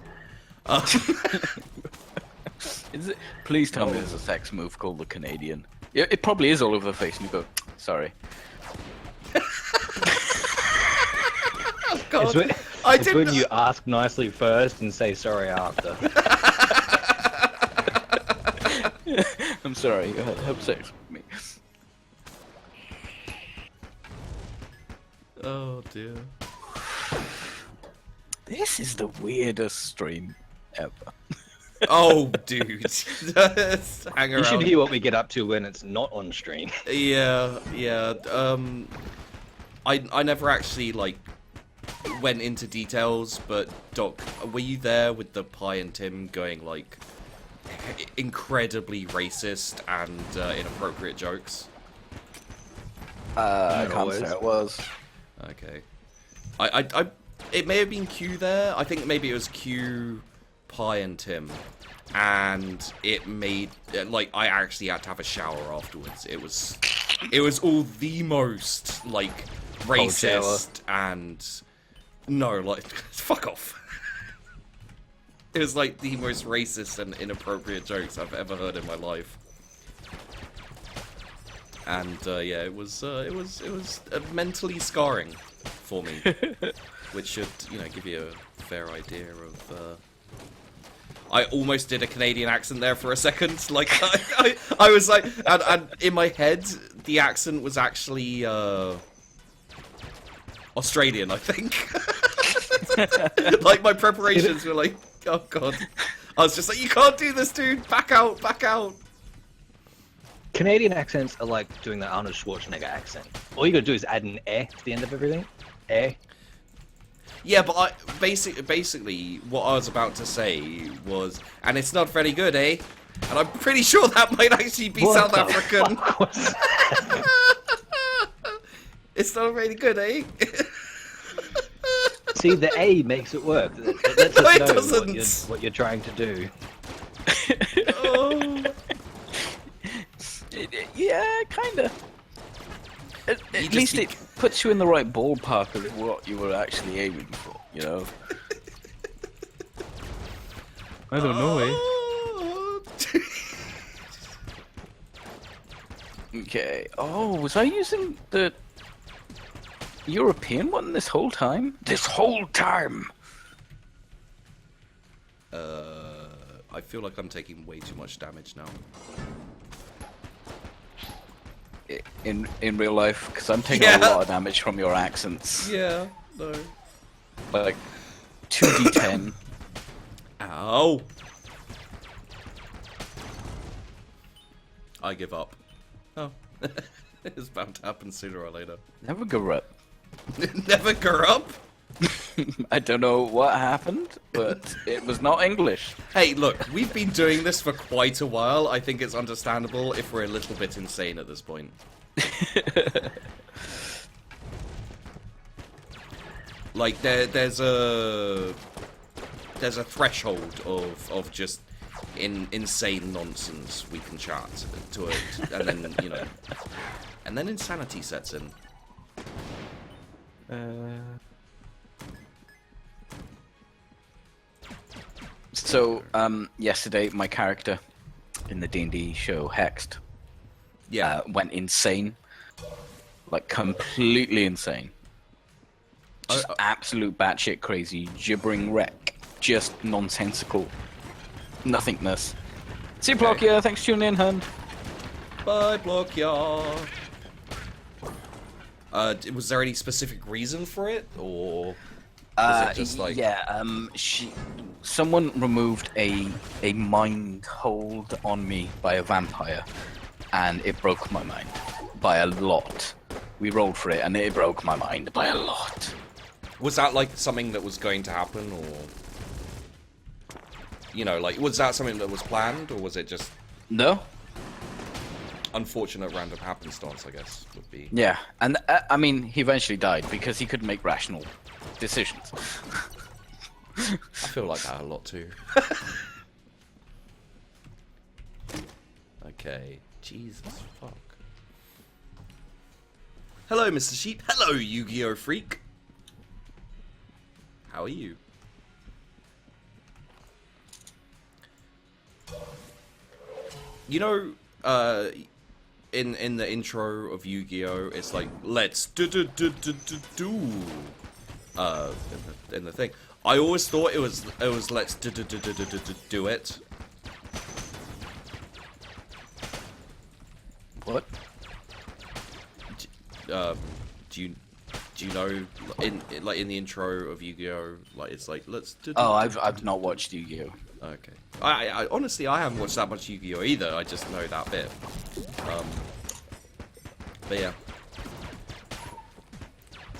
Is it? Please tell me there's a sex move called the Canadian. Yeah, it probably is all over the face, and you go, sorry. God, It's when you ask nicely first and say sorry after. I'm sorry, have sex with me. Oh dear. This is the weirdest stream ever. Oh, dude. Just hang You around. should hear what we get up to when it's not on stream. Yeah. I never actually like went into details, but Doc, were you there with the Pie and Tim going like incredibly racist and inappropriate jokes? I can't always. say it was. Okay. I it may have been Q there. I think maybe it was Q, Pie, and Tim, and it made like I actually had to have a shower afterwards. It was all the most like racist and no, like fuck off. It was like the most racist and inappropriate jokes I've ever heard in my life. And yeah, it was mentally scarring for me, which should give you a fair idea of. I almost did a Canadian accent there for a second. Like I was like, and in my head, the accent was actually Australian, I think. Like my preparations were like, oh god. I was just like, you can't do this, dude. Back out, back out. Canadian accents are like doing the Arnold Schwarzenegger accent. All you gotta do is add an eh to the end of everything. Eh. Yeah, but basically, what I was about to say was, and it's not very good, eh? And I'm pretty sure that might actually be What South the African. fuck was that? It's not very good, eh? See, the A makes it work. That lets No, it us know doesn't. what you're trying to do. Oh. Yeah, kinda. At just least be- it puts you in the right ballpark of what you were actually aiming for, you know? I don't know, Oh. Okay. Oh, was I using the European one this whole time? This whole time! I feel like I'm taking way too much damage now. In real life, because I'm taking Yeah. a lot of damage from your accents. Yeah, no. Like 2d10. Ow. I give up. Oh. It's bound to happen sooner or later. Never go up. Never grow up? I don't know what happened, but it was not English. Hey, look, we've been doing this for quite a while. I think it's understandable if we're a little bit insane at this point. Like, there's a threshold of just insane nonsense we can chat to it, and then, and then insanity sets in. So, yesterday, my character in the D&D show, Hexed, Yeah. went insane. Like, completely insane. Just absolute batshit crazy, gibbering wreck. Just nonsensical. nothingness. See you, Blokia. Thanks for tuning in, hun. Bye, Blokia. Was there any specific reason for it, or was it just like... Someone removed a mind hold on me by a vampire, and it broke my mind by a lot. We rolled for it, and it broke my mind by a lot. Was that like something that was going to happen, or... You know, like, was that something that was planned, or was it just... No. Unfortunate random happenstance, I guess, would be... Yeah, and I mean, he eventually died because he couldn't make rational decisions. I feel like that a lot, too. Okay. Jesus, fuck. Hello, Mr. Sheep. Hello, Yu-Gi-Oh! Freak. How are you? You know, in the intro of Yu-Gi-Oh, it's like, let's do in the thing. I always thought it was let's do it. What? Do you know in the intro of Yu-Gi-Oh, like it's like let's do. Oh, I've not watched Yu-Gi-Oh. Okay. I honestly I haven't watched that much Yu-Gi-Oh either. I just know that bit. But yeah.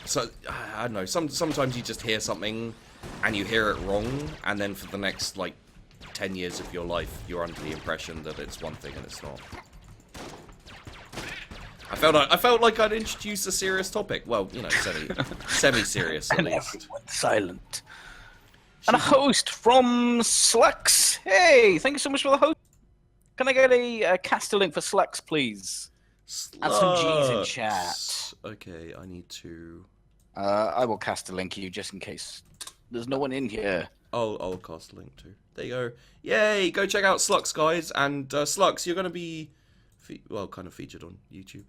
So I don't know. Sometimes you just hear something, and you hear it wrong, and then for the next like 10 years of your life, you're under the impression that it's one thing and it's not. I felt like I'd introduced a serious topic. Well, you know, semi-serious at And least. everyone's silent. And a host from Slux. Hey, thank you so much for the host. Can I get a caster link for Slux, please? And some G's in chat. Okay, I need to... I will cast a link to you just in case there's no one in here. I'll cast a link too. There you go. Yay! Go check out Slux, guys. And Slux, you're going to be, kind of featured on YouTube,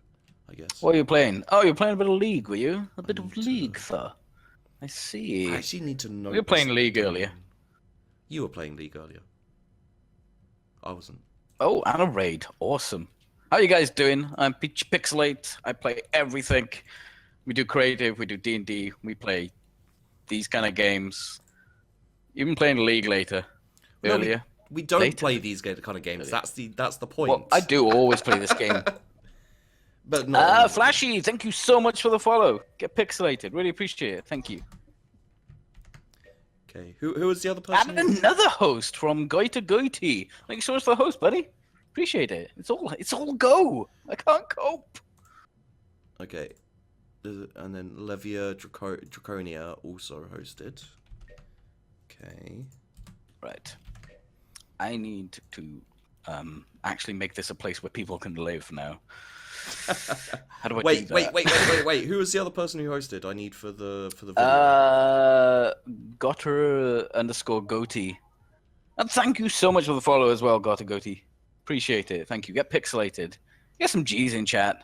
I guess. What are you playing? Oh, you're playing a bit of League, were you? A bit of League, sir. I see. I actually need to know. We were playing League earlier. You were playing League earlier. I wasn't. Oh, and a raid. Awesome. How you guys doing? I'm Pixelate. I play everything. We do creative, we do D&D, we play these kind of games. Even playing League earlier. We don't Later? play these kind of games. That's the point. Well, I do always play this game. But not Flashy, thank you so much for the follow. Get pixelated. Really appreciate it. Thank you. Okay. Who was the other person? And another host from Goita Goiti. Thank you so much for the host, buddy. Appreciate it. It's all go. I can't cope. Okay. And then Levia Draconia also hosted. Okay. Right. I need to actually make this a place where people can live now. How do I do that? Wait. Who was the other person who hosted? I need for the video. Gotter_Goatee. And thank you so much for the follow as well, Gotter Goatee. Appreciate it. Thank you. Get pixelated. Get some G's in chat.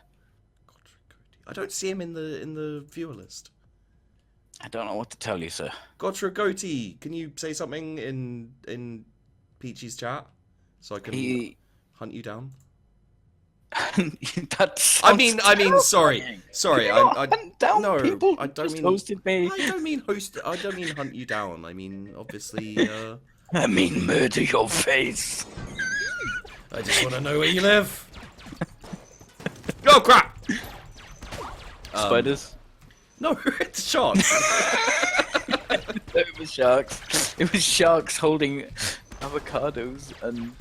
I don't see him in the viewer list. I don't know what to tell you, sir. Gotra Goatee, can you say something in Peachy's chat so I can hunt you down? That's. I mean, sorry. Hunt down no, people I don't mean hosted me. I don't mean hunt you down. I mean, obviously. I mean, murder your face. I just want to know where you live. Oh crap! Spiders. No, it's sharks. It was sharks. It was sharks holding avocados and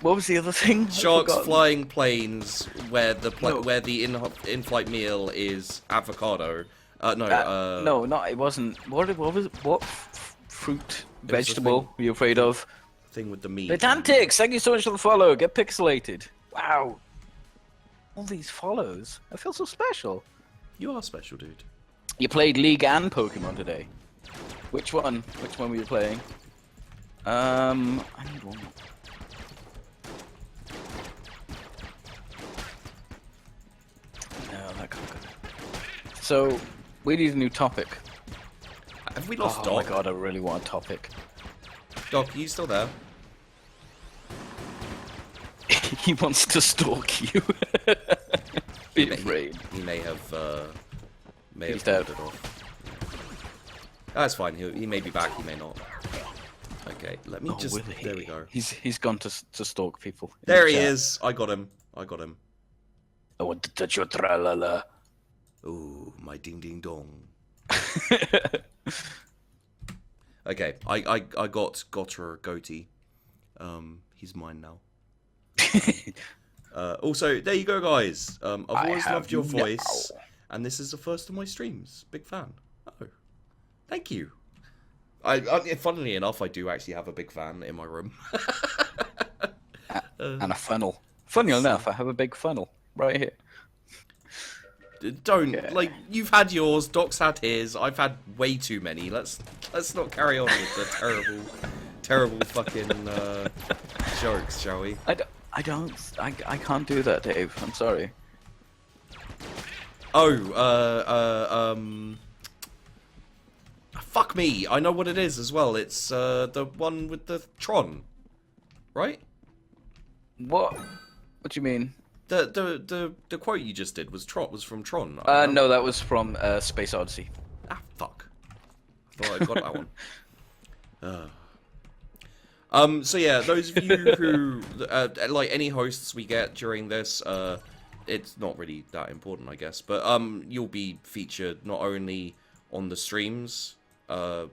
what was the other thing? Sharks flying planes where the in-flight meal is avocado. No, it wasn't. What was it? What fruit, vegetable were you afraid of? Thing with the meat. Pedantics, thank you so much for the follow. Get pixelated. Wow. All these follows. I feel so special. You are special, dude. You played League and Pokemon today. Which one? Which one were you playing? I need one. No, that can't go. So, we need a new topic. Have we lost Oh Doc? my god, I really want a topic. Doc, are you still there? He wants to stalk you. Be afraid. He may have He's dead. wandered off. That's fine. He may be back. He may not. Okay, let me just. will he? There we go. He's gone to stalk people. in There the he chat. is. I got him. I got him. I want to touch your tra-la-la. Ooh, my ding ding dong. Okay, I got her goatee. He's mine now. Also, there you go, guys. I've always loved your voice, and this is the first of my streams. Big fan. Oh, thank you. Funnily enough, I do actually have a big fan in my room. And a funnel. Funny enough, I have a big funnel right here. Don't like you've had yours. Doc's had his. I've had way too many. Let's not carry on with the terrible fucking jokes, shall we? I can't do that, Dave. I'm sorry. Oh, fuck me. I know what it is as well. It's the one with the Tron, right? What? What do you mean? The quote you just did was from Tron. No, that was from Space Odyssey. Ah, fuck. I thought I got that one. So yeah, those of you who like any hosts we get during this, it's not really that important, I guess, but you'll be featured not only on the streams of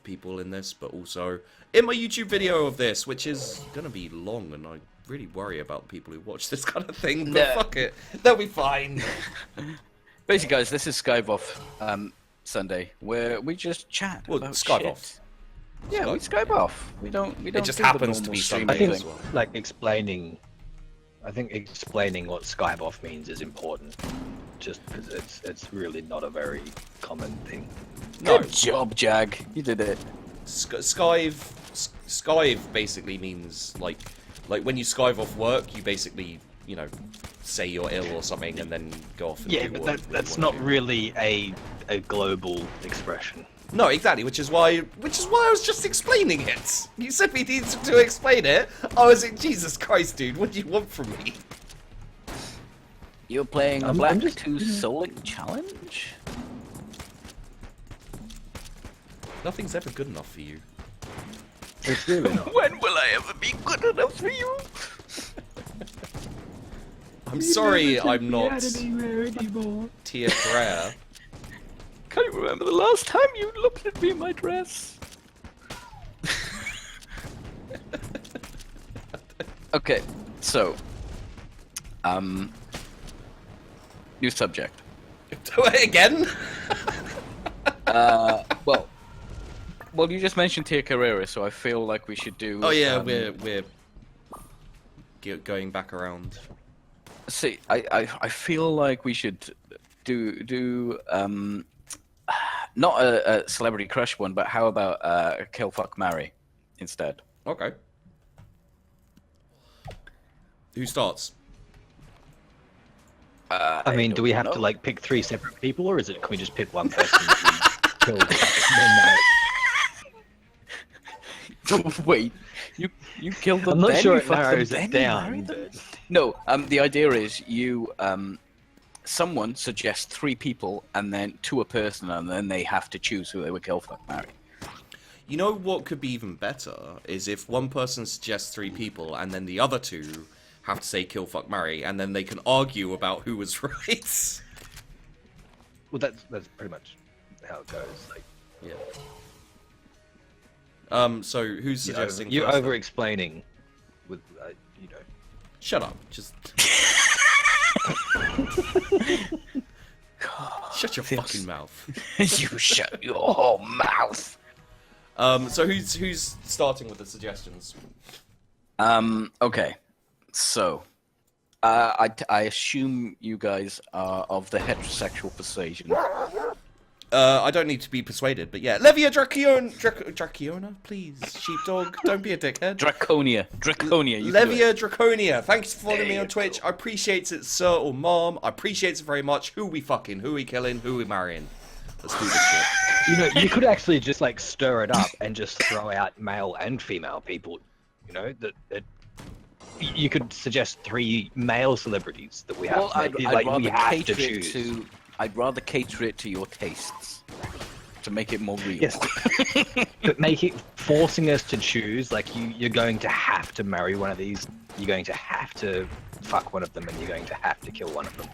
people in this, but also in my YouTube video of this, which is gonna be long, and I really worry about people who watch this kind of thing. But fuck it, they'll be fine. Basically, guys, this is Skive-Off Sunday, where we just chat. Well, about Skive-Off. shit. Yeah, we Skype off. We don't. It just do the happens to normal be streaming Sunday I think as well. like explaining what Skive-Off means is important, just because it's really not a very common thing. No, Good job, Jag. You did it. Skive basically means like when you skive off work, you basically, you know, say you're ill or something and then go off and Yeah, do but what that's you not wanna do. really a global expression. No, exactly, which is why I was just explaining it. You said we needed to explain it. I was like, Jesus Christ, dude, what do you want from me? You're playing a I'm Black just- 2 Souling challenge? Nothing's ever good enough for you. It's really not. When will I ever be good enough for you? I'm sorry I'm not Tia Carrere. Can't remember the last time you looked at me in my dress. Okay, so, new subject. Do it again? Well, you just mentioned Tia Carrera, so I feel like we should do. Oh yeah, we're going back around. See, I feel like we should do not a celebrity crush one, but how about Kill Fuck Marry instead? Okay. Who starts? I mean, do we have to like pick 3 separate people, or can we just pick one person that we kill and then Wait, you killed them. I'm not then sure you it fucked them, narrows then it you down. married them? No, the idea is you someone suggests 3 people and then to a person, and then they have to choose who they would kill, fuck, marry. You know what could be even better is if one person suggests 3 people and then the other 2 have to say kill, fuck, marry, and then they can argue about who was right. Well, that's pretty much how it goes. Like, Yeah. So who's suggesting you're first? over explaining with you know. Shut up. Just shut your fucking mouth. You shut your whole mouth. So who's starting with the suggestions? Okay, so I assume you guys are of the heterosexual persuasion. I don't need to be persuaded, but yeah, Levia Draciona, please, sheepdog, don't be a dickhead. Draconia. You can do it. Levia Draconia, thanks for following me There on you Twitch. go. I appreciate it, sir or mom. I appreciate it very much. Who we fucking? Who we killing? Who we marrying? Let's do this shit. You know, you could actually just like stir it up and just throw out male and female people. You know that you could suggest 3 male celebrities that we have. Well, to make. I'd Like, rather we have to cater it choose. to. I'd rather cater it to your tastes, to make it more real. Yes, but forcing us to choose, like you're going to have to marry one of these. You're going to have to fuck one of them, and you're going to have to kill one of them.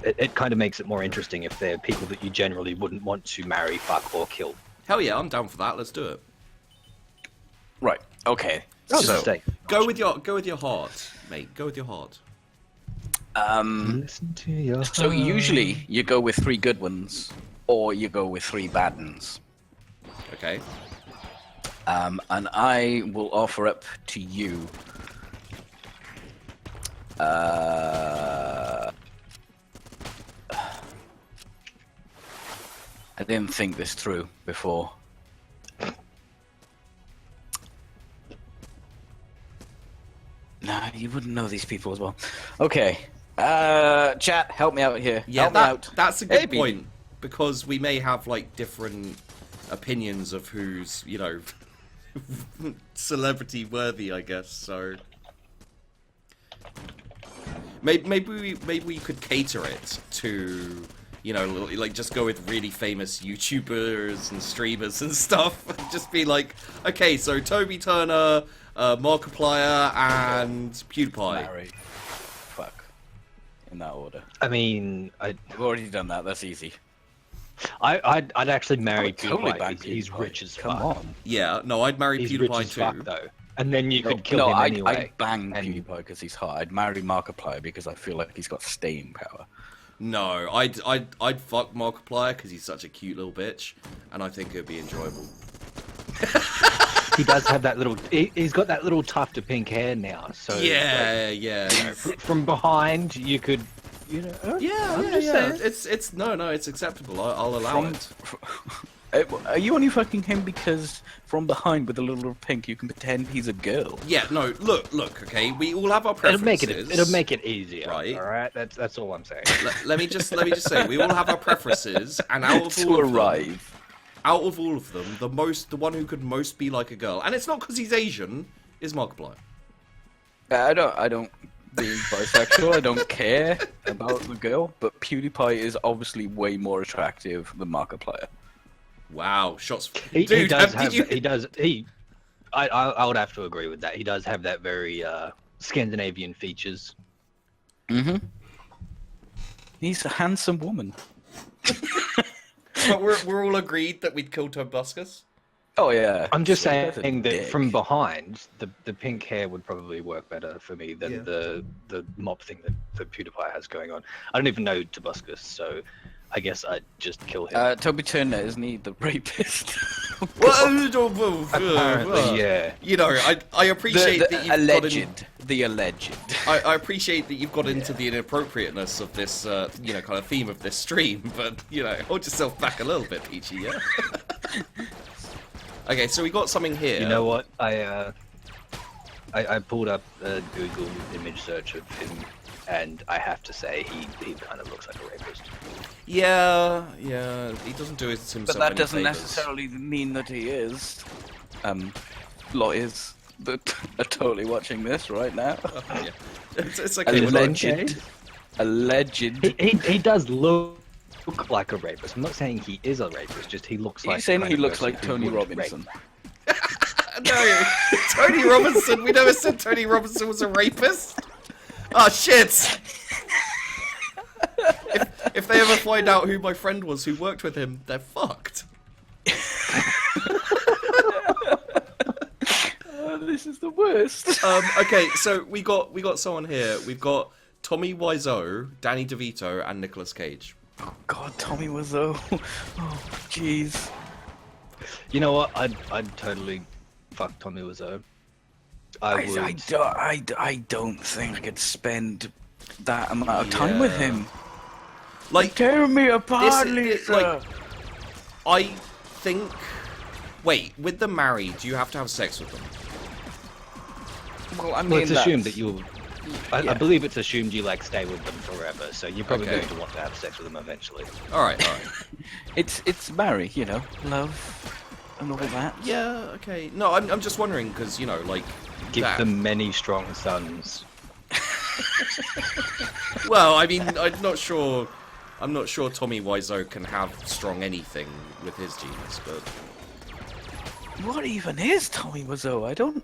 It kind of makes it more interesting if they're people that you generally wouldn't want to marry, fuck, or kill. Hell yeah, I'm down for that. Let's do it. Right. Okay. Just So, stay. Go with your heart, mate. Go with your heart. Listen to your so usually you go with 3 good ones, or you go with 3 bad ones. Okay. And I will offer up to you. I didn't think this through before. Nah, you wouldn't know these people as well. Okay. Chat, help me out here. Yeah, help me out. that's a good Hey, point, because we may have like different opinions of who's, you know, celebrity worthy, I guess. So maybe we could cater it to, you know, like just go with really famous YouTubers and streamers and stuff. Just be like, okay, so Toby Turner, Markiplier, and PewDiePie. Marry. Fuck. In that order. I mean, We've already done that. That's easy. I'd actually marry would totally PewDiePie. bang He's PewDiePie. rich as Come fuck. on. Yeah, no, I'd marry He's rich PewDiePie as fuck too. though. And then you could kill no, him I'd anyway. bang and- PewDiePie because he's hot. I'd marry Markiplier because I feel like he's got staying power. No, I'd fuck Markiplier because he's such a cute little bitch, and I think it'd be enjoyable. He does have that little. He's got that little tuft of pink hair now. So Yeah, yeah. from behind, you could, you know. Yeah, I'm yeah, just yeah. saying. It's no, it's acceptable. I'll allow it. Are you only fucking him because from behind with a little pink you can pretend he's a girl? Yeah, no. Look. Okay, we all have our preferences. It'll make it easier. Right. All right. That's all I'm saying. Let me just say, we all have our preferences, and out of To all of them, arrive. the one who could most be like a girl, and it's not because he's Asian, is Markiplier. I don't being bisexual. I don't care about the girl, but PewDiePie is obviously way more attractive than Markiplier. Wow, shots. He Dude, does did you? I would have to agree with that. He does have that very Scandinavian features. Mm-hmm. He's a handsome woman. But we're all agreed that we'd kill Tobuscus. Oh yeah. I'm just That's a saying that dick. from behind, the pink hair would probably work better for me than Yeah. the mop thing that PewDiePie has going on. I don't even know Tobuscus, so I guess I'd just kill him. Toby Turner, isn't he the rapist? Apparently, yeah. You know, I appreciate that you've alleged. The alleged. I appreciate that you've got into the inappropriateness of this, you know, kind of theme of this stream, but, you know, hold yourself back a little bit, Peachy, yeah? Okay, so we got something here. You know what? I pulled up a Google image search of him, and I have to say he kind of looks like a rapist. Yeah, he doesn't do it himself. But that any doesn't favors. necessarily mean that he is. Lawyers that are totally watching this right now. Yeah. It's okay. we're not- Alleged. He does look like a rapist. I'm not saying he is a rapist, just he looks like. He's saying the he kind of looks person like who Tony would Robinson. No, Tony Robinson. We never said Tony Robinson was a rapist. Oh shit! If they ever find out who my friend was who worked with him, they're fucked. This is the worst. Okay, so we got someone here. We've got Tommy Wiseau, Danny DeVito, and Nicolas Cage. Oh God, Tommy Wiseau. Oh, jeez. You know what? I'd totally fuck Tommy Wiseau. I would. I don't think I could spend that amount of time with Yeah. him. Like, Tear me apart, this, Lisa. like, I think. Wait, with them married, do you have to have sex with them? well, I mean, Well, it's assumed that's- that you'll. I believe it's assumed you like stay with them forever, so you're probably Okay. going to want to have sex with them eventually. All right. It's marry, you know, love and all that. Yeah. Okay. No, I'm just wondering because like Give that. them many strong sons. Well, I mean, I'm not sure Tommy Wiseau can have strong anything with his genes, but What even is Tommy Wiseau? I don't.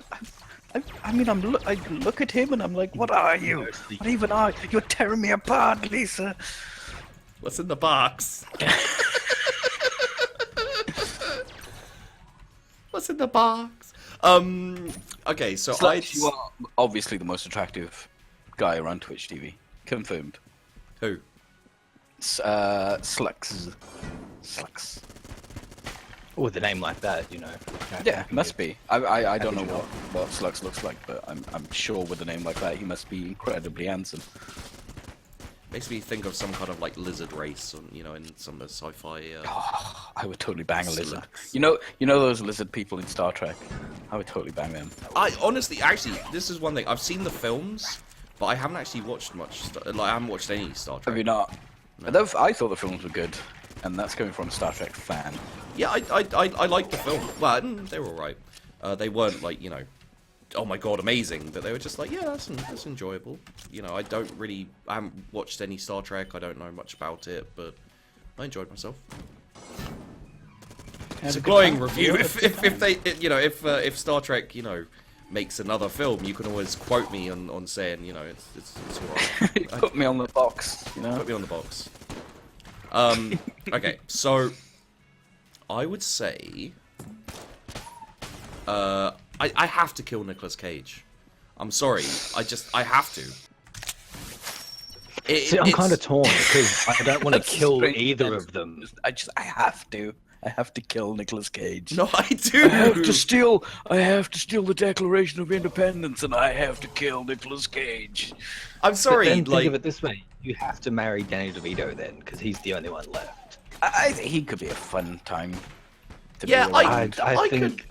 I mean, I look at him and I'm like, what are you? What even are you? You're tearing me apart, Lisa. what's in the box? What's in the box? Okay, so Slux, you are obviously the most attractive guy around Twitch TV. Confirmed. Who? Slux. With a name like that, Yeah, must be. I don't know what Slux looks like, but I'm sure with a name like that, he must be incredibly handsome. Makes me think of some kind of like lizard race, in some of the sci-fi. I would totally bang a lizard. Slux. You know those lizard people in Star Trek? I would totally bang them. I honestly, actually, this is one thing. I've seen the films, but I haven't actually watched much. I haven't watched any Star Trek. Have you not? No. I thought the films were good, and that's coming from a Star Trek fan. Yeah, I liked the film. Well, they were alright. They weren't like oh my god, amazing. But they were just like, yeah, that's enjoyable. I haven't watched any Star Trek. I don't know much about it, but I enjoyed myself. It's a glowing review. If Star Trek, makes another film, you can always quote me on saying, it's alright. Put me on the box, Put me on the box. Okay, so I would say I have to kill Nicolas Cage. I'm sorry, I have to. See, I'm kind of torn because I don't want to That's a kill strange either answer. of them. I have to. I have to kill Nicolas Cage. No, I do. I have to steal the Declaration of Independence, and I have to kill Nicolas Cage. I'm sorry, But then like think of it this way: you have to marry Danny DeVito then, because he's the only one left. I think he could be a fun time. To be Yeah, around. I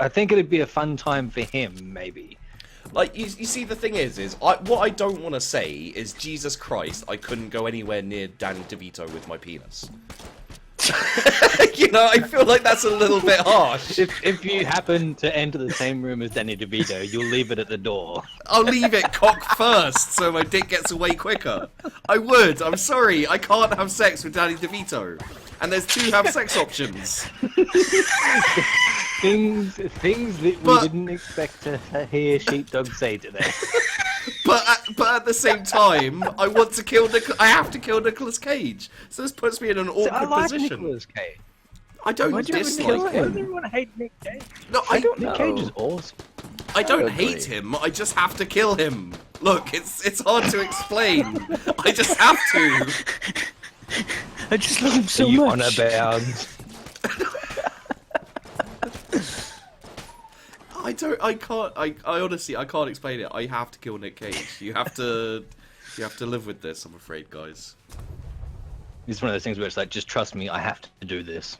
think it'd be a fun time for him, maybe. Like, you see, the thing is what I don't want to say is, Jesus Christ, I couldn't go anywhere near Danny DeVito with my penis. I feel like that's a little bit harsh. If you happen to enter the same room as Danny DeVito, you'll leave it at the door. I'll leave it cock first so my dick gets away quicker. I would, I'm sorry, I can't have sex with Danny DeVito. And there's 2 have sex options. Things that we didn't expect to hear Sheepdog say today. But at the same time, I have to kill Nicolas Cage. So this puts me in an awkward I like position. Nicolas Cage. I don't Why do you dislike kill him. Everyone hates Nick Cage. No, I don't. Nick Cage is awesome. I don't agree. hate him. I just have to kill him. Look, it's hard to explain. I just have to. I just love him so Are you much. honor bound? I honestly, I can't explain it. I have to kill Nick Cage. You have to live with this, I'm afraid, guys. It's one of those things where it's like, just trust me, I have to do this.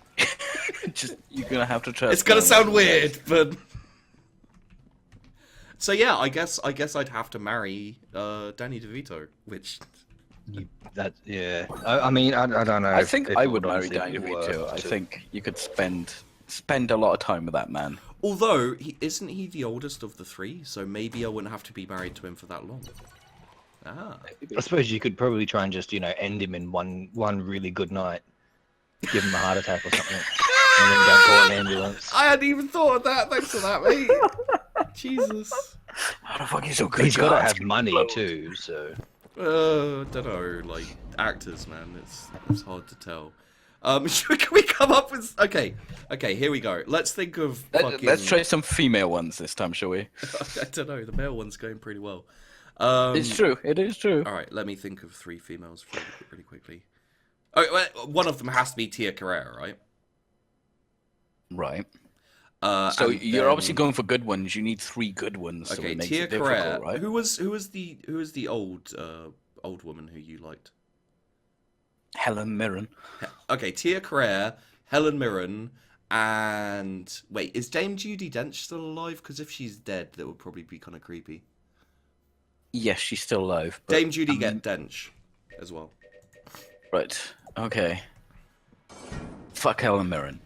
You're gonna have to trust. It's gonna me. sound weird, but... So yeah, I guess I'd have to marry Danny DeVito, which... Yeah. I mean, I don't know. I think I would marry honestly Danny be DeVito. worth I it. think you could spend a lot of time with that man. Although, isn't he the oldest of the 3? So maybe I wouldn't have to be married to him for that long. Ah. I suppose you could probably try and just, end him in one really good night. Give him a heart attack or something. And then don't call an ambulance. I hadn't even thought of that. Thanks for that, mate. Jesus. How the fuck is so good? He's got to have money too, so... I don't know, like, actors, man. It's hard to tell. Can we come up with... Okay, here we go. Let's think of fucking... Let's try some female ones this time, shall we? I don't know, the male one's going pretty well. It's true. It is true. Alright, let me think of 3 females really quickly. Oh, well, one of them has to be Tia Carrere, right? Right. So You're obviously going for good ones. You need 3 good ones. So Okay, it makes Tia it difficult, Carrere. right? Who was the old woman who you liked? Helen Mirren. Okay, Tia Carrere, Helen Mirren, and wait, is Dame Judi Dench still alive? Because if she's dead, that would probably be kind of creepy. Yes, she's still alive. But, Dame Judy get Dench as well. Right. Okay. Fuck Helen Mirren.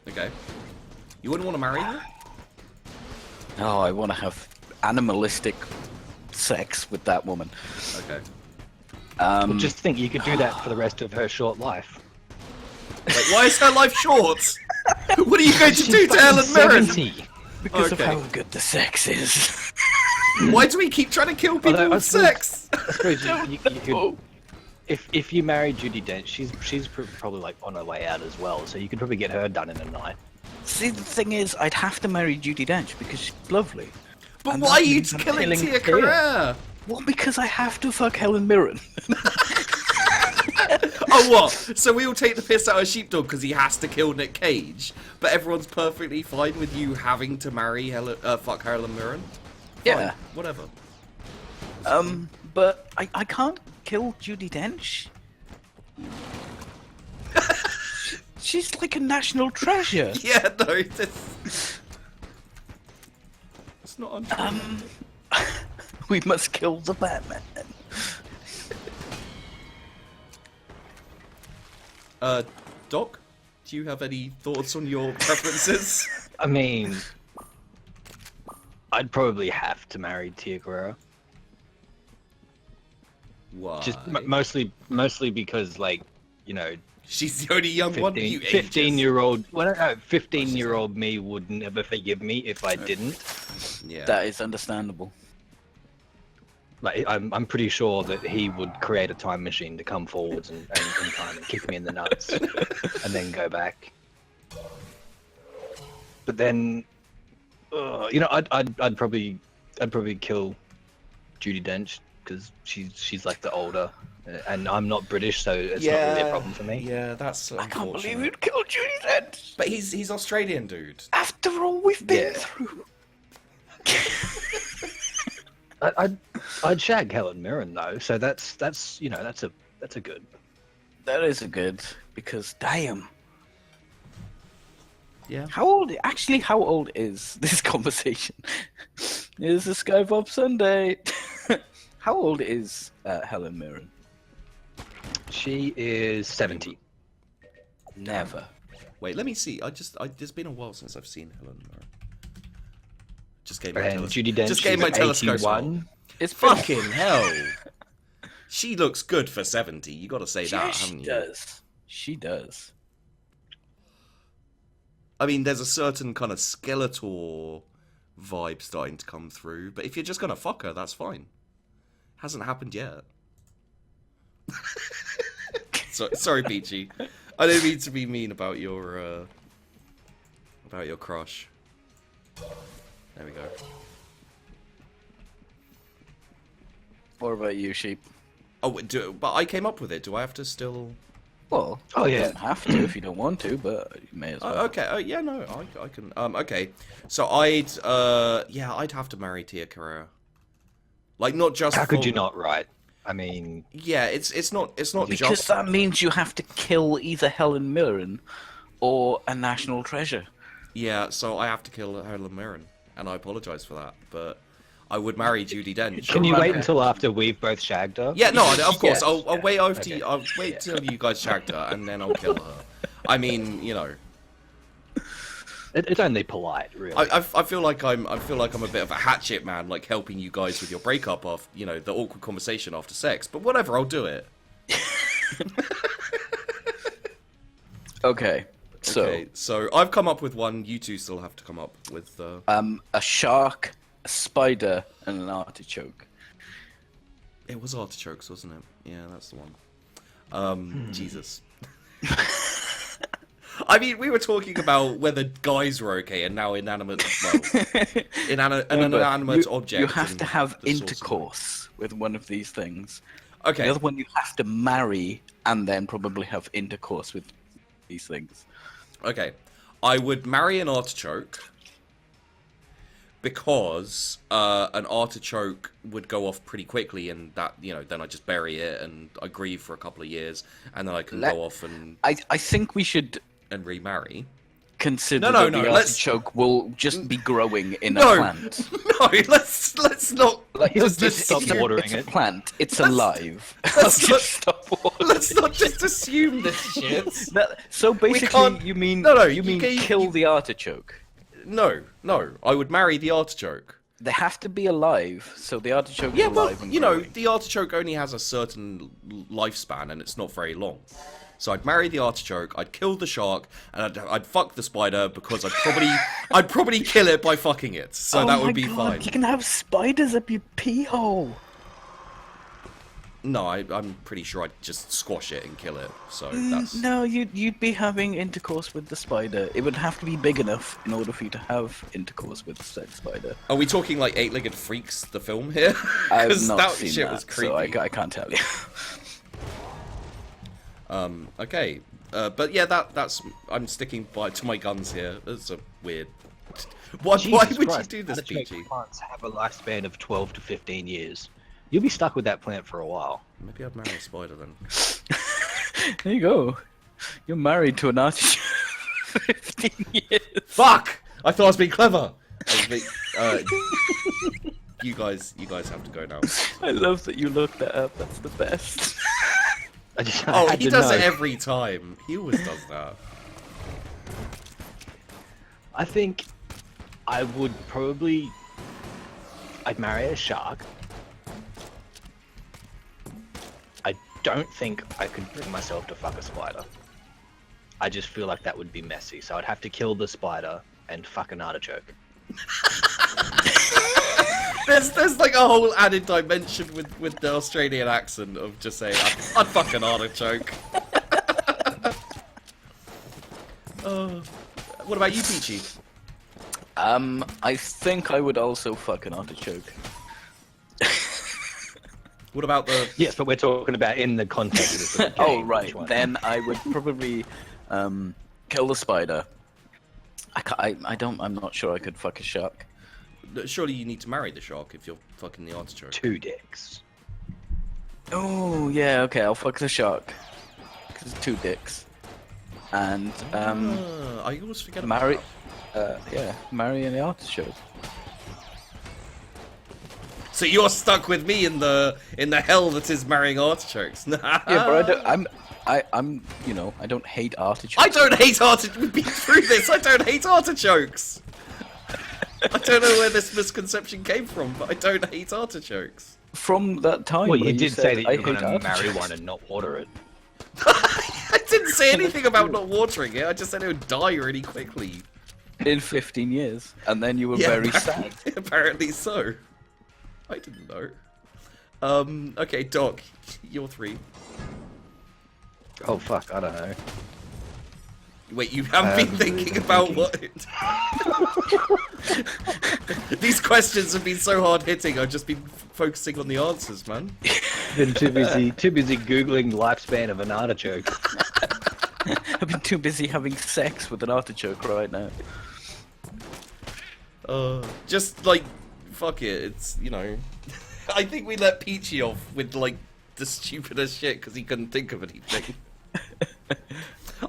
Okay. You wouldn't want to marry her? Oh, I want to have animalistic sex with that woman. Okay. Well, just think you could do that for the rest of her short life. Wait, why is her life short? What are you going to do to Helen Mirren? 70. Because Okay. of how good the sex is. Why do we keep trying to kill people Although, with sex? I suppose you could, if you marry Judi Dench, she's probably like on her way out as well, so you could probably get her done in a night. See, the thing is, I'd have to marry Judi Dench because she's lovely. But And why are that you means I'm killing killing Tia Tia. Carrere? Well, because I have to fuck Helen Mirren. Oh, what? So we all take the piss out of Sheepdog because he has to kill Nick Cage, but everyone's perfectly fine with you having to marry fuck Helen Mirren? Yeah. Fine, whatever. But I can't kill Judi Dench. She's like a national treasure. Yeah, no, it's not untrue. We must kill the Batman. Doc, do you have any thoughts on your preferences? I mean, I'd probably have to marry Tia Carrere. Why? Just mostly because, like, you know, She's the only young one. 15-year-old, well, no, 15-year-old me would never forgive me if I didn't. Yeah. That is understandable. Like, I'm pretty sure that he would create a time machine to come forwards and time and kick me in the nuts, and then go back. But then, you know, I'd probably kill Judi Dench because she's like the older, and I'm not British, so it's not really a problem for me. Yeah, that's I can't believe unfortunate. you'd kill Judi Dench. But he's Australian, dude. After all we've been Yeah. through. I'd shag Helen Mirren though, so that's you know that's a good. That is a good, because damn. Yeah. How old is this conversation? It's a Skive-Off Sunday. How old is Helen Mirren? She is 70. Never. Wait, let me see. It's been a while since I've seen Helen Mirren. Just gave my And Judi Dench just gave is my telescope. 81. It's been- Fucking hell. She looks good for 70. You got to say that, she haven't you? does. She does. I mean, there's a certain kind of Skeletor vibe starting to come through, but if you're just gonna fuck her, that's fine. Hasn't happened yet. Sorry, Peachy. I don't mean to be mean about your crush. There we go. What about you, Sheep? Oh, but I came up with it. Do I have to still? Well, Oh, you yeah. don't have to if you don't want to, but you may as well. Okay. Oh, yeah. No, I can. Okay. So I'd have to marry Tia Carrere. Like, not just. How could for- you not, right? I mean, Yeah, it's not Because just. that means you have to kill either Helen Mirren or a national treasure. Yeah, so I have to kill Helen Mirren, and I apologise for that, but I would marry Judi Dench. can you wait until after we've both shagged her? Yeah, no, of course. Yes. I'll wait after Okay. you. I'll wait till you guys shagged her, and then I'll kill her. I mean, you know, It's only polite, really. I feel like I'm a bit of a hatchet man, like helping you guys with your breakup of, you know, the awkward conversation after sex. But whatever, I'll do it. Okay. Okay, so I've come up with one. You two still have to come up with. A shark, a spider, and an artichoke. It was artichokes, wasn't it? Yeah, that's the one. Jesus. I mean, we were talking about whether guys were okay, and now inanimate, well, an inanimate object. You have and to have the source of intercourse with one of these things. it. Okay. The other one you have to marry and then probably have intercourse with these things. Okay. I would marry an artichoke because an artichoke would go off pretty quickly, and that, you know, then I just bury it and I grieve for a couple of years, and then I can go off and I think we should remarry. consider No, that no, the let's- artichoke will just be growing in No. a plant? No, let's not. Like, He'll it's just stop it's a- watering it's a it. plant. It's Let's- alive. let's Just not- stop watering. Let's not just assume this shit. So basically, can't- you mean No, you mean kill the artichoke? No, I would marry the artichoke. They have to be alive, so the artichoke Yeah, is but alive and you know, growing. the artichoke only has a certain lifespan, and it's not very long. So I'd marry the artichoke, I'd kill the shark, and I'd fuck the spider because I'd probably kill it by fucking it. So that would be fine. You can have spiders up your pee hole. No, I'm pretty sure I'd just squash it and kill it. So that's No, you'd be having intercourse with the spider. It would have to be big enough in order for you to have intercourse with said spider. Are we talking like Eight-Legged Freaks, the film here? I've 'Cause not that seen shit that, was creepy. so I can't tell you. Okay, but yeah, that's I'm sticking to my guns here. That's a weird. Why Jesus would Christ, you do this, artichoke PG? plants have a lifespan of 12 to 15 years. You'll be stuck with that plant for a while. Maybe I'd marry a spider then. There you go. You're married to an artichoke. 15 years. Fuck! I thought I was being clever. You guys have to go now. I love that you looked that up. That's the best. I just Oh, had he to does know. it every time. He always does that. I think I would probably... I'd marry a shark. I don't think I could bring myself to fuck a spider. I just feel like that would be messy, so I'd have to kill the spider and fuck an artichoke. There's like a whole added dimension with the Australian accent of just saying, I'd fuck an artichoke. What about you, Peachy? I think I would also fuck an artichoke. What about the... Yes, but we're talking about in the context of this little Oh game, right, which one? then I would probably kill the spider. I'm not sure I could fuck a shark. Surely you need to marry the shark if you're fucking the artichoke. 2 dicks. Oh yeah, okay, I'll fuck the shark. Cause it's 2 dicks. And I always forget about marry, that. marry an artichoke. So you're stuck with me in the hell that is marrying artichokes. Yeah, but I'm you know, I don't hate artichokes. I don't hate artichokes. We've been through this. I don't hate artichokes. I don't know where this misconception came from, but I don't hate artichokes. From that time. Well, where you did said, say that "I you were hate going to marry artichokes." one and not water it. I didn't say anything about not watering it. I just said it would die really quickly. In 15 years, and then you were Yeah, very apparently, sad. apparently so. I didn't know. Okay, Doc, you're 3. Oh fuck, I don't know. Wait, you haven't been thinking about what? These questions have been so hard hitting. I've just been focusing on the answers, man. Been too busy googling lifespan of an artichoke. I've been too busy having sex with an artichoke right now. Just like, fuck it. It's, you know, I think we let Peachy off with like the stupidest shit because he couldn't think of anything.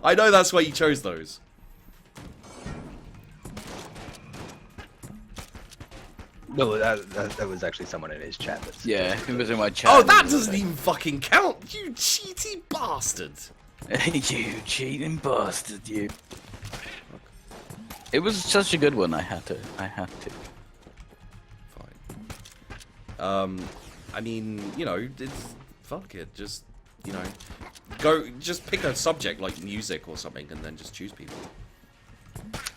I know that's why you chose those. No, that was actually someone in his chat. That's Yeah, it was in my chat. Oh, that doesn't even fucking count, you cheaty bastard. You cheating bastard, you. It was such a good one. I had to. Fine. I mean, you know, it's fuck it. Just, you know, just pick a subject like music or something, and then just choose people.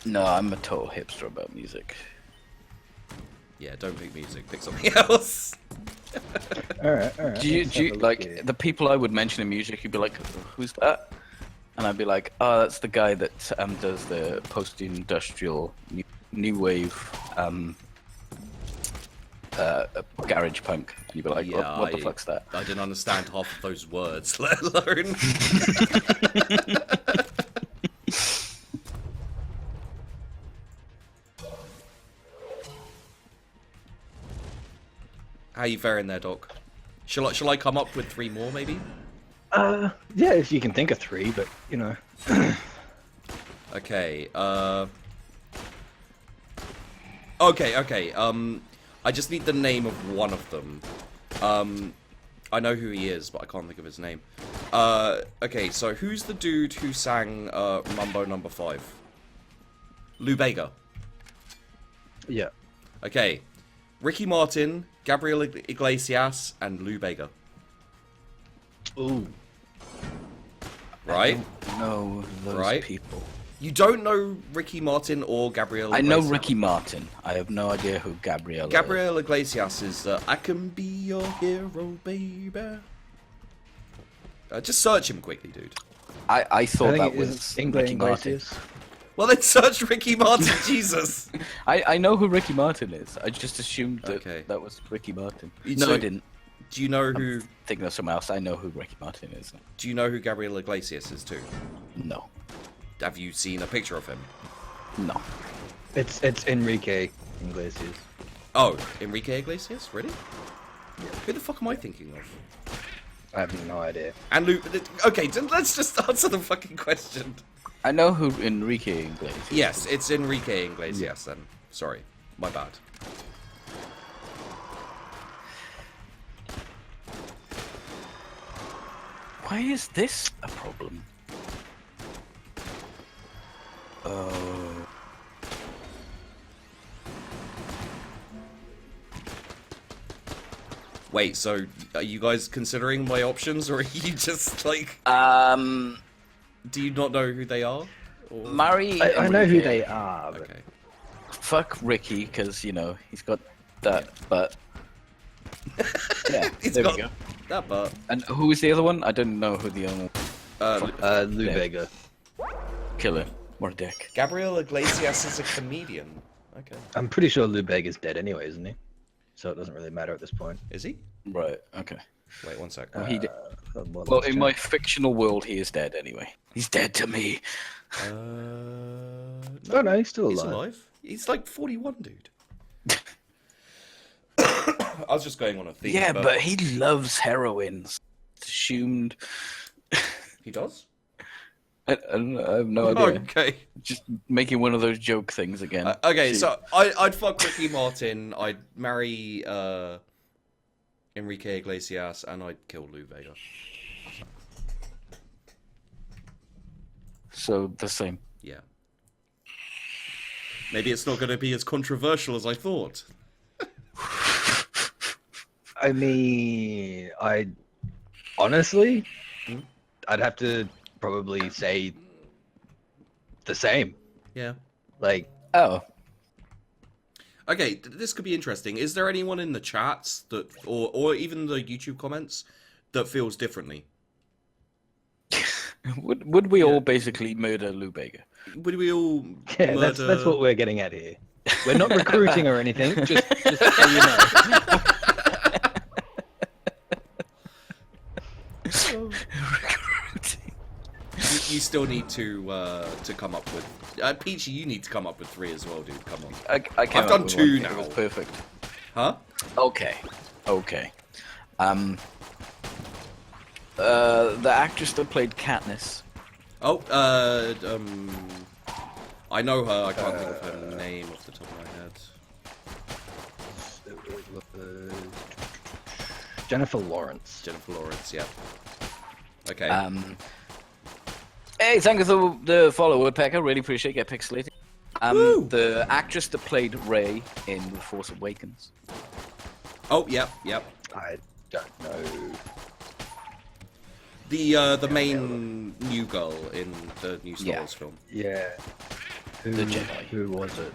No, I'm a total hipster about music. Yeah, don't pick music. Pick something else. Alright. Do you like the people I would mention in music? You'd be like, "Who's that?" And I'd be like, "Oh, that's the guy that does the post-industrial new wave garage punk." And you'd be like, Yeah, what the fuck's that?" I didn't understand half of those words, let alone. How you faring there, Doc? Shall I come up with 3 more, maybe? Yeah, if you can think of 3, but you know. Okay, Okay, I just need the name of one of them. I know who he is, but I can't think of his name. Okay, so who's the dude who sang, Mambo Number 5? Lou Bega. Yeah. Okay, Ricky Martin, Gabriel Iglesias, and Lou Bega. Ooh. Right? No, those Right. people. You don't know Ricky Martin or Gabriel I Iglesias? know Ricky Martin. I have no idea who Gabriel is. Gabriel Iglesias is, I can be your hero, baby. Just search him quickly, dude. I thought I think that it was is English Ricky Martin. Iglesias. Well, then search Ricky Martin, Jesus. I know who Ricky Martin is. I just assumed that Okay. that was Ricky Martin. So- No, I didn't. Do you know who? I'm thinking of someone else. I know who Ricky Martin is. Do you know who Gabriel Iglesias is too? No. Have you seen a picture of him? No. It's Enrique Iglesias. Oh, Enrique Iglesias, really? Who the fuck am I thinking of? I have no idea. And Luke. Okay, let's just answer the fucking question. I know who Enrique Iglesias. Yes, it's Enrique Iglesias. Then, sorry, my bad. Why is this a problem? Oh. Wait, so are you guys considering my options, or are you just like? Do you not know who they are? Or... Marry. I know who Enrique. they are, but Okay. Fuck Ricky, because you know he's got that. But yeah, He's there got we go. that, but And who is the other one? I don't know who the other one. Lou Yeah. Bega. Killer. What a dick. Gabriel Iglesias is a comedian. Okay, I'm pretty sure Lou Bega's dead anyway, isn't he? So it doesn't really matter at this point. is he? Right. Okay. Wait 1 sec. He did. Well, Well, let's in check. my fictional world, he is dead anyway. He's dead to me. Oh no, he's still He's alive. alive. He's like 41, dude. I was just going on a theme. Yeah, but he loves heroin. It's assumed. he does. I don't know, I have no idea. Okay. Just making one of those joke things again. Okay, See. so I'd fuck Ricky Martin. I'd marry Enrique Iglesias, and I'd kill Lou Bega. So the same. Yeah. Maybe it's not going to be as controversial as I thought. I mean, honestly, I'd have to probably say the same. Yeah. Like, Oh, Okay, this could be interesting. Is there anyone in the chats that, or even the YouTube comments, that feels differently? would we all basically murder Lou Bega? Would we all yeah, murder... that's what we're getting at here. We're not recruiting or anything. Just so you know. You still need to come up with... Peachy, you need to come up with 3 as well, dude. Come on. I came I've up done with 2 one. now. It was perfect. Huh? Okay. The actress that played Katniss. Oh, I know her. I can't think of her name off the top of my head. Jennifer Lawrence. Jennifer Lawrence, yeah. Okay. Hey, thank you for the follow, Woodpecker. Really appreciate it. Get pixelated. Woo! The actress that played Rey in The Force Awakens. Oh, yep. I don't know. The main new girl in the new Star Yeah. Wars film. Yeah. Who, The Jedi. Who was it?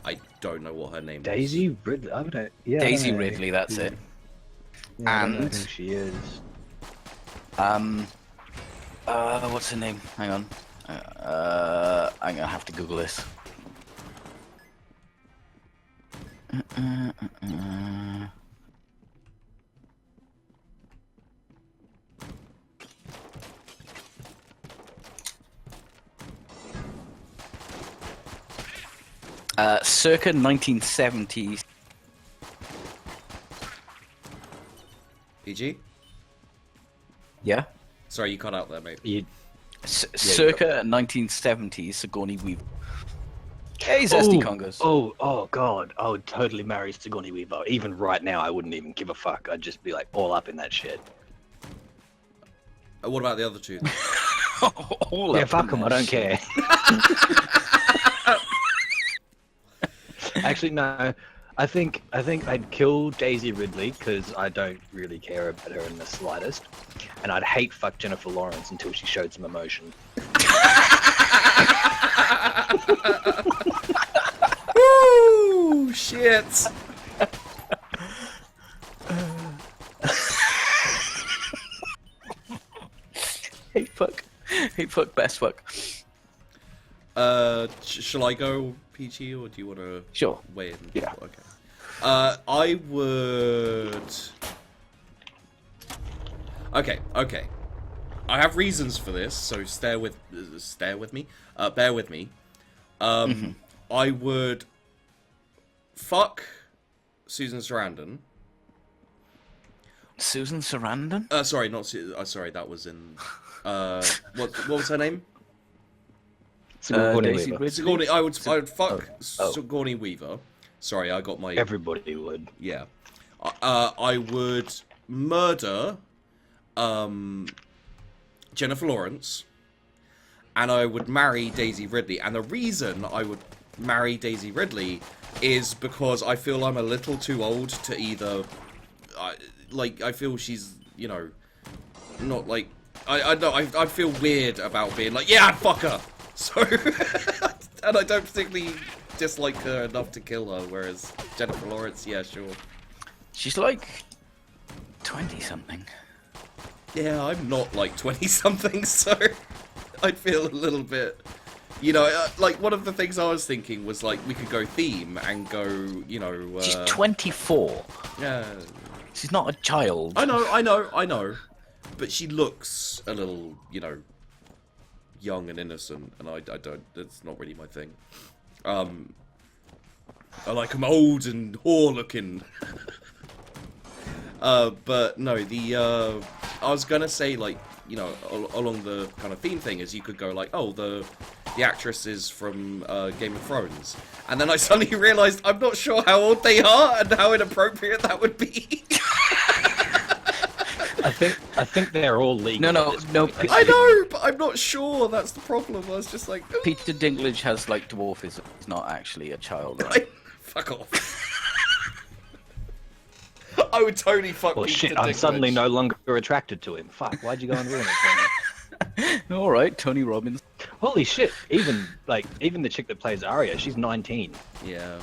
I don't know what her name Daisy Ridley. I don't know. Yeah, I Daisy don't know Ridley, that's who- it. Yeah, I don't know And- who she is. What's her name? Hang on. I'm gonna have to Google this. Circa 1970s. PG? Yeah. Sorry, you cut out there, mate. You, Circa 1970s Sigourney Weaver. Hey, Zesty Congos. Oh God, I would totally marry Sigourney Weaver. Even right now, I wouldn't even give a fuck. I'd just be like all up in that shit. What about the other two? Then? Yeah, fuck them. I don't care. Actually, no. I think I'd kill Daisy Ridley because I don't really care about her in the slightest, and I'd hate fuck Jennifer Lawrence until she showed some emotion. Woo! Shit! Hate fuck, best fuck. Shall I go PG or do you want to Sure. weigh in? Yeah. Okay. I would. Okay. I have reasons for this, so bear with me. I would fuck Susan Sarandon. Susan Sarandon? Sorry, not sorry, that was in. What was her name? Sigourney Daisy Weaver. Ridley? Sigourney. I would fuck Sigourney Weaver. Sorry, I got my. Everybody would. Yeah. I would murder Jennifer Lawrence, and I would marry Daisy Ridley. And the reason I would marry Daisy Ridley is because I feel I'm a little too old to either. I feel she's, you know, not like. I feel weird about being like, yeah, I'd fuck her. So, and I don't particularly dislike her enough to kill her, whereas Jennifer Lawrence, yeah, sure. She's like 20-something. Yeah, I'm not like 20-something, so I'd feel a little bit... You know, like, one of the things I was thinking was, like, we could go theme and go, you know... She's 24. Yeah. She's not a child. I know. But she looks a little, you know, young and innocent, and I don't... That's not really my thing. I like them old and whore-looking. But no, I was gonna say, like, you know, along the kind of theme thing is you could go like, oh, the actress is from Game of Thrones, and then I suddenly realised I'm not sure how old they are and how inappropriate that would be. I think they're all legal. No. I know, but I'm not sure. That's the problem. I was just like, Peter Dinklage has like dwarfism. He's not actually a child. Right? fuck off. I would totally fuck. Well, Peter shit! I'm Dinklage. suddenly no longer attracted to him. Fuck! Why'd you go and ruin it for me? All right, Tony Robbins. Holy shit! Even the chick that plays Arya, she's 19. Yeah.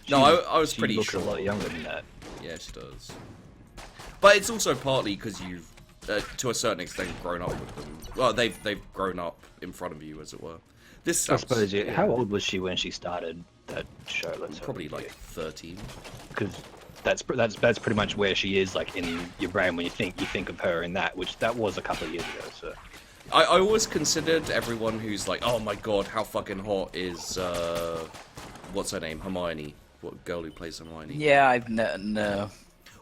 No, I was She pretty looks sure. a lot younger than that. Yeah, she does. But it's also partly because you've, to a certain extent, grown up with them. Well, they've grown up in front of you, as it were. This I sounds, suppose. Yeah. How old was she when she started that show? Let's probably like 13. because that's pretty much where she is, like in your brain when you think of her in that, which that was a couple of years ago. So I always considered everyone who's like, oh my god, how fucking hot is what's her name, Hermione? What girl who plays Hermione? Yeah, I've no.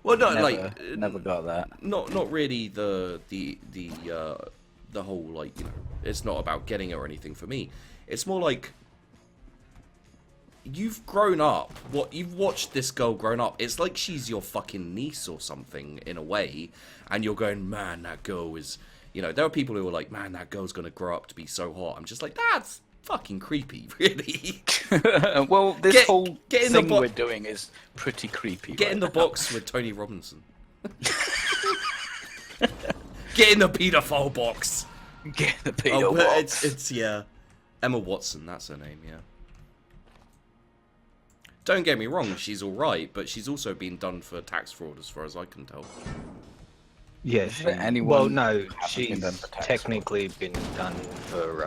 Well, no, Never got that. Not really the whole, like, you know, it's not about getting her or anything for me. It's more like you've grown up. You've watched this girl grown up. It's like she's your fucking niece or something in a way, and you're going, man, that girl is, you know, there are people who are like, man, that girl's gonna grow up to be so hot. I'm just like, that's fucking creepy, really. Well, this whole get in the thing we're doing is pretty creepy. Get in the now. box with Tony Robinson. Get in the pedophile box. Get in the pedo but box. it's yeah, Emma Watson. That's her name. Yeah. Don't get me wrong, she's all right, but she's also been done for tax fraud, as far as I can tell. yeah, anyone well, no, been she's done for tax technically been done for.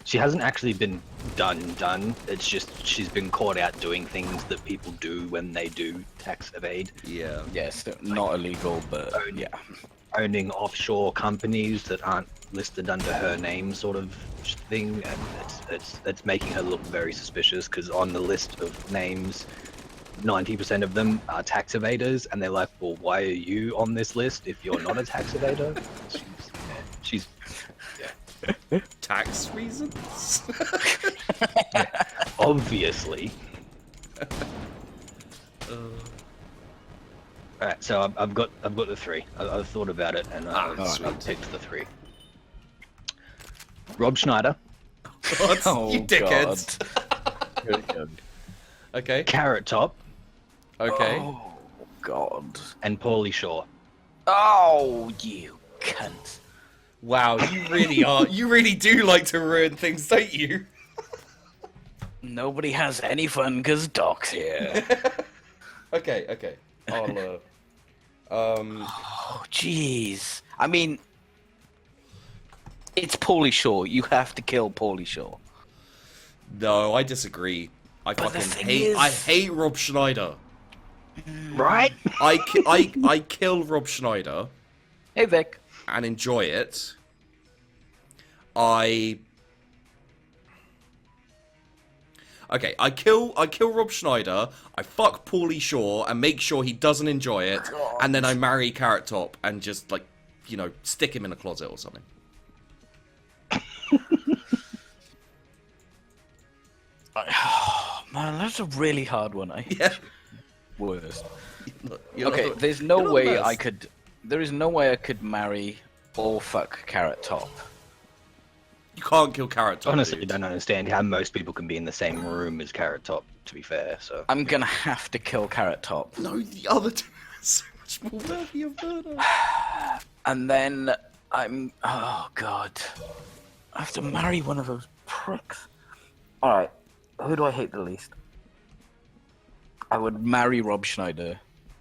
She hasn't actually been done. It's just she's been caught out doing things that people do when they do tax evade. Yeah. Yes, not illegal, but yeah. Owning offshore companies that aren't listed under her name, sort of thing, and it's making her look very suspicious because on the list of names, 90% of them are tax evaders, and they're like, well, why are you on this list if you're not a tax evader? She's Tax reasons. Obviously. Alright, so I've got the 3. I've thought about it and I've picked the 3. Rob Schneider, What? Oh, You dickhead. Good, good. Okay. Carrot Top, Okay. Oh God. and Paulie Shaw. Oh, you cunt. Wow, you really are. You really do like to ruin things, don't you? Nobody has any fun because Doc's here. Okay. Okay. I'll. Oh, jeez. I mean, it's Paulie Shaw. You have to kill Paulie Shaw. No, I disagree. I But the fucking thing hate. is- I hate Rob Schneider. Right? I kill Rob Schneider Hey, Vic. and enjoy it. I kill Rob Schneider, I fuck Paulie Shaw and make sure he doesn't enjoy it, and then I marry Carrot Top and just like, you know, stick him in a closet or something. Man, that's a really hard one. Yeah. Worst. You're Okay, not- there's you're no not the way best. I could. There is no way I could marry or fuck Carrot Top. You can't kill Carrot Top. Honestly, I dude. don't understand how most people can be in the same room as Carrot Top, to be fair, so... I'm gonna have to kill Carrot Top, No, the other two are so much more worthy of murder. and then I'm. Oh God, I have to marry one of those pricks. All right, who do I hate the least? I would marry Rob Schneider,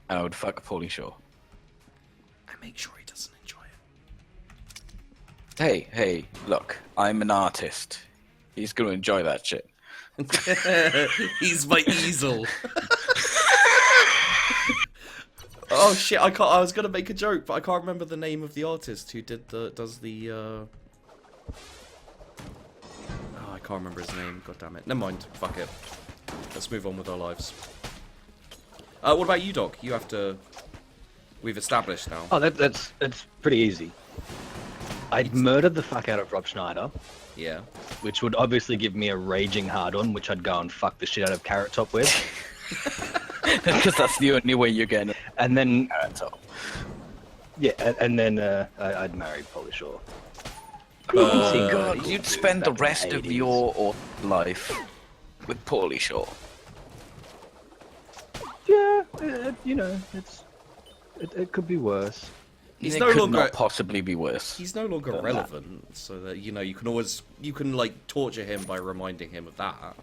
and I would fuck Paulie Shaw. And make sure he doesn't enjoy Hey, look, I'm an artist. He's gonna enjoy that shit. it. He's my easel. Oh shit! I can't. I was gonna make a joke, but I can't remember the name of the artist who does the. Oh, I can't remember his name. God damn it! Never mind. Fuck it. Let's move on with our lives. What about you, Doc? You have to. We've established now. Oh, that's pretty easy. I'd murder the fuck out of Rob Schneider, Yeah. which would obviously give me a raging hard-on, which I'd go and fuck the shit out of Carrot Top with. Because that's the only way you're getting And then, Carrot Top. yeah, and then I'd marry Paulie Shaw. Oh, God, you'd spend the rest of your life with Paulie Shaw. Yeah, you know, it could be worse. He's It no could longer. not possibly be worse. He's no longer than relevant, so that you know you can like torture him by reminding him of that.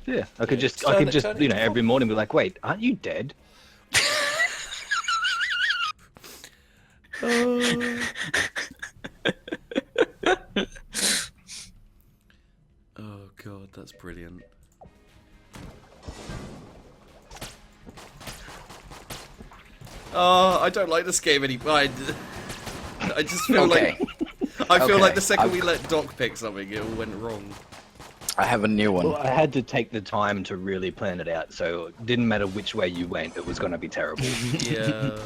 Yeah, I could just Turn it you know, into every morning be like, wait, aren't you dead? Oh god, that's brilliant. I don't like this game anymore. I just feel Okay. like I feel Okay, like the 2nd I've- we let Doc pick something, it all went wrong. I have a new one. Well, I had to take the time to really plan it out, so it didn't matter which way you went, it was going to be terrible. Yeah.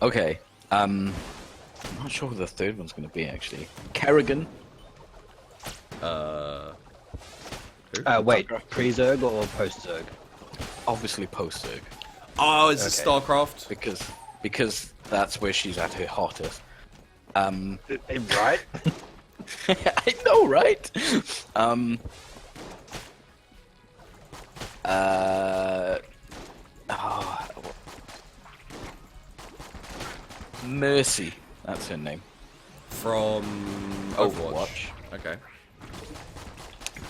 Okay. I'm not sure who the third one's going to be actually. Kerrigan. Wait, pre-Zerg or post-Zerg? Obviously post-Zerg. Oh, it's Okay. StarCraft. Because that's where she's at her hottest. Right? I know, right? Mercy. That's her name. From Overwatch. Overwatch. Okay.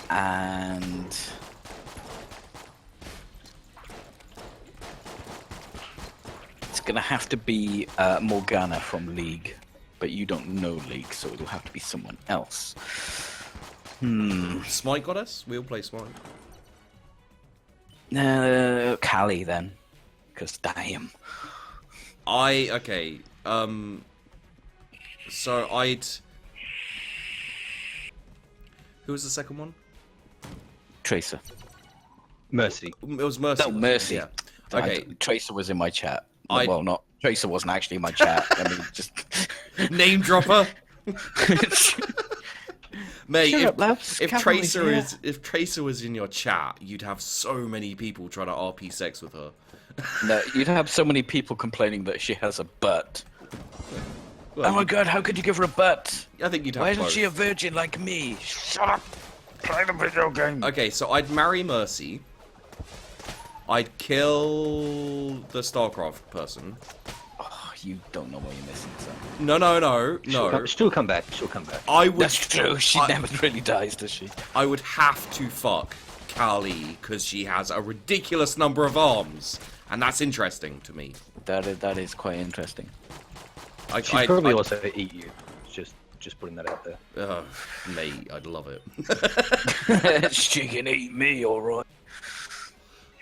And it's gonna have to be Morgana from League, but you don't know League, so it'll have to be someone else. Smite Goddess? We all play Smite. Callie then, because damn. Okay. So I'd. Who was the second one? Tracer. Mercy. It was Mercy. No, Mercy. Yeah. Okay. Tracer was in my chat. I'd- Well, not Tracer wasn't actually in my chat. I mean, just Name dropper. Mate, Shut up, Labs. if Cavalry's Tracer here. if Tracer was in your chat, you'd have so many people trying to RP sex with her. No, you'd have so many people complaining that she has a butt. Well, Oh my god, how could you give her a butt? I think you'd have Why both. isn't she a virgin like me? Shut up! Play the video game. Okay, so I'd marry Mercy. I'd kill the StarCraft person. Oh, you don't know what you're missing, son. No. She'll come back. She'll come back. I would. That's true. She I- never really dies, does she? I would have to fuck Kali because she has a ridiculous number of arms, and that's interesting to me. That is quite interesting. She'd probably also eat you. Just putting that out there. Mate, I'd love it. She can eat me, alright.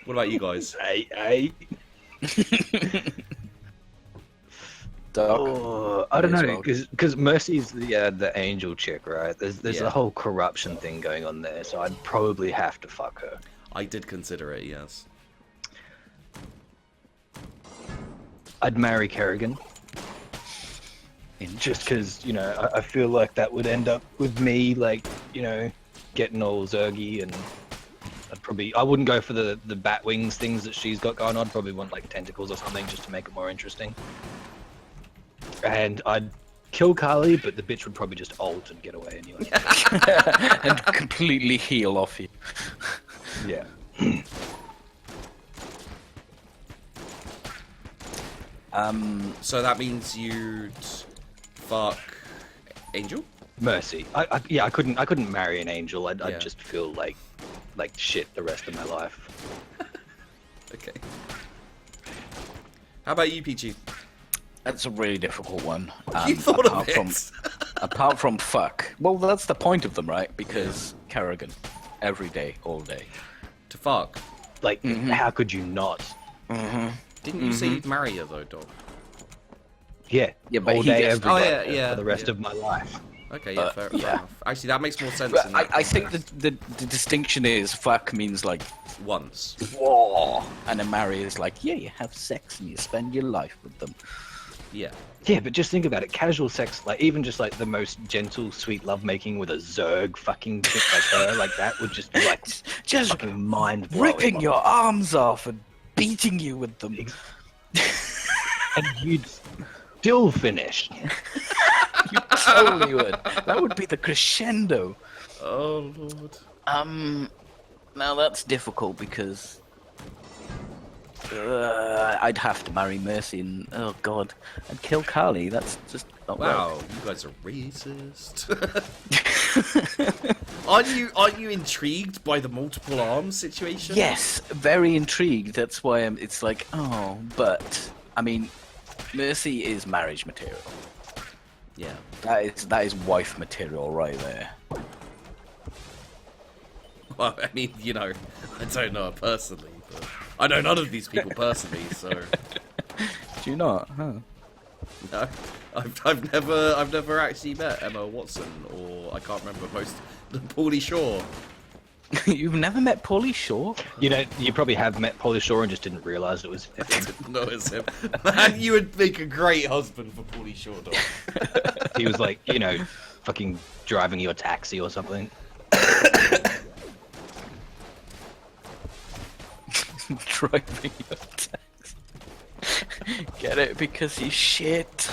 What about you guys? Hey. Doc. Oh, I don't May as know, well. because Mercy's the angel chick, right? There's Yeah. a whole corruption thing going on there, so I'd probably have to fuck her. I did consider it, yes. I'd marry Kerrigan. Just because, I feel like that would end up with me, like, getting all Zergy, and I wouldn't go for the bat wings things that she's got going on. I'd probably want, like, tentacles or something just to make it more interesting. And I'd kill Carly, but the bitch would probably just ult and get away anyway. And completely heal off you. Yeah. So that means you'd fuck Angel? Mercy. I couldn't marry an angel. Yeah. I'd just feel like shit the rest of my life. Okay. How about you, Peachy? That's a really difficult one. You thought of it. Apart from fuck. Well, that's the point of them, right? Because Kerrigan. Every day, all day. To fuck. Like, how could you not? Didn't you say you'd marry her though, dog? Yeah. Yeah, but all he day, gets- every Oh, day yeah, for the rest yeah. of my life. Okay, yeah, fair yeah. enough. Actually, that makes more sense But in that I think context. the distinction is fuck means like Once. war, and a marry is like, yeah, you have sex and you spend your life with them. Yeah. Yeah, but just think about it. Casual sex, like even just like the most gentle, sweet lovemaking with a Zerg fucking chick like her, like that would just be like Just fucking mind blowing. ripping your arms off and beating you with them. and you'd still finish. You totally would. That would be the crescendo. Oh, Lord. Now that's difficult because I'd have to marry Mercy and oh god, I'd kill Carly. That's just not Wow, right. you guys are racist. aren't you intrigued by the multiple arms situation? Yes, very intrigued. That's why it's like, oh, but I mean, Mercy is marriage material. Yeah. That is wife material right there. Well, I mean, I don't know her personally, but I know none of these people personally, so Do you not? Huh? no. I've never actually met Emma Watson, or I can't remember Paulie Shaw. You've never met Paulie Shaw? You probably have met Paulie Shaw and just didn't realize it was him. No, it's him. Man, you would make a great husband for Paulie Shaw, dog. He was like, fucking driving your taxi or something. Driving your taxi. Get it? Because he's shit.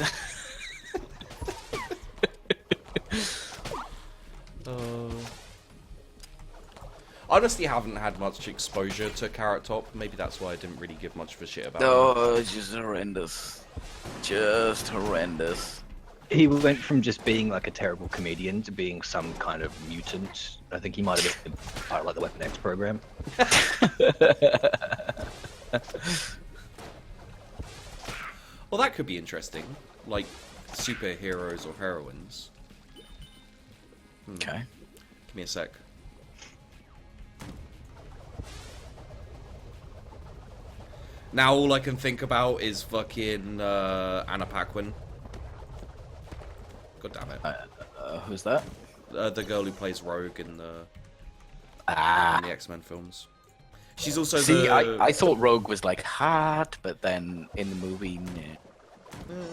Honestly, haven't had much exposure to Carrot Top. Maybe that's why I didn't really give much of a shit about him. Oh, it's just horrendous. Just horrendous. He went from just being like a terrible comedian to being some kind of mutant. I think he might have been part of like the Weapon X program. Well, that could be interesting. Like, superheroes or heroines. Okay. Give me a sec. Now all I can think about is fucking Anna Paquin. God damn it. Who's that? The girl who plays Rogue in the Ah. X-Men films. She's also See, the... I thought Rogue was like hot, but then in the movie, nah.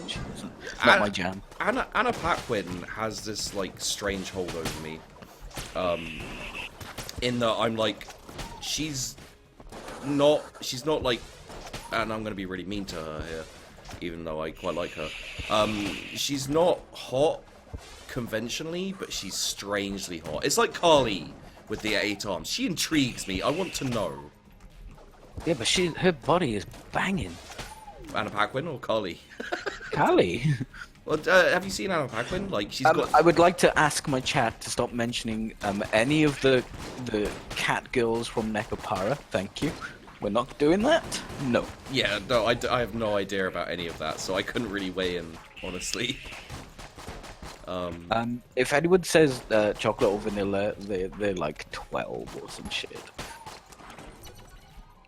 She doesn't. Not my jam. Anna Paquin has this like strange hold over me. In that I'm like, she's not like, and I'm gonna be really mean to her here, even though I quite like her. She's not hot conventionally, but she's strangely hot. It's like Carly with the 8 arms. She intrigues me. I want to know. Yeah, but her body is banging. Anna Paquin or Carly? Carly. Well, have you seen Anna Paquin? Like, she's got... I would like to ask my chat to stop mentioning any of the cat girls from Nekopara. Thank you. We're not doing that? No. Yeah, no, I have no idea about any of that, so I couldn't really weigh in, honestly. If anyone says chocolate or vanilla, they're like 12 or some shit.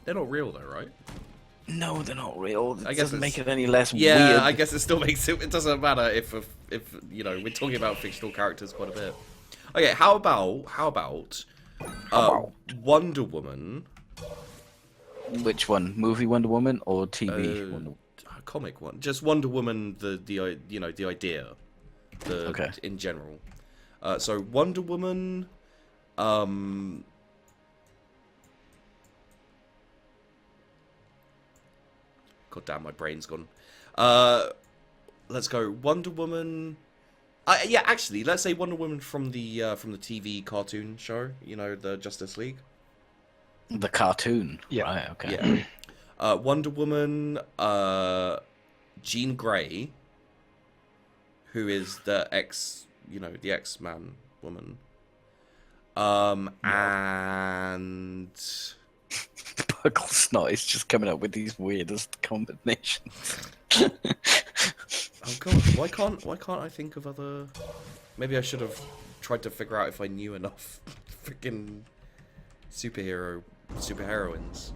They're not real, though, right? No, they're not real. It I guess doesn't make it's- it any less Yeah, weird. I guess it still makes it... It doesn't matter if you know, we're talking about fictional characters quite a bit. Okay, how about Wonder Woman... Which one? Movie Wonder Woman or TV Wonder Woman? comic one, just Wonder Woman, the you know, the idea, Okay. in general. So Wonder Woman, God damn, my brain's gone. Let's go Wonder Woman. Yeah, actually, let's say Wonder Woman from the TV cartoon show. You know, the Justice League. The cartoon. Yeah. Right, okay. Yeah. Wonder Woman, Jean Grey, who is the X-Man woman. And Buckle Snot is just coming up with these weirdest combinations. oh god, why can't I think of other? Maybe I should have tried to figure out if I knew enough freaking superheroines.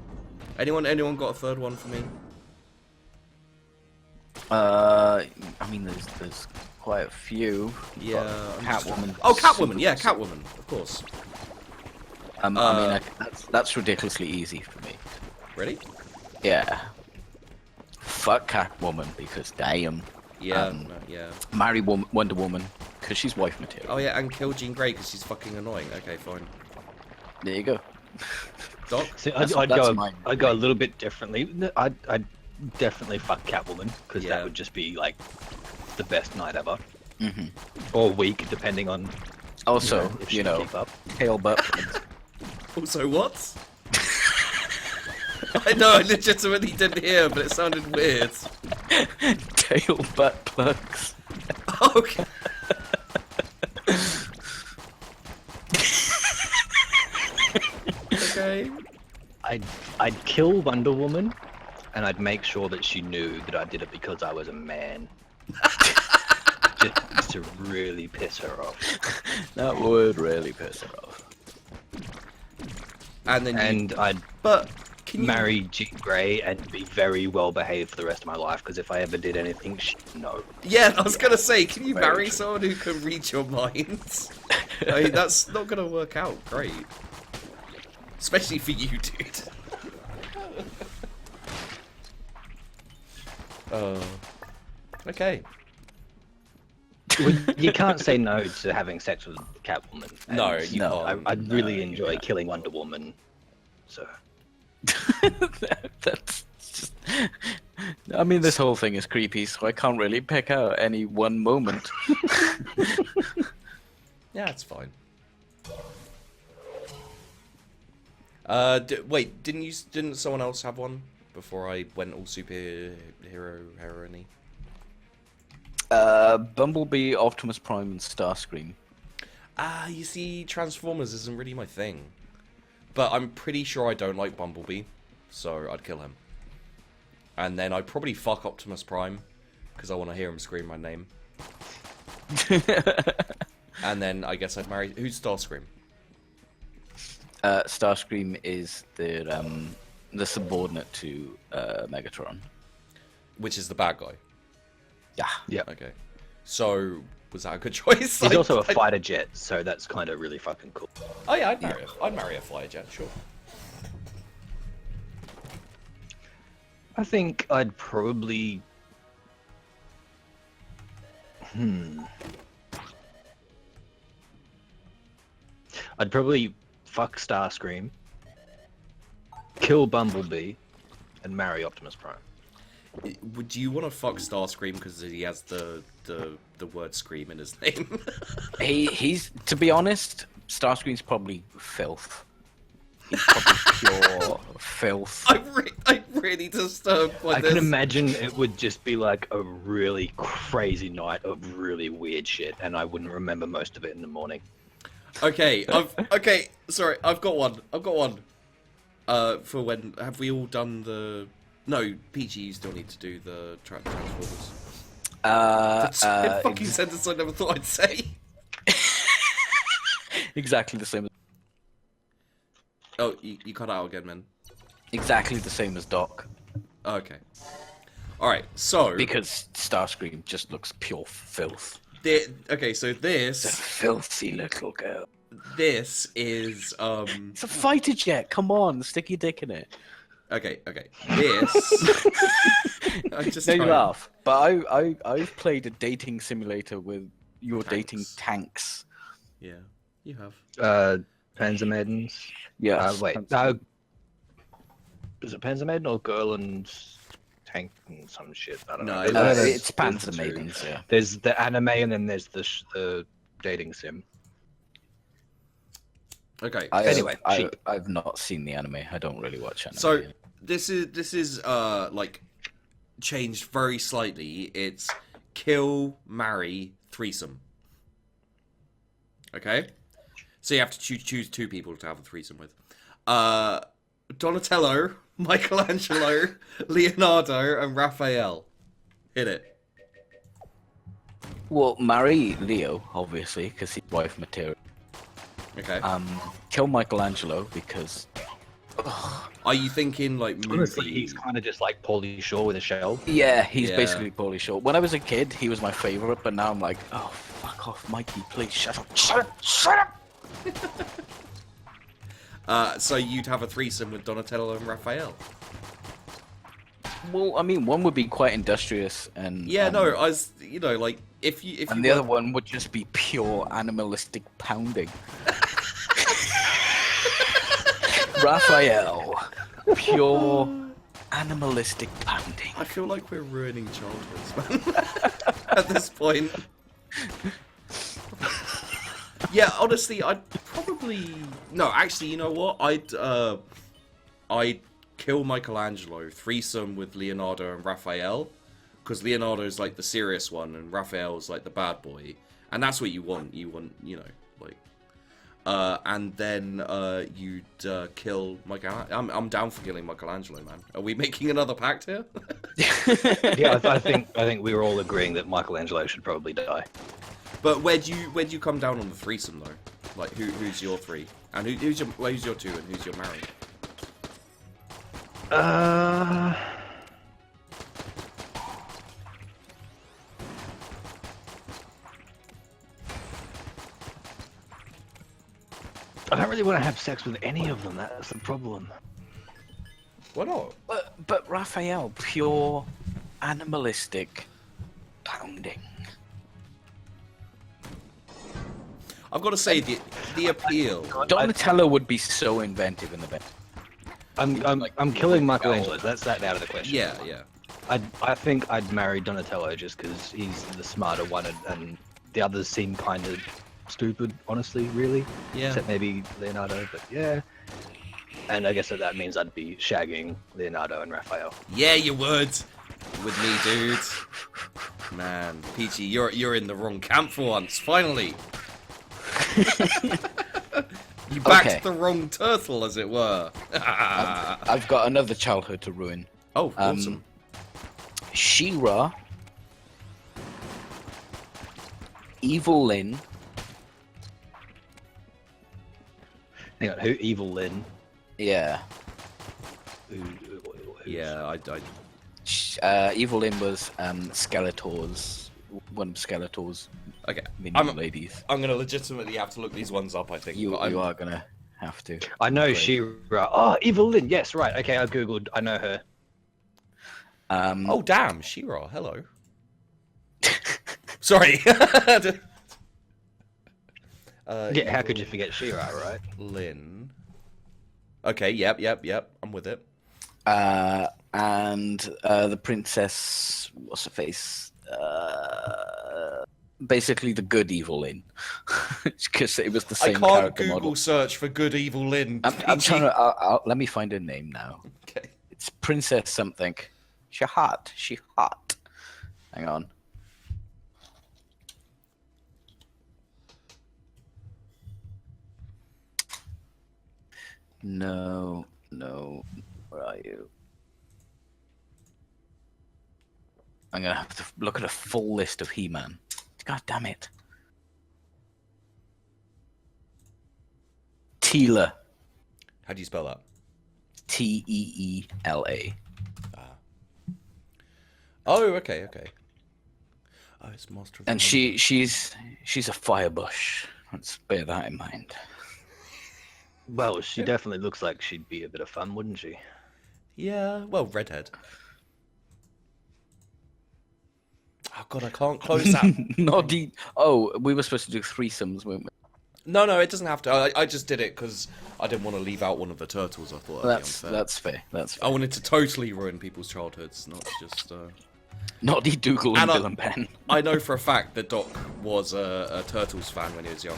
Anyone got a third one for me? I mean, there's quite a few. Yeah, But I'm just- Catwoman. Oh, Catwoman, yeah, Catwoman, of course. I mean, that's ridiculously easy for me. Ready? Yeah. Fuck Catwoman because damn. Yeah, no, yeah. Marry Wonder Woman because she's wife material. Oh yeah, and kill Jean Grey because she's fucking annoying. Okay, fine. There you go. Doc? See, That's I'd go mine. a little bit differently. I'd definitely fuck Catwoman because Yeah. that would just be like the best night ever, Hmm. or week depending on. Also, if she you can know, keep up. tail butt plugs. Also, what? I know, I legitimately didn't hear, but it sounded weird. Tail butt plugs. Okay. Okay. I'd kill Wonder Woman, and I'd make sure that she knew that I did it because I was a man. Just to really piss her off. That would really piss her off. And then And I'd but can you marry Jean Grey and be very well behaved for the rest of my life because if I ever did anything, she'd know. Yeah, I was gonna say, can you Very marry true. someone who can read your mind? I mean, that's not gonna work out great. Especially for you, dude. Oh. Okay. Well, you can't say no to having sex with Catwoman. and, No, you you know, can't. I'd really No, enjoy yeah. killing Wonder Woman. So That's just. I mean, this whole thing is creepy, so I can't really pick out any one moment. Yeah, it's fine. Wait, didn't someone else have one before I went all superhero heroine-y? Bumblebee, Optimus Prime, and Starscream. You see, Transformers isn't really my thing. But I'm pretty sure I don't like Bumblebee, so I'd kill him. And then I'd probably fuck Optimus Prime, because I want to hear him scream my name. And then I guess I'd marry... Who's Starscream? Starscream is the subordinate to Megatron. Which is the bad guy. Yeah. yeah, Okay. So, was that a good choice? he's also a fighter jet, so that's kind of really fucking cool. Oh yeah, I'd marry a fire jet, sure. I think I'd probably I'd probably fuck Starscream, kill Bumblebee, and marry Optimus Prime. Would you want to fuck Starscream because he has the word "scream" in his name? He's to be honest, Starscream's probably filth. He's probably pure filth. I'm really disturbed by I this. can imagine it would just be like a really crazy night of really weird shit, and I wouldn't remember most of it in the morning. Okay, sorry, I've got one. For when have we all done the? No, Peachy, you still need to do the Transformers. Fucking sentence I never thought I'd say. Exactly the same. Oh, you cut out again, man. Exactly the same as Doc. Okay. All right. So Because Starscream just looks pure filth. okay, so The this filthy little girl. is It's a fighter jet. Come on, stick your dick in it. okay. This I just No, you trying- laugh. But I've played a dating simulator with you're dating Tanks. tanks. Yeah, you have. Panzer Maidens. Yeah. Wait, is it Panzer Maiden or Girl and Tank and some shit? I don't No, know. It's There's Panzer two. Maidens. Yeah. There's the anime and then there's the dating sim. Okay. Anyway, Sheep. I've not seen the anime. I don't really watch anime. So this is like changed very slightly. It's kill, marry, threesome. Okay? So you have to choose two people to have a threesome with. Donatello, Michelangelo, Leonardo, and Raphael. Hit it. well, marry Leo, obviously, because he's wife material. Okay. Kill Michelangelo because Are you thinking like movie? Honestly, he's kind of just like Paulie Shaw with a shell. yeah, he's Yeah. basically Paulie Shore. When I was a kid, he was my favorite, but now I'm like, oh, fuck off, Mikey, please shut up, shut up, shut up. So you'd have a threesome with Donatello and Raphael. Well, I mean, one would be quite industrious, and Yeah, no, I was, like if you and the other one would just be pure animalistic pounding. Raphael, pure animalistic pounding. I feel like we're ruining childhoods, man. At this point. Yeah, honestly, I'd probably no. Actually, you know what? I'd kill Michelangelo, threesome with Leonardo and Raphael, because Leonardo's like the serious one and Raphael's like the bad boy, and that's what you want. You want, like, and then you'd kill Michelangelo. I'm down for killing Michelangelo, man. Are we making another pact here? Yeah, I think we were all agreeing that Michelangelo should probably die. But where'd you come down on the threesome though? Like who's your three? And who's your two and who's your married? I don't really want to have sex with any of them. That's the problem. Why not? But Raphael, pure animalistic pounding. I've got to say the appeal. Donatello would be so inventive in the bed. I'm killing Michelangelo. That's that out of the question. Yeah. I think I'd marry Donatello just because he's the smarter one, and the others seem kind of stupid, honestly, really. Yeah. Except maybe Leonardo, but yeah. And I guess that means I'd be shagging Leonardo and Raphael. Yeah, you would. With me, dude. Man, Peachy, you're in the wrong camp for once. Finally. You backed Okay. the wrong turtle, as it were. I've got another childhood to ruin. Oh, awesome. She-Ra, Evil Lyn, Hang on, who? Evil Lyn? yeah. Who's- Yeah, Evil Lyn was Skeletor's, one of Skeletor's Okay. minion ladies. I'm gonna legitimately have to look these ones up, I think. You but I'm- are gonna have to. I know Great. She-Ra. Oh, Evil Lyn. Yes, right. Okay, I've googled. I know her. Oh, damn, She-Ra, hello. Sorry. Yeah, how could you forget She-Ra, right? Lynn. Okay, yep. I'm with it. And the princess, what's her face? Basically the good evil Lynn, because it was the I same can't character Google model. search for good evil Lynn. I'm trying to. Let me find her name now. Okay. It's Princess something. She hot. Hang on. No. Where are you? I'm gonna have to look at a full list of He-Man. God damn it. Teela. How do you spell that? Teela. Oh, okay. Oh, it's Master of the And Wind. she's a firebush. Let's bear that in mind. Well, she definitely looks like she'd be a bit of fun, wouldn't she? Yeah, well, redhead. Oh god, I can't close that. Noddy. Oh, we were supposed to do threesomes, weren't we? No, it doesn't have to. I just did it because I didn't want to leave out one of the turtles. I thought that'd be unfair. That's fair. That's I fair. wanted to totally ruin people's childhoods, not just. Noddy, Dougal, and Bill and Ben. I know for a fact that Doc was a Turtles fan when he was young.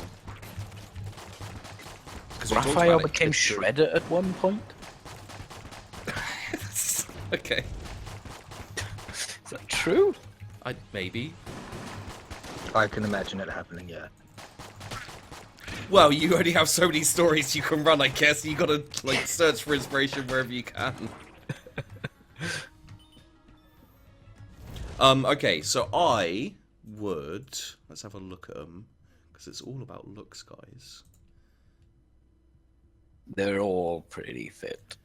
'Cause we talked Raphael about it. became Shredder at one point. Okay, Is that true? maybe. I can imagine it happening, yeah. Well, you only have so many stories you can run, I guess. You gotta like search for inspiration wherever you can. Okay, so I would let's have a look at them because it's all about looks, guys. They're all pretty fit.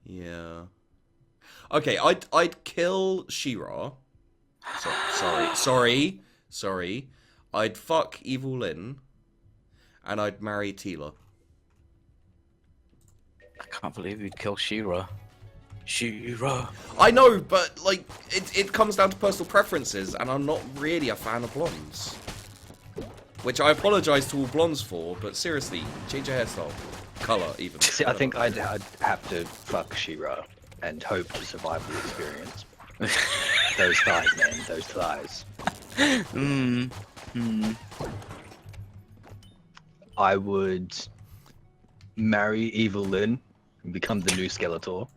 Yeah. Okay, I'd kill She-Ra. Sorry. I'd fuck Evil Lynn, and I'd marry Teela. I can't believe you'd kill She-Ra. She-Ra. I know, but like it comes down to personal preferences, and I'm not really a fan of blondes. Which I apologise to all blondes for, but seriously, change your hairstyle, colour even. See, I think I'd have to fuck She-Ra and hope to survive the experience. Those thighs, man, those thighs. I would marry Evil Lynn and become the new Skeletor.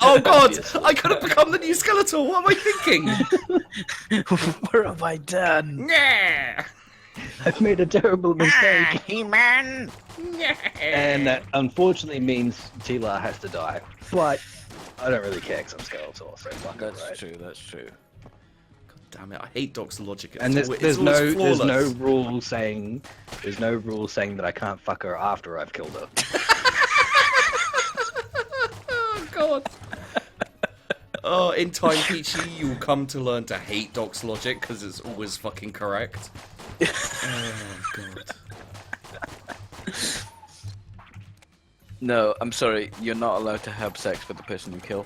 Oh god, I could have become the new Skeletor. What am I thinking? What have I done? Yeah. I've made a terrible mistake. He-Man. And that unfortunately means Teela has to die. But I don't really care because I'm Skeletor, so fuck it, That's right? true, that's true. God damn it, I hate Doc's logic. And It's there's always no flawless. rule saying that I can't fuck her after I've killed her. Oh god. Oh, in time, Peachy, you'll come to learn to hate Doc's logic because it's always fucking correct. Oh god. No, I'm sorry. You're not allowed to have sex with the person you kill.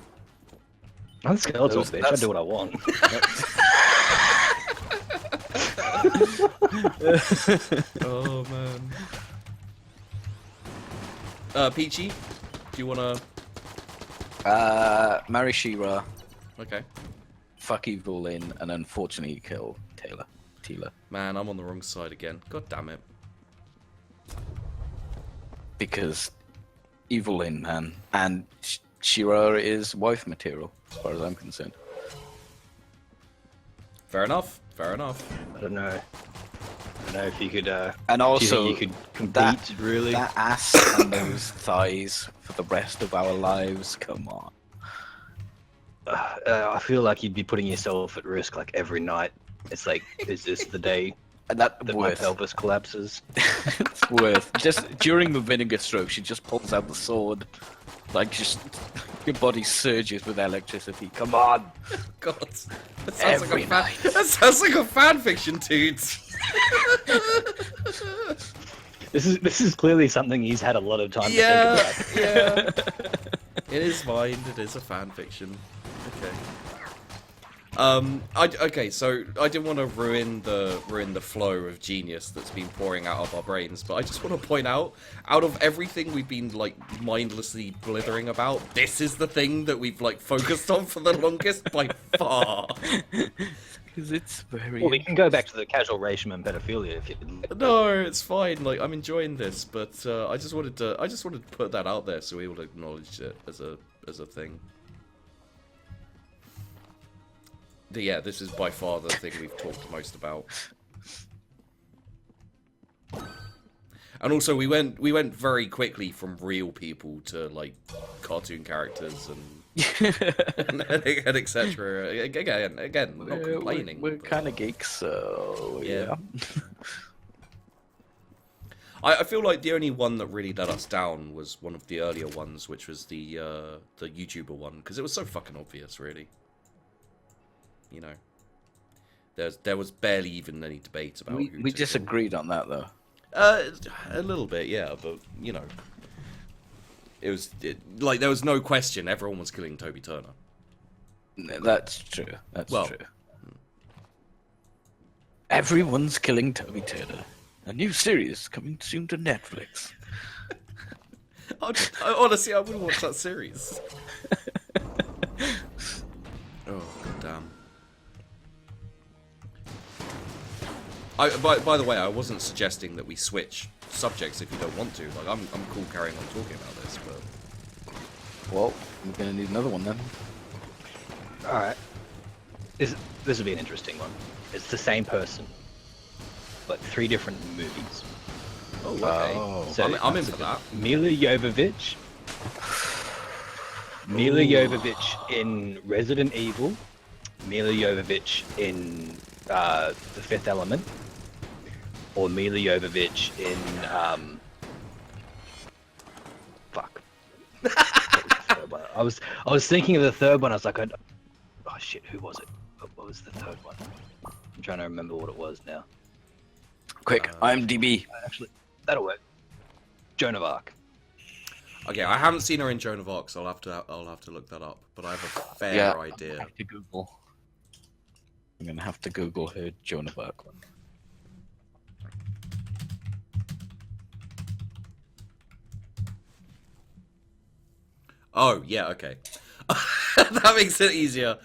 I'm Skeletor, Those- bitch. I that's- do what I want. Oh man. Peachy, do you wanna? Marry She-Ra, Okay. fuck Evil Lynn, and unfortunately kill Teela. Man, I'm on the wrong side again. God damn it. Because Evil Lynn, man. And She-Ra is wife material, as far as I'm concerned. Fair enough. Fair enough. I don't know if you could. And Do you also, think you could compete, that, really? that ass and those thighs for the rest of our lives, come on. I feel like you'd be putting yourself at risk like every night. It's like, is this the day And that that my worth. pelvis collapses? It's worth. Just during the vinegar stroke, she just pulls out the sword. Like, just your body surges with electricity. Come on! God. That sounds Every like a night. That sounds like a fan fiction, dudes. This is clearly something he's had a lot of time to Yeah, think about. yeah. It is fine. It is a fan fiction. Okay. Okay, so I didn't want to ruin the flow of genius that's been pouring out of our brains, but I just want to point out of everything we've been like mindlessly blithering about, this is the thing that we've like focused on for the longest by far. Because it's very. Well, we can go back to the casual racial and pedophilia if you. No, it's fine. Like I'm enjoying this, but I just wanted to put that out there so we all acknowledge it as a thing. Yeah, this is by far the thing we've talked the most about. And also, we went very quickly from real people to like cartoon characters and etc. Again, we're not complaining. We're but- kind of geeks, so yeah. I feel like the only one that really let us down was one of the earlier ones, which was the YouTuber one, because it was so fucking obvious, really. You know, there was barely even any debate about. We who took it. disagreed on that though. A little bit, yeah, but you know, like there was no question. Everyone was killing Toby Turner. That's true. That's Well- true. Everyone's killing Toby Turner. A new series coming soon to Netflix. Honestly, I wouldn't watch that series. Oh damn. By the way, I wasn't suggesting that we switch subjects if you don't want to. Like, I'm cool carrying on talking about this, but Well, we're gonna need another one then. All right. This will be an interesting one. It's the same person, but 3 different movies. oh, okay. Oh. So I'm in for that. Mila Jovovich. Mila Jovovich in Resident Evil. Mila Jovovich in The Fifth Element. Or Mila Jovovich in fuck. I was thinking of the third one. I was like, oh shit, who was it? What was the third one? I'm trying to remember what it was now. Quick, IMDb. Actually, that'll work. Joan of Arc. Okay, I haven't seen her in Joan of Arc, so I'll have to look that up. But I have a fair idea. I have to Google. I'm gonna have to Google her Joan of Arc one. Oh yeah, okay. That makes it easier.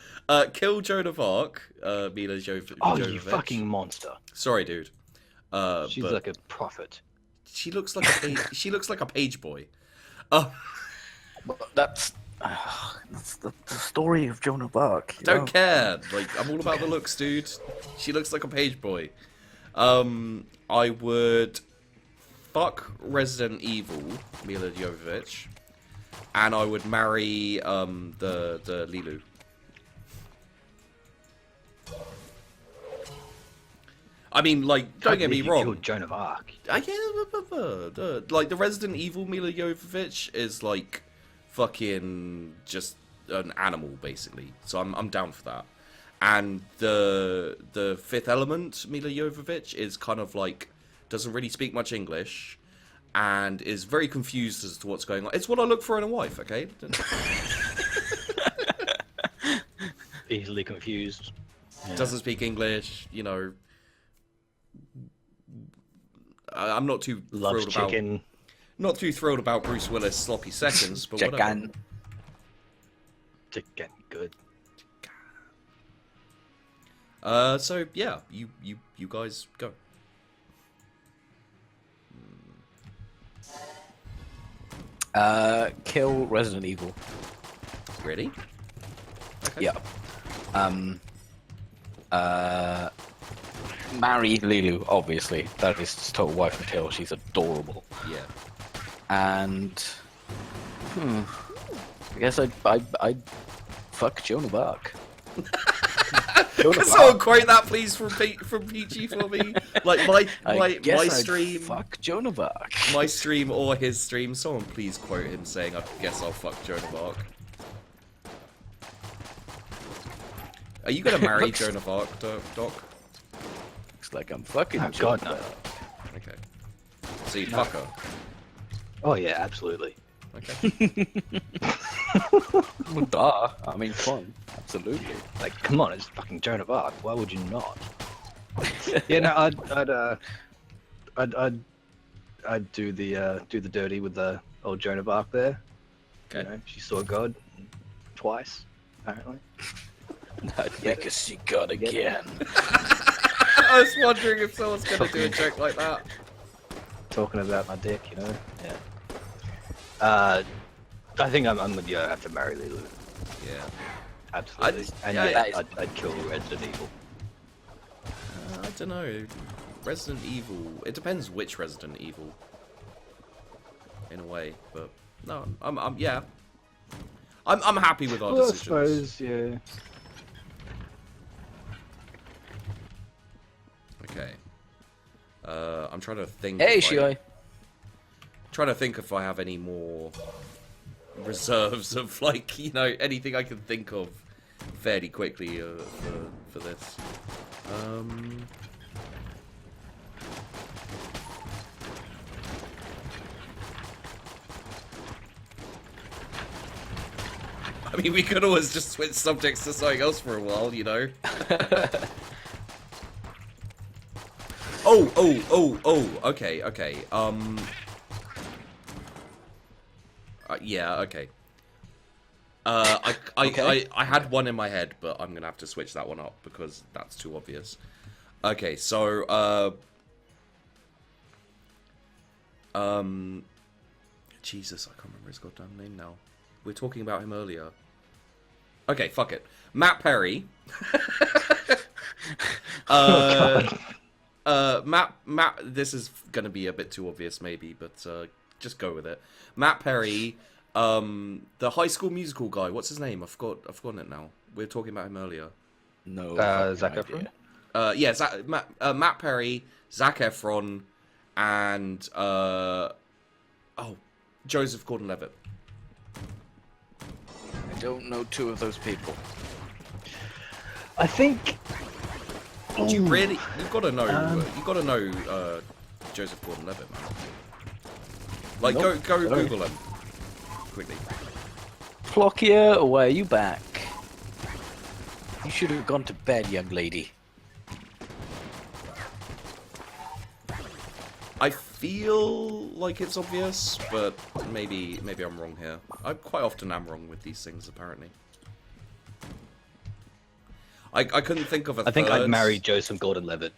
Kill Joan of Arc. Mila Jovovich. Oh, you fucking monster. Sorry, dude. She's but like a prophet. she looks like she looks like a page boy. That's the story of Joan of Arc. you know? Don't care. Like, I'm all about the looks, dude. She looks like a page boy. I would fuck Resident Evil, Mila Jovovich, and I would marry the Lilu. I mean, like, don't get me You wrong. killed Joan of Arc. Like the Resident Evil Mila Jovovich is like fucking just an animal basically. So I'm down for that. And the Fifth Element Mila Jovovich is kind of like doesn't really speak much English and is very confused as to what's going on. It's what I look for in a wife, okay? Easily confused. Doesn't speak English, you know. I'm not too Loves thrilled chicken. Not too thrilled about Bruce Willis sloppy seconds, but whatever. Chicken. Chicken. Good. So yeah, you guys go. Kill Resident Evil. Ready? Okay. Yeah. Marry Lilu, obviously. That is just total wife material. She's adorable. Yeah. And I guess I'd fuck Joan of Arc. Joan Can of someone Arc. quote that, please, from PG for me? Like my stream, Fuck Joan of Arc. my stream or his stream. Someone please quote him saying, "I guess I'll fuck Joan of Arc." Are you gonna marry Joan of Arc, Doc? Looks like I'm fucking Oh, Joan God, of no. Arc. Okay. So you fuck her. Oh yeah, absolutely. Okay. Well, duh. I mean, fun. Absolutely. Like, come on, it's fucking Joan of Arc. Why would you not? Yeah, no, I'd do the dirty with the old Joan of Arc there. Okay. You know, she saw God twice, apparently. I'd make her see God again. I was wondering if someone's gonna do a joke like that. Talking about my dick, you know. Yeah. I think I'm with you. I have to marry Lulu. Yeah. Absolutely. And yeah, yeah, I'd kill Resident Evil. I don't know. Resident Evil. It depends which Resident Evil. In a way, but no, I'm yeah. I'm happy with our Well, I decisions. suppose, yeah. Okay. I'm trying to think. Hey, if Shioi. Trying to think if I have any more reserves of, like, you know, anything I can think of fairly quickly for this. I mean, we could always just switch subjects to something else for a while, you know? Okay. Yeah, okay. I had one in my head, but I'm gonna have to switch that one up because that's too obvious. Okay, so, Jesus, I can't remember his goddamn name now. We were talking about him earlier. Okay, fuck it. Matt Perry. Matt, this is gonna be a bit too obvious maybe, but just go with it. Matt Perry, the High School Musical guy, what's his name? I've forgotten it now. We were talking about him earlier. No. Zac Efron? Yeah, Matt Perry, Zac Efron, and Joseph Gordon-Levitt. I don't know two of those people. I think. Do you really? You've got to know. You've got to know Joseph Gordon-Levitt, man. Like, Nope. go Google him quickly. Clockier, why are you back? You should have gone to bed, young lady. I feel like it's obvious, but maybe I'm wrong here. I quite often am wrong with these things, apparently. I couldn't think of a I think third. I'd marry Joseph Gordon-Levitt.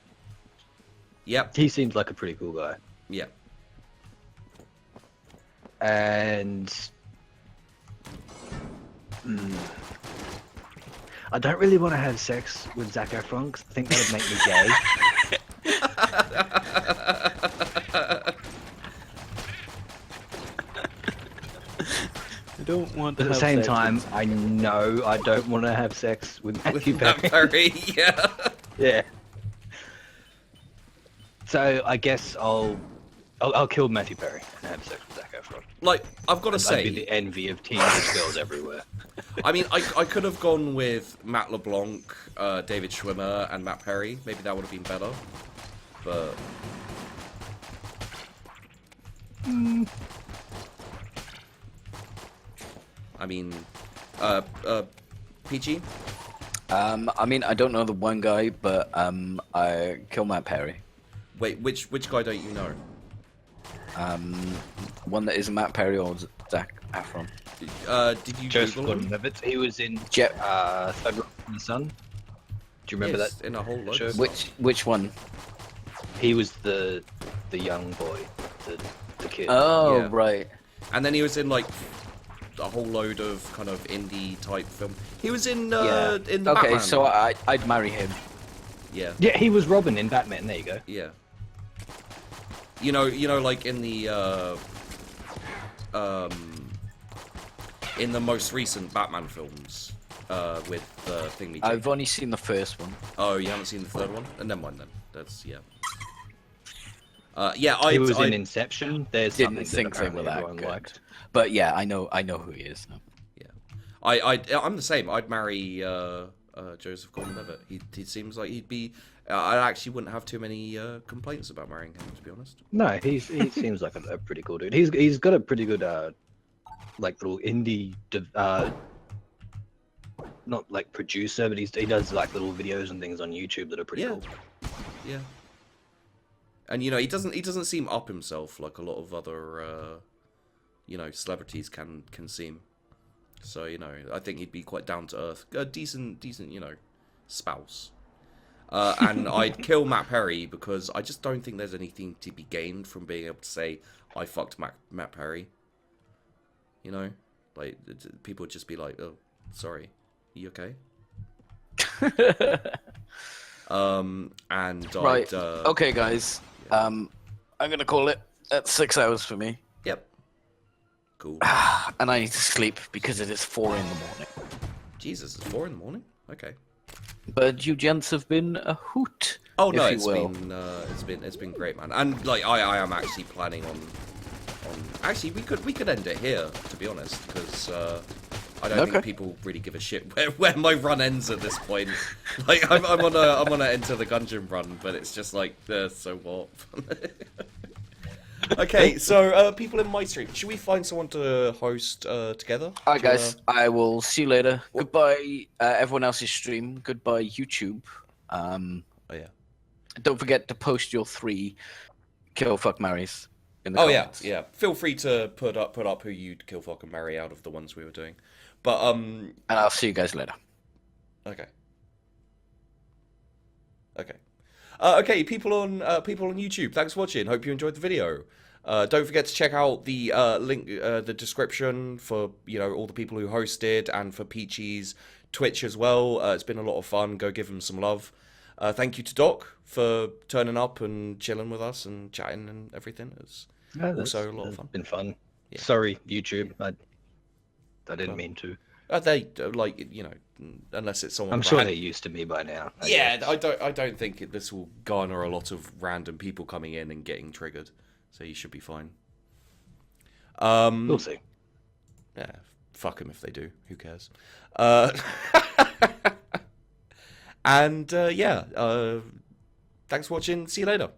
Yep. He seems like a pretty cool guy. Yeah. And I don't really want to have sex with Zac Efron because I think that would make me gay. I don't want But at the same time, I know I don't want to have sex with Matthew Matt Perry. Perry, yeah. Yeah. So I guess I'll kill Matthew Perry and have sex with Zac Efron. Like, I've got to I'd be say, the envy of teenage girls everywhere. I mean, I could have gone with Matt LeBlanc, David Schwimmer, and Matt Perry. Maybe that would have been better. But... I mean, PG? I mean, I don't know the one guy, but I kill Matt Perry. Wait, which guy don't you know? One that isn't Matt Perry or Zac Efron. Did you Joseph Google him? Gordon-Levitt. He was in Jet. Third Rock from the Sun. Do you remember Yes, that? in a whole load show? of Which one? He was the young boy, the kid. Oh, Yeah. right. And then he was in, like, a whole load of kind of indie type film. He was in Yeah. in the Okay, Batman. so I'd marry him. Yeah, Yeah, he was Robin in Batman. There you go. yeah. You know, like in the most recent Batman films, with Thingy. I've only seen the first one. Oh, you haven't seen the third one? Never mind then. That's yeah. Yeah, He was in Inception. There's Didn't something think that they apparently were that everyone good. liked. But yeah, I know who he is now. Yeah, I'm the same. I'd marry Joseph Gordon-Levitt. He seems like he'd be. I actually wouldn't have too many complaints about marrying him, to be honest. No, he seems like a pretty cool dude. He's got a pretty good like little indie not like producer, but he does like little videos and things on YouTube that are pretty Yeah. cool. Yeah. And you know, he doesn't seem up himself like a lot of other you know, celebrities can seem. So, you know, I think he'd be quite down to earth. A decent, you know, spouse. And I'd kill Matt Perry because I just don't think there's anything to be gained from being able to say I fucked Matt Perry. You know? Like, people would just be like, oh, sorry. Are you okay? And Right. I'd, Okay, guys. I'm gonna call it at 6 hours for me, Yep. Cool. and I need to sleep because it is 4 in the morning. Jesus, it's 4 in the morning? Okay. But you gents have been a hoot. Oh no, if you will. it's been great, man. And like I am actually planning on actually we could end it here, to be honest, because I don't think people really give a shit where my run ends at this point. Like I'm on a enter the Gungeon run, but it's just like so what. Okay, so people in my stream, should we find someone to host together? Alright, guys. I will see you later. Goodbye, everyone else's stream. Goodbye, YouTube. Oh yeah. Don't forget to post your 3 kill, fuck, marries in the Oh comments. yeah. Feel free to put up who you'd kill, fuck, and marry out of the ones we were doing. But And I'll see you guys later. Okay. Okay. Okay, people on YouTube, thanks for watching. Hope you enjoyed the video. Don't forget to check out the link, the description for all the people who hosted, and for Peachy's Twitch as well. It's been a lot of fun. Go give him some love. Thank you to Doc for turning up and chilling with us and chatting and everything. It was also a lot of fun. Been fun. Yeah. Sorry, YouTube. I didn't mean to. They like unless it's someone. I'm sure they're used to me by now. Yeah, I don't think this will garner a lot of random people coming in and getting triggered, so you should be fine. We'll see. Yeah, fuck them if they do. Who cares? And yeah, thanks for watching. See you later.